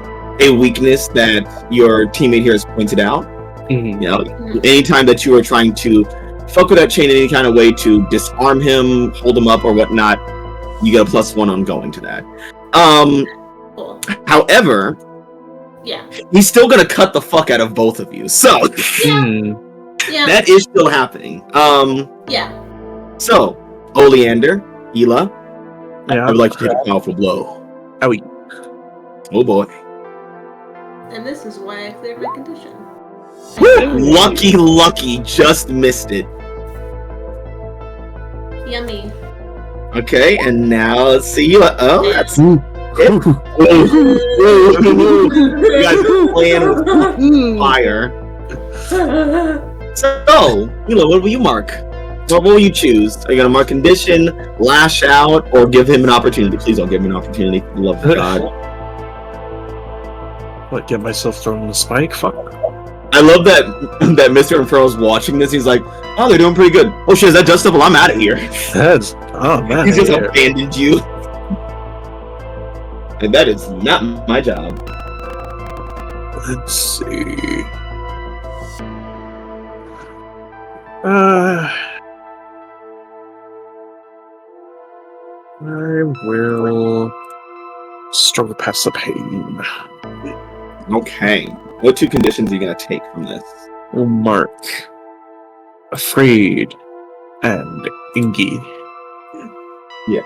a weakness that your teammate here has pointed out. Mhm. You know, anytime that you are trying to fuck with that chain in any kind of way to disarm him, hold him up, or whatnot, you get a +1 ongoing to that. Cool. However, Yeah. he's still gonna cut the fuck out of both of you. So Yeah. that is still happening. Yeah. So Oleander, Hila, Yeah. I would like to take a powerful blow. Owie. Oh boy. And this is why I cleared my condition. Lucky, just missed it. Yummy. Okay, and now let's see. Oh, that's Ooh. you guys are playing with fire. So, Hila, what will you mark? What will you choose? Are you gonna mark condition, lash out, or give him an opportunity? Please don't give him an opportunity. For the love of God. What, get myself thrown in the spike? Fuck. I love that Mr. Inferno's watching this. He's like, oh, they're doing pretty good. Oh shit, is that Dust Devil? I'm out of here. Oh man. He's just abandoned you. And that is not my job. Let's see. I will struggle past the pain. Okay. What 2 conditions are you gonna take from this? We'll mark Afraid and Ingy. Yeah.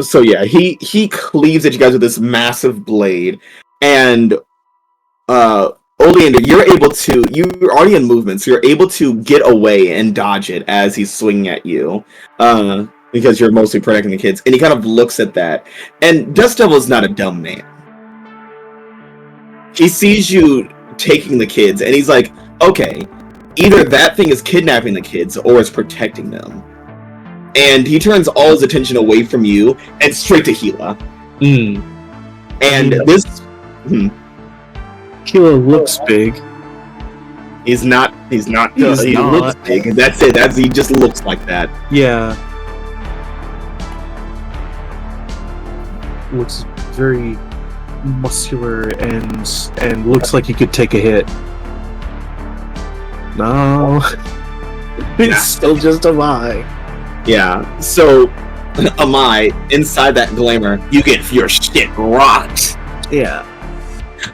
So yeah, he cleaves at you guys with this massive blade, and Oleander, you're already in movement, so you're able to get away and dodge it as he's swinging at you, because you're mostly protecting the kids. And he kind of looks at that, and Dust Devil is not a dumb man. He sees you taking the kids, and he's like, okay, either that thing is kidnapping the kids or it's protecting them. And he turns all his attention away from you and straight to Hila. And this... Hila looks big. He looks big. That's it. He just looks like that. Yeah. Looks very muscular and looks like he could take a hit. No. It's still just a lie. Yeah. So, Amai, inside that glamour, you get your shit rocked. Yeah.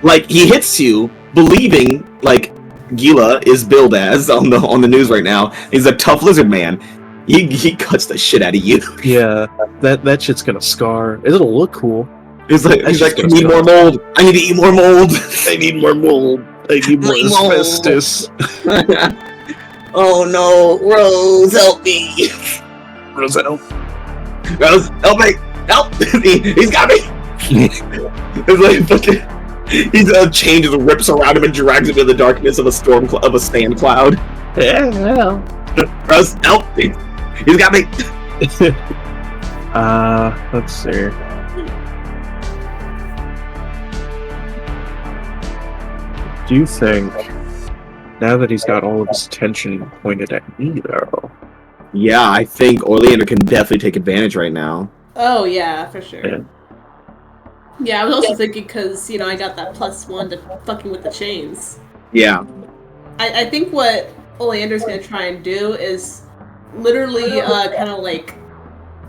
Like, he hits you, believing, like, Gila is billed as on the news right now. He's a tough lizard man. He cuts the shit out of you. Yeah. That shit's gonna scar. It'll look cool. He's like, I need more mold. I need to eat more mold. I need more mold. I need more asbestos. Oh no, Rose, help me. Rose, help. Rose, help me. Help. He's got me. It's like fucking... He's chain just rips around him and drags him into the darkness of a sand cloud. Yeah. Rose, help me. He's got me. Let's see. Do you think, now that he's got all of his attention pointed at me, though? Yeah, I think Oleander can definitely take advantage right now. Oh yeah, for sure. Yeah. Yeah, I was also thinking because, I got that +1 to fucking with the chains. Yeah. I think what Oleander's gonna try and do is literally kind of like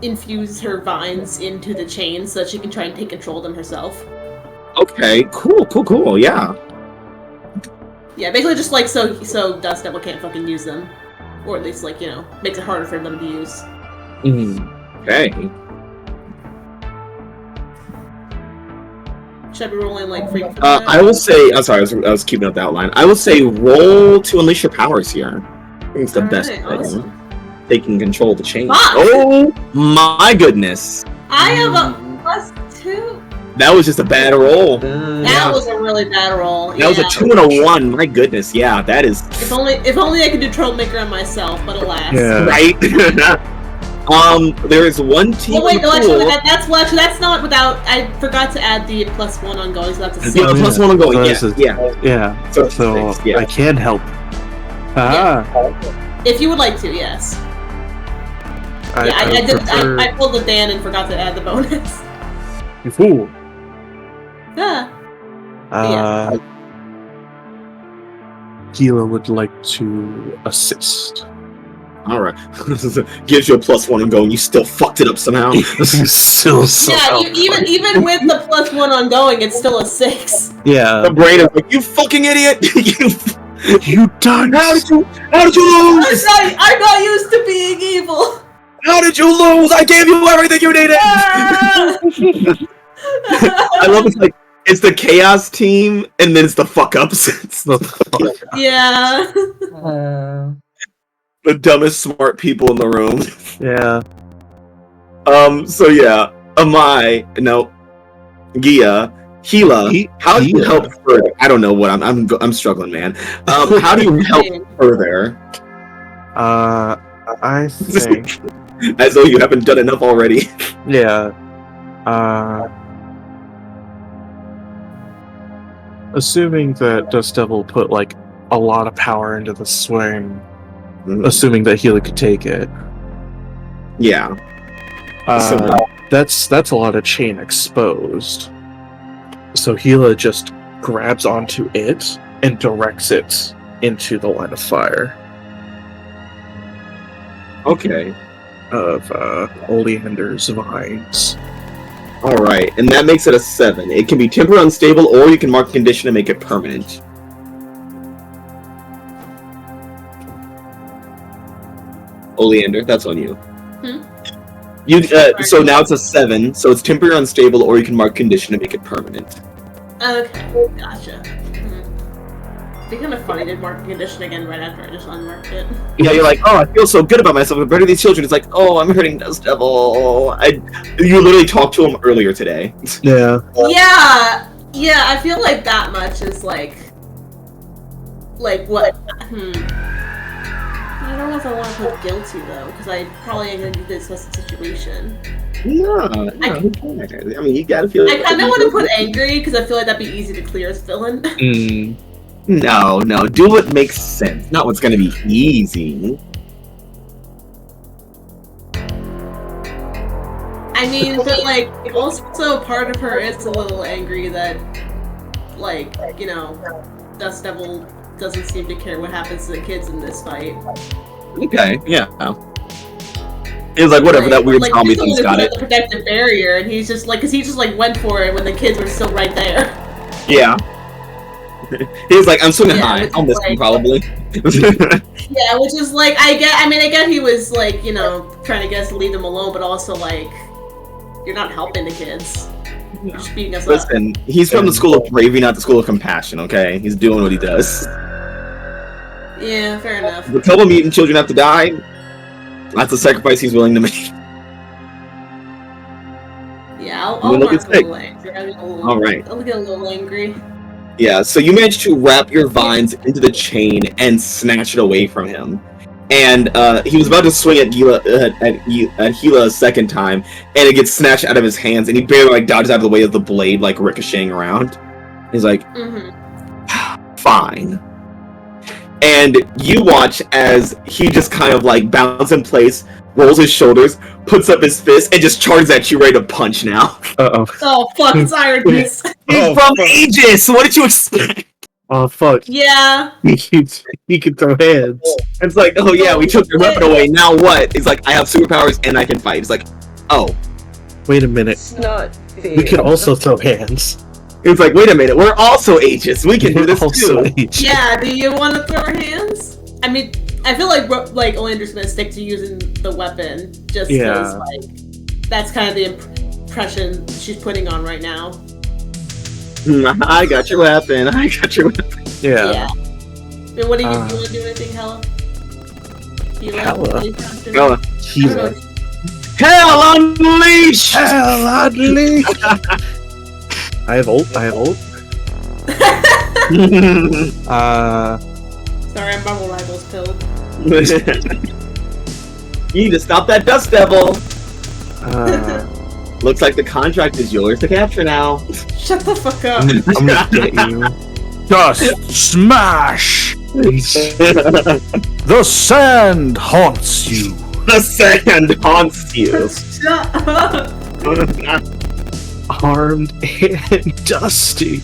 infuse her vines into the chains so that she can try and take control of them herself. Okay, cool, yeah. Yeah, basically just like so Dust Devil can't fucking use them. Or at least like, makes it harder for them to use. Okay. Should I be rolling like freak for that? I will say, I'm sorry, I was keeping up the outline. I will say roll to unleash your powers here. I think it's the best thing. Awesome. Taking control of the chain. Fuck! Oh my goodness. I have a +2. That was just a bad roll. That was a really bad roll. That was a 2 and a 1. My goodness, yeah, that is... If only I could do Troublemaker on myself, but alas. Yeah. Right? There is one team. Oh wait, no, actually, that's not without. I forgot to add the +1 ongoing, so that's a 6. Yeah, the +1 ongoing. So yeah. Yeah. So six, yeah. I can help. If you would like to, yes. I pulled the Dan and forgot to add the bonus. You fool. Yeah. Gila would like to assist. Alright. Gives you a +1 and going, you still fucked it up somehow. Still somehow. Yeah, even with the +1 ongoing, it's still a 6. Yeah. The brain is like, you fucking idiot! You done? How did you lose? I'm not used to being evil! How did you lose? I gave you everything you needed! I love it's like, it's the chaos team, and then it's the fuck-ups. It's the fuck-ups. Yeah. The dumbest smart people in the room. Yeah. So yeah, Gia, Gila, how do you help further? I don't know what I'm struggling, man. How do you help further? I think as though you haven't done enough already. Yeah. Assuming that Dust Devil put like a lot of power into the swing, assuming that Gila could take it. Yeah. That's a lot of chain exposed. So Gila just grabs onto it and directs it into the line of fire. Okay. Of Oleander's vines. Alright, and that makes it a 7. It can be temporarily unstable, or you can mark a condition to make it permanent. Oleander, that's on you. So now it's a 7, so it's temporarily unstable, or you can mark condition to make it permanent. Okay, gotcha. It'd be kind of funny to mark a condition again right after I just unmarked it. Yeah, you're like, oh, I feel so good about myself. I'm better these children. It's like, oh, I'm hurting Dust Devil. You literally talked to him earlier today. Yeah. Yeah, I feel like that much is like what? I don't know if I want to put guilty though, because I probably ain't gonna do this as a situation. No, I mean, you gotta feel. I kind of want to put angry because I feel like that'd be easy to clear as villain. No, do what makes sense, not what's gonna be easy. I mean, but like, also part of her is a little angry that, like, you know, Dust Devil doesn't seem to care what happens to the kids in this fight. Okay, yeah. It's like, whatever, that weird zombie thing's got it. The protective barrier, and he's just like, because he just like went for it when the kids were still right there. Yeah. He's like, I'm swimming high. I'll miss him probably. Yeah, which is like, I get he was like, you know, trying to get us to leave them alone, but also like, you're not helping the kids. You're just beating us up. Listen, he's from the school of bravery, not the school of compassion, okay? He's doing what he does. Yeah, fair enough. The couple mutant children have to die. That's a sacrifice he's willing to make. Yeah, I'll mark a little angry. Alright. I'll get a little angry. Yeah, so you managed to wrap your vines into the chain and snatch it away from him. And he was about to swing at Gila a second time, and it gets snatched out of his hands, and he barely like dodges out of the way of the blade, like ricocheting around. He's like, fine. And you watch as he just kind of like bounces in place, rolls his shoulders, puts up his fist, and just charges at you ready to punch now. Oh fuck, it's Iron Fist. He's from A.E.G.I.S. What did you expect? Oh fuck. Yeah. He can throw hands. It's like, oh yeah, we took your weapon away, now what? It's like, I have superpowers and I can fight. It's like, oh. Wait a minute. It's not fair. We can also throw hands. It's like, wait a minute, we're also A.E.G.I.S. We can do this too. Yeah, do you want to throw hands? I mean, I feel like Oleander's gonna stick to using the weapon, just because, like, that's kind of the impression she's putting on right now. I got your weapon. Yeah. And what do you want to do anything, Hella? Hella. Hell unleashed! Hell unleashed! I have ult. Sorry, I'm Marvel Rivals pilled. You need to stop that Dust Devil! Looks like the contract is yours to capture now. Shut the fuck up. I'm gonna get you. Just smash! The sand haunts you. The sand haunts you. Shut up. Armed and dusty.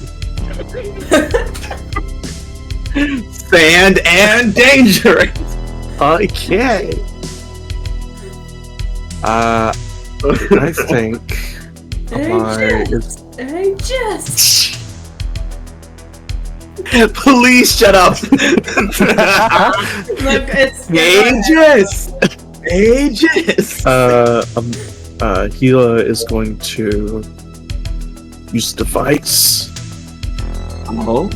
Sand and dangerous. Okay. I think A.E.G.I.S. Please shut up. Look, it's A.E.G.I.S. A.E.G.I.S. Gila is going to use the device. Oh.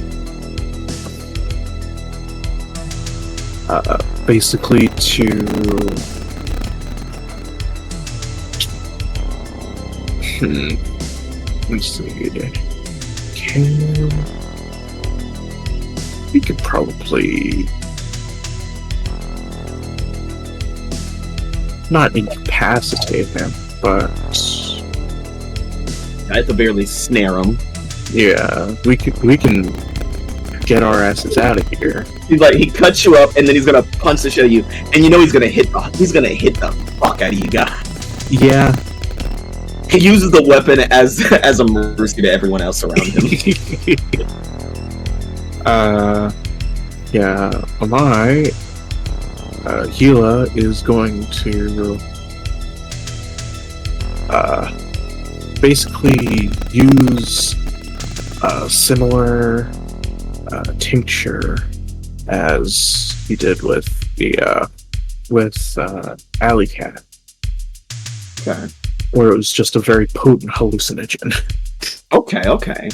Basically to let me see. We could probably not incapacitate him, but I have to barely snare him. yeah, we can get our asses out of here. He's like, he cuts you up, and then he's gonna punch the shit out of you, and you know he's gonna hit the fuck out of you guys. Yeah. He uses the weapon as a mercy to everyone else around him. Yeah, Gila is going to basically use a similar tincture as he did with the Alley-Cat, Okay. where it was just a very potent hallucinogen. Okay. Right.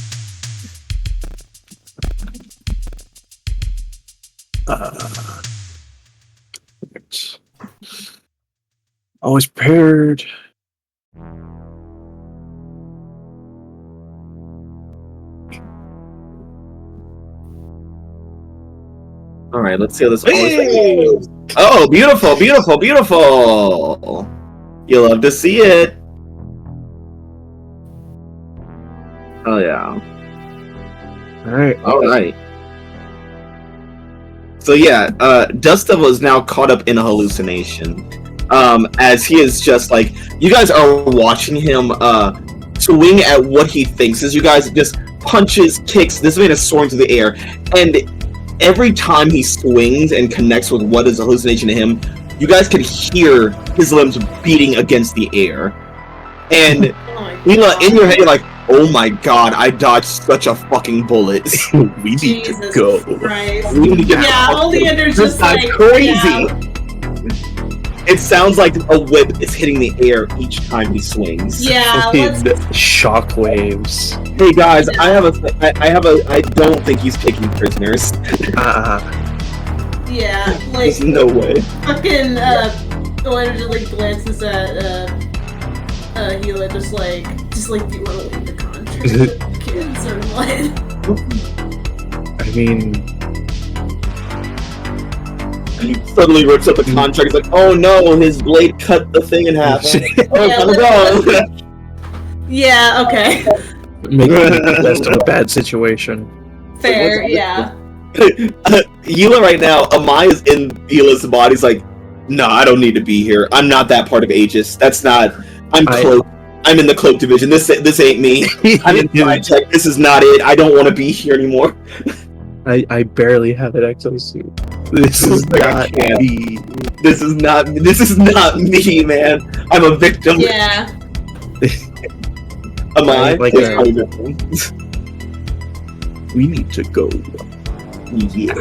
Always prepared. Alright, let's see how this goes. Oh, beautiful. You love to see it. Oh yeah. Alright. So yeah, Dust Devil is now caught up in a hallucination. As he is just like, you guys are watching him swing at what he thinks is you guys, just punches, kicks, this man is soaring through the air, and every time he swings and connects with what is a hallucination to him, you guys can hear his limbs beating against the air. And in your head, you're like, oh my god, I dodged such a fucking bullet. We need to go. Christ. We need to get Yeah, Oleander's just like crazy. Yeah. It sounds like a whip is hitting the air each time he swings. Yeah, let's Shockwaves. Hey guys, I don't think he's taking prisoners. yeah, like There's no way. fucking Oleander just like glances at Gila just like do you want to leave the contract with the kids or what? I mean, He suddenly rips up the contract. He's like, oh no, his blade cut the thing in half. Oh, Yeah, gotta go. Yeah, okay. making the best of a bad situation. Fair, yeah. Gila right now, Amai is in Gila's body. He's like, no, I don't need to be here. I'm not that part of Aegis. That's not. I'm cloak. I'm in the cloak division. This ain't me. I'm in tech. This is not it. I don't want to be here anymore. I barely have an exosuit. This is not me. This is not me, man. I'm a victim. Yeah. Amai, Like is a- my victim. We need to go. Yeah.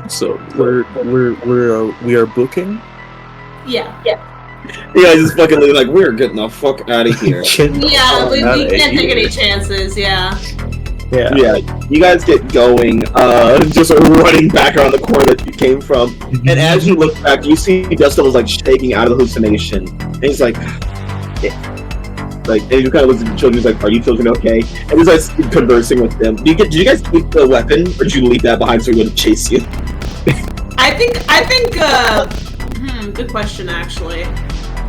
So we are booking. Yeah. Yeah, just fucking like, we're getting the fuck out of here. Yeah, we can't take any chances, yeah. Yeah, you guys get going, just running back around the corner that you came from. And as you look back, you see Dustin was like shaking out of the hallucination. And he's like, and you kind of look at the children. He's like, "Are you children okay?" And he's like conversing with them. Did you guys keep the weapon, or did you leave that behind so he wouldn't chase you? I think, good question, actually.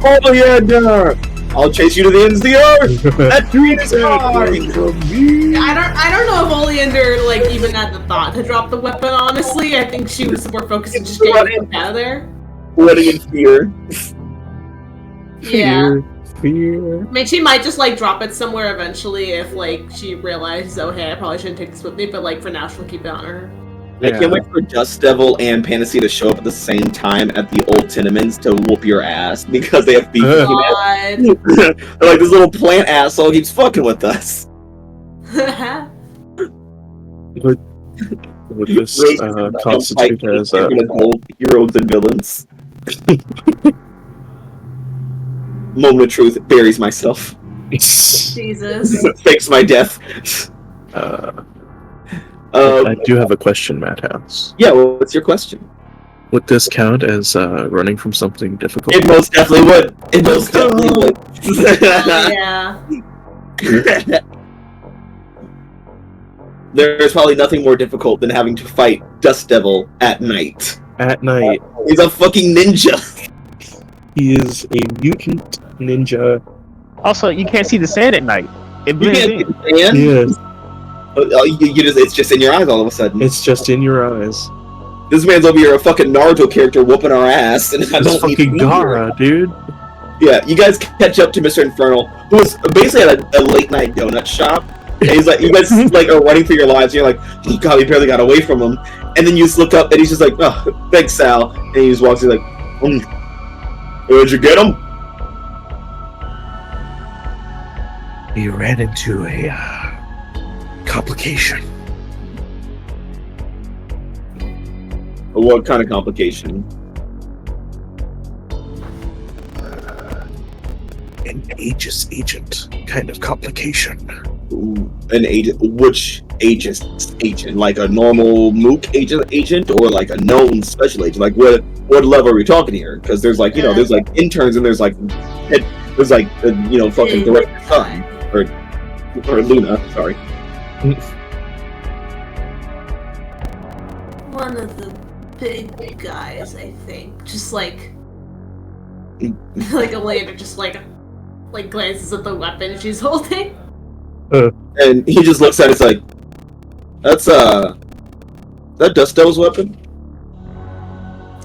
Oh yeah, duh. I'll chase you to the ends of the earth. That dream is mine. I don't know if Oleander like even had the thought to drop the weapon. Honestly, I think she was more focused on just getting him out of there. Letting in fear. Yeah. Fear. I mean, she might just like drop it somewhere eventually if like she realizes, oh hey, I probably shouldn't take this with me. But like for now, she'll keep it on her. I can't wait for Dust Devil and Panacea to show up at the same time at the old Tenements to whoop your ass because they have beef. They're like, this little plant asshole keeps fucking with us. Would this constitute as gold heroes and villains? Moment of truth, buries myself. Jesus. Fakes my death. I do have a question, Madhouse. Yeah, well, what's your question? Would this count as running from something difficult? It most definitely would. It most definitely would. Yeah. There's probably nothing more difficult than having to fight Dust Devil at night. At night. He's a fucking ninja. He is a mutant ninja. Also, you can't see the sand at night. It You blends can't in. see the sand? Yes. It's just in your eyes all of a sudden. It's just in your eyes. This man's over here a fucking Naruto character whooping our ass, and I It's don't fucking Gara, dude. Yeah, you guys catch up to Mr. Infernal, who was basically at a late night donut shop. And he's like, you guys like are running for your lives. And you're like, oh god, we barely got away from him. And then you just look up, and he's just like, oh, thanks, Sal. And he just walks in like, where'd you get him? He ran into a complication. What kind of complication? An A.E.G.I.S agent kind of complication. An agent? Which agent? Like a normal Mook agent, or like a known special agent? Like what level are we talking here? Because there's like there's like interns and there's like fucking Director Sun or Luna. Sorry. One of the big guys, I think. Just like Elena just like glances at the weapon she's holding. And he just looks at it, it's like, that's that Dust Devil's weapon?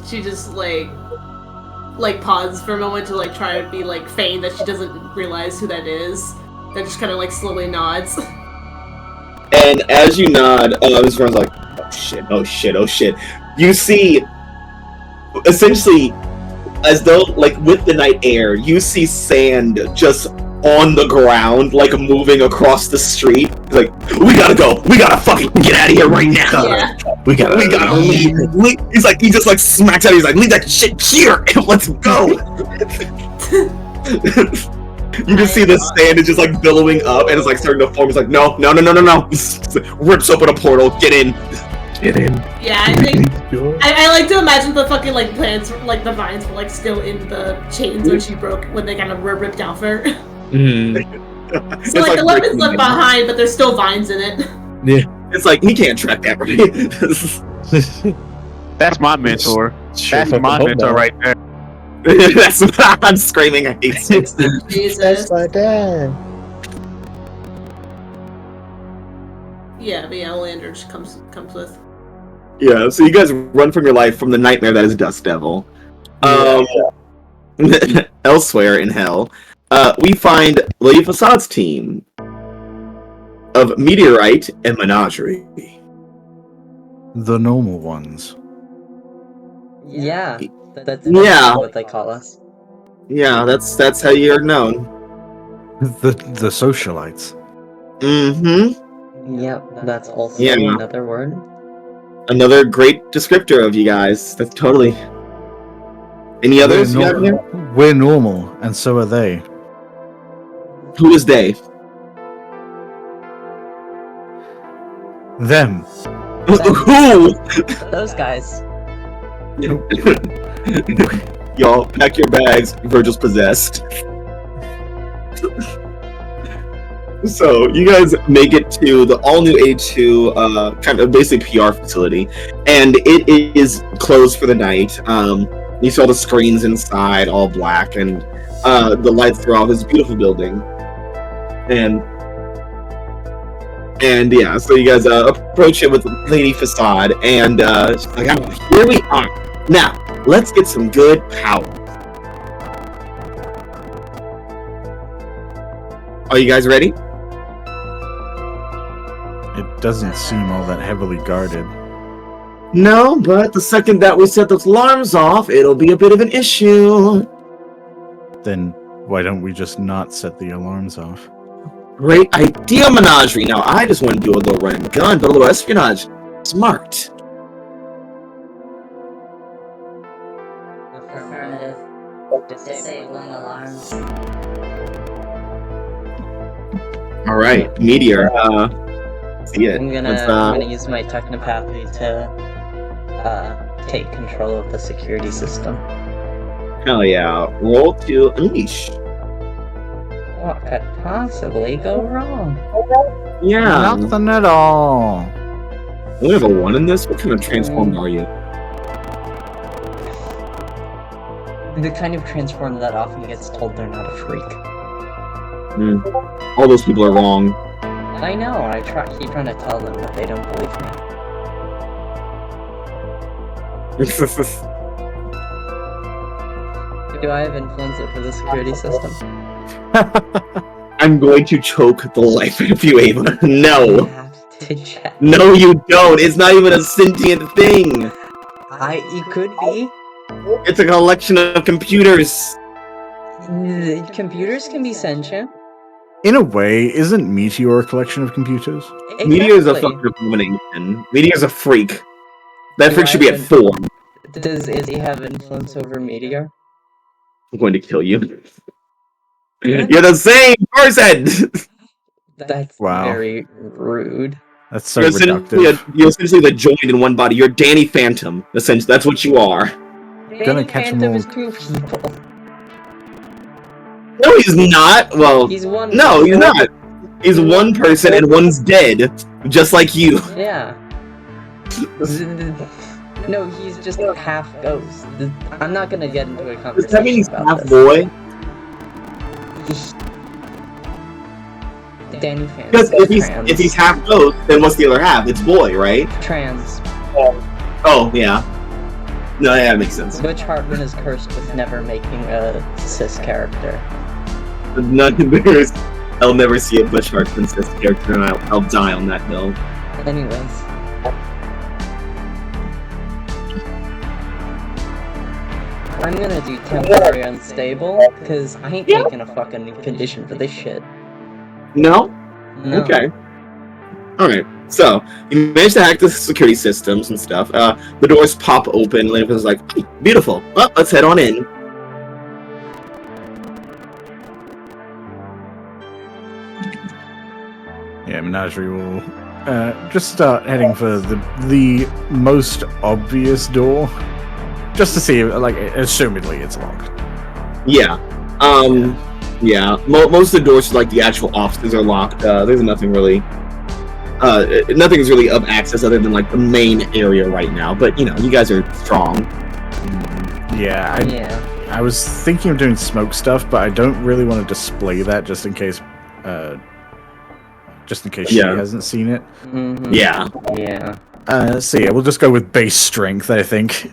She just like pauses for a moment to like try to be like feign that she doesn't realize who that is. Then just kind of like slowly nods. And as you nod, his friend's like, oh shit. You see, essentially, as though, like, with the night air, you see sand just on the ground, like, moving across the street. Like, we gotta go. We gotta fucking get out of here right now. Yeah. We gotta leave. He's like, he just, like, smacks out. He's like, leave that shit here and let's go. You can see the sand is just, like, billowing up and it's, like, starting to form. It's like, no. Rips open a portal. Get in. Yeah, I think I like to imagine the fucking like plants, like the vines were like still in the chains when she broke, when they kind of were ripped out for her. So like the weapon's left behind, but there's still vines in it. Yeah, it's like he can't track that right. That's my mentor. Sure, That's my mentor right there. That's I'm screaming. I hate it. Jesus. That's my dad. Yeah, but yeah, Olander just comes with. Yeah, so you guys run from your life from the nightmare that is Dust Devil. Elsewhere in hell, we find Lady Facade's team of Meteorite and Menagerie. The normal ones. Yeah, that's Yeah. what they call us. Yeah, that's how you're known. The socialites. Mm-hmm. Yep, that's also Yeah. another word. Another great descriptor of you guys. That's totally. Any others you have here? We're normal, and so are they. Who is they? Them. Who? Those guys. Y'all, pack your bags. Virgil's possessed. So, you guys make it to the all-new A2, kind of basically PR facility, and it is closed for the night. You see all the screens inside, all black, and the lights throughout this beautiful building. And yeah, so you guys approach it with Lady Facade, and she's like, oh, here we are. Now, let's get some good power. Are you guys ready? It doesn't seem all that heavily guarded. No, but the second that we set those alarms off, it'll be a bit of an issue. Then why don't we just not set the alarms off? Great idea, Menagerie. Now, I just want to do a little run and gun, but a little espionage. Smart. Affirmative. Disabling alarms. All right, Meteor. See it. I'm gonna use my technopathy to take control of the security system. Hell yeah. Roll to unleash. What could possibly go wrong? Yeah. Nothing at all. We have a 1 in this? What kind of transformed are you? The kind of transform that often gets told they're not a freak. All those people are wrong. I know, keep trying to tell them, but they don't believe me. Do I have influence over the security system? I'm going to choke the life out of you, Ava. No. I have to check. No, you don't. It's not even a sentient thing. It could be. It's a collection of computers. Computers can be sentient. In a way, isn't Meteor a collection of computers? Exactly. Meteor's a fucking abomination. Meteor's a freak. That freak should be at 4. Does Izzy have influence over Meteor? I'm going to kill you. You're the same person! That's Wow. very rude. That's so reductive. You're essentially the joined in one body. You're Danny Phantom. Essentially, that's what you are. Gonna catch them Phantom all. is 2 people. No, he's not. Well, He's one. no, he's not. He's one person and one's dead, just like you. Yeah. No, he's just half ghost. I'm not gonna get into a conversation Does that mean he's about half this. boy? Danny Phantom. Because if he's half ghost, then what's the other half? It's boy, right? Trans. Oh, yeah. No, yeah, that makes sense. Butch Hartman is cursed with never making a cis character. I'll never see a Butch Hartman cis character, and I'll die on that hill. Anyways. I'm gonna do temporary unstable, because I ain't taking a fucking condition for this shit. No? No. Okay. Alright, so, you managed to hack the security systems and stuff. The doors pop open, and was like, oh, beautiful. Well, let's head on in. Yeah, Menagerie will just start heading for the most obvious door, just to see, like, assumedly it's locked. Yeah. Yeah. Most of the doors to, like, the actual offices are locked. There's nothing really... nothing is really of access other than, like, the main area right now. But, you know, you guys are strong. Yeah, I was thinking of doing smoke stuff, but I don't really want to display that just in case she hasn't seen it. Mm-hmm. Yeah. Yeah. So yeah, we'll just go with base strength, I think.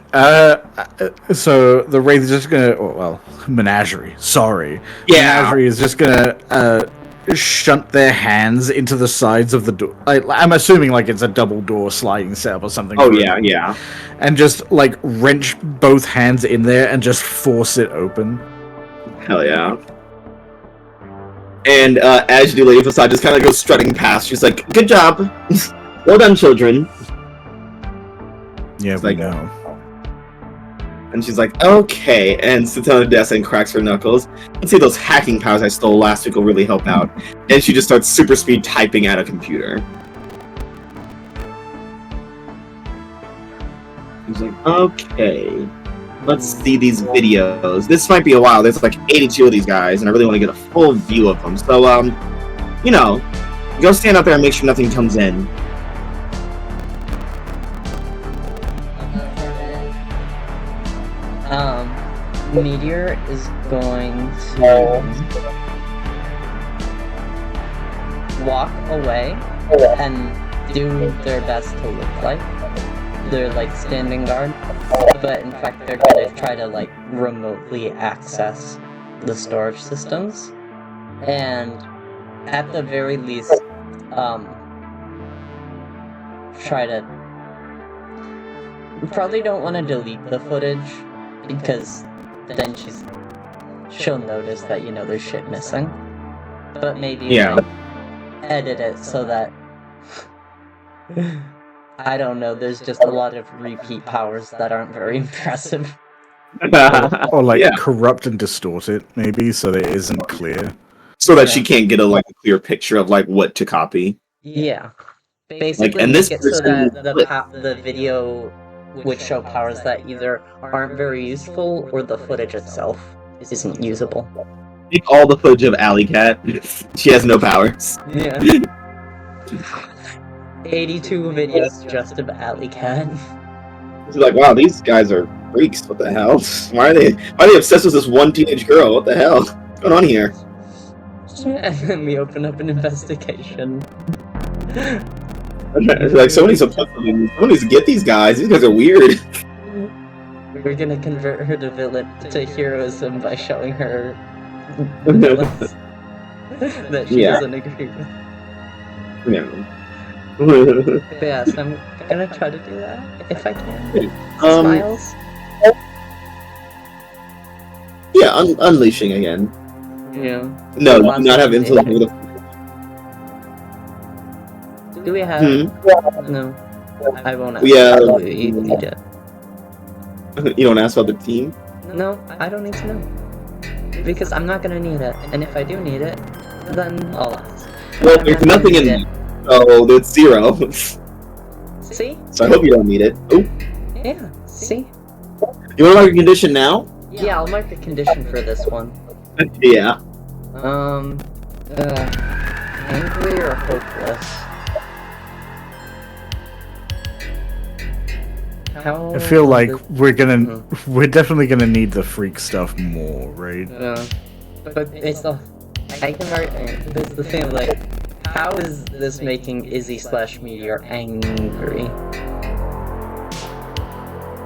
So the Wraith is just gonna, Menagerie. Sorry. Yeah. Menagerie is just gonna shunt their hands into the sides of the door. I'm assuming like it's a double door sliding setup or something. Oh yeah, yeah. And just like wrench both hands in there and just force it open. Hell yeah. And as you do, Lady Facade just kind of goes strutting past. She's like, "Good job, well done, children." Yeah, it's we like, know. And she's like, "Okay," and sits on the desk and cracks her knuckles. Let's see, those hacking powers I stole last week will really help out. And she just starts super speed typing at a computer. He's like, "Okay, let's see these videos. This might be a while. There's like 82 of these guys, and I really want to get a full view of them. So, you know, go stand out there and make sure nothing comes in." Meteor is going to walk away and do their best to look like they're like standing guard, but in fact they're gonna try to like remotely access the storage systems, and at the very least try to probably don't want to delete the footage because then she'll notice that, you know, there's shit missing, but maybe like, edit it so that I don't know, there's just a lot of repeat powers that aren't very impressive. Or like corrupt and distort it, maybe, so that it isn't clear. So that she can't get a clear picture of like what to copy. Yeah. Basically, and this make it so that the video would show powers that either aren't very useful or the footage itself isn't usable. Take all the footage of Alley Cat. She has no powers. Yeah. 82 videos just of Alley Cat. She's like, wow, these guys are freaks. What the hell? Why are they obsessed with this one teenage girl? What the hell? What's going on here? And then we open up an investigation. Like, somebody needs to get these guys. These guys are weird. We're gonna convert her to heroism by showing her villains that she doesn't agree with. Yeah. Yeah, so I'm gonna try to do that if I can. Smiles. Yeah, unleashing again. Yeah. No, do not have intellect over the. Do we have? No, I won't ask. Yeah. You don't ask about the team? No, I don't need to know. Because I'm not gonna need it, and if I do need it, then I'll ask. Well, there's nothing in it. Oh, there's 0. See? So I hope you don't need it. Oh. Yeah, see? You want to mark a condition now? Yeah, I'll mark a condition for this one. Yeah. Angry or hopeless? I feel like we're definitely gonna need the freak stuff more, right? Yeah. But it's the... I can mark... This is the thing, like... How is this making Izzy/Meteor angry?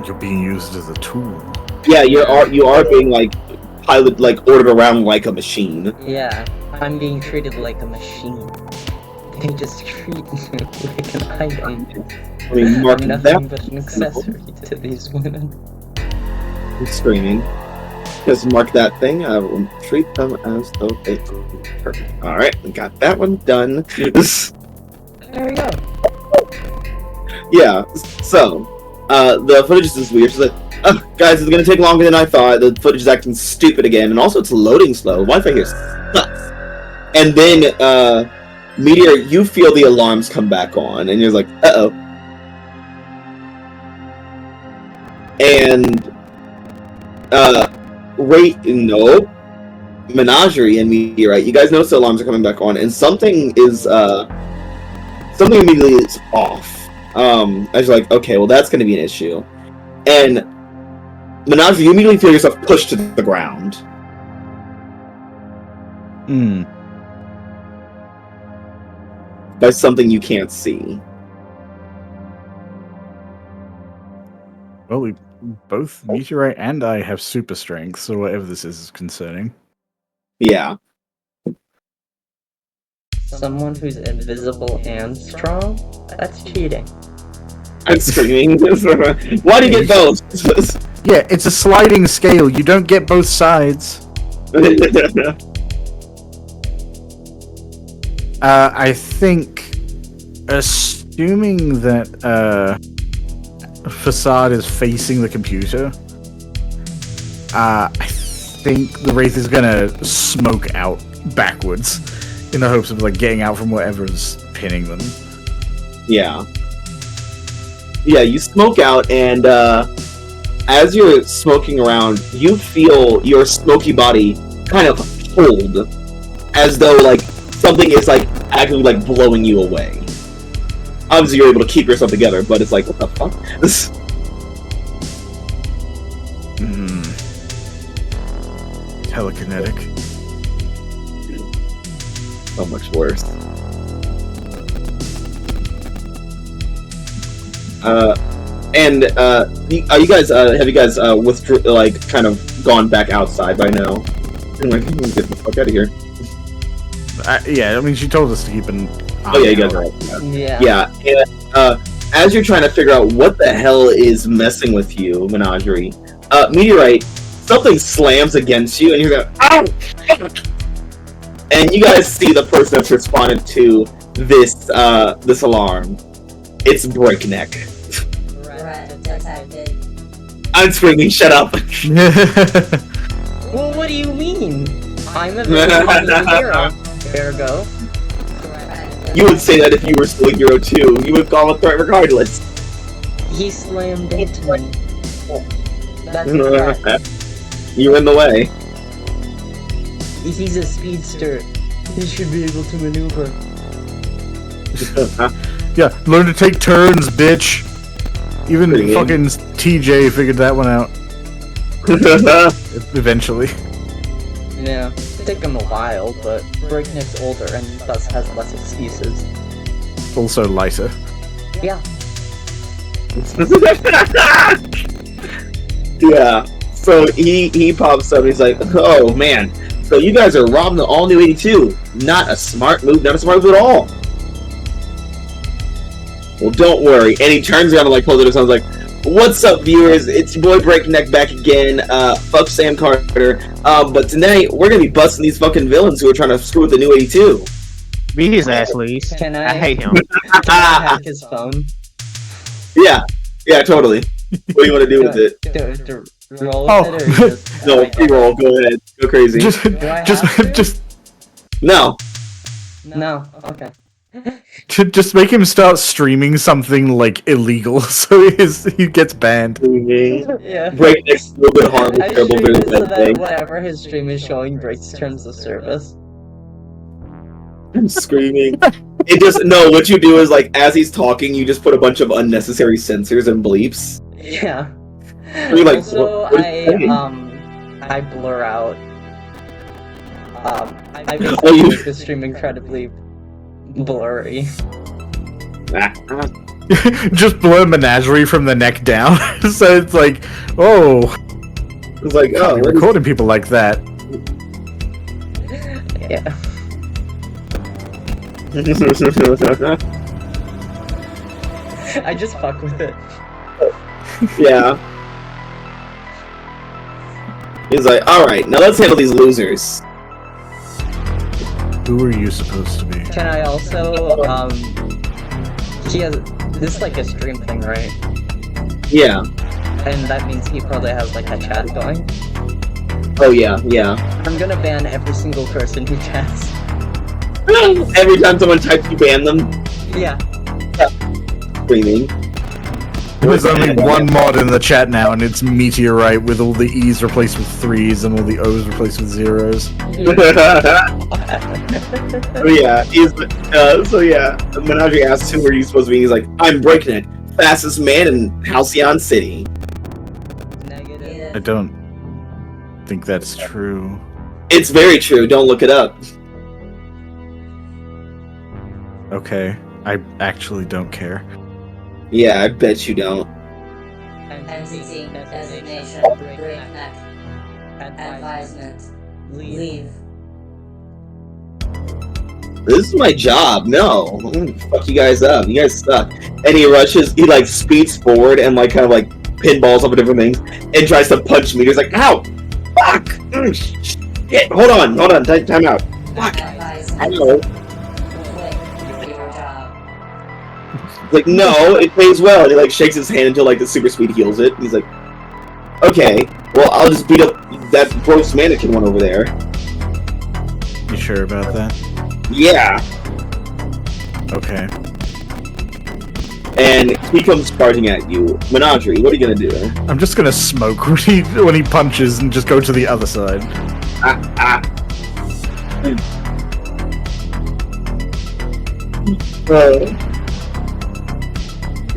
You're being used as a tool. Yeah, you are being ordered around like a machine. Yeah, I'm being treated like a machine. They just treat me like an item. I mean, mark I'm nothing but an accessory to these women. He's screaming. Just mark that thing. I will treat them as though they are perfect. Alright, we got that one done. There we go. Yeah, so, the footage is just weird. She's like, oh, guys, it's gonna take longer than I thought. The footage is acting stupid again, and also it's loading slow. Wi-Fi here sucks. And then, Meteor, you feel the alarms come back on, and you're like, uh-oh. And, no. Menagerie and Meteorite, you guys notice the alarms are coming back on, and something immediately is off. I was like, okay, well that's gonna be an issue. And Menagerie, you immediately feel yourself pushed to the ground. By something you can't see. Well, both Meteorite and I have super strength, so whatever this is concerning. Yeah. Someone who's invisible and strong? That's cheating. I'm screaming. Why do you get both? Yeah, it's a sliding scale. You don't get both sides. I think, assuming that Facade is facing the computer, I think the Wraith is gonna smoke out backwards in the hopes of getting out from whatever's pinning them. Yeah, you smoke out, and as you're smoking around, you feel your smoky body kind of hold, as though something is actively blowing you away. Obviously, you're able to keep yourself together, but it's what the fuck? telekinetic. So much worse. You guys have you guys withdrew, like kind of gone back outside by now? I'm like, get the fuck out of here. Yeah, I mean, she told us to keep an. Oh yeah, you guys are right. Yeah. Yeah, and as you're trying to figure out what the hell is messing with you, Menagerie, Meteorite, something slams against you, and you're going, ow! And you guys see the person that's responded to this this alarm. It's Breakneck. I'm screaming, shut up! Well, what do you mean? I'm a villain hero. Ergo. You would say that if you were still a hero too. You would call a threat regardless. He slammed into me. That's a threat. You're in the way. He's a speedster. He should be able to maneuver. Yeah, learn to take turns, bitch. Even Pretty fucking TJ figured that one out. Eventually. Yeah, take him a while, but Breakneck's older and thus has less excuses. Also lighter. Yeah. Yeah. So he pops up and he's like, oh man, so you guys are robbing the all new 82. Not a smart move, not a smart move at all. Well, don't worry. And he turns around and like pulls it and like, what's up, viewers? It's your boy Breakneck back again. Fuck Sam Carter. But tonight we're gonna be busting these fucking villains who are trying to screw with the new 82. Be his ass, please. Can I hate him. Can I hack his phone? Yeah, totally. What do you want to do with it? Do roll with it, or just... No, roll. Go ahead. Go crazy. Just No, okay. just make him start streaming something like illegal, so he gets banned. Yeah. Breakneck's a little bit harmful, I terrible, stream very it so bad that thing. whatever his stream is showing breaks terms of service. I'm screaming. It just no. What you do is like as he's talking, you just put a bunch of unnecessary censors and bleeps. Yeah. You're like, Also, what are you saying? I blur out. I basically Oh, you- make the stream incredibly blurry. Just blur Menagerie from the neck down, so it's like, oh, It's like, can't oh, be recording people like that. Yeah. I just fuck with it. Yeah. He's like, all right, now let's handle these losers. Who are you supposed to be? Can I also, he has, this is like a stream thing, right? Yeah. And that means he probably has like a chat going. Oh yeah. I'm gonna ban every single person who chats. Every time someone types, you ban them. Yeah. Screaming. There's only one mod in the chat now, and it's Meteorite with all the E's replaced with 3s and all the O's replaced with 0s. So yeah, Menagerie asks who are you supposed to be. He's like, I'm Breakneck, fastest man in Halcyon City. Negative. I don't think that's true. It's very true. Don't look it up. Okay, I actually don't care. Yeah, I bet you don't. NCC designation Breakneck. Advisement. Leave. This is my job. No, I'm gonna fuck you guys up. You guys suck. And he rushes. He like speeds forward and like kind of like pinballs up at different things and tries to punch me. He's like, ow, fuck, shit. Hold on. Time out. Fuck. I know. Like, no, it pays well. And he like shakes his hand until like the super speed heals it. He's like, okay, well I'll just beat up that gross mannequin one over there. You sure about that? Yeah. Okay. And he comes charging at you. Menagerie, what are you gonna do? I'm just gonna smoke when he punches and just go to the other side.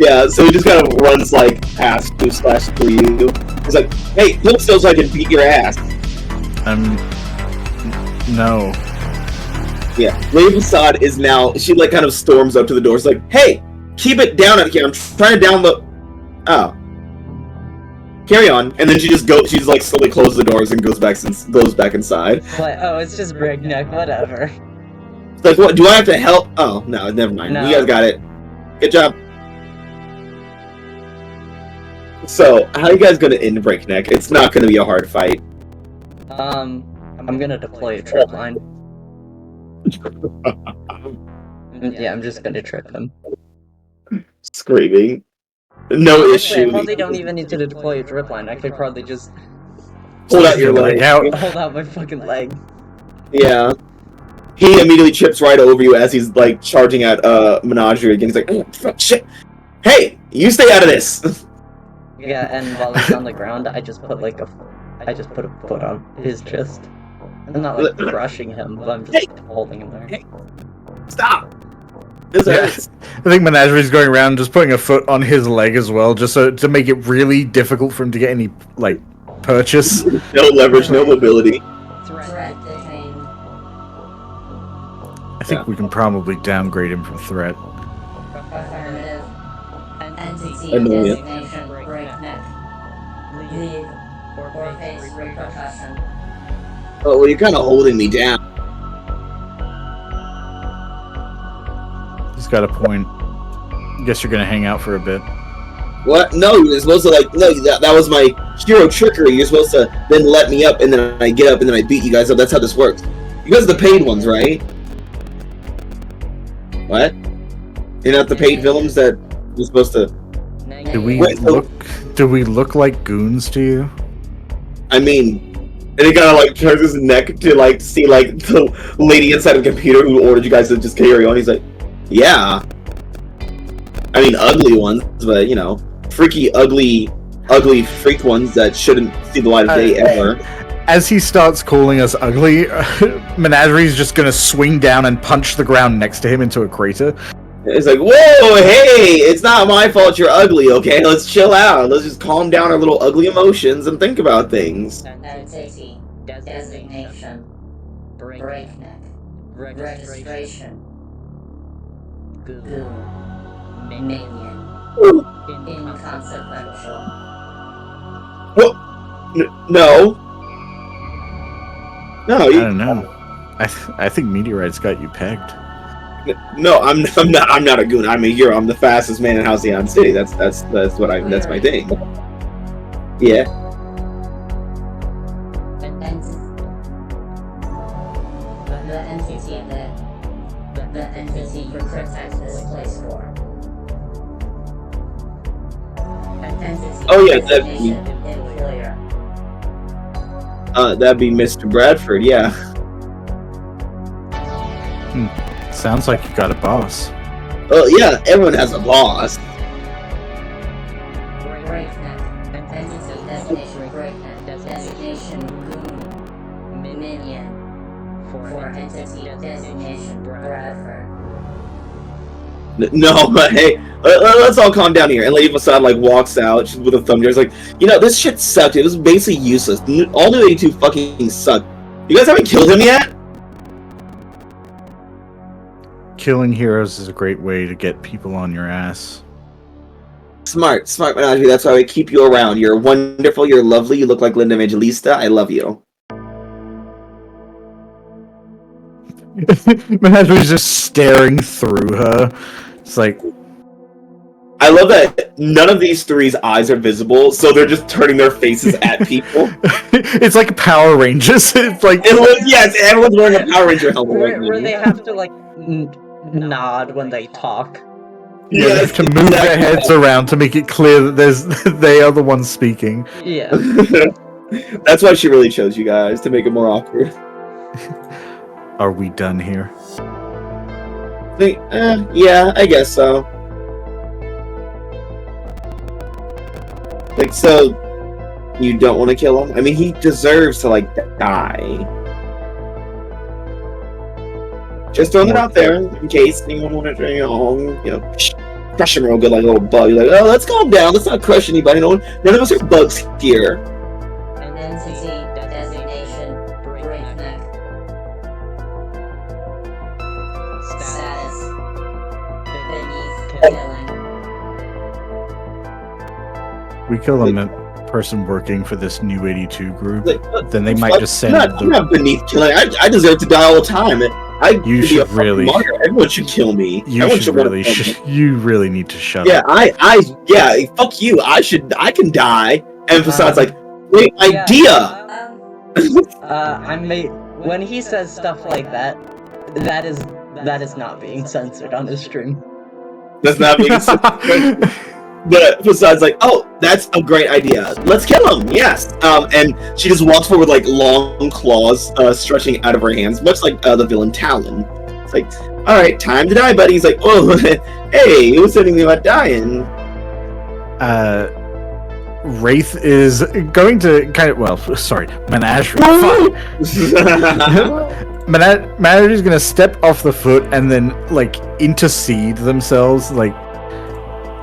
Yeah, so he just kind of runs like past you / through you. He's like, hey, hold still so I can beat your ass. No. Yeah, Lady Facade is now. She like kind of storms up to the door. It's like, hey, keep it down out here. I'm trying to download. Oh, carry on. And then she just goes. She's like slowly closes the doors and goes back inside. What? Oh, it's just breakneck. Whatever. It's like, what? Do I have to help? Oh no, never mind. No. You guys got it. Good job. So, how are you guys gonna end breakneck? It's not gonna be a hard fight. I'm gonna deploy a trip line. Yeah, I'm just gonna trip him. Screaming. No Actually, I issue. probably don't even need to deploy a drip line. I could probably just Hold out your leg. out. hold out my fucking leg. Yeah. He immediately trips right over you as he's like charging at Menagerie again. He's like, oh, fuck, shit. Hey, you stay out of this. Yeah, and while he's on the ground, I just put a foot on his chest. I'm not like crushing him, but I'm just holding him there. Hey. Stop. This hurts. I think Menagerie's going around just putting a foot on his leg as well, just so to make it really difficult for him to get any like purchase. No leverage, no mobility. Threat detained. I think we can probably downgrade him from threat. Affirmative. Entity Annoying. designation breakneck. Leave or face repercussion. Oh, well, you're kind of holding me down. He's got a point. Guess you're gonna hang out for a bit. What? No, you're supposed to like. No, that was my hero trickery. You're supposed to then let me up, and then I get up, and then I beat you guys up. That's how this works. You guys are the paid ones, right? What? You're not the paid villains that you're supposed to. Do we Wait, look like goons to you? I mean, and he kind of like turns his neck to like see like the lady inside of the computer who ordered you guys to just carry on. He's like, yeah. I mean, ugly ones, but you know, freaky, ugly freak ones that shouldn't see the light of day ever. As he starts calling us ugly, Menagerie's just gonna swing down and punch the ground next to him into a crater. It's like, whoa, hey, it's not my fault you're ugly, okay? Let's chill out. Let's just calm down our little ugly emotions and think about things. Entity designation breakneck. Registration. Goon. Minion. Inconsequential. No. No, I don't know. I think Meteorite's got you pegged. No, I'm not a goon. I'm a hero. I'm the fastest man in Halcyon City. That's that's my thing. Yeah. The entity you protect this place for. Oh yeah, that'd be Mr. Bradford. Yeah. Sounds like you got a boss. Oh yeah, everyone has a boss. Breakneck. Entity designation breakneck. Designation goon. Minion. For entity designation Bradford. No, but hey, let's all calm down here. And Lady Facade like walks out with a thumb. She's like, you know, this shit sucked. It was basically useless. All New 82 fucking suck. You guys haven't killed him yet? Killing heroes is a great way to get people on your ass. Smart Menagerie. That's why we keep you around. You're wonderful. You're lovely. You look like Linda Evangelista. I love you. Menagerie's just staring through her. It's like, I love that none of these three's eyes are visible, so they're just turning their faces at people. it's like Power Rangers. It's like yes, everyone's wearing a Power Ranger helmet. Where they have to like nod when they talk. Yeah, they have to move their heads around to make it clear that they are the ones speaking. Yeah. That's why she really chose you guys, to make it more awkward. Are we done here? Yeah, I guess so. Like, so you don't want to kill him? I mean, he deserves to like die. Just throwing it out there in case anyone wanted to, you know, crush him real good like a little bug. You're like, oh, let's calm down. Let's not crush anybody. None of us are bugs here. An entity designation We kill a person working for this new 82 group, Like, then they might just send I'm not beneath killing. I deserve to die all the time. You should really. Everyone should kill me. You really need to shut up. Yeah. Fuck you. I can die. And besides, like, great idea. When he says stuff like that, that is not being censored on his stream. That's not being censored. But besides, like, oh, that's a great idea. Let's kill him. Yes. And she just walks forward with like long claws stretching out of her hands, much like the villain Talon. It's like, all right, time to die, buddy. He's like, oh, hey, who was saying anything about dying? Wraith is going to Menagerie. Menagerie is going to step off the foot and then like intercede themselves, like.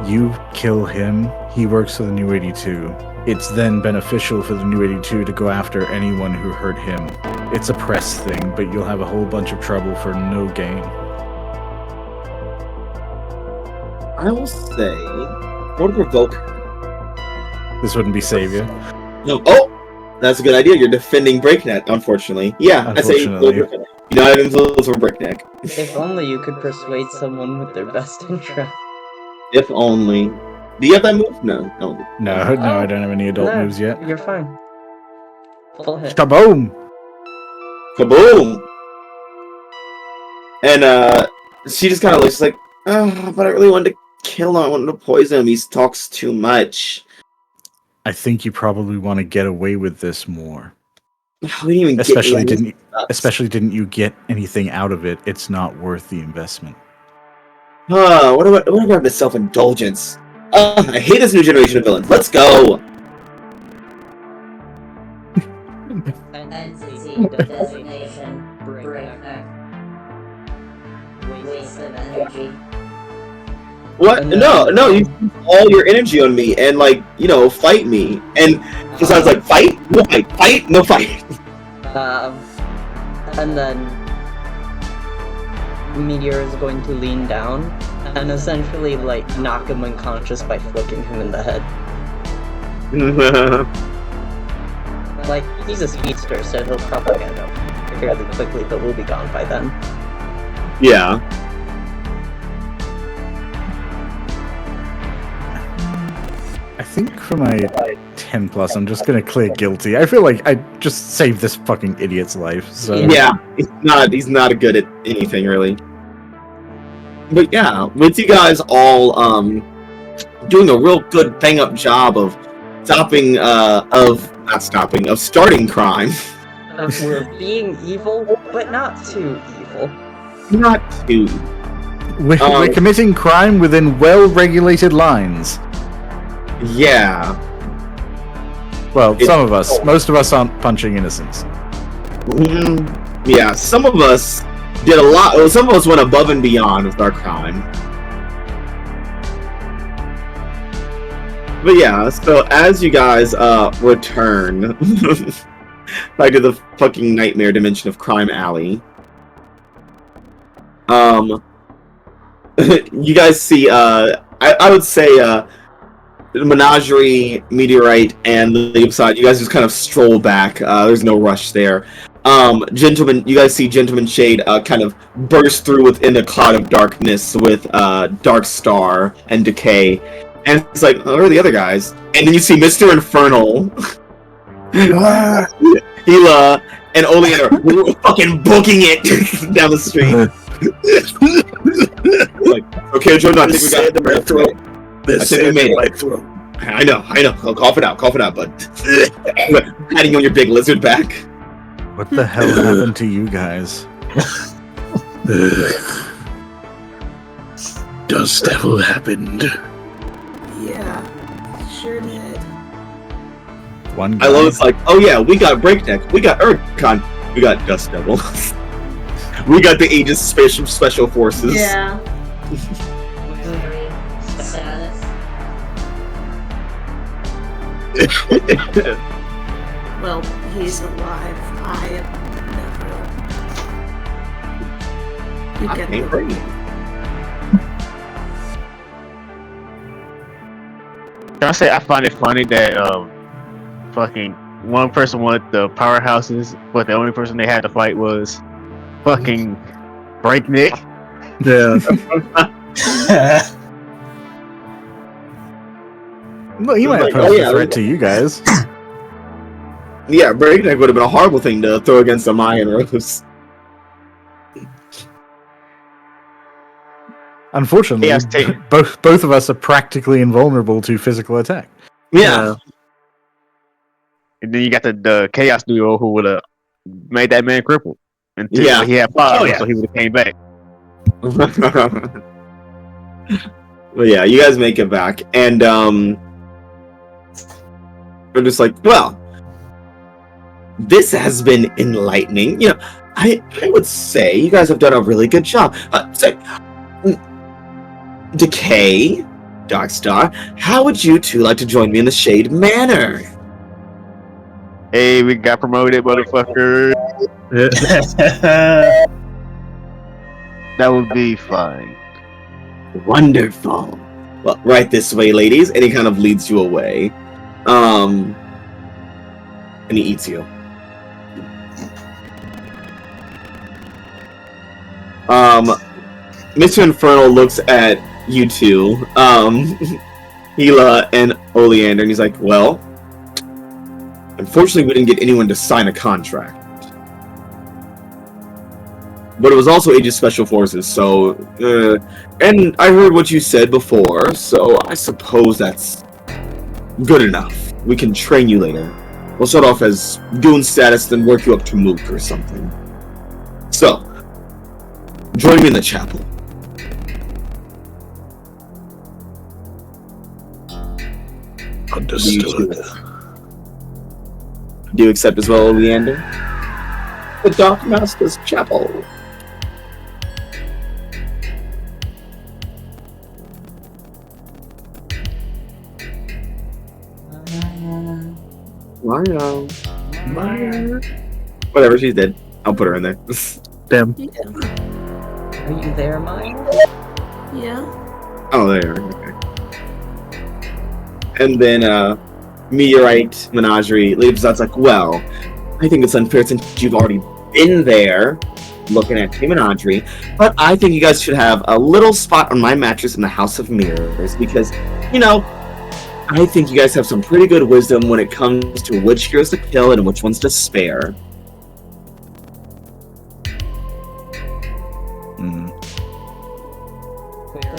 You kill him, he works for the New 82. It's then beneficial for the New 82 to go after anyone who hurt him. It's a press thing, but you'll have a whole bunch of trouble for no gain. I will say, what to provoke? This wouldn't be Savior. No. Oh! That's a good idea. You're defending Breakneck, unfortunately. Yeah, I say you don't have influence over Breakneck. If only you could persuade someone with their best interest. If only. Do you have that move? No, I don't have any adult moves yet. You're fine. Full hit. Kaboom! And she just kind of looks like, oh, but I really wanted to kill him. I wanted to poison him. He talks too much. I think you probably want to get away with this more. We didn't even especially didn't you get anything out of it? It's not worth the investment. What about this self-indulgence? I hate this new generation of villains. Let's go! Entity designation Breakneck. Waste of energy. What? No, you use all your energy on me and, like, fight me. And besides, like, fight? No fight. Fight? No fight. And then Meteor is going to lean down and essentially, like, knock him unconscious by flicking him in the head. Like, he's a speedster, so he'll probably get up fairly quickly, but we'll be gone by then. Yeah. I think for my 10+, I'm just gonna clear guilty. I feel like I just saved this fucking idiot's life. So yeah, he's not good at anything really. But yeah, with you guys all doing a real good bang-up job of starting crime. We're being evil, but not too evil. Not too. We're committing crime within well-regulated lines. Yeah. Well, some of us. Most of us aren't punching innocents. Yeah, some of us did a lot. Some of us went above and beyond with our crime. But yeah, so as you guys return back to the fucking nightmare dimension of Crime Alley, you guys see, I would say, Menagerie, Meteorite, and the upside, you guys just kind of stroll back. There's no rush there. You guys see Gentleman Shade kind of burst through within a cloud of darkness with Dark Star and Decay. And it's like, oh, where are the other guys? And then you see Mr. Infernal, Hila, and Oleander fucking booking it down the street. Like, okay, Jordan, I think we got the throat. I think we made it. I know. Cough it out, bud. Patting on your big lizard back. What the hell happened to you guys? Dust Devil happened. Yeah, sure did. One guy. I love it's like, oh yeah, we got Breakneck, we got Urkon, we got Dust Devil. We got the Aegis special forces. Yeah. Status. Well, he's alive. I am never. You get the Can I say I find it funny that fucking one person wanted the powerhouses, but the only person they had to fight was fucking Breakneck. Yeah. Well, he might Like, pose a threat to you guys. Yeah, Breakneck would have been a horrible thing to throw against Amaya and Rose. Unfortunately, Yeah, both of us are practically invulnerable to physical attack. Yeah. And then you got the Chaos Duo who would have made that man crippled until he had power, so he would have came back. Well, yeah, you guys make it back, and we're just like, well, this has been enlightening. You know, I would say you guys have done a really good job. Decay, Darkstar, how would you two like to join me in the Shade Manor? Hey, we got promoted, motherfucker. That would be fine. Wonderful. Well, right this way, ladies. And he kind of leads you away. And he eats you. Mr. Infernal looks at you two, Hila and Oleander, and he's like, well, unfortunately we didn't get anyone to sign a contract. But it was also A.E.G.I.S Special Forces, so, and I heard what you said before, so I suppose that's good enough. We can train you later. We'll start off as goon status, then work you up to Mook or something. So, join me in the chapel. Understood. Do you accept as well, Leander? The Dark Master's Chapel. Mario. Whatever, she's dead. I'll put her in there. Damn. Are you there, Maya? Yeah. Oh, there. Okay. And then, Meteorite Menagerie leaves us like, well, I think it's unfair since you've already been there looking at the Menagerie, but I think you guys should have a little spot on my mattress in the House of Mirrors because, you know, I think you guys have some pretty good wisdom when it comes to which heroes to kill and which ones to spare.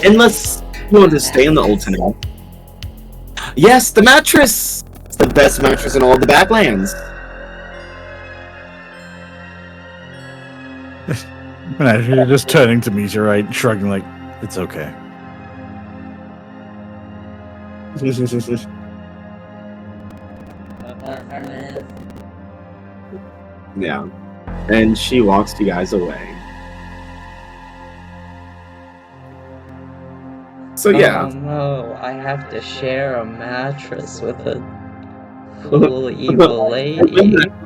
Unless you want to stay in the old Sentinel. Yes, the mattress! It's the best mattress in all of the Badlands. You're just turning to Meteorite, shrugging like, it's okay. Yeah. And she walks you guys away. So yeah. Oh no, I have to share a mattress with a cool evil lady.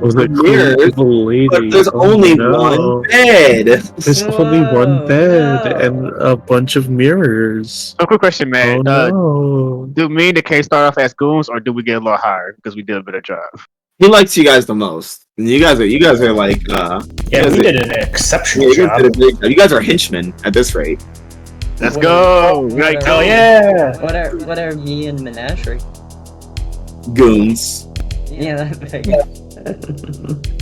Was it Mirrors, cool lady? But there's only one bed. There's only one bed no. and a bunch of mirrors. So, quick question, man. Oh no. Do me and the K start off as goons, or do we get a little higher because we did a better job? He likes you guys the most. And you guys are like Yeah, we did an exceptional you guys job. did a great job. You guys are henchmen at this rate. Let's go! What Oh yeah! What are me and Menagerie? Goons. Yeah, that thing.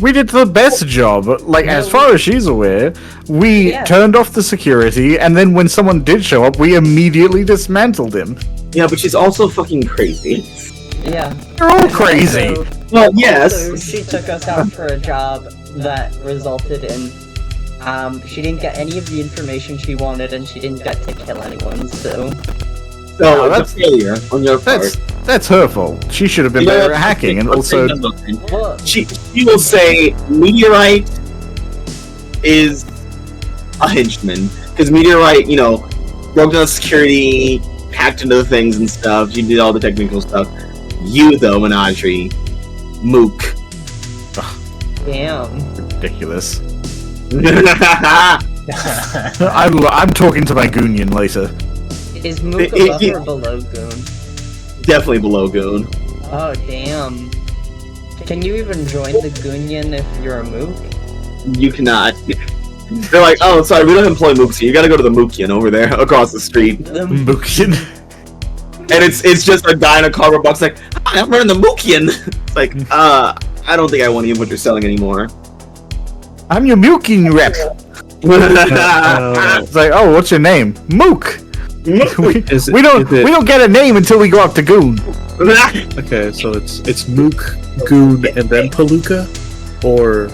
We did the best job. Like, as far as she's aware, we turned off the security, and then when someone did show up, we immediately dismantled him. Yeah, but she's also fucking crazy. Yeah. They're all crazy. Well, yes. Also, she took us out for a job that resulted in she didn't get any of the information she wanted, and she didn't get to kill anyone. So No, that's a failure on your part. That's her fault. She should have been better at hacking, and also well, she will say Meteorite is a henchman because Meteorite, you know, broke down security, hacked into the things and stuff. She did all the technical stuff. You though, Menagerie, Mook. damn. ridiculous. I'm talking to my Goonion later. Is Mook above or below Goon? definitely below goon. Oh, damn. Can you even join the Goonion if you're a mook? You cannot. They're like, oh, sorry, we don't employ mooks here. You gotta go to the mookian over there, across the street. The Mookian. And it's just a guy in a cardboard box like, hi, I'm running the mookian. It's like, I don't think I want any of what you're selling anymore. I'm your Mookian rep. It's like, oh, what's your name? Mook. we don't get a name until we go up to Goon. Okay, so it's Mook, Goon, and then Palooka, or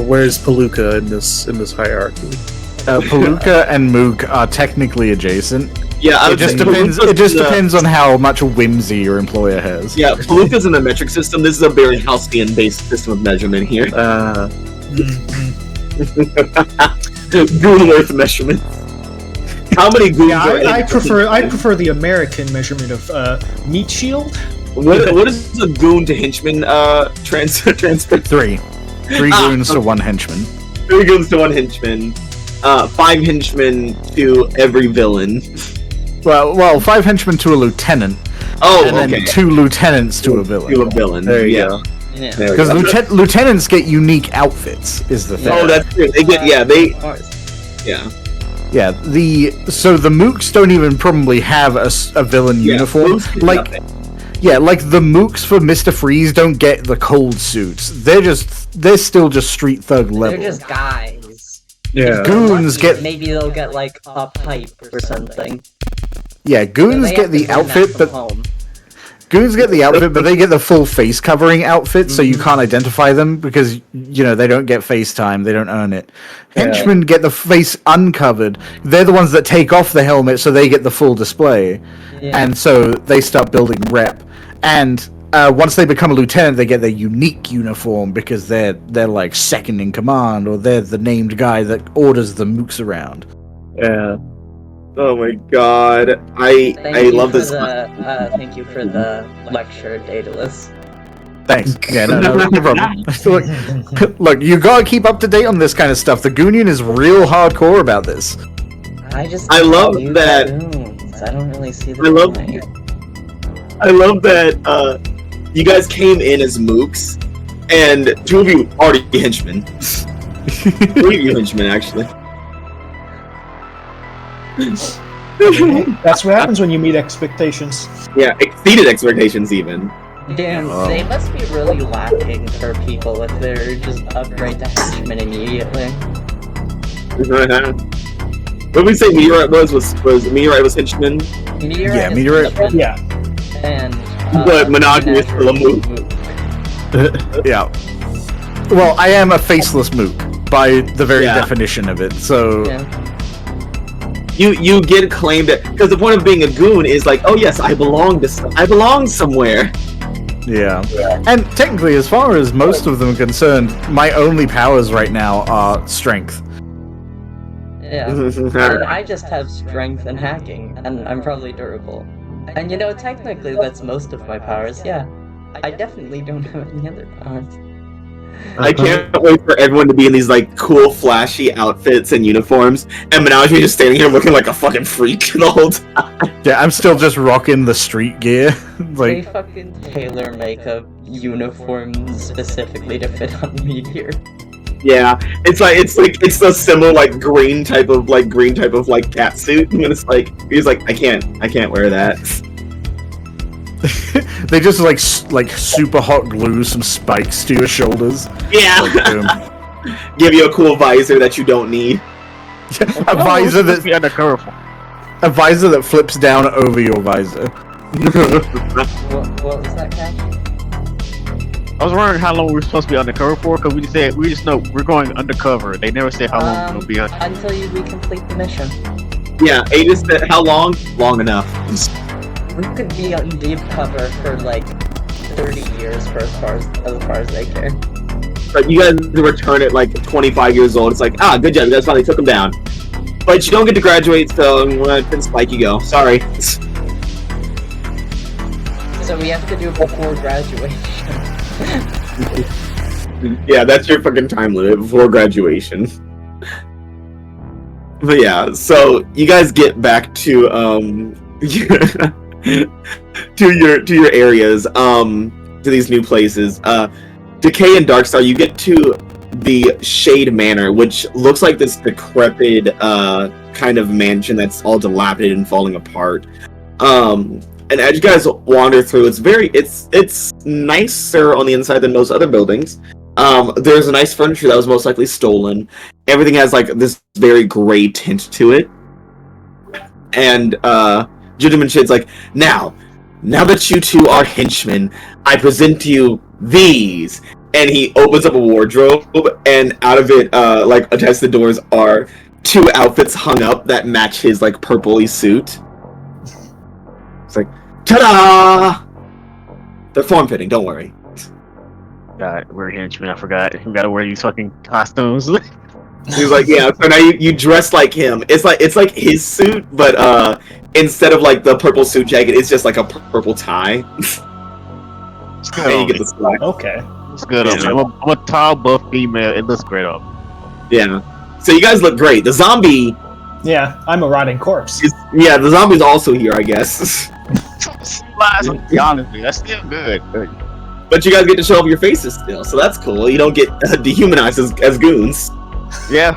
where's Palooka in this hierarchy? Palooka and Mook are technically adjacent. Yeah, it just depends. It just depends on how much whimsy your employer has. Yeah, Palooka's in the metric system. This is a very Halcyon-based system of measurement here. Goon worth measurement. How many goons? Yeah, I prefer the American measurement of meat shield. What is a goon to henchman transfer? 3 goons to 1 henchman. 3 goons to 1 henchman. 5 henchmen to every villain. Well, 5 henchmen to a lieutenant. Oh, and then 2 lieutenants to a villain. To a villain. There you go. Because lieutenants get unique outfits, is the thing. Oh, that's true. They get Yeah, so the mooks don't even probably have a villain uniform. Like the mooks for Mr. Freeze don't get the cold suits. They're still just street thug level. They're just guys. Yeah. Goons get maybe they'll get like a pipe or something. Yeah, goons get the outfit, but goons get the outfit, but they get the full face covering outfit, so you can't identify them because they don't get face time, they don't earn it. Henchmen get the face uncovered. They're the ones that take off the helmet, so they get the full display, and so they start building rep. And once they become a lieutenant, they get their unique uniform because they're like second in command, or they're the named guy that orders the mooks around. Yeah. Oh my god, I love this. Thank you for the lecture, Daedalus. Thanks. Yeah, no problem. Look, you gotta keep up to date on this kind of stuff. The Goonion is real hardcore about this. I love that. Goons. I don't really see the I love that you guys came in as mooks, and 2 of you already henchmen. 3 of you henchmen, actually. That's what happens when you meet expectations. Yeah, exceeded expectations even. Damn, they must be really lacking for people if they're just upgrade to henchman immediately. What did we say Meteorite was Meteorite was henchman? Meteorite. Yeah. And but monogamous for the mook. Yeah. Well, I am a faceless mook by the very definition of it, so. Yeah. You get claimed because the point of being a goon is like, oh yes, I belong somewhere. Yeah. And technically, as far as most of them are concerned, my only powers right now are strength. Yeah. And I just have strength and hacking, and I'm probably durable. And technically that's most of my powers, yeah. I definitely don't have any other powers. I can't wait for everyone to be in these like cool, flashy outfits and uniforms, and Menage just standing here looking like a fucking freak the whole time. Yeah, I'm still just rocking the street gear. They fucking tailor make a uniform specifically to fit on me here. Yeah, it's the similar green type of cat suit, and it's like he's like I can't wear that. They just like super hot glue some spikes to your shoulders. Yeah. Give you a cool visor that you don't need. A visor that flips down over your visor. What was that, Cash? I was wondering how long we were supposed to be undercover for, because we just know we're going undercover. They never say how long we're going to be until we complete the mission. Yeah, Aegis said how long? Long enough. We could be on deep cover for like 30 years for as far as they care. But you guys return at like 25 years old. It's like, good job, you guys finally took them down. But you don't get to graduate, so then Spike you go. Sorry. So we have to do before graduation. Yeah, that's your fucking time limit, before graduation. But yeah, so you guys get back to to your areas, to these new places. Decay and Darkstar, you get to the Shade Manor, which looks like this decrepit kind of mansion that's all dilapidated and falling apart. And as you guys wander through, it's nicer on the inside than most other buildings. There's a nice furniture that was most likely stolen. Everything has like this very gray tint to it. And Gentleman Shade's like, now that you two are henchmen, I present to you these. And he opens up a wardrobe, and out of it, like attached to the doors, are 2 outfits hung up that match his like purpley suit. It's like, ta-da! They're form-fitting, don't worry. God, we're henchmen. I forgot. We gotta wear these fucking costumes. He's like, yeah. So now you dress like him. It's like his suit, but instead of like the purple suit jacket, it's just like a purple tie. It's good. And you get the slack. Okay. It's good. Yeah. I'm a tall, buff female. It looks great on me. Yeah. So you guys look great. The zombie. Yeah, I'm a rotting corpse. Yeah, the zombie's also here, I guess. Honestly, that's still good. But you guys get to show off your faces still, so that's cool. You don't get dehumanized as goons. Yeah.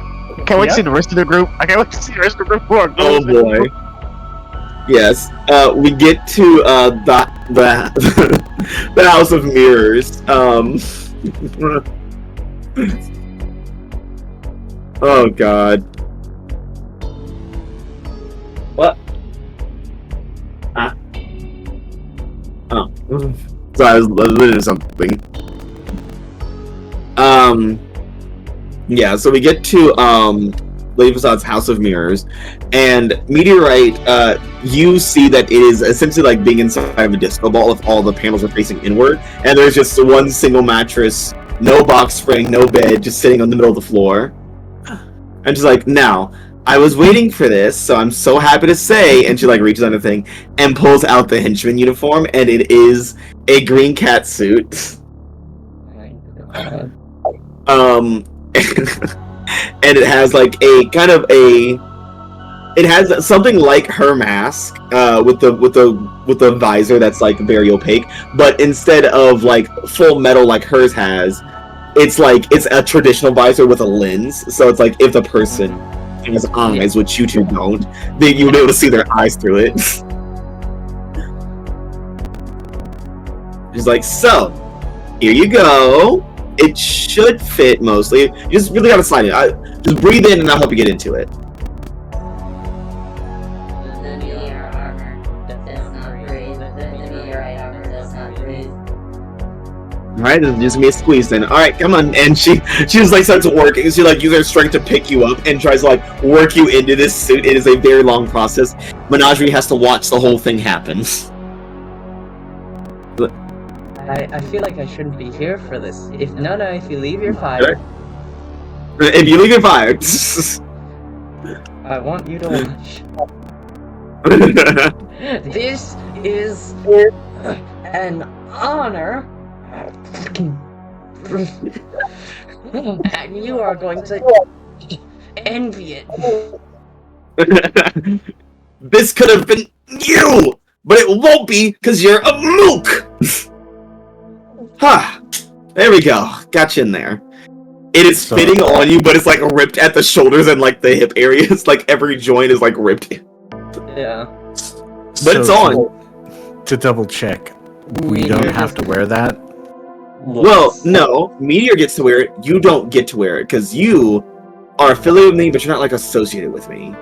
Can't wait to see the rest of the group. I can't wait to see the rest of the group. Oh boy. Yes. We get to the House of Mirrors. Oh god. What? Oh. Sorry, I was looking at something. Yeah, so we get to Lady Facade's House of Mirrors, and Meteorite, you see that it is essentially like being inside of a disco ball if all the panels are facing inward, and there's just one single mattress, no box spring, no bed, just sitting on the middle of the floor. And she's like, now, I was waiting for this, so I'm so happy to say, and she like reaches on the thing and pulls out the henchman uniform, and it is a green cat suit. And it has like a kind of it has something like her mask with the visor that's like very opaque, but instead of like full metal like hers has, it's a traditional visor with a lens, so it's like if the person has eyes, which you two don't, then you'll be able to see their eyes through it. She's like, so here you go. It should fit mostly. You just really gotta slide it. Just breathe in and I'll help you get into it. Alright, just give me a squeeze then. Alright, come on. And she just like starts working. She like uses her strength to pick you up and tries to like work you into this suit. It is a very long process. Menagerie has to watch the whole thing happen. I feel like I shouldn't be here for this. If you leave, you're fired. If you leave, you're fired. I want you to watch. This is an honor. And you are going to envy it. This could have been you, but it won't be because you're a mook. Ha! There we go. Got you in there. It is fitting on you, but it's like ripped at the shoulders and like the hip areas. Like every joint is like ripped. Yeah. But it's on. To double check, we don't have to wear that. Well, no. Meteor gets to wear it. You don't get to wear it because you are affiliated with me, but you're not like associated with me.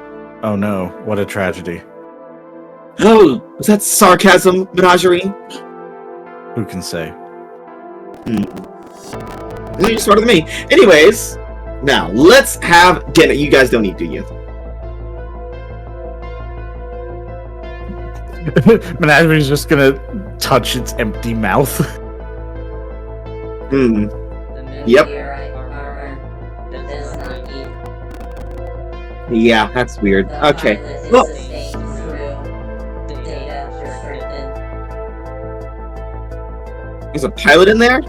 Oh no! What a tragedy. Oh, was that sarcasm, Menagerie? Who can say? You're smarter than me. Anyways, now let's have dinner. You guys don't eat, do you? Menagerie's just gonna touch its empty mouth. Yep. Yeah, that's weird. Okay. Well, there's a pilot in there?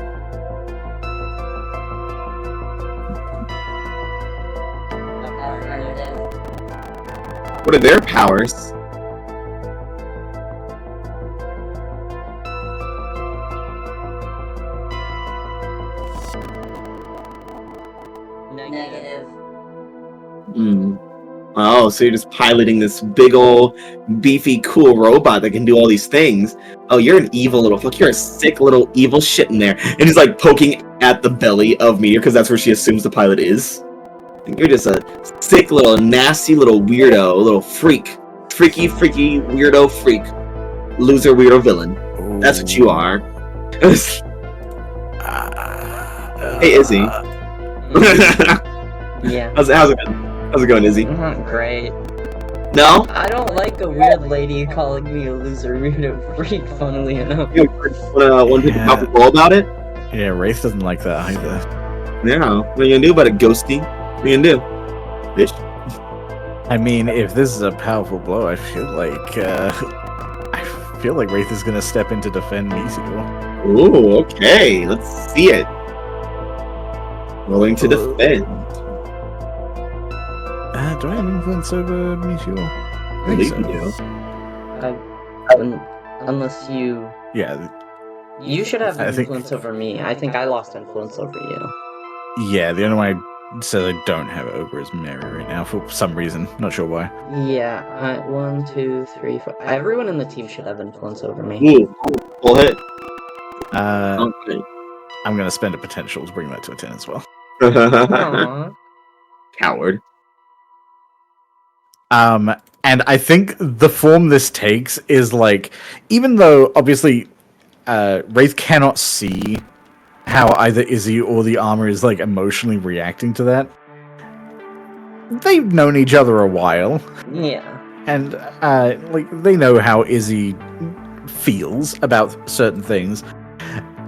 What are their powers? Negative. Oh, so you're just piloting this big old beefy cool robot that can do all these things. Oh, you're an evil little fuck. You're a sick little evil shit in there. And he's like poking at the belly of Meteor because that's where she assumes the pilot is. And you're just a sick little nasty little weirdo, little freak. Freaky weirdo freak. Loser weirdo villain. Ooh. That's what you are. Hey, Izzy. Yeah. How's it going? How's it going, Izzy? Not great. No? I don't like a weird lady calling me a loser weirdo freak, funnily enough. You want to talk to Paul about it? Yeah, Wraith doesn't like that either. Yeah. What are you gonna do about it, Ghosty? What are you gonna do? Bitch. I mean, if this is a powerful blow, I feel like Wraith is gonna step in to defend Meteor. Ooh, okay. Let's see it. Rolling to defend. Do I have influence over Meteor? I I think believe you do. Unless you... Yeah, You should have I think- influence over me. I think I lost influence over you. yeah. The only one I said I don't have it over is Mary right now for some reason. Not sure why. Yeah, 1, 2, 3, 4... Everyone in the team should have influence over me. Ooh, full hit. Okay. I'm gonna spend a potential to bring that to a 10 as well. Aww. Coward. And I think the form this takes is like, even though obviously Wraith cannot see how either Izzy or the armor is like emotionally reacting to that, they've known each other a while, Yeah. and like they know how Izzy feels about certain things.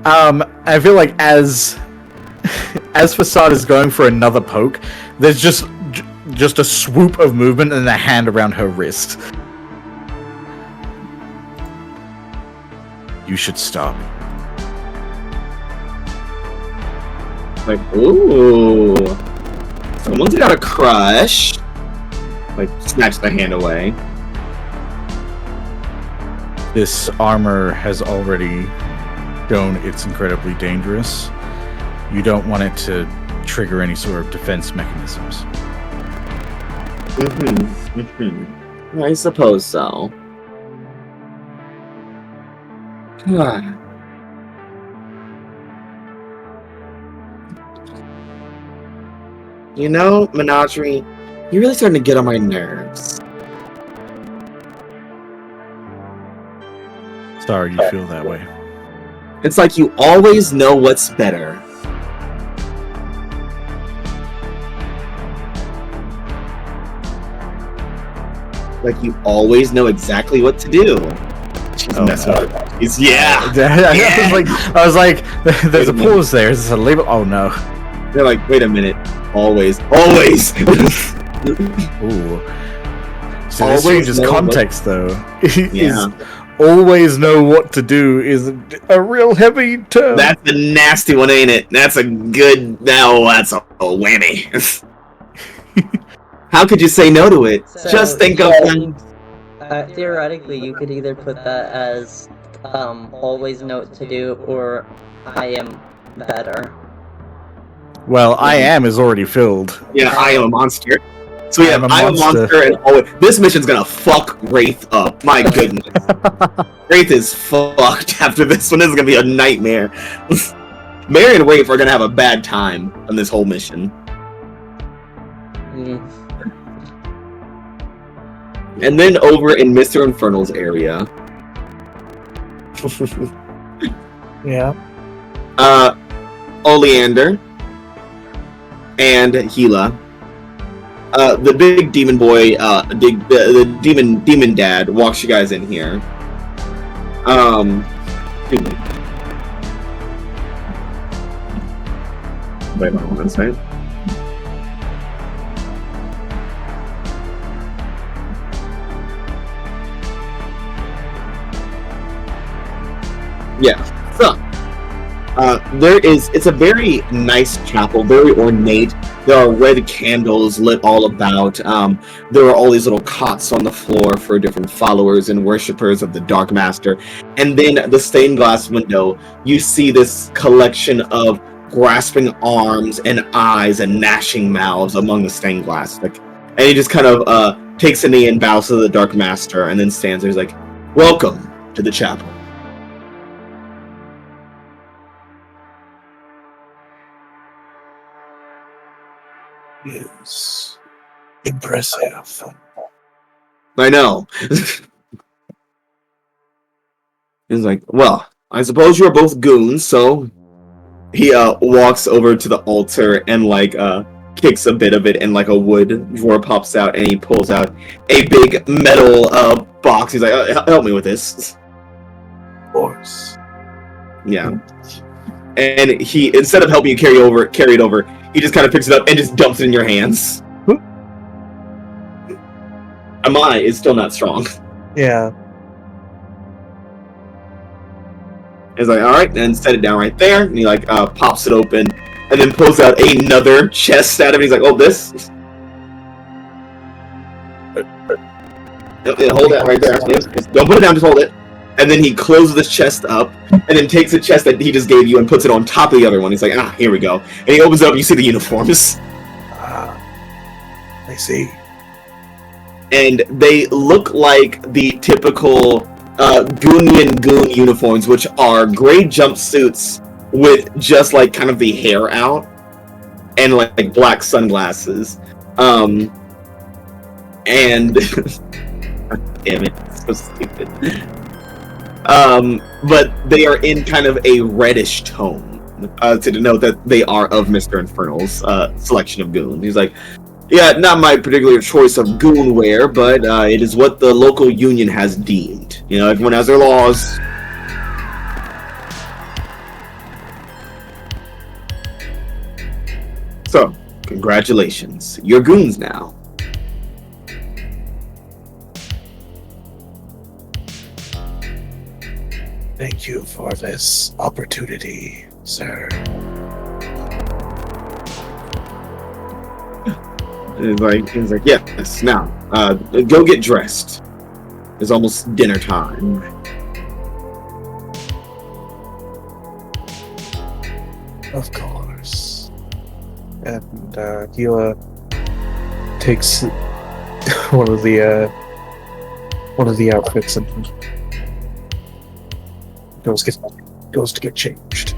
I feel like as Facade is going for another poke, there's just a swoop of movement and a hand around her wrist. You should stop. Like, ooh. Someone's got a crush. Like, snatch the hand away. This armor has already shown it's incredibly dangerous. You don't want it to trigger any sort of defense mechanisms. I suppose so. You know, Menagerie, you're really starting to get on my nerves. Sorry you feel that way. It's like you always know what's better. Like you always know exactly what to do. She's messing with it. Yeah. I was like, there's a pause there. Is this a label? Oh no. They're like, wait a minute. Always. Ooh. So this changes context, though. Yeah. Always know what to do is a real heavy term. That's a nasty one, ain't it? That's a good. No, that's a whammy. How could you say no to it? So, Just think of theoretically, you could either put that as always know what to do, or I am better. Well, I am is already filled. Yeah, I am a monster. So yeah, I'm a monster, and this mission's gonna fuck Wraith up. My goodness, Wraith is fucked after this one. This is gonna be a nightmare. Mary and Wraith are gonna have a bad time on this whole mission. Mm. And then over in Mr. Infernal's area, Yeah. Oleander and Gila. The big demon boy, the demon dad walks you guys in here. Wait on one second. Yeah. So, it's a very nice chapel, very ornate. There are red candles lit all about. There are all these little cots on the floor for different followers and worshippers of the Dark Master. And then the stained glass window, you see this collection of grasping arms and eyes and gnashing mouths among the stained glass. Like, and he just kind of takes a knee and bows to the Dark Master, and then stands there. He's like, "Welcome to the chapel." Yes. Impressive. I know. He's like, "Well, I suppose you're both goons, so..." He walks over to the altar and like kicks a bit of it, and like a wood drawer pops out, and he pulls out a big metal box. He's like, "Help me with this." Of course. Yeah. And he, instead of helping you carry it over, he just kind of picks it up and just dumps it in your hands. Amai is still not strong. Yeah. He's like, "All right," and set it down right there. And he like pops it open, and then pulls out another chest out of it. He's like, "Oh, this." Hold that right there. Just don't put it down. Just hold it. And then he closes this chest up, and then takes the chest that he just gave you and puts it on top of the other one. He's like, "Here we go." And he opens it up, and you see the uniforms. I see. And they look like the typical Goonian goon uniforms, which are gray jumpsuits with just like kind of the hair out and like black sunglasses. And damn it, it's so stupid. But they are in kind of a reddish tone to denote that they are of Mr. Infernal's selection of goons. He's like, "Yeah, not my particular choice of goon wear, but it is what the local union has deemed. You know, everyone has their laws." So, congratulations. You're goons now. Thank you for this opportunity, sir. He's like, "Yes, now, go get dressed. It's almost dinner time." Of course. And Gila takes one of the outfits and goes to get changed.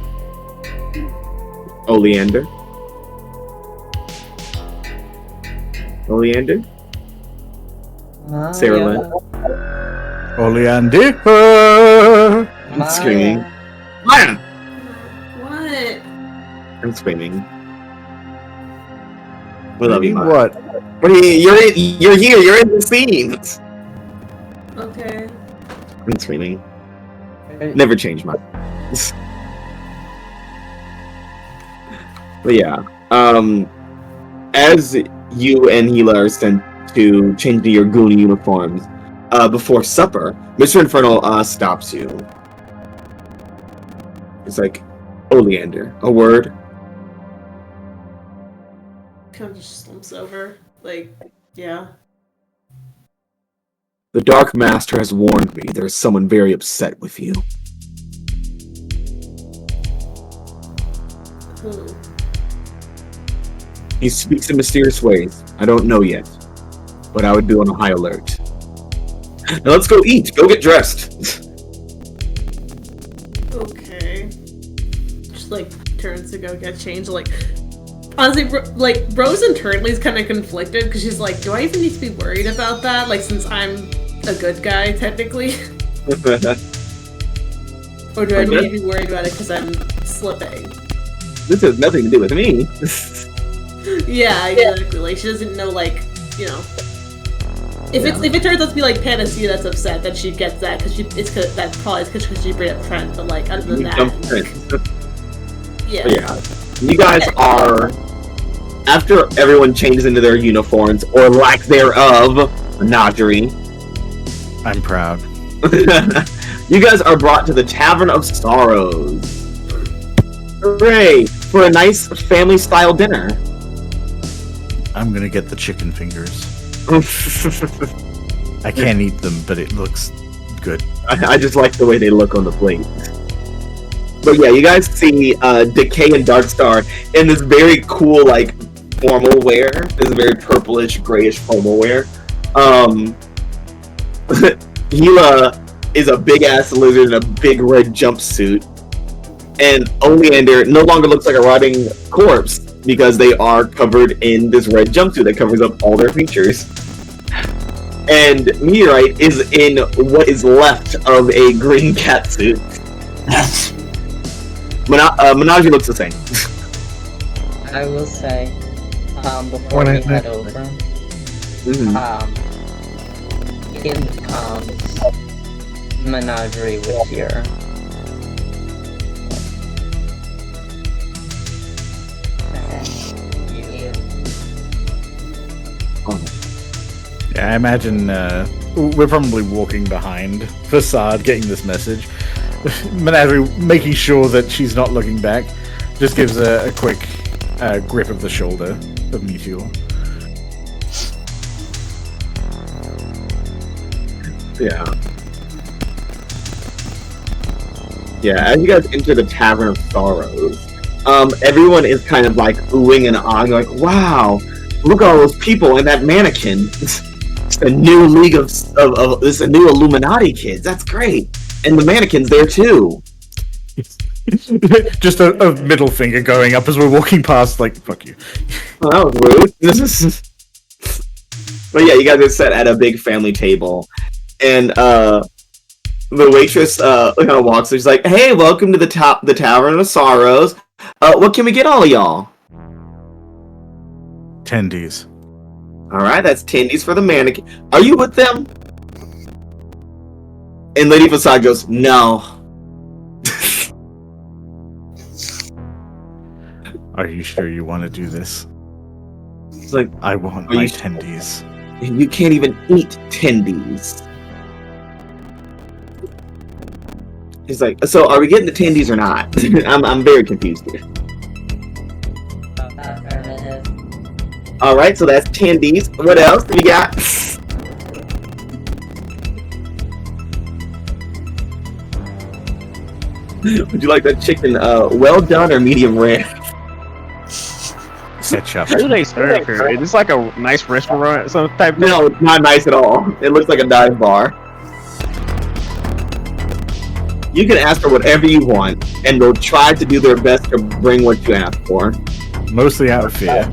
Oleander? Sarah Lynn? Oleander. Screaming. Maya! What? I'm screaming. We love you, Maya. What? What are you're here, you're in the scene! Okay. I'm screaming. Never change my. But yeah, as you and Hila are sent to change to your goon uniforms, before supper, Mr. Infernal stops you. It's like, "Oleander, a word?" Kind of just slumps over. Like, yeah. "The Dark Master has warned me there's someone very upset with you." Who? He speaks in mysterious ways. I don't know yet, but I would be on a high alert. Now let's go eat. Go get dressed. Okay. Just like turns to go get changed. Like, honestly, like Rose internally is kind of conflicted because she's like, "Do I even need to be worried about that? Like, since I'm a good guy technically, or do I need to be worried about it because I'm slipping?" This has nothing to do with me. Yeah, exactly. Like, she doesn't know, like, you know. If it turns out to be like Panacea that's upset, then she gets that because that probably is because she bring up Trent. But like, other than that, yeah. You guys are, after everyone changes into their uniforms or lack thereof, Nadri. I'm proud. You guys are brought to the Tavern of Sorrows. Hooray! For a nice family-style dinner. I'm gonna get the chicken fingers. I can't eat them, but it looks good. I just like the way they look on the plate. But yeah, you guys see Decay and Darkstar in this very cool, like, formal wear. This very purplish, grayish formal wear. Gila is a big-ass lizard in a big red jumpsuit. And Oleander no longer looks like a rotting corpse because they are covered in this red jumpsuit that covers up all their features. And Meteorite is in what is left of a green catsuit. Menage looks the same. I will say, before we head over, in comes Menagerie with your... Yeah, I imagine we're probably walking behind Facade, getting this message. Menagerie, making sure that she's not looking back, just gives a quick grip of the shoulder of Meteor. Yeah. Yeah, as you guys enter the Tavern of Sorrows, everyone is kind of like oohing and ahhing, like, wow, look at all those people and that mannequin. It's a new league of it's a new Illuminati kids. That's great. And the mannequin's there too. Just a middle finger going up as we're walking past, like, fuck you. Oh, that was rude. But yeah, you guys are set at a big family table. And the waitress kind of walks. She's like, "Hey, welcome to the Tavern of Sorrows. What can we get all of y'all?" Tendies. All right, that's tendies for the mannequin. Are you with them? And Lady Facade goes, "No." Are you sure you want to do this? It's like, I want my tendies. You can't even eat tendies. He's like, so are we getting the tendies or not? I'm very confused here. All right, so that's tendies. What else do we got? Would you like that chicken well done or medium rare? Ketchup. What do they serve here? Is this like a nice restaurant, some type? No, it's not nice at all. It looks like a dive bar. You can ask for whatever you want, and they'll try to do their best to bring what you ask for. Mostly out of fear.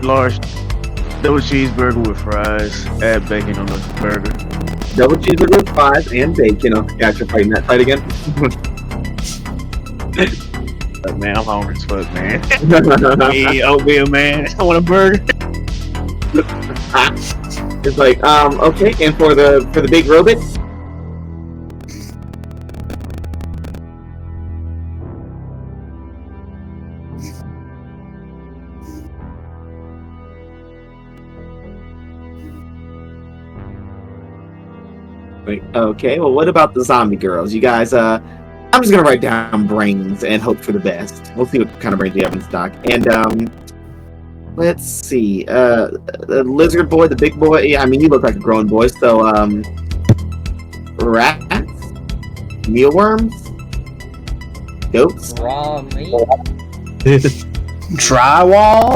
Large double cheeseburger with fries. Add bacon on the burger. Double cheeseburger with fries and bacon. Oh, yeah, you're fighting that fight again. But man, I'm hungry as fuck, man. Hey, oatmeal, man. I want a burger. It's like, okay, and for the big robot? Like, okay, well, what about the zombie girls? You guys, I'm just gonna write down brains and hope for the best. We'll see what kind of brains you have in stock. And, let's see. The lizard boy, the big boy. Yeah, I mean, you look like a grown boy. So, rats, mealworms, goats, Raw meat. Drywall.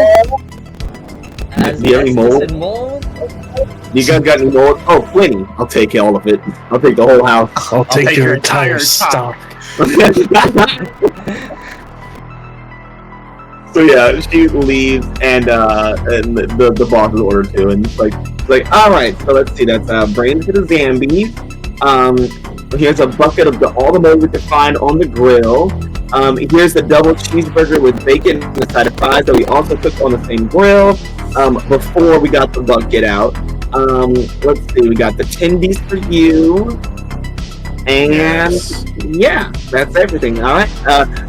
Do you have any mold? You guys got any mold? Oh, plenty. I'll take all of it. I'll take the whole house. I'll take your entire stock. So yeah, she leaves, and the boss is ordered to, and it's like, all right, so let's see, that's brains to the Zambi. Here's a bucket of all the mold we can find on the grill. Here's the double cheeseburger with bacon and a side of fries that we also cooked on the same grill before we got the bucket out. Let's see, we got the tendies for you. And yeah, that's everything. All right,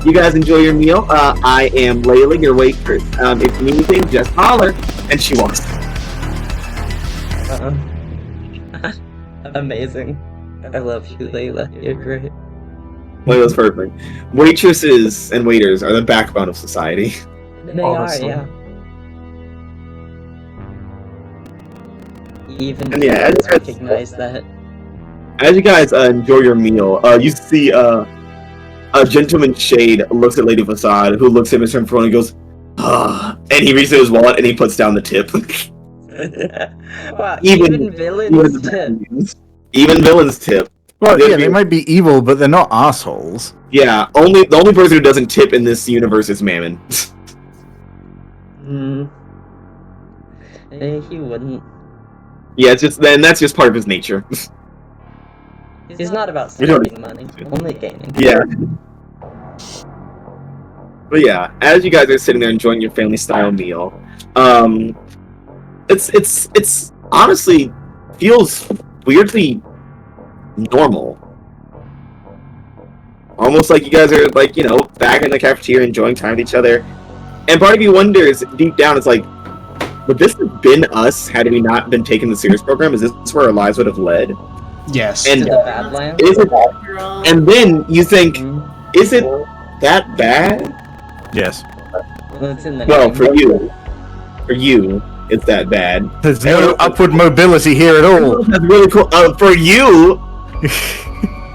you guys enjoy your meal. I am Layla, your waitress. If you need anything, just holler. And she walks. Amazing. I love you, Layla. You're great. Layla's perfect. Waitresses and waiters are the backbone of society. They Honestly. are, yeah. Even And yeah, I recognize that. as you guys enjoy your meal, you see a gentleman shade looks at Lady Facade, who looks at Mr. Infernal and goes, and he reaches his wallet and he puts down the tip. Wow, even villains tip. Even villains tip. Well, yeah, they might be evil, but they're not assholes. Yeah, the only person who doesn't tip in this universe is Mammon. He wouldn't. Yeah, that's just part of his nature. He's not about saving money, only gaining. Yeah. But yeah, as you guys are sitting there enjoying your family style meal, it's honestly feels weirdly normal. Almost like you guys are like, back in the cafeteria enjoying time with each other. And part of you wonders deep down, it's like, would this have been us had we not been taking the Sirius program? Is this where our lives would have led? Yes. And to the Badlands? And then you think, is it that bad? Yes. Well, it's in the Well, name. for you, it's that bad. There's no upward mobility here at all. That's really cool. For you,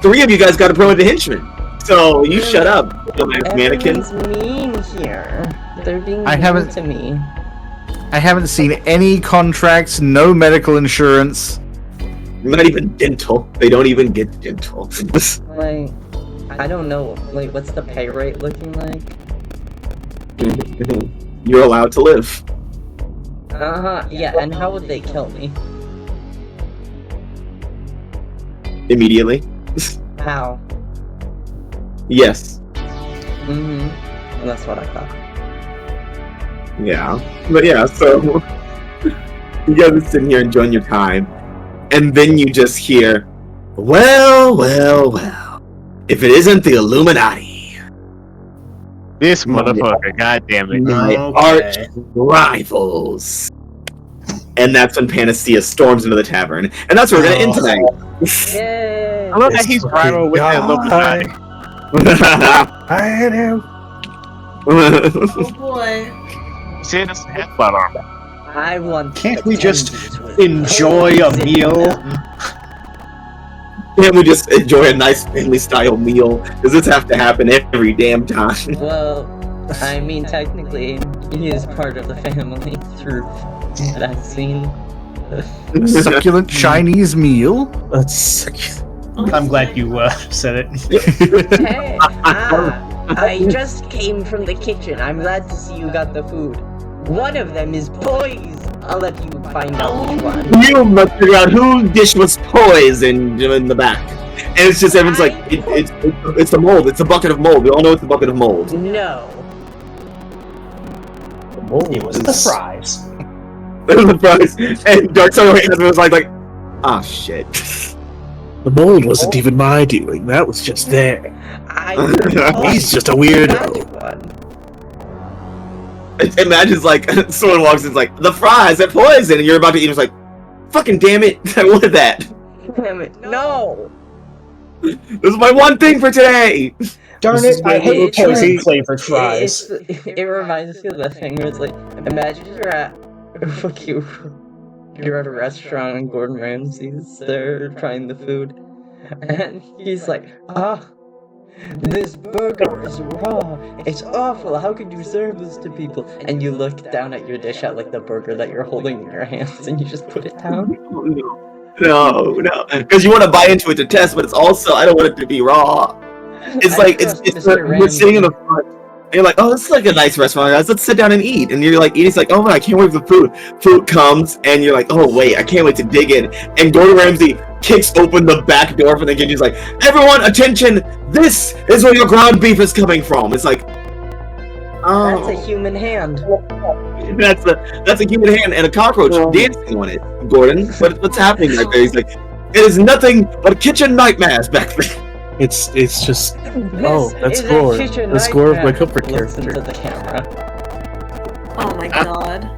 3 of you guys got a promoted henchman. So you shut up, mannequin. Everyone's mean here. They're being I mean haven't- to me. I haven't seen any contracts, no medical insurance. Not even dental. They don't even get dental. Like, I don't know. Like, what's the pay rate looking like? You're allowed to live. Yeah, and how would they kill me? Immediately. How? Yes. That's what I thought. Yeah. But yeah, so you guys are sitting here enjoying your time. And then you just hear, well. If it isn't the Illuminati. This motherfucker, god damn it. My arch rivals. And that's when Panacea storms into the tavern. And that's where we're gonna end tonight. Yay! I love that he's rival with that Illuminati. I know. Oh boy. See, that's headbutt armor. I want. Can't we just enjoy a meal? Can't we just enjoy a nice family style meal? Does this have to happen every damn time? Well, I mean, technically, he is part of the family through that scene. Succulent Chinese meal? That's succulent. I'm glad you said it. Hey, I just came from the kitchen. I'm glad to see you got the food. One of them is poised. I'll let you find out which one. You must figure out whose dish was poisoned in the back. And it's just everyone's like, it's a mold. It's a bucket of mold. We all know it's a bucket of mold. No. It was the fries. The fries. And Darkside was like, ah, shit. The mold wasn't even my doing. That was just there. He's just a weirdo. Imagine like someone walks in, it's like, the fries, they're poison, and you're about to eat, it's like, fucking damn it, I wanted that. Damn it, no! This is my one thing for today! Darn it, I hate poison flavored fries. It reminds me of that thing where it's like, imagine you're at you're at a restaurant and Gordon Ramsay's there trying the food, and he's like, this burger is raw. It's awful. How could you serve this to people? And you look down at your dish at like the burger that you're holding in your hands, and you just put it down. No, because you want to buy into it to test, but it's also I don't want it to be raw. It's like you're sitting in the front. And you're like, oh, this is like a nice restaurant, guys. Let's sit down and eat. And you're like eating. It's like, oh man, I can't wait for the food. Food comes, and you're like, oh wait, I can't wait to dig in. And Gordon Ramsay kicks open the back door for the kitchen. He's like, everyone, attention! This is where your ground beef is coming from. It's like, oh, that's a human hand. That's a human hand and a cockroach dancing on it. Gordon, what's happening back there? He's like, it is nothing but kitchen nightmares back there. It's just that's is a Gore. kitchen The score of my nightmare. comfort Looks character. into the camera. Oh my god.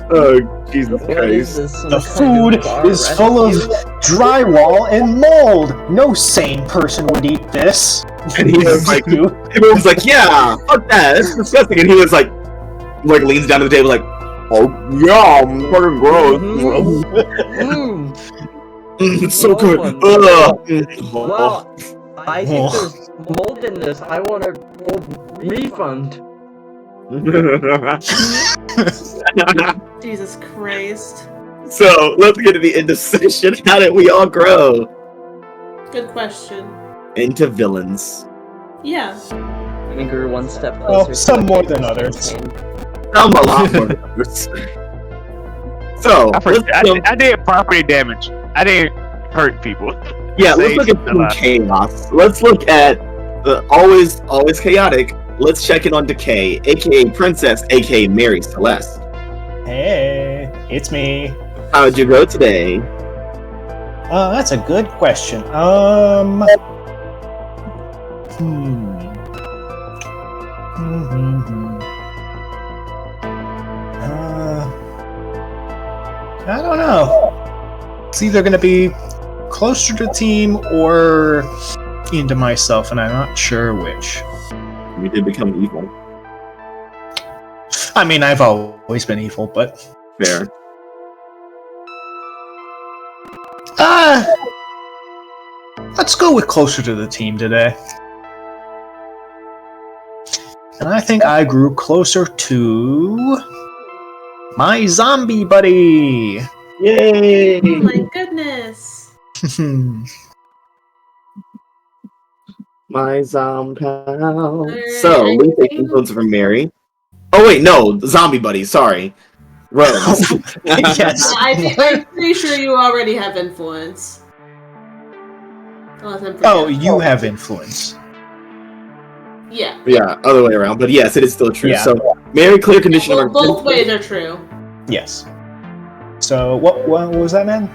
Oh, Jesus What is Christ. this? Some The kind food of bar is full of recipe? drywall and mold. No sane person would eat this. And he was like, everyone's like, yeah, fuck that, that's disgusting. And he was like leans down to the table like, oh, yum, fucking gross. Mm. It's so No good. one. Well, I think there's mold in this. I want a refund. Jesus Christ. So let's get to the end of session. How did we all grow Good question. into villains? Yeah. We grew one step closer. some to more a than campus others. campaign. I'm a lot more than others. So I did property damage. I didn't hurt people. yeah, let's Save look at some chaos. Let's look at the always chaotic. Let's check in on Decay, aka Princess, aka Mary Celeste. Hey, it's me. How'd you grow today? That's a good question. I don't know. It's either going to be closer to the team or into myself, and I'm not sure which. You did become evil. I mean, I've always been evil, but Fair. let's go with closer to the team today. And I think I grew closer to my zombie buddy. Yay! Oh my goodness. My zombie pal. Alright, So, I we take think- influence from Mary. Oh wait, no, zombie buddy. Sorry, Rose. Yes. I'm pretty sure you already have influence. Unless I'm Oh, forgetting. you have influence. Yeah. Yeah, other way around. But yes, it is still true. Yeah. So, Mary, clear condition Well, of both ways are true. Yes. So what was that, man?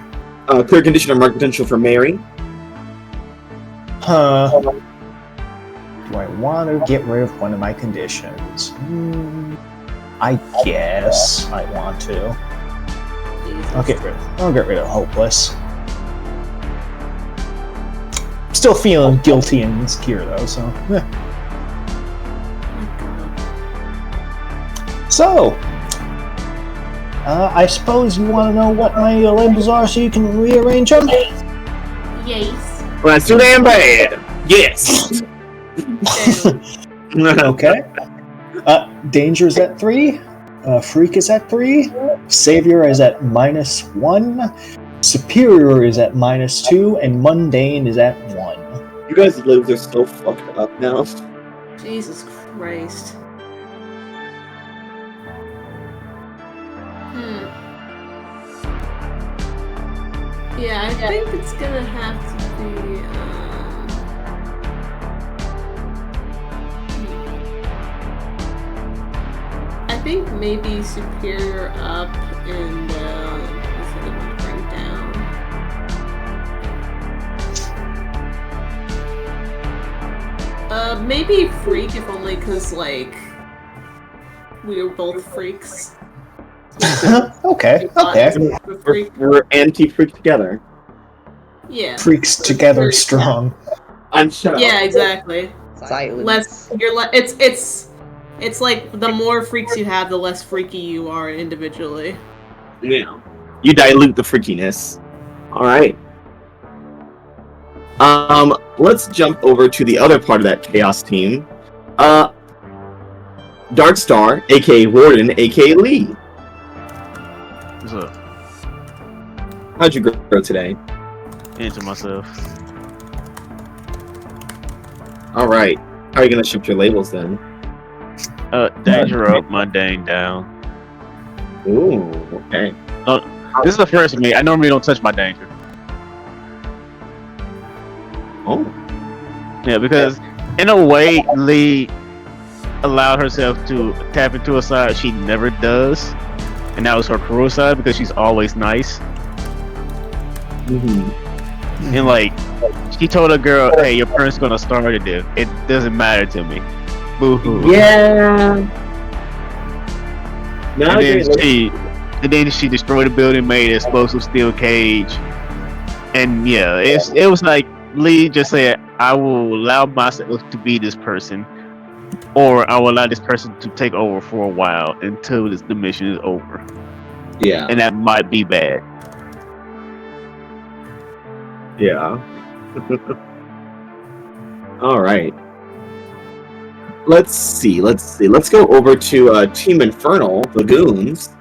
clear condition of mark potential for Mary. Do I want to get rid of one of my conditions? I guess I want to. I'll get rid of hopeless. Still feeling guilty and insecure though, so. So, I suppose you want to know what my labels are so you can rearrange them? Yes. Well, that's too damn bad. Yes. Okay. Danger is at 3. Freak is at 3. Savior is at -1. Superior is at -2. And mundane is at 1. You guys' lives are so fucked up now. Jesus Christ. Yeah, I think it's gonna have to be, I think maybe superior up and, what's the other one to bring down? Maybe freak, if only because, like, we were both freaks. Okay. We're anti-freak together. Yeah. Freaks together strong. I'm shut up. Yeah, exactly. Silence. It's like the more freaks you have, the less freaky you are individually. Yeah. You dilute the freakiness. Alright. Let's jump over to the other part of that chaos team. Dark Star, aka Warden, aka Lee. What's up? How'd you grow today? Into myself. Alright. How are you gonna shift your labels then? Danger up, mundane down. Ooh, okay. This is the first of me. I normally don't touch my danger. Oh. Yeah, because in a way, Lee allowed herself to tap into a side she never does, and that was her cruel side because she's always nice. Mm-hmm. And like, she told a girl, "Hey, your parents gonna starve to do. It doesn't matter to me." Boo-hoo. Yeah. And then she destroyed the building, made an explosive steel cage, and yeah, it was like Lee just said, "I will allow myself to be this person, or I will allow this person to take over for a while until the mission is over." Yeah. And that might be bad. Yeah. All right. Let's see. Let's go over to Team Infernal, the Goons.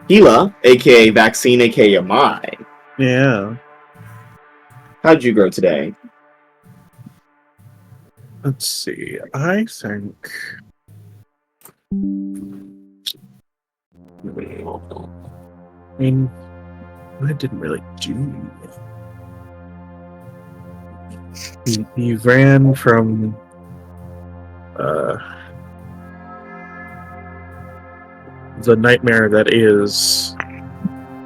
Gila, aka Vaccine, aka Yamai. Yeah. How'd you grow today? Let's see. I think. I mean, I didn't really do. He ran from the nightmare that is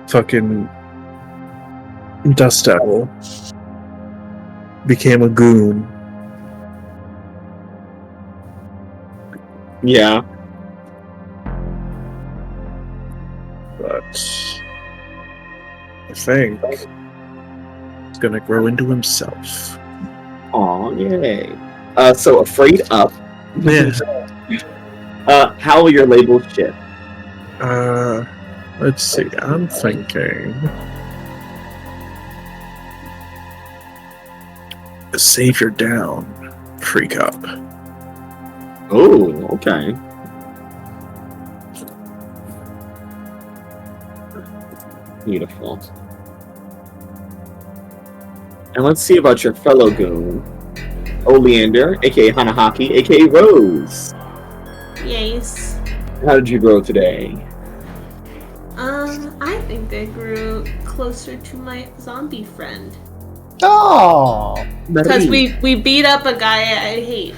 fucking Dust Devil. Became a goon. Yeah. But I think he's gonna grow into himself. Aw, yay. So Afraid Up. Yeah. How will your labels shift? Let's see. I'm thinking Savior down, Freak Up. Oh, okay. Beautiful. And let's see about your fellow goon, Oleander, aka Hanahaki, aka Rose. Yes. How did you grow today? I think I grew closer to my zombie friend. Oh! Because we beat up a guy I hate.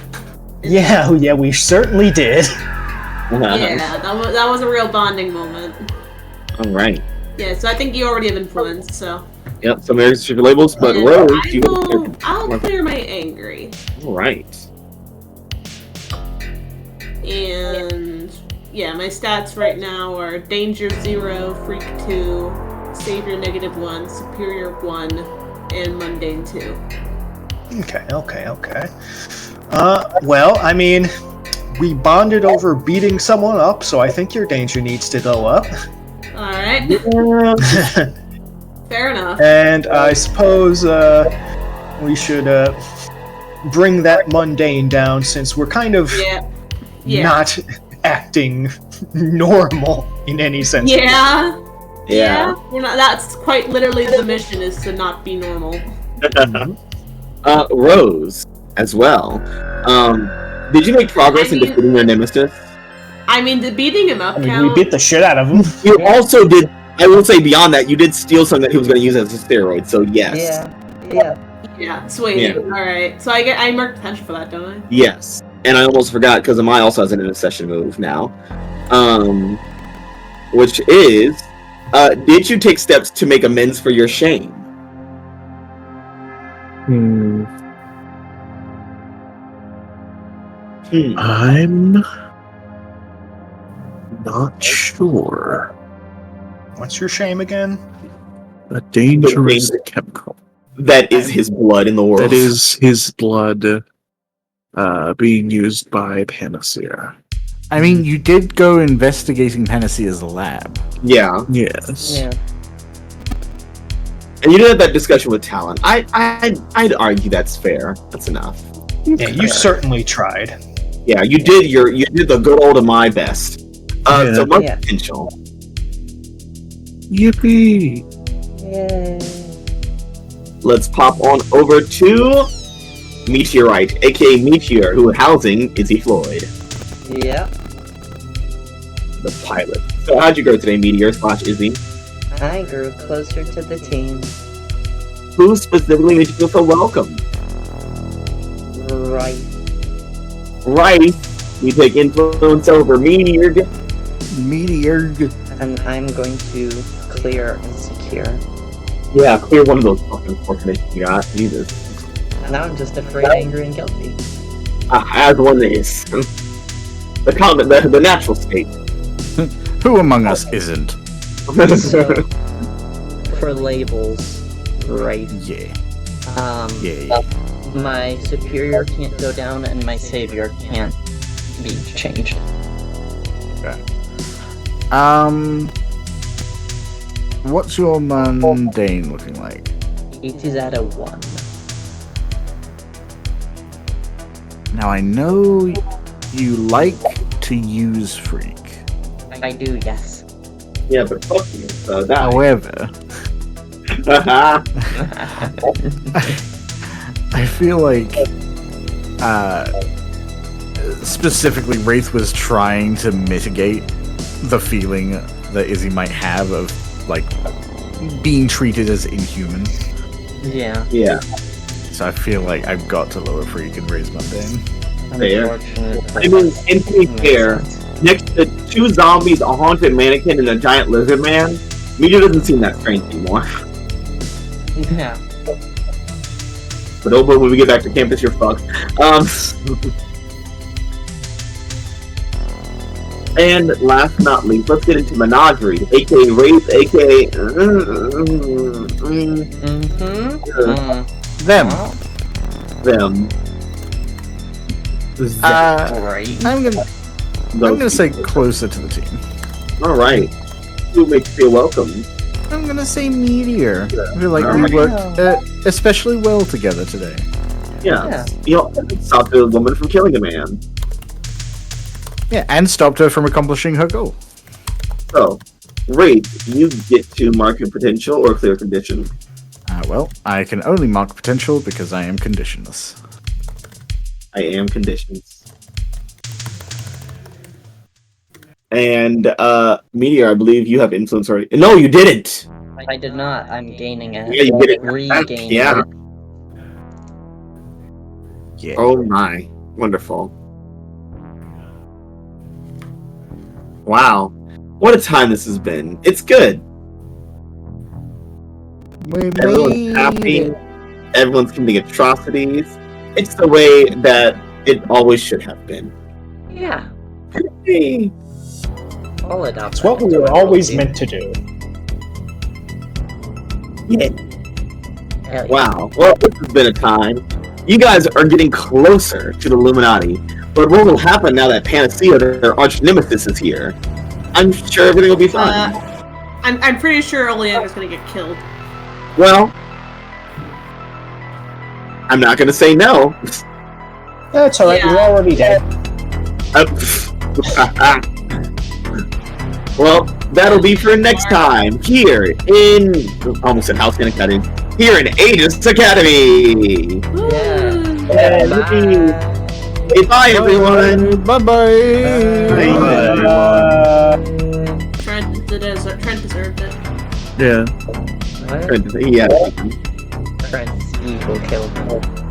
Yeah, we certainly did. Yeah, that was a real bonding moment. All right. Yeah, so I think you already have influence, so. Yep, some areas for labels, but And Rose, I'll clear my angry. All right. And yeah, my stats right now are Danger 0, Freak 2, Savior -1, Superior 1, and Mundane 2. Okay. Well, I mean, we bonded over beating someone up, so I think your danger needs to go up. Alright. Fair enough. And I suppose we should bring that mundane down, since we're kind of not acting normal in any sense. Yeah. We're not. That's quite literally the mission, is to not be normal. Rose, as well. Did you make progress in defeating your nemesis? I mean, the beating him up count. We beat the shit out of him. You also did. I will say beyond that, you did steal something that he was going to use as a steroid. So yes. Yeah. Sweet. Yeah. All right. So I mark potential for that, don't I? Yes. And I almost forgot because Amai also has an intercession move now, which is, did you take steps to make amends for your shame? I'm not sure. What's your shame again? A dangerous chemical. That is his blood in the world. That is his blood being used by Panacea. I mean, you did go investigating Panacea's lab. Yeah. Yes. Yeah. And you did have that discussion with Talon. I'd argue that's fair. That's enough. Yeah, you certainly tried. Yeah, you did the good old of my best. So much potential. Yippee! Yay. Let's pop on over to Meteorite, aka Meteor, who housing Izzy Floyd. Yeah. The pilot. So how'd you grow today, Meteor / Izzy? I grew closer to the team. Who specifically made you feel so welcome? Right. We take influence over Meteor. And I'm going to clear and secure. Yeah, clear one of those fucking fortunations you got. Jesus. Now I'm just afraid, angry, and guilty. As one is. The natural state. Who among us isn't? So, for labels, right? Yeah. Yeah. My superior can't go down, and my savior can't be changed. Okay. What's your mundane looking like? It is at a 1. Now I know you like to use freak. I do, yes. Yeah, but fuck you. So that. However, I feel like specifically Wraith was trying to mitigate the feeling that Izzy might have of like being treated as inhuman. Yeah. Yeah. So I feel like I've got to lower freak and raise mundane. Fair. Unfortunate. I mean, and to be fair, next to 2 zombies, a haunted mannequin, and a giant lizard man, Meteor doesn't seem that strange anymore. Yeah. But oh boy, when we get back to campus, you're fucked. And last but not least, let's get into Menagerie, aka Wraith, aka... Them. them. Right. I'm gonna say closer to the team. Alright. Who makes you feel welcome? I'm gonna say Meteor. I feel like Alright. we worked especially well together today. Yeah. You know, stop the woman from killing a man. Yeah, and stopped her from accomplishing her goal. So, Wraith, you get to mark your potential or clear condition. Well, I can only mark potential because I am conditionless. I am conditions. And Meteor, I believe you have influence already. No, you didn't. I did not. I'm gaining it. Yeah, you get it. Regaining Yeah. it. Yeah. Oh my, wonderful. Wow, what a time this has been. It's good. Everyone's happy. Everyone's committing atrocities. It's the way that it always should have been. Yeah. Hey. I'll adopt It's what that we into were my always team. meant to do. Yeah. Hell yeah. Wow. Well, this has been a time. You guys are getting closer to the Illuminati. But what will happen now that Panacea, their arch nemesis, is here? I'm sure everything will be fine. I'm pretty sure Oleander's gonna get killed. Well, I'm not gonna say no. That's alright, Yeah. you're already dead. Well, that'll be for next time here in almost at House Gonna Cut In. Here in A.E.G.I.S Academy. Yeah. Bye. Hey, bye everyone. Bye-bye. Trent deserved it. Yeah. What? Yeah. Trent's evil killed me.